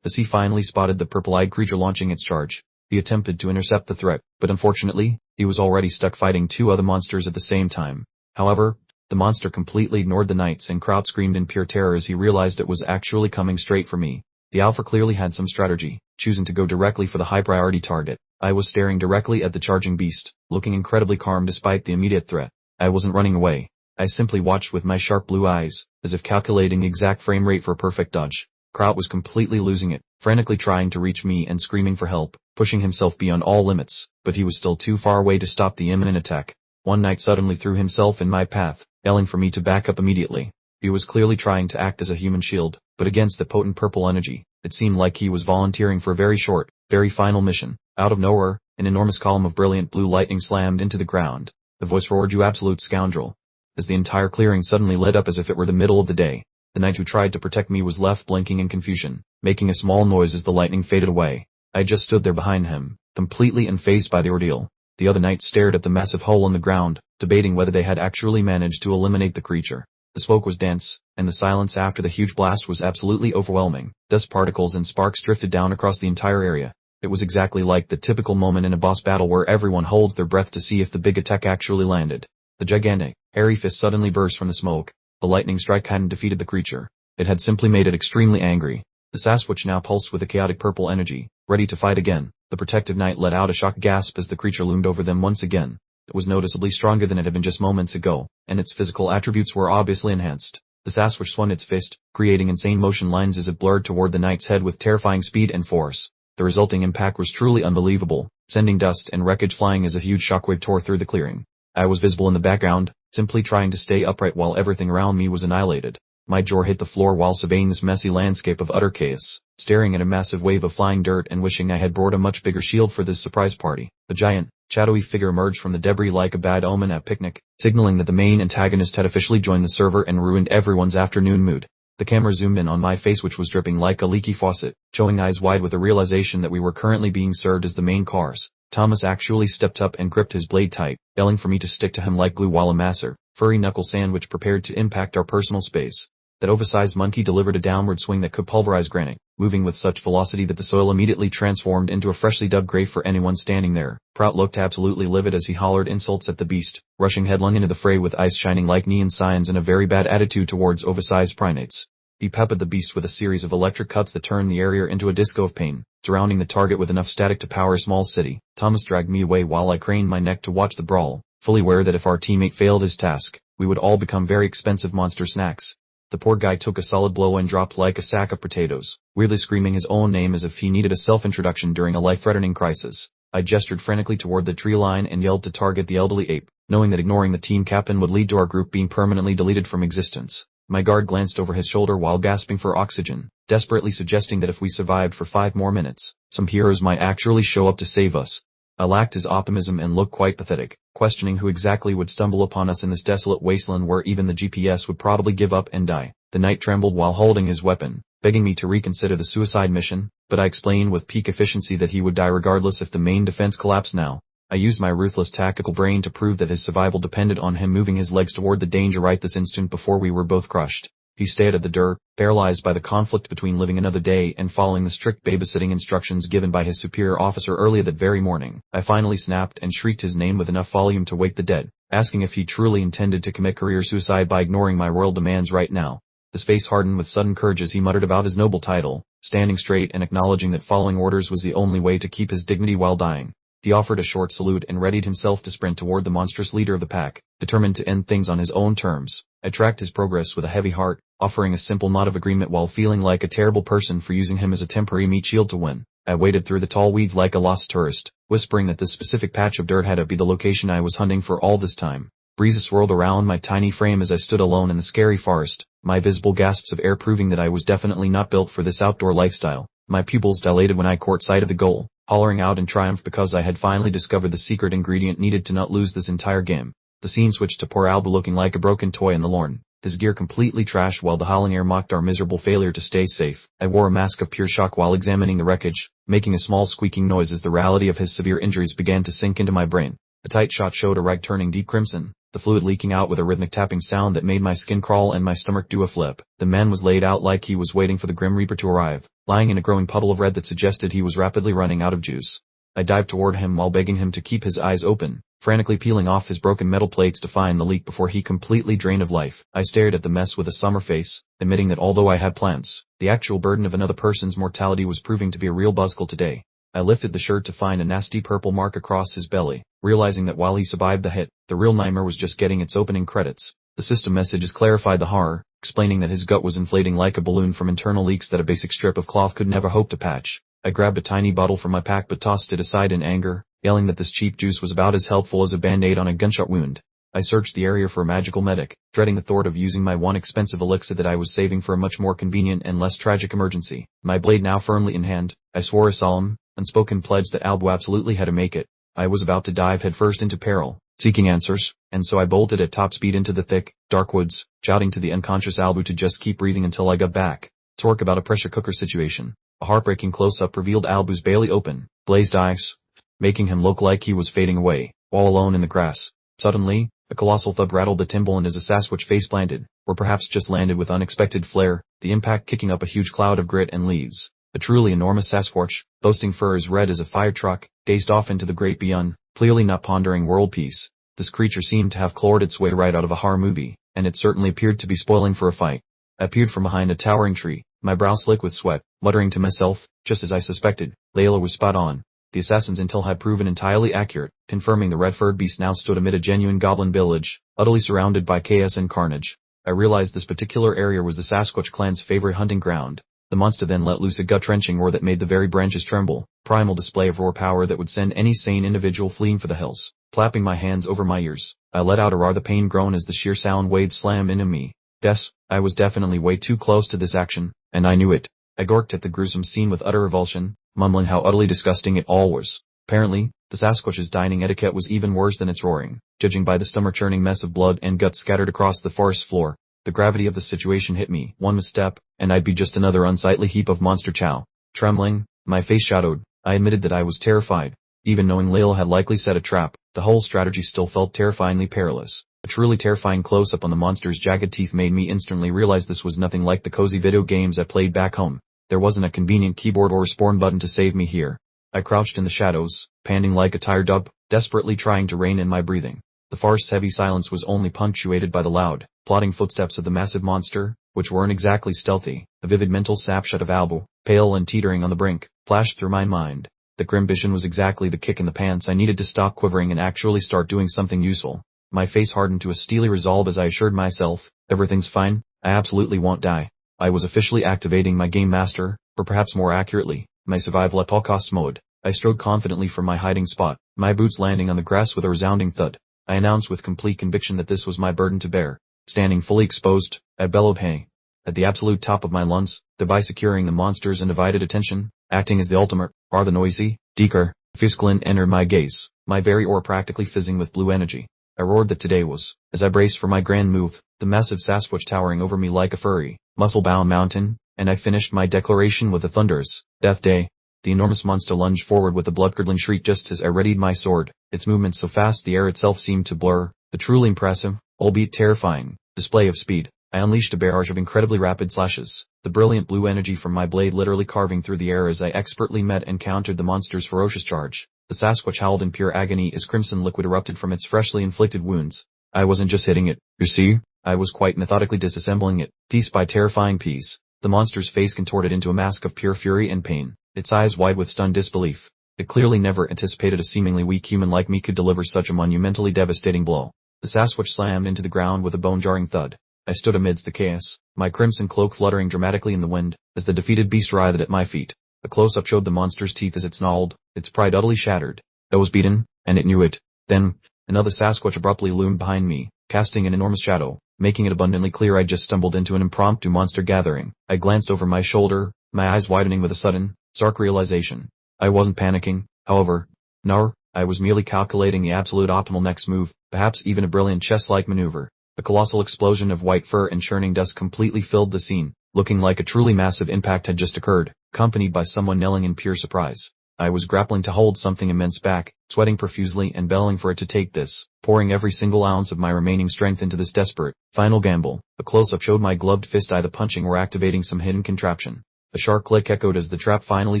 As he finally spotted the purple-eyed creature launching its charge, he attempted to intercept the threat, but unfortunately, he was already stuck fighting 2 other monsters at the same time. However, the monster completely ignored the knights and Kraut screamed in pure terror as he realized it was actually coming straight for me. The alpha clearly had some strategy, choosing to go directly for the high-priority target. I was staring directly at the charging beast, looking incredibly calm despite the immediate threat. I wasn't running away. I simply watched with my sharp blue eyes, as if calculating the exact frame rate for a perfect dodge. Kraut was completely losing it, frantically trying to reach me and screaming for help, pushing himself beyond all limits, but he was still too far away to stop the imminent attack. One knight suddenly threw himself in my path, yelling for me to back up immediately. He was clearly trying to act as a human shield, but against the potent purple energy, it seemed like he was volunteering for a very short, very final mission. Out of nowhere, an enormous column of brilliant blue lightning slammed into the ground. The voice roared, "You absolute scoundrel!" as the entire clearing suddenly lit up as if it were the middle of the day. The knight who tried to protect me was left blinking in confusion, making a small noise as the lightning faded away. I just stood there behind him, completely unfazed by the ordeal. The other knights stared at the massive hole in the ground, debating whether they had actually managed to eliminate the creature. The smoke was dense, and the silence after the huge blast was absolutely overwhelming. Dust particles and sparks drifted down across the entire area. It was exactly like the typical moment in a boss battle where everyone holds their breath to see if the big attack actually landed. The gigantic, hairy fist suddenly burst from the smoke. The lightning strike hadn't defeated the creature. It had simply made it extremely angry. The Sasquatch now pulsed with a chaotic purple energy, ready to fight again. The protective knight let out a shocked gasp as the creature loomed over them once again. It was noticeably stronger than it had been just moments ago, and its physical attributes were obviously enhanced. The Sasquatch swung its fist, creating insane motion lines as it blurred toward the knight's head with terrifying speed and force. The resulting impact was truly unbelievable, sending dust and wreckage flying as a huge shockwave tore through the clearing. I was visible in the background, simply trying to stay upright while everything around me was annihilated. My jaw hit the floor while surveying this messy landscape of utter chaos, staring at a massive wave of flying dirt and wishing I had brought a much bigger shield for this surprise party. A giant, shadowy figure emerged from the debris like a bad omen at a picnic, signaling that the main antagonist had officially joined the server and ruined everyone's afternoon mood. The camera zoomed in on my face, which was dripping like a leaky faucet, showing eyes wide with the realization that we were currently being served as the main cars. Thomas actually stepped up and gripped his blade tight, yelling for me to stick to him like glue while a massive, furry knuckle sandwich prepared to impact our personal space. That oversized monkey delivered a downward swing that could pulverize granite, moving with such velocity that the soil immediately transformed into a freshly dug grave for anyone standing there. Prout looked absolutely livid as he hollered insults at the beast, rushing headlong into the fray with eyes shining like neon signs and a very bad attitude towards oversized primates. He peppered the beast with a series of electric cuts that turned the area into a disco of pain, surrounding the target with enough static to power a small city. Thomas dragged me away while I craned my neck to watch the brawl, fully aware that if our teammate failed his task, we would all become very expensive monster snacks. The poor guy took a solid blow and dropped like a sack of potatoes, weirdly screaming his own name as if he needed a self-introduction during a life-threatening crisis. I gestured frantically toward the tree line and yelled to target the elderly ape, knowing that ignoring the team captain would lead to our group being permanently deleted from existence. My guard glanced over his shoulder while gasping for oxygen, desperately suggesting that if we survived for 5 more minutes, some heroes might actually show up to save us. I lacked his optimism and looked quite pathetic, questioning who exactly would stumble upon us in this desolate wasteland where even the GPS would probably give up and die. The knight trembled while holding his weapon, begging me to reconsider the suicide mission, but I explained with peak efficiency that he would die regardless if the main defense collapsed now. I used my ruthless tactical brain to prove that his survival depended on him moving his legs toward the danger right this instant before we were both crushed. He stared at the dirt, paralyzed by the conflict between living another day and following the strict babysitting instructions given by his superior officer earlier that very morning. I finally snapped and shrieked his name with enough volume to wake the dead, asking if he truly intended to commit career suicide by ignoring my royal demands right now. His face hardened with sudden courage as he muttered about his noble title, standing straight and acknowledging that following orders was the only way to keep his dignity while dying. He offered a short salute and readied himself to sprint toward the monstrous leader of the pack, determined to end things on his own terms. I tracked his progress with a heavy heart, offering a simple nod of agreement while feeling like a terrible person for using him as a temporary meat shield to win. I waded through the tall weeds like a lost tourist, whispering that this specific patch of dirt had to be the location I was hunting for all this time. Breezes swirled around my tiny frame as I stood alone in the scary forest, my visible gasps of air proving that I was definitely not built for this outdoor lifestyle. My pupils dilated when I caught sight of the goal, hollering out in triumph because I had finally discovered the secret ingredient needed to not lose this entire game. The scene switched to poor Albu looking like a broken toy in the lawn, his gear completely trashed while the howling air mocked our miserable failure to stay safe. I wore a mask of pure shock while examining the wreckage, making a small squeaking noise as the reality of his severe injuries began to sink into my brain. The tight shot showed a rag turning deep crimson, the fluid leaking out with a rhythmic tapping sound that made my skin crawl and my stomach do a flip. The man was laid out like he was waiting for the Grim Reaper to arrive, lying in a growing puddle of red that suggested he was rapidly running out of juice. I dived toward him while begging him to keep his eyes open, frantically peeling off his broken metal plates to find the leak before he completely drained of life. I stared at the mess with a summer face, admitting that although I had plans, the actual burden of another person's mortality was proving to be a real buzzkill today. I lifted the shirt to find a nasty purple mark across his belly, realizing that while he survived the hit, the real nightmare was just getting its opening credits. The system messages clarified the horror, explaining that his gut was inflating like a balloon from internal leaks that a basic strip of cloth could never hope to patch. I grabbed a tiny bottle from my pack but tossed it aside in anger, yelling that this cheap juice was about as helpful as a band-aid on a gunshot wound. I searched the area for a magical medic, dreading the thought of using my one expensive elixir that I was saving for a much more convenient and less tragic emergency. My blade now firmly in hand, I swore a solemn, unspoken pledge that Albu absolutely had to make it. I was about to dive headfirst into peril, seeking answers, and so I bolted at top speed into the thick, dark woods, shouting to the unconscious Albu to just keep breathing until I got back. Talk about a pressure cooker situation. A heartbreaking close-up revealed Albu's barely open, glazed eyes, making him look like he was fading away, all alone in the grass. Suddenly, a colossal thud rattled the timber and as a Sasquatch face planted, or perhaps just landed with unexpected flair, the impact kicking up a huge cloud of grit and leaves. A truly enormous Sasquatch, boasting fur as red as a fire truck, gazed off into the great beyond, clearly not pondering world peace. This creature seemed to have clawed its way right out of a horror movie, and it certainly appeared to be spoiling for a fight. I appeared from behind a towering tree, my brow slick with sweat, muttering to myself, just as I suspected, Layla was spot on. The assassin's intel had proven entirely accurate, confirming the red-furred beast now stood amid a genuine goblin village, utterly surrounded by chaos and carnage. I realized this particular area was the Sasquatch clan's favorite hunting ground. The monster then let loose a gut-wrenching roar that made the very branches tremble, primal display of roar power that would send any sane individual fleeing for the hills. Clapping my hands over my ears, I let out a roar, the pain groan as the sheer sound wave slammed into me. Yes, I was definitely way too close to this action, and I knew it. I gawked at the gruesome scene with utter revulsion, mumbling how utterly disgusting it all was. Apparently, the Sasquatch's dining etiquette was even worse than its roaring, judging by the stomach-churning mess of blood and guts scattered across the forest floor. The gravity of the situation hit me. One misstep, and I'd be just another unsightly heap of monster chow. Trembling, my face shadowed, I admitted that I was terrified. Even knowing Lil had likely set a trap, the whole strategy still felt terrifyingly perilous. A truly terrifying close-up on the monster's jagged teeth made me instantly realize this was nothing like the cozy video games I played back home. There wasn't a convenient keyboard or spawn button to save me here. I crouched in the shadows, panting like a tired dub, desperately trying to rein in my breathing. The forest's heavy silence was only punctuated by the loud, plodding footsteps of the massive monster, which weren't exactly stealthy. A vivid mental snapshot of Albu, pale and teetering on the brink, flashed through my mind. The grim vision was exactly the kick in the pants I needed to stop quivering and actually start doing something useful. My face hardened to a steely resolve as I assured myself, everything's fine, I absolutely won't die. I was officially activating my Game Master, or perhaps more accurately, my survival at all costs mode. I strode confidently from my hiding spot, my boots landing on the grass with a resounding thud. I announced with complete conviction that this was my burden to bear. Standing fully exposed, I bellowed hey. At the absolute top of my lungs, thereby securing the monster's undivided attention, acting as the ultimate, or the noisy, deeker, Fusklin entered my gaze, my very aura practically fizzing with blue energy. I roared that today was, as I braced for my grand move, the massive Sasquatch towering over me like a furry, muscle-bound mountain, and I finished my declaration with a thunderous, death day. The enormous monster lunged forward with a blood-curdling shriek just as I readied my sword, its movement so fast the air itself seemed to blur. A truly impressive, albeit terrifying, display of speed. I unleashed a barrage of incredibly rapid slashes, the brilliant blue energy from my blade literally carving through the air as I expertly met and countered the monster's ferocious charge. The Sasquatch howled in pure agony as crimson liquid erupted from its freshly inflicted wounds. I wasn't just hitting it, you see, I was quite methodically disassembling it, piece by terrifying piece. The monster's face contorted into a mask of pure fury and pain, its eyes wide with stunned disbelief. It clearly never anticipated a seemingly weak human like me could deliver such a monumentally devastating blow. The Sasquatch slammed into the ground with a bone-jarring thud. I stood amidst the chaos, my crimson cloak fluttering dramatically in the wind, as the defeated beast writhed at my feet. A close-up showed the monster's teeth as it snarled, its pride utterly shattered. It was beaten, and it knew it. Then, another Sasquatch abruptly loomed behind me, casting an enormous shadow, making it abundantly clear I'd just stumbled into an impromptu monster gathering. I glanced over my shoulder, my eyes widening with a sudden, stark realization. I wasn't panicking, however. No, I was merely calculating the absolute optimal next move, perhaps even a brilliant chess-like maneuver. A colossal explosion of white fur and churning dust completely filled the scene, looking like a truly massive impact had just occurred, accompanied by someone knelling in pure surprise. I was grappling to hold something immense back, sweating profusely and bellowing for it to take this, pouring every single ounce of my remaining strength into this desperate, final gamble. A close-up showed my gloved fist either punching or activating some hidden contraption. A sharp click echoed as the trap finally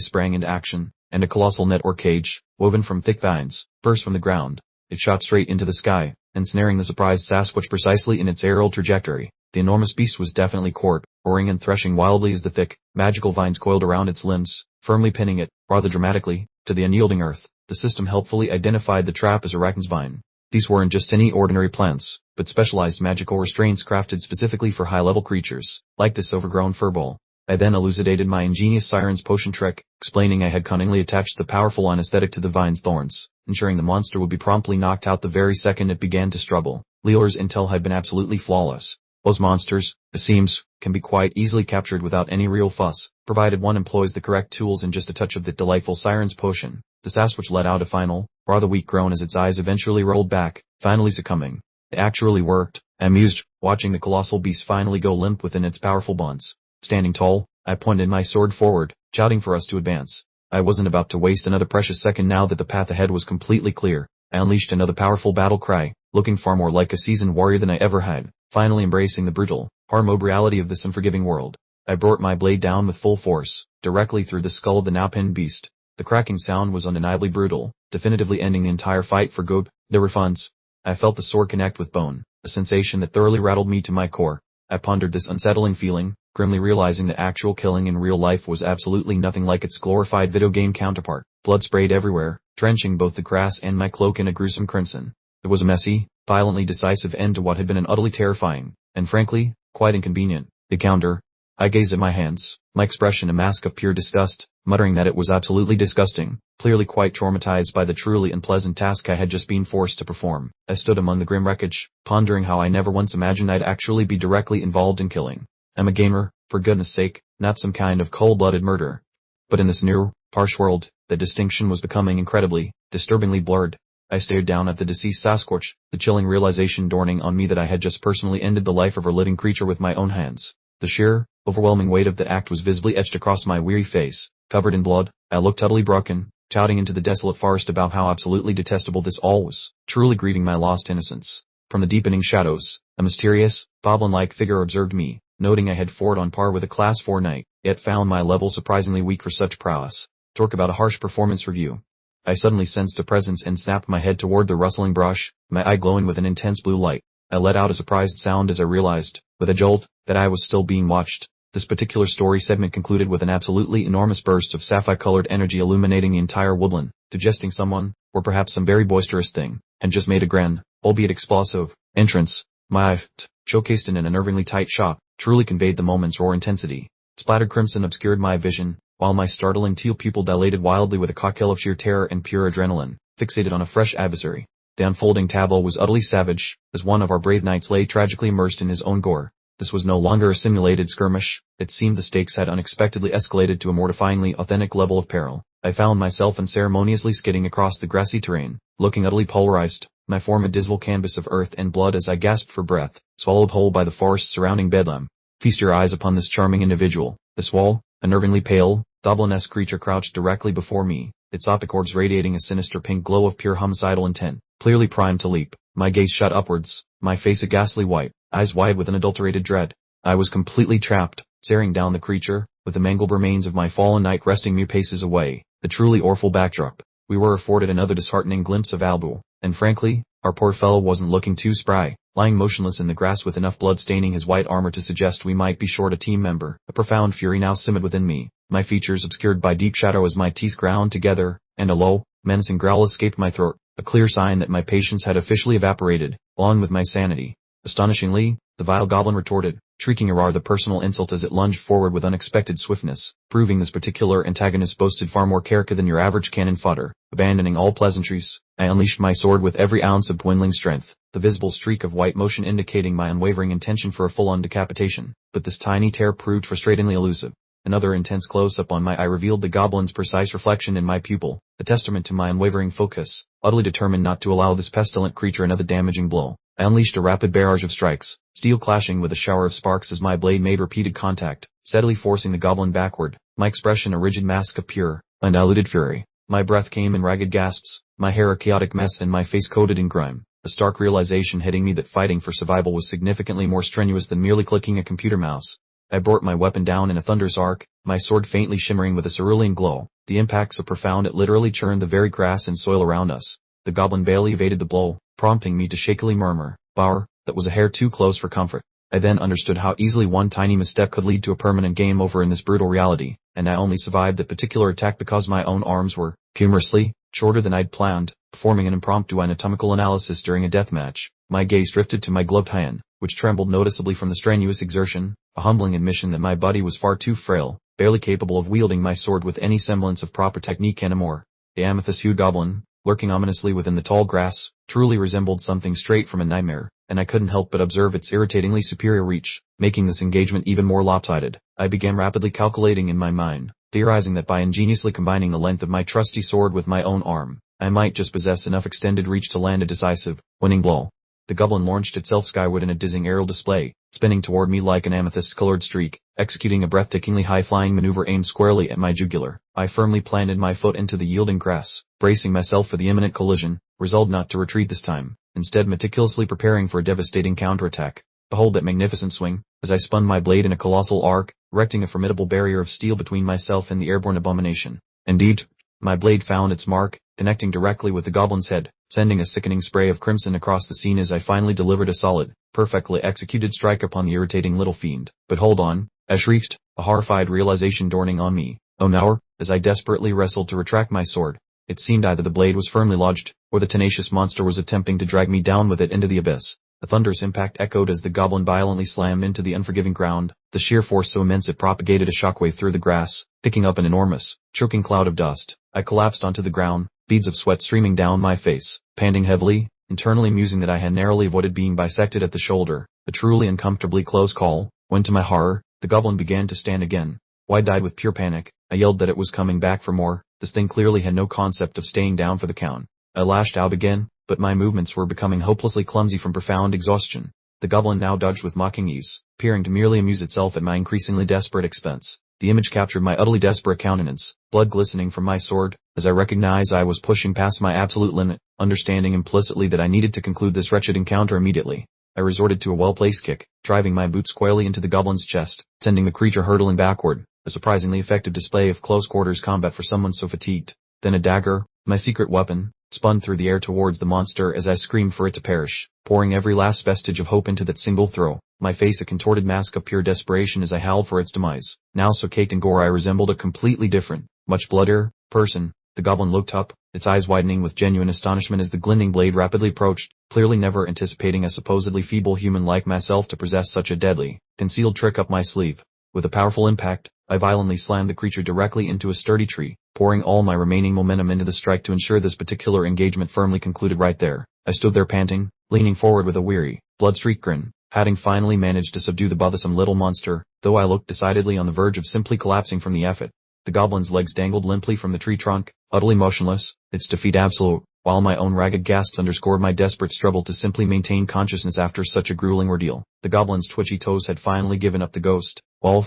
sprang into action, and a colossal net or cage, woven from thick vines, burst from the ground. It shot straight into the sky, ensnaring the surprised Sasquatch precisely in its aerial trajectory. The enormous beast was definitely caught, roaring and threshing wildly as the thick, magical vines coiled around its limbs, firmly pinning it, rather dramatically, to the unyielding earth. The system helpfully identified the trap as arachne's vine. These weren't just any ordinary plants, but specialized magical restraints crafted specifically for high-level creatures, like this overgrown furball. I then elucidated my ingenious siren's potion trick, explaining I had cunningly attached the powerful anesthetic to the vine's thorns, ensuring the monster would be promptly knocked out the very second it began to struggle. Leor's intel had been absolutely flawless. Those monsters, it seems, can be quite easily captured without any real fuss, provided one employs the correct tools and just a touch of the delightful siren's potion. The Sasquatch let out a final, rather weak groan as its eyes eventually rolled back, finally succumbing. It actually worked. I mused, watching the colossal beast finally go limp within its powerful bonds. Standing tall, I pointed my sword forward, shouting for us to advance. I wasn't about to waste another precious second now that the path ahead was completely clear. I unleashed another powerful battle cry, looking far more like a seasoned warrior than I ever had, finally embracing the brutal, hard-mode reality of this unforgiving world. I brought my blade down with full force, directly through the skull of the now-pinned beast. The cracking sound was undeniably brutal, definitively ending the entire fight for good. There were funds. I felt the sword connect with bone, a sensation that thoroughly rattled me to my core. I pondered this unsettling feeling, grimly realizing that actual killing in real life was absolutely nothing like its glorified video game counterpart. Blood sprayed everywhere, drenching both the grass and my cloak in a gruesome crimson. It was a messy, violently decisive end to what had been an utterly terrifying, and frankly, quite inconvenient. The counter. I gazed at my hands, my expression a mask of pure disgust, muttering that it was absolutely disgusting, clearly quite traumatized by the truly unpleasant task I had just been forced to perform. I stood among the grim wreckage, pondering how I never once imagined I'd actually be directly involved in killing. I'm a gamer, for goodness sake, not some kind of cold-blooded murderer. But in this new, harsh world, the distinction was becoming incredibly, disturbingly blurred. I stared down at the deceased Sasquatch, the chilling realization dawning on me that I had just personally ended the life of a living creature with my own hands. The sheer, overwhelming weight of the act was visibly etched across my weary face. Covered in blood, I looked utterly broken, shouting into the desolate forest about how absolutely detestable this all was, truly grieving my lost innocence. From the deepening shadows, a mysterious, goblin-like figure observed me, noting I had fought on par with a Class 4 knight, yet found my level surprisingly weak for such prowess. Talk about a harsh performance review. I suddenly sensed a presence and snapped my head toward the rustling brush, my eye glowing with an intense blue light. I let out a surprised sound as I realized, with a jolt, that I was still being watched. This particular story segment concluded with an absolutely enormous burst of sapphire-colored energy illuminating the entire woodland, suggesting someone, or perhaps some very boisterous thing, had just made a grand, albeit explosive, entrance. My eye, showcased in an unnervingly tight shot, truly conveyed the moment's raw intensity. Splattered crimson obscured my vision, while my startling teal pupil dilated wildly with a cocktail of sheer terror and pure adrenaline, fixated on a fresh adversary. The unfolding tableau was utterly savage, as one of our brave knights lay tragically immersed in his own gore. This was no longer a simulated skirmish, it seemed the stakes had unexpectedly escalated to a mortifyingly authentic level of peril. I found myself unceremoniously skidding across the grassy terrain, looking utterly pulverized, my form a dismal canvas of earth and blood as I gasped for breath, swallowed whole by the forest surrounding bedlam. Feast your eyes upon this charming individual. This wall, a nervingly pale, goblin-esque creature crouched directly before me, its optic orbs radiating a sinister pink glow of pure homicidal intent, clearly primed to leap. My gaze shot upwards, my face a ghastly white, eyes wide with unadulterated dread. I was completely trapped, staring down the creature, with the mangled remains of my fallen knight resting mere paces away, the truly awful backdrop. We were afforded another disheartening glimpse of Albu, and frankly, our poor fellow wasn't looking too spry, lying motionless in the grass with enough blood staining his white armor to suggest we might be short a team member. A profound fury now simmered within me, my features obscured by deep shadow as my teeth ground together, and a low, menacing growl escaped my throat, a clear sign that my patience had officially evaporated, along with my sanity. Astonishingly, the vile goblin retorted, shrieking arar the personal insult as it lunged forward with unexpected swiftness, proving this particular antagonist boasted far more character than your average cannon fodder. Abandoning all pleasantries, I unleashed my sword with every ounce of dwindling strength, the visible streak of white motion indicating my unwavering intention for a full-on decapitation. But this tiny tear proved frustratingly elusive. Another intense close-up on my eye revealed the goblin's precise reflection in my pupil, a testament to my unwavering focus, utterly determined not to allow this pestilent creature another damaging blow. I unleashed a rapid barrage of strikes, steel clashing with a shower of sparks as my blade made repeated contact, steadily forcing the goblin backward, my expression a rigid mask of pure, undiluted fury. My breath came in ragged gasps, my hair a chaotic mess and my face coated in grime, a stark realization hitting me that fighting for survival was significantly more strenuous than merely clicking a computer mouse. I brought my weapon down in a thunderous arc, my sword faintly shimmering with a cerulean glow, the impact so profound it literally churned the very grass and soil around us. The goblin barely evaded the blow, prompting me to shakily murmur, "Bower, that was a hair too close for comfort." I then understood how easily one tiny misstep could lead to a permanent game over in this brutal reality, and I only survived that particular attack because my own arms were, humorously, shorter than I'd planned. Performing an impromptu anatomical analysis during a deathmatch, my gaze drifted to my gloved hand, which trembled noticeably from the strenuous exertion, a humbling admission that my body was far too frail, barely capable of wielding my sword with any semblance of proper technique anymore. The amethyst-hued goblin, lurking ominously within the tall grass, truly resembled something straight from a nightmare, and I couldn't help but observe its irritatingly superior reach, making this engagement even more lopsided. I began rapidly calculating in my mind, theorizing that by ingeniously combining the length of my trusty sword with my own arm, I might just possess enough extended reach to land a decisive, winning blow. The goblin launched itself skyward in a dizzying aerial display, spinning toward me like an amethyst-colored streak, executing a breathtakingly high-flying maneuver aimed squarely at my jugular. I firmly planted my foot into the yielding grass, bracing myself for the imminent collision, resolved not to retreat this time, instead meticulously preparing for a devastating counterattack. Behold that magnificent swing, as I spun my blade in a colossal arc, erecting a formidable barrier of steel between myself and the airborne abomination. Indeed, my blade found its mark, connecting directly with the goblin's head, sending a sickening spray of crimson across the scene as I finally delivered a solid, perfectly executed strike upon the irritating little fiend. But hold on, I shrieked, a horrified realization dawning on me. Oh no, as I desperately wrestled to retract my sword, it seemed either the blade was firmly lodged, or the tenacious monster was attempting to drag me down with it into the abyss. A thunderous impact echoed as the goblin violently slammed into the unforgiving ground, the sheer force so immense it propagated a shockwave through the grass, kicking up an enormous, choking cloud of dust. I collapsed onto the ground, beads of sweat streaming down my face, panting heavily, internally musing that I had narrowly avoided being bisected at the shoulder, a truly uncomfortably close call, when to my horror, the goblin began to stand again. Wide-eyed with pure panic, I yelled that it was coming back for more. This thing clearly had no concept of staying down for the count. I lashed out again, but my movements were becoming hopelessly clumsy from profound exhaustion. The goblin now dodged with mocking ease, appearing to merely amuse itself at my increasingly desperate expense. The image captured my utterly desperate countenance, blood glistening from my sword, as I recognized I was pushing past my absolute limit, understanding implicitly that I needed to conclude this wretched encounter immediately. I resorted to a well-placed kick, driving my boot squarely into the goblin's chest, sending the creature hurtling backward, a surprisingly effective display of close-quarters combat for someone so fatigued. Then a dagger, my secret weapon, spun through the air towards the monster as I screamed for it to perish, pouring every last vestige of hope into that single throw, my face a contorted mask of pure desperation as I howled for its demise. Now so caked in gore I resembled a completely different, much bloodier, person. The goblin looked up, its eyes widening with genuine astonishment as the glinting blade rapidly approached, clearly never anticipating a supposedly feeble human like myself to possess such a deadly, concealed trick up my sleeve. With a powerful impact, I violently slammed the creature directly into a sturdy tree, pouring all my remaining momentum into the strike to ensure this particular engagement firmly concluded right there. I stood there panting, leaning forward with a weary, blood-streaked grin, having finally managed to subdue the bothersome little monster, though I looked decidedly on the verge of simply collapsing from the effort. The goblin's legs dangled limply from the tree trunk, utterly motionless, its defeat absolute, while my own ragged gasps underscored my desperate struggle to simply maintain consciousness after such a grueling ordeal. The goblin's twitchy toes had finally given up the ghost. Well,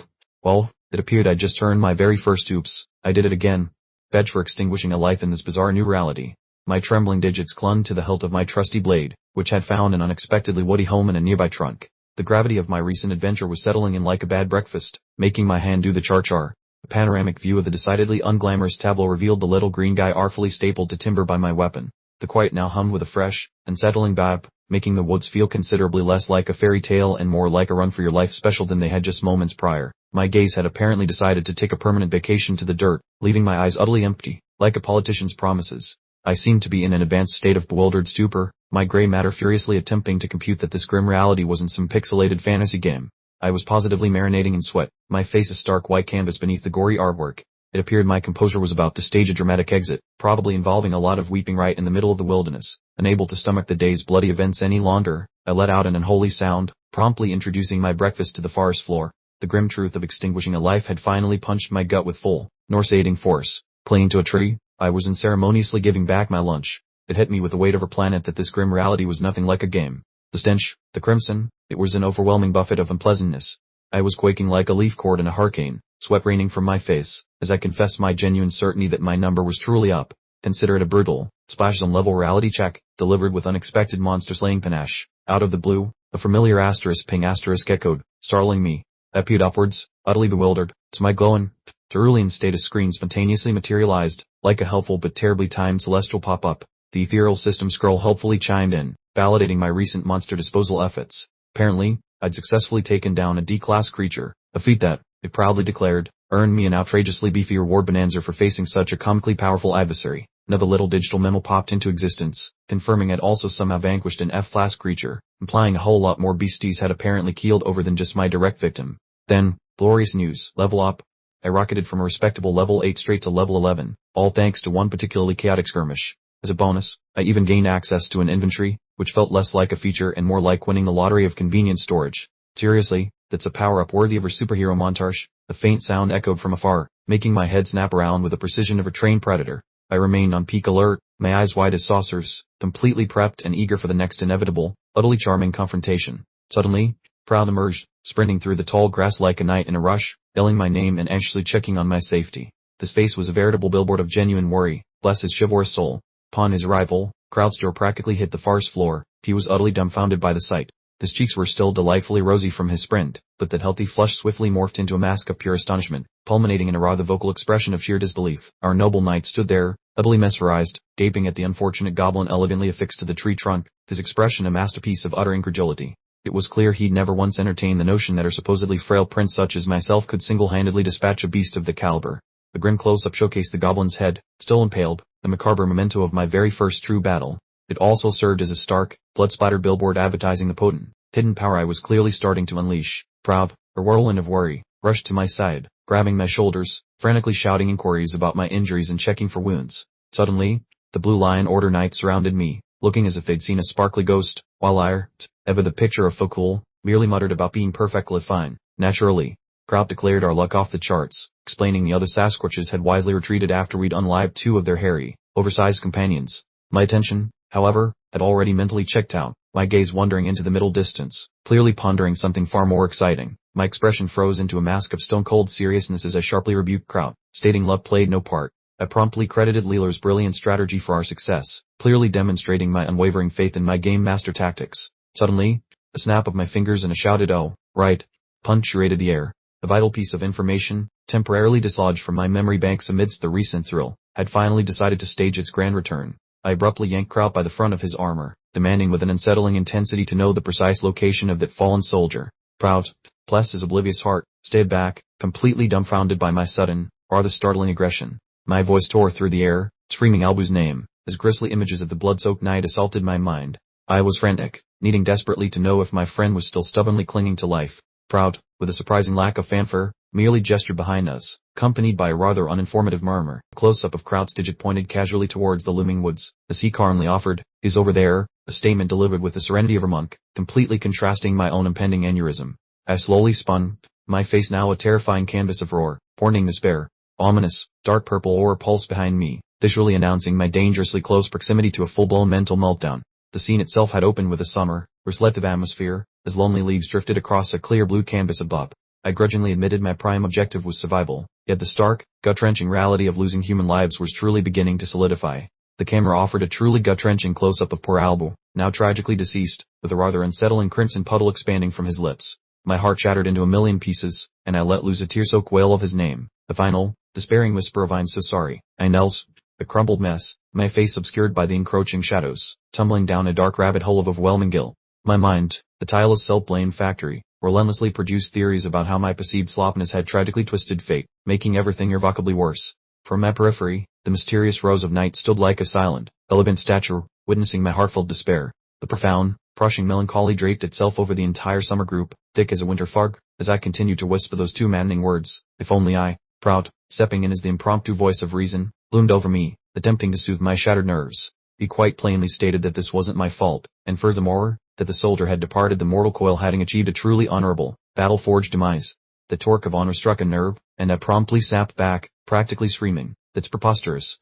it appeared I'd just earned my very first oops. I did it again. Badge for extinguishing a life in this bizarre new reality. My trembling digits clung to the hilt of my trusty blade, which had found an unexpectedly woody home in a nearby trunk. The gravity of my recent adventure was settling in like a bad breakfast, making my hand do the char-char. A panoramic view of the decidedly unglamorous tableau revealed the little green guy artfully stapled to timber by my weapon. The quiet now hummed with a fresh, unsettling vibe, making the woods feel considerably less like a fairy tale and more like a run-for-your-life special than they had just moments prior. My gaze had apparently decided to take a permanent vacation to the dirt, leaving my eyes utterly empty, like a politician's promises. I seemed to be in an advanced state of bewildered stupor, my gray matter furiously attempting to compute that this grim reality wasn't some pixelated fantasy game. I was positively marinating in sweat, my face a stark white canvas beneath the gory artwork. It appeared my composure was about to stage a dramatic exit, probably involving a lot of weeping right in the middle of the wilderness. Unable to stomach the day's bloody events any longer, I let out an unholy sound, promptly introducing my breakfast to the forest floor. The grim truth of extinguishing a life had finally punched my gut with full, nauseating force. Clinging to a tree, I was unceremoniously giving back my lunch. It hit me with the weight of a planet that this grim reality was nothing like a game. The stench, the crimson, it was an overwhelming buffet of unpleasantness. I was quaking like a leaf cord in a hurricane, sweat raining from my face, as I confessed my genuine certainty that my number was truly up. Consider it a brutal, splash-zone-level reality check, delivered with unexpected monster-slaying panache. Out of the blue, a familiar asterisk ping asterisk echoed, startling me. I peered upwards, utterly bewildered, to my glowing, cerulean status screen spontaneously materialized, like a helpful but terribly timed celestial pop-up. The ethereal system scroll helpfully chimed in, validating my recent monster disposal efforts. Apparently, I'd successfully taken down a D-class creature, a feat that, it proudly declared, earned me an outrageously beefy reward bonanza for facing such a comically powerful adversary. Another little digital memo popped into existence, confirming I'd also somehow vanquished an F-class creature, implying a whole lot more beasties had apparently keeled over than just my direct victim. Then, glorious news, level up. I rocketed from a respectable level 8 straight to level 11, all thanks to one particularly chaotic skirmish. As a bonus, I even gained access to an inventory, which felt less like a feature and more like winning the lottery of convenient storage. Seriously, that's a power-up worthy of a superhero montage. A faint sound echoed from afar, making my head snap around with the precision of a trained predator. I remained on peak alert, my eyes wide as saucers, completely prepped and eager for the next inevitable, utterly charming confrontation. Suddenly, Proud emerged, sprinting through the tall grass like a knight in a rush, yelling my name and anxiously checking on my safety. This face was a veritable billboard of genuine worry, bless his chivalrous soul. Upon his arrival, Kraut's jaw practically hit the forest floor. He was utterly dumbfounded by the sight. His cheeks were still delightfully rosy from his sprint, but that healthy flush swiftly morphed into a mask of pure astonishment, culminating in a rather vocal expression of sheer disbelief. Our noble knight stood there, utterly mesmerized, gaping at the unfortunate goblin elegantly affixed to the tree trunk, his expression a masterpiece of utter incredulity. It was clear he'd never once entertained the notion that a supposedly frail prince such as myself could single-handedly dispatch a beast of the caliber. A grim close-up showcased the goblin's head, still impaled, the macabre memento of my very first true battle. It also served as a stark, blood-splattered billboard advertising the potent, hidden power I was clearly starting to unleash. Proud, a whirlwind of worry, rushed to my side, grabbing my shoulders, frantically shouting inquiries about my injuries and checking for wounds. Suddenly, the Blue Lion Order Knights surrounded me, looking as if they'd seen a sparkly ghost, while I, ever the picture of Fokul, merely muttered about being perfectly fine. Naturally, Kraut declared our luck off the charts, explaining the other Sasquatches had wisely retreated after we'd unlived 2 of their hairy, oversized companions. My attention, however, had already mentally checked out, my gaze wandering into the middle distance, clearly pondering something far more exciting. My expression froze into a mask of stone-cold seriousness as I sharply rebuked Kraut, stating luck played no part. I promptly credited Leeler's brilliant strategy for our success, clearly demonstrating my unwavering faith in my game master tactics. Suddenly, a snap of my fingers and a shouted "Oh, right," punctuated the air. A vital piece of information, temporarily dislodged from my memory banks amidst the recent thrill, had finally decided to stage its grand return. I abruptly yanked Kraut by the front of his armor, demanding with an unsettling intensity to know the precise location of that fallen soldier. Kraut, bless his oblivious heart, stayed back, completely dumbfounded by my sudden, rather startling aggression. My voice tore through the air, screaming Albu's name, as grisly images of the blood-soaked night assaulted my mind. I was frantic, needing desperately to know if my friend was still stubbornly clinging to life. Kraut, with a surprising lack of fanfare, merely gestured behind us, accompanied by a rather uninformative murmur. A close-up of Kraut's digit pointed casually towards the looming woods, as he calmly offered, "He's over there," a statement delivered with the serenity of a monk, completely contrasting my own impending aneurysm. I slowly spun, my face now a terrifying canvas of roar, pointing despair. Ominous, dark purple aura pulsed behind me, visually announcing my dangerously close proximity to a full-blown mental meltdown. The scene itself had opened with a summer, reflective atmosphere, as lonely leaves drifted across a clear blue canvas above. I grudgingly admitted my prime objective was survival, yet the stark, gut-wrenching reality of losing human lives was truly beginning to solidify. The camera offered a truly gut-wrenching close-up of poor Albu, now tragically deceased, with a rather unsettling crimson puddle expanding from his lips. My heart shattered into a million pieces, and I let loose a tear-soaked wail of his name, the final, despairing whisper of "I'm so sorry." I knelt, a crumpled mess, my face obscured by the encroaching shadows, tumbling down a dark rabbit hole of overwhelming guilt. My mind, the tireless self-blame factory, relentlessly produced theories about how my perceived sloppiness had tragically twisted fate, making everything irrevocably worse. From my periphery, the mysterious rose of night stood like a silent, elegant statue, witnessing my heartfelt despair. The profound, crushing melancholy draped itself over the entire summer group, thick as a winter fog, as I continued to whisper those 2 maddening words, "If only I," Proud, stepping in as the impromptu voice of reason, loomed over me, attempting to soothe my shattered nerves. He quite plainly stated that this wasn't my fault, and furthermore, that the soldier had departed the mortal coil having achieved a truly honorable, battle-forged demise. The torque of honor struck a nerve, and I promptly snapped back, practically screaming, "That's preposterous."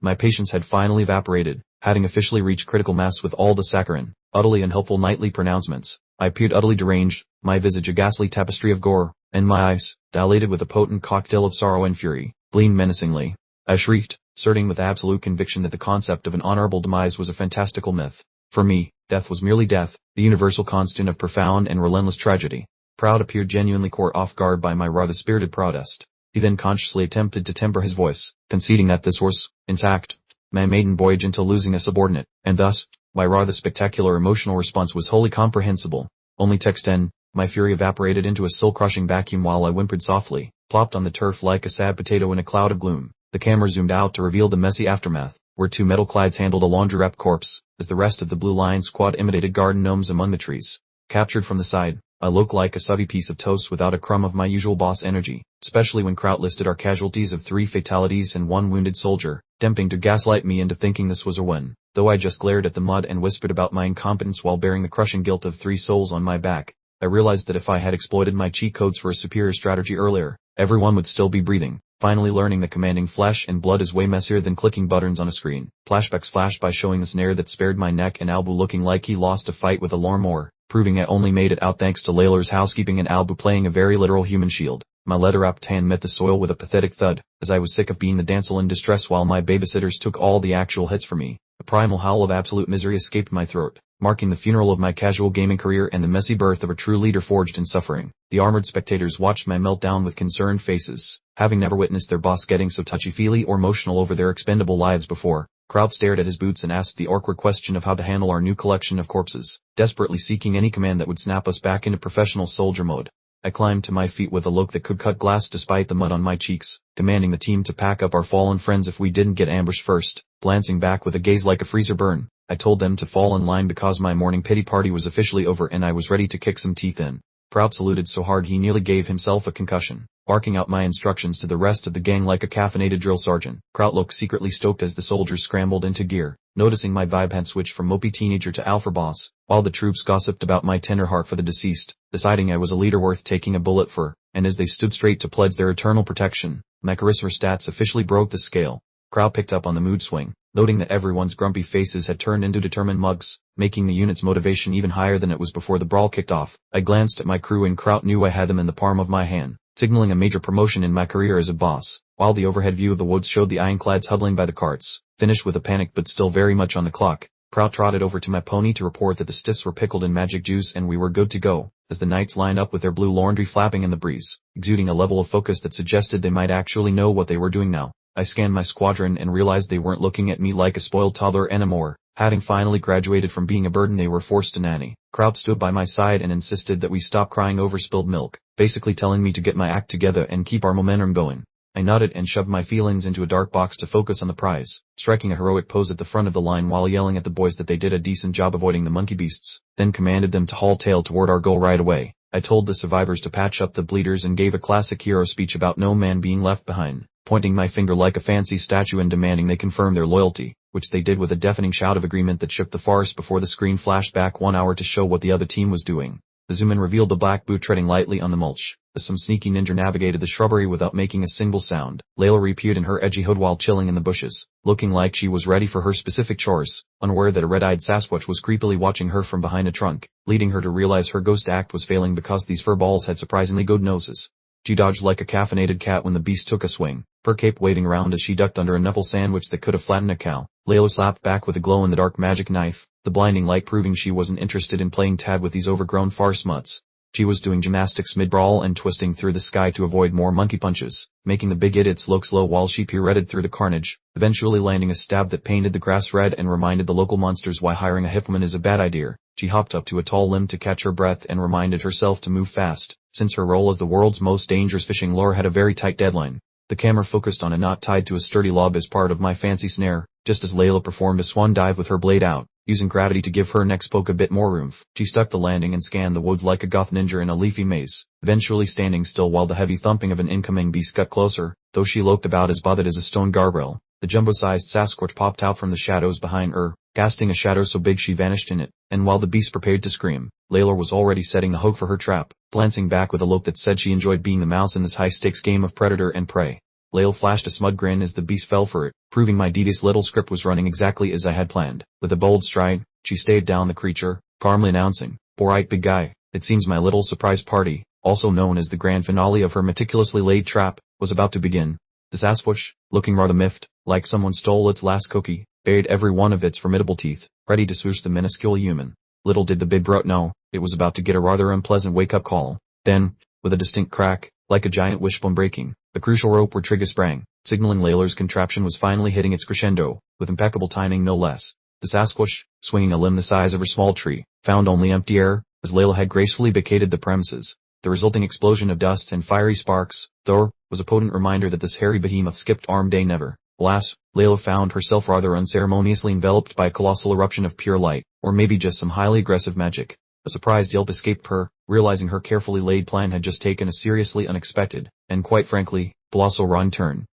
My patience had finally evaporated, having officially reached critical mass with all the saccharine, utterly unhelpful nightly pronouncements. I appeared utterly deranged, my visage a ghastly tapestry of gore, and my eyes, dilated with a potent cocktail of sorrow and fury, gleamed menacingly. I shrieked, asserting with absolute conviction that the concept of an honorable demise was a fantastical myth. For me, death was merely death, the universal constant of profound and relentless tragedy. Proud appeared genuinely caught off guard by my rather spirited protest. He then consciously attempted to temper his voice, conceding that this was, in fact, my maiden voyage until losing a subordinate, and thus, my rather spectacular emotional response was wholly comprehensible. Only text 10, my fury evaporated into a soul-crushing vacuum while I whimpered softly, plopped on the turf like a sad potato in a cloud of gloom. The camera zoomed out to reveal the messy aftermath, where 2 metal clads handled a laundry-wrapped corpse, as the rest of the Blue Lion squad imitated garden gnomes among the trees. Captured from the side, I looked like a soggy piece of toast without a crumb of my usual boss energy, especially when Kraut listed our casualties of 3 fatalities and 1 wounded soldier, attempting to gaslight me into thinking this was a win. Though I just glared at the mud and whispered about my incompetence while bearing the crushing guilt of 3 souls on my back, I realized that if I had exploited my cheat codes for a superior strategy earlier, everyone would still be breathing. Finally learning that commanding flesh and blood is way messier than clicking buttons on a screen. Flashbacks flashed by showing the snare that spared my neck and Albu looking like he lost a fight with a lawnmower, proving I only made it out thanks to Layla's housekeeping and Albu playing a very literal human shield. My leather-wrapped hand met the soil with a pathetic thud, as I was sick of being the damsel in distress while my babysitters took all the actual hits for me. A primal howl of absolute misery escaped my throat, marking the funeral of my casual gaming career and the messy birth of a true leader forged in suffering. The armored spectators watched my meltdown with concerned faces, having never witnessed their boss getting so touchy-feely or emotional over their expendable lives before. Kraut stared at his boots and asked the awkward question of how to handle our new collection of corpses, desperately seeking any command that would snap us back into professional soldier mode. I climbed to my feet with a look that could cut glass despite the mud on my cheeks, demanding the team to pack up our fallen friends if we didn't get ambushed first, glancing back with a gaze like a freezer burn. I told them to fall in line because my morning pity party was officially over and I was ready to kick some teeth in. Kraut saluted so hard he nearly gave himself a concussion, barking out my instructions to the rest of the gang like a caffeinated drill sergeant. Kraut looked secretly stoked as the soldiers scrambled into gear, noticing my vibe had switched from mopey teenager to alpha boss, while the troops gossiped about my tender heart for the deceased, deciding I was a leader worth taking a bullet for, and as they stood straight to pledge their eternal protection, my charisma stats officially broke the scale. Kraut picked up on the mood swing, noting that everyone's grumpy faces had turned into determined mugs, making the unit's motivation even higher than it was before the brawl kicked off. I glanced at my crew and Kraut knew I had them in the palm of my hand, signaling a major promotion in my career as a boss, while the overhead view of the woods showed the ironclads huddling by the carts, finished with a panic but still very much on the clock. Kraut trotted over to my pony to report that the stiffs were pickled in magic juice and we were good to go, as the knights lined up with their blue laundry flapping in the breeze, exuding a level of focus that suggested they might actually know what they were doing now. I scanned my squadron and realized they weren't looking at me like a spoiled toddler anymore. Having finally graduated from being a burden they were forced to nanny. Kraut stood by my side and insisted that we stop crying over spilled milk, basically telling me to get my act together and keep our momentum going. I nodded and shoved my feelings into a dark box to focus on the prize, striking a heroic pose at the front of the line while yelling at the boys that they did a decent job avoiding the monkey beasts, then commanded them to haul tail toward our goal right away. I told the survivors to patch up the bleeders and gave a classic hero speech about no man being left behind, pointing my finger like a fancy statue and demanding they confirm their loyalty, which they did with a deafening shout of agreement that shook the forest before the screen flashed back 1 hour to show what the other team was doing. The zoom-in revealed the black boot treading lightly on the mulch, as some sneaky ninja navigated the shrubbery without making a single sound. Layla reappeared in her edgy hood while chilling in the bushes, looking like she was ready for her specific chores, unaware that a red-eyed Sasquatch was creepily watching her from behind a trunk, leading her to realize her ghost act was failing because these furballs had surprisingly good noses. She dodged like a caffeinated cat when the beast took a swing, her cape waving around as she ducked under a knuckle sandwich that could have flattened a cow. Layla slapped back with a glow-in-the-dark magic knife, the blinding light proving she wasn't interested in playing tag with these overgrown farce mutts. She was doing gymnastics mid-brawl and twisting through the sky to avoid more monkey punches, making the big idiots look slow while she pirouetted through the carnage, eventually landing a stab that painted the grass red and reminded the local monsters why hiring a hitman is a bad idea. She hopped up to a tall limb to catch her breath and reminded herself to move fast, since her role as the world's most dangerous fishing lure had a very tight deadline. The camera focused on a knot tied to a sturdy lob as part of my fancy snare, just as Layla performed a swan dive with her blade out, using gravity to give her next poke a bit more oomph. She stuck the landing and scanned the woods like a goth ninja in a leafy maze, eventually standing still while the heavy thumping of an incoming beast got closer, though she looked about as bothered as a stone guardrail. The jumbo-sized Sasquatch popped out from the shadows behind her, casting a shadow so big she vanished in it, and while the beast prepared to scream, Layla was already setting the hook for her trap, glancing back with a look that said she enjoyed being the mouse in this high-stakes game of predator and prey. Layla flashed a smug grin as the beast fell for it, proving my devious little script was running exactly as I had planned. With a bold stride, she stayed down the creature, calmly announcing, "Alright big guy, it seems my little surprise party, also known as the grand finale of her meticulously laid trap, was about to begin." The Sasquatch, looking rather miffed, like someone stole its last cookie, bared every one of its formidable teeth, ready to swoosh the minuscule human. Little did the big brute know, it was about to get a rather unpleasant wake-up call. Then, with a distinct crack, like a giant wishbone breaking, the crucial rope where trigger sprang, signaling Layla's contraption was finally hitting its crescendo, with impeccable timing no less. The Sasquatch, swinging a limb the size of a small tree, found only empty air, as Layla had gracefully vacated the premises. The resulting explosion of dust and fiery sparks, though, was a potent reminder that this hairy behemoth skipped arm day never. Alas, Layla found herself rather unceremoniously enveloped by a colossal eruption of pure light, or maybe just some highly aggressive magic. A surprised yelp escaped her, realizing her carefully laid plan had just taken a seriously unexpected, and quite frankly, colossal wrong turn.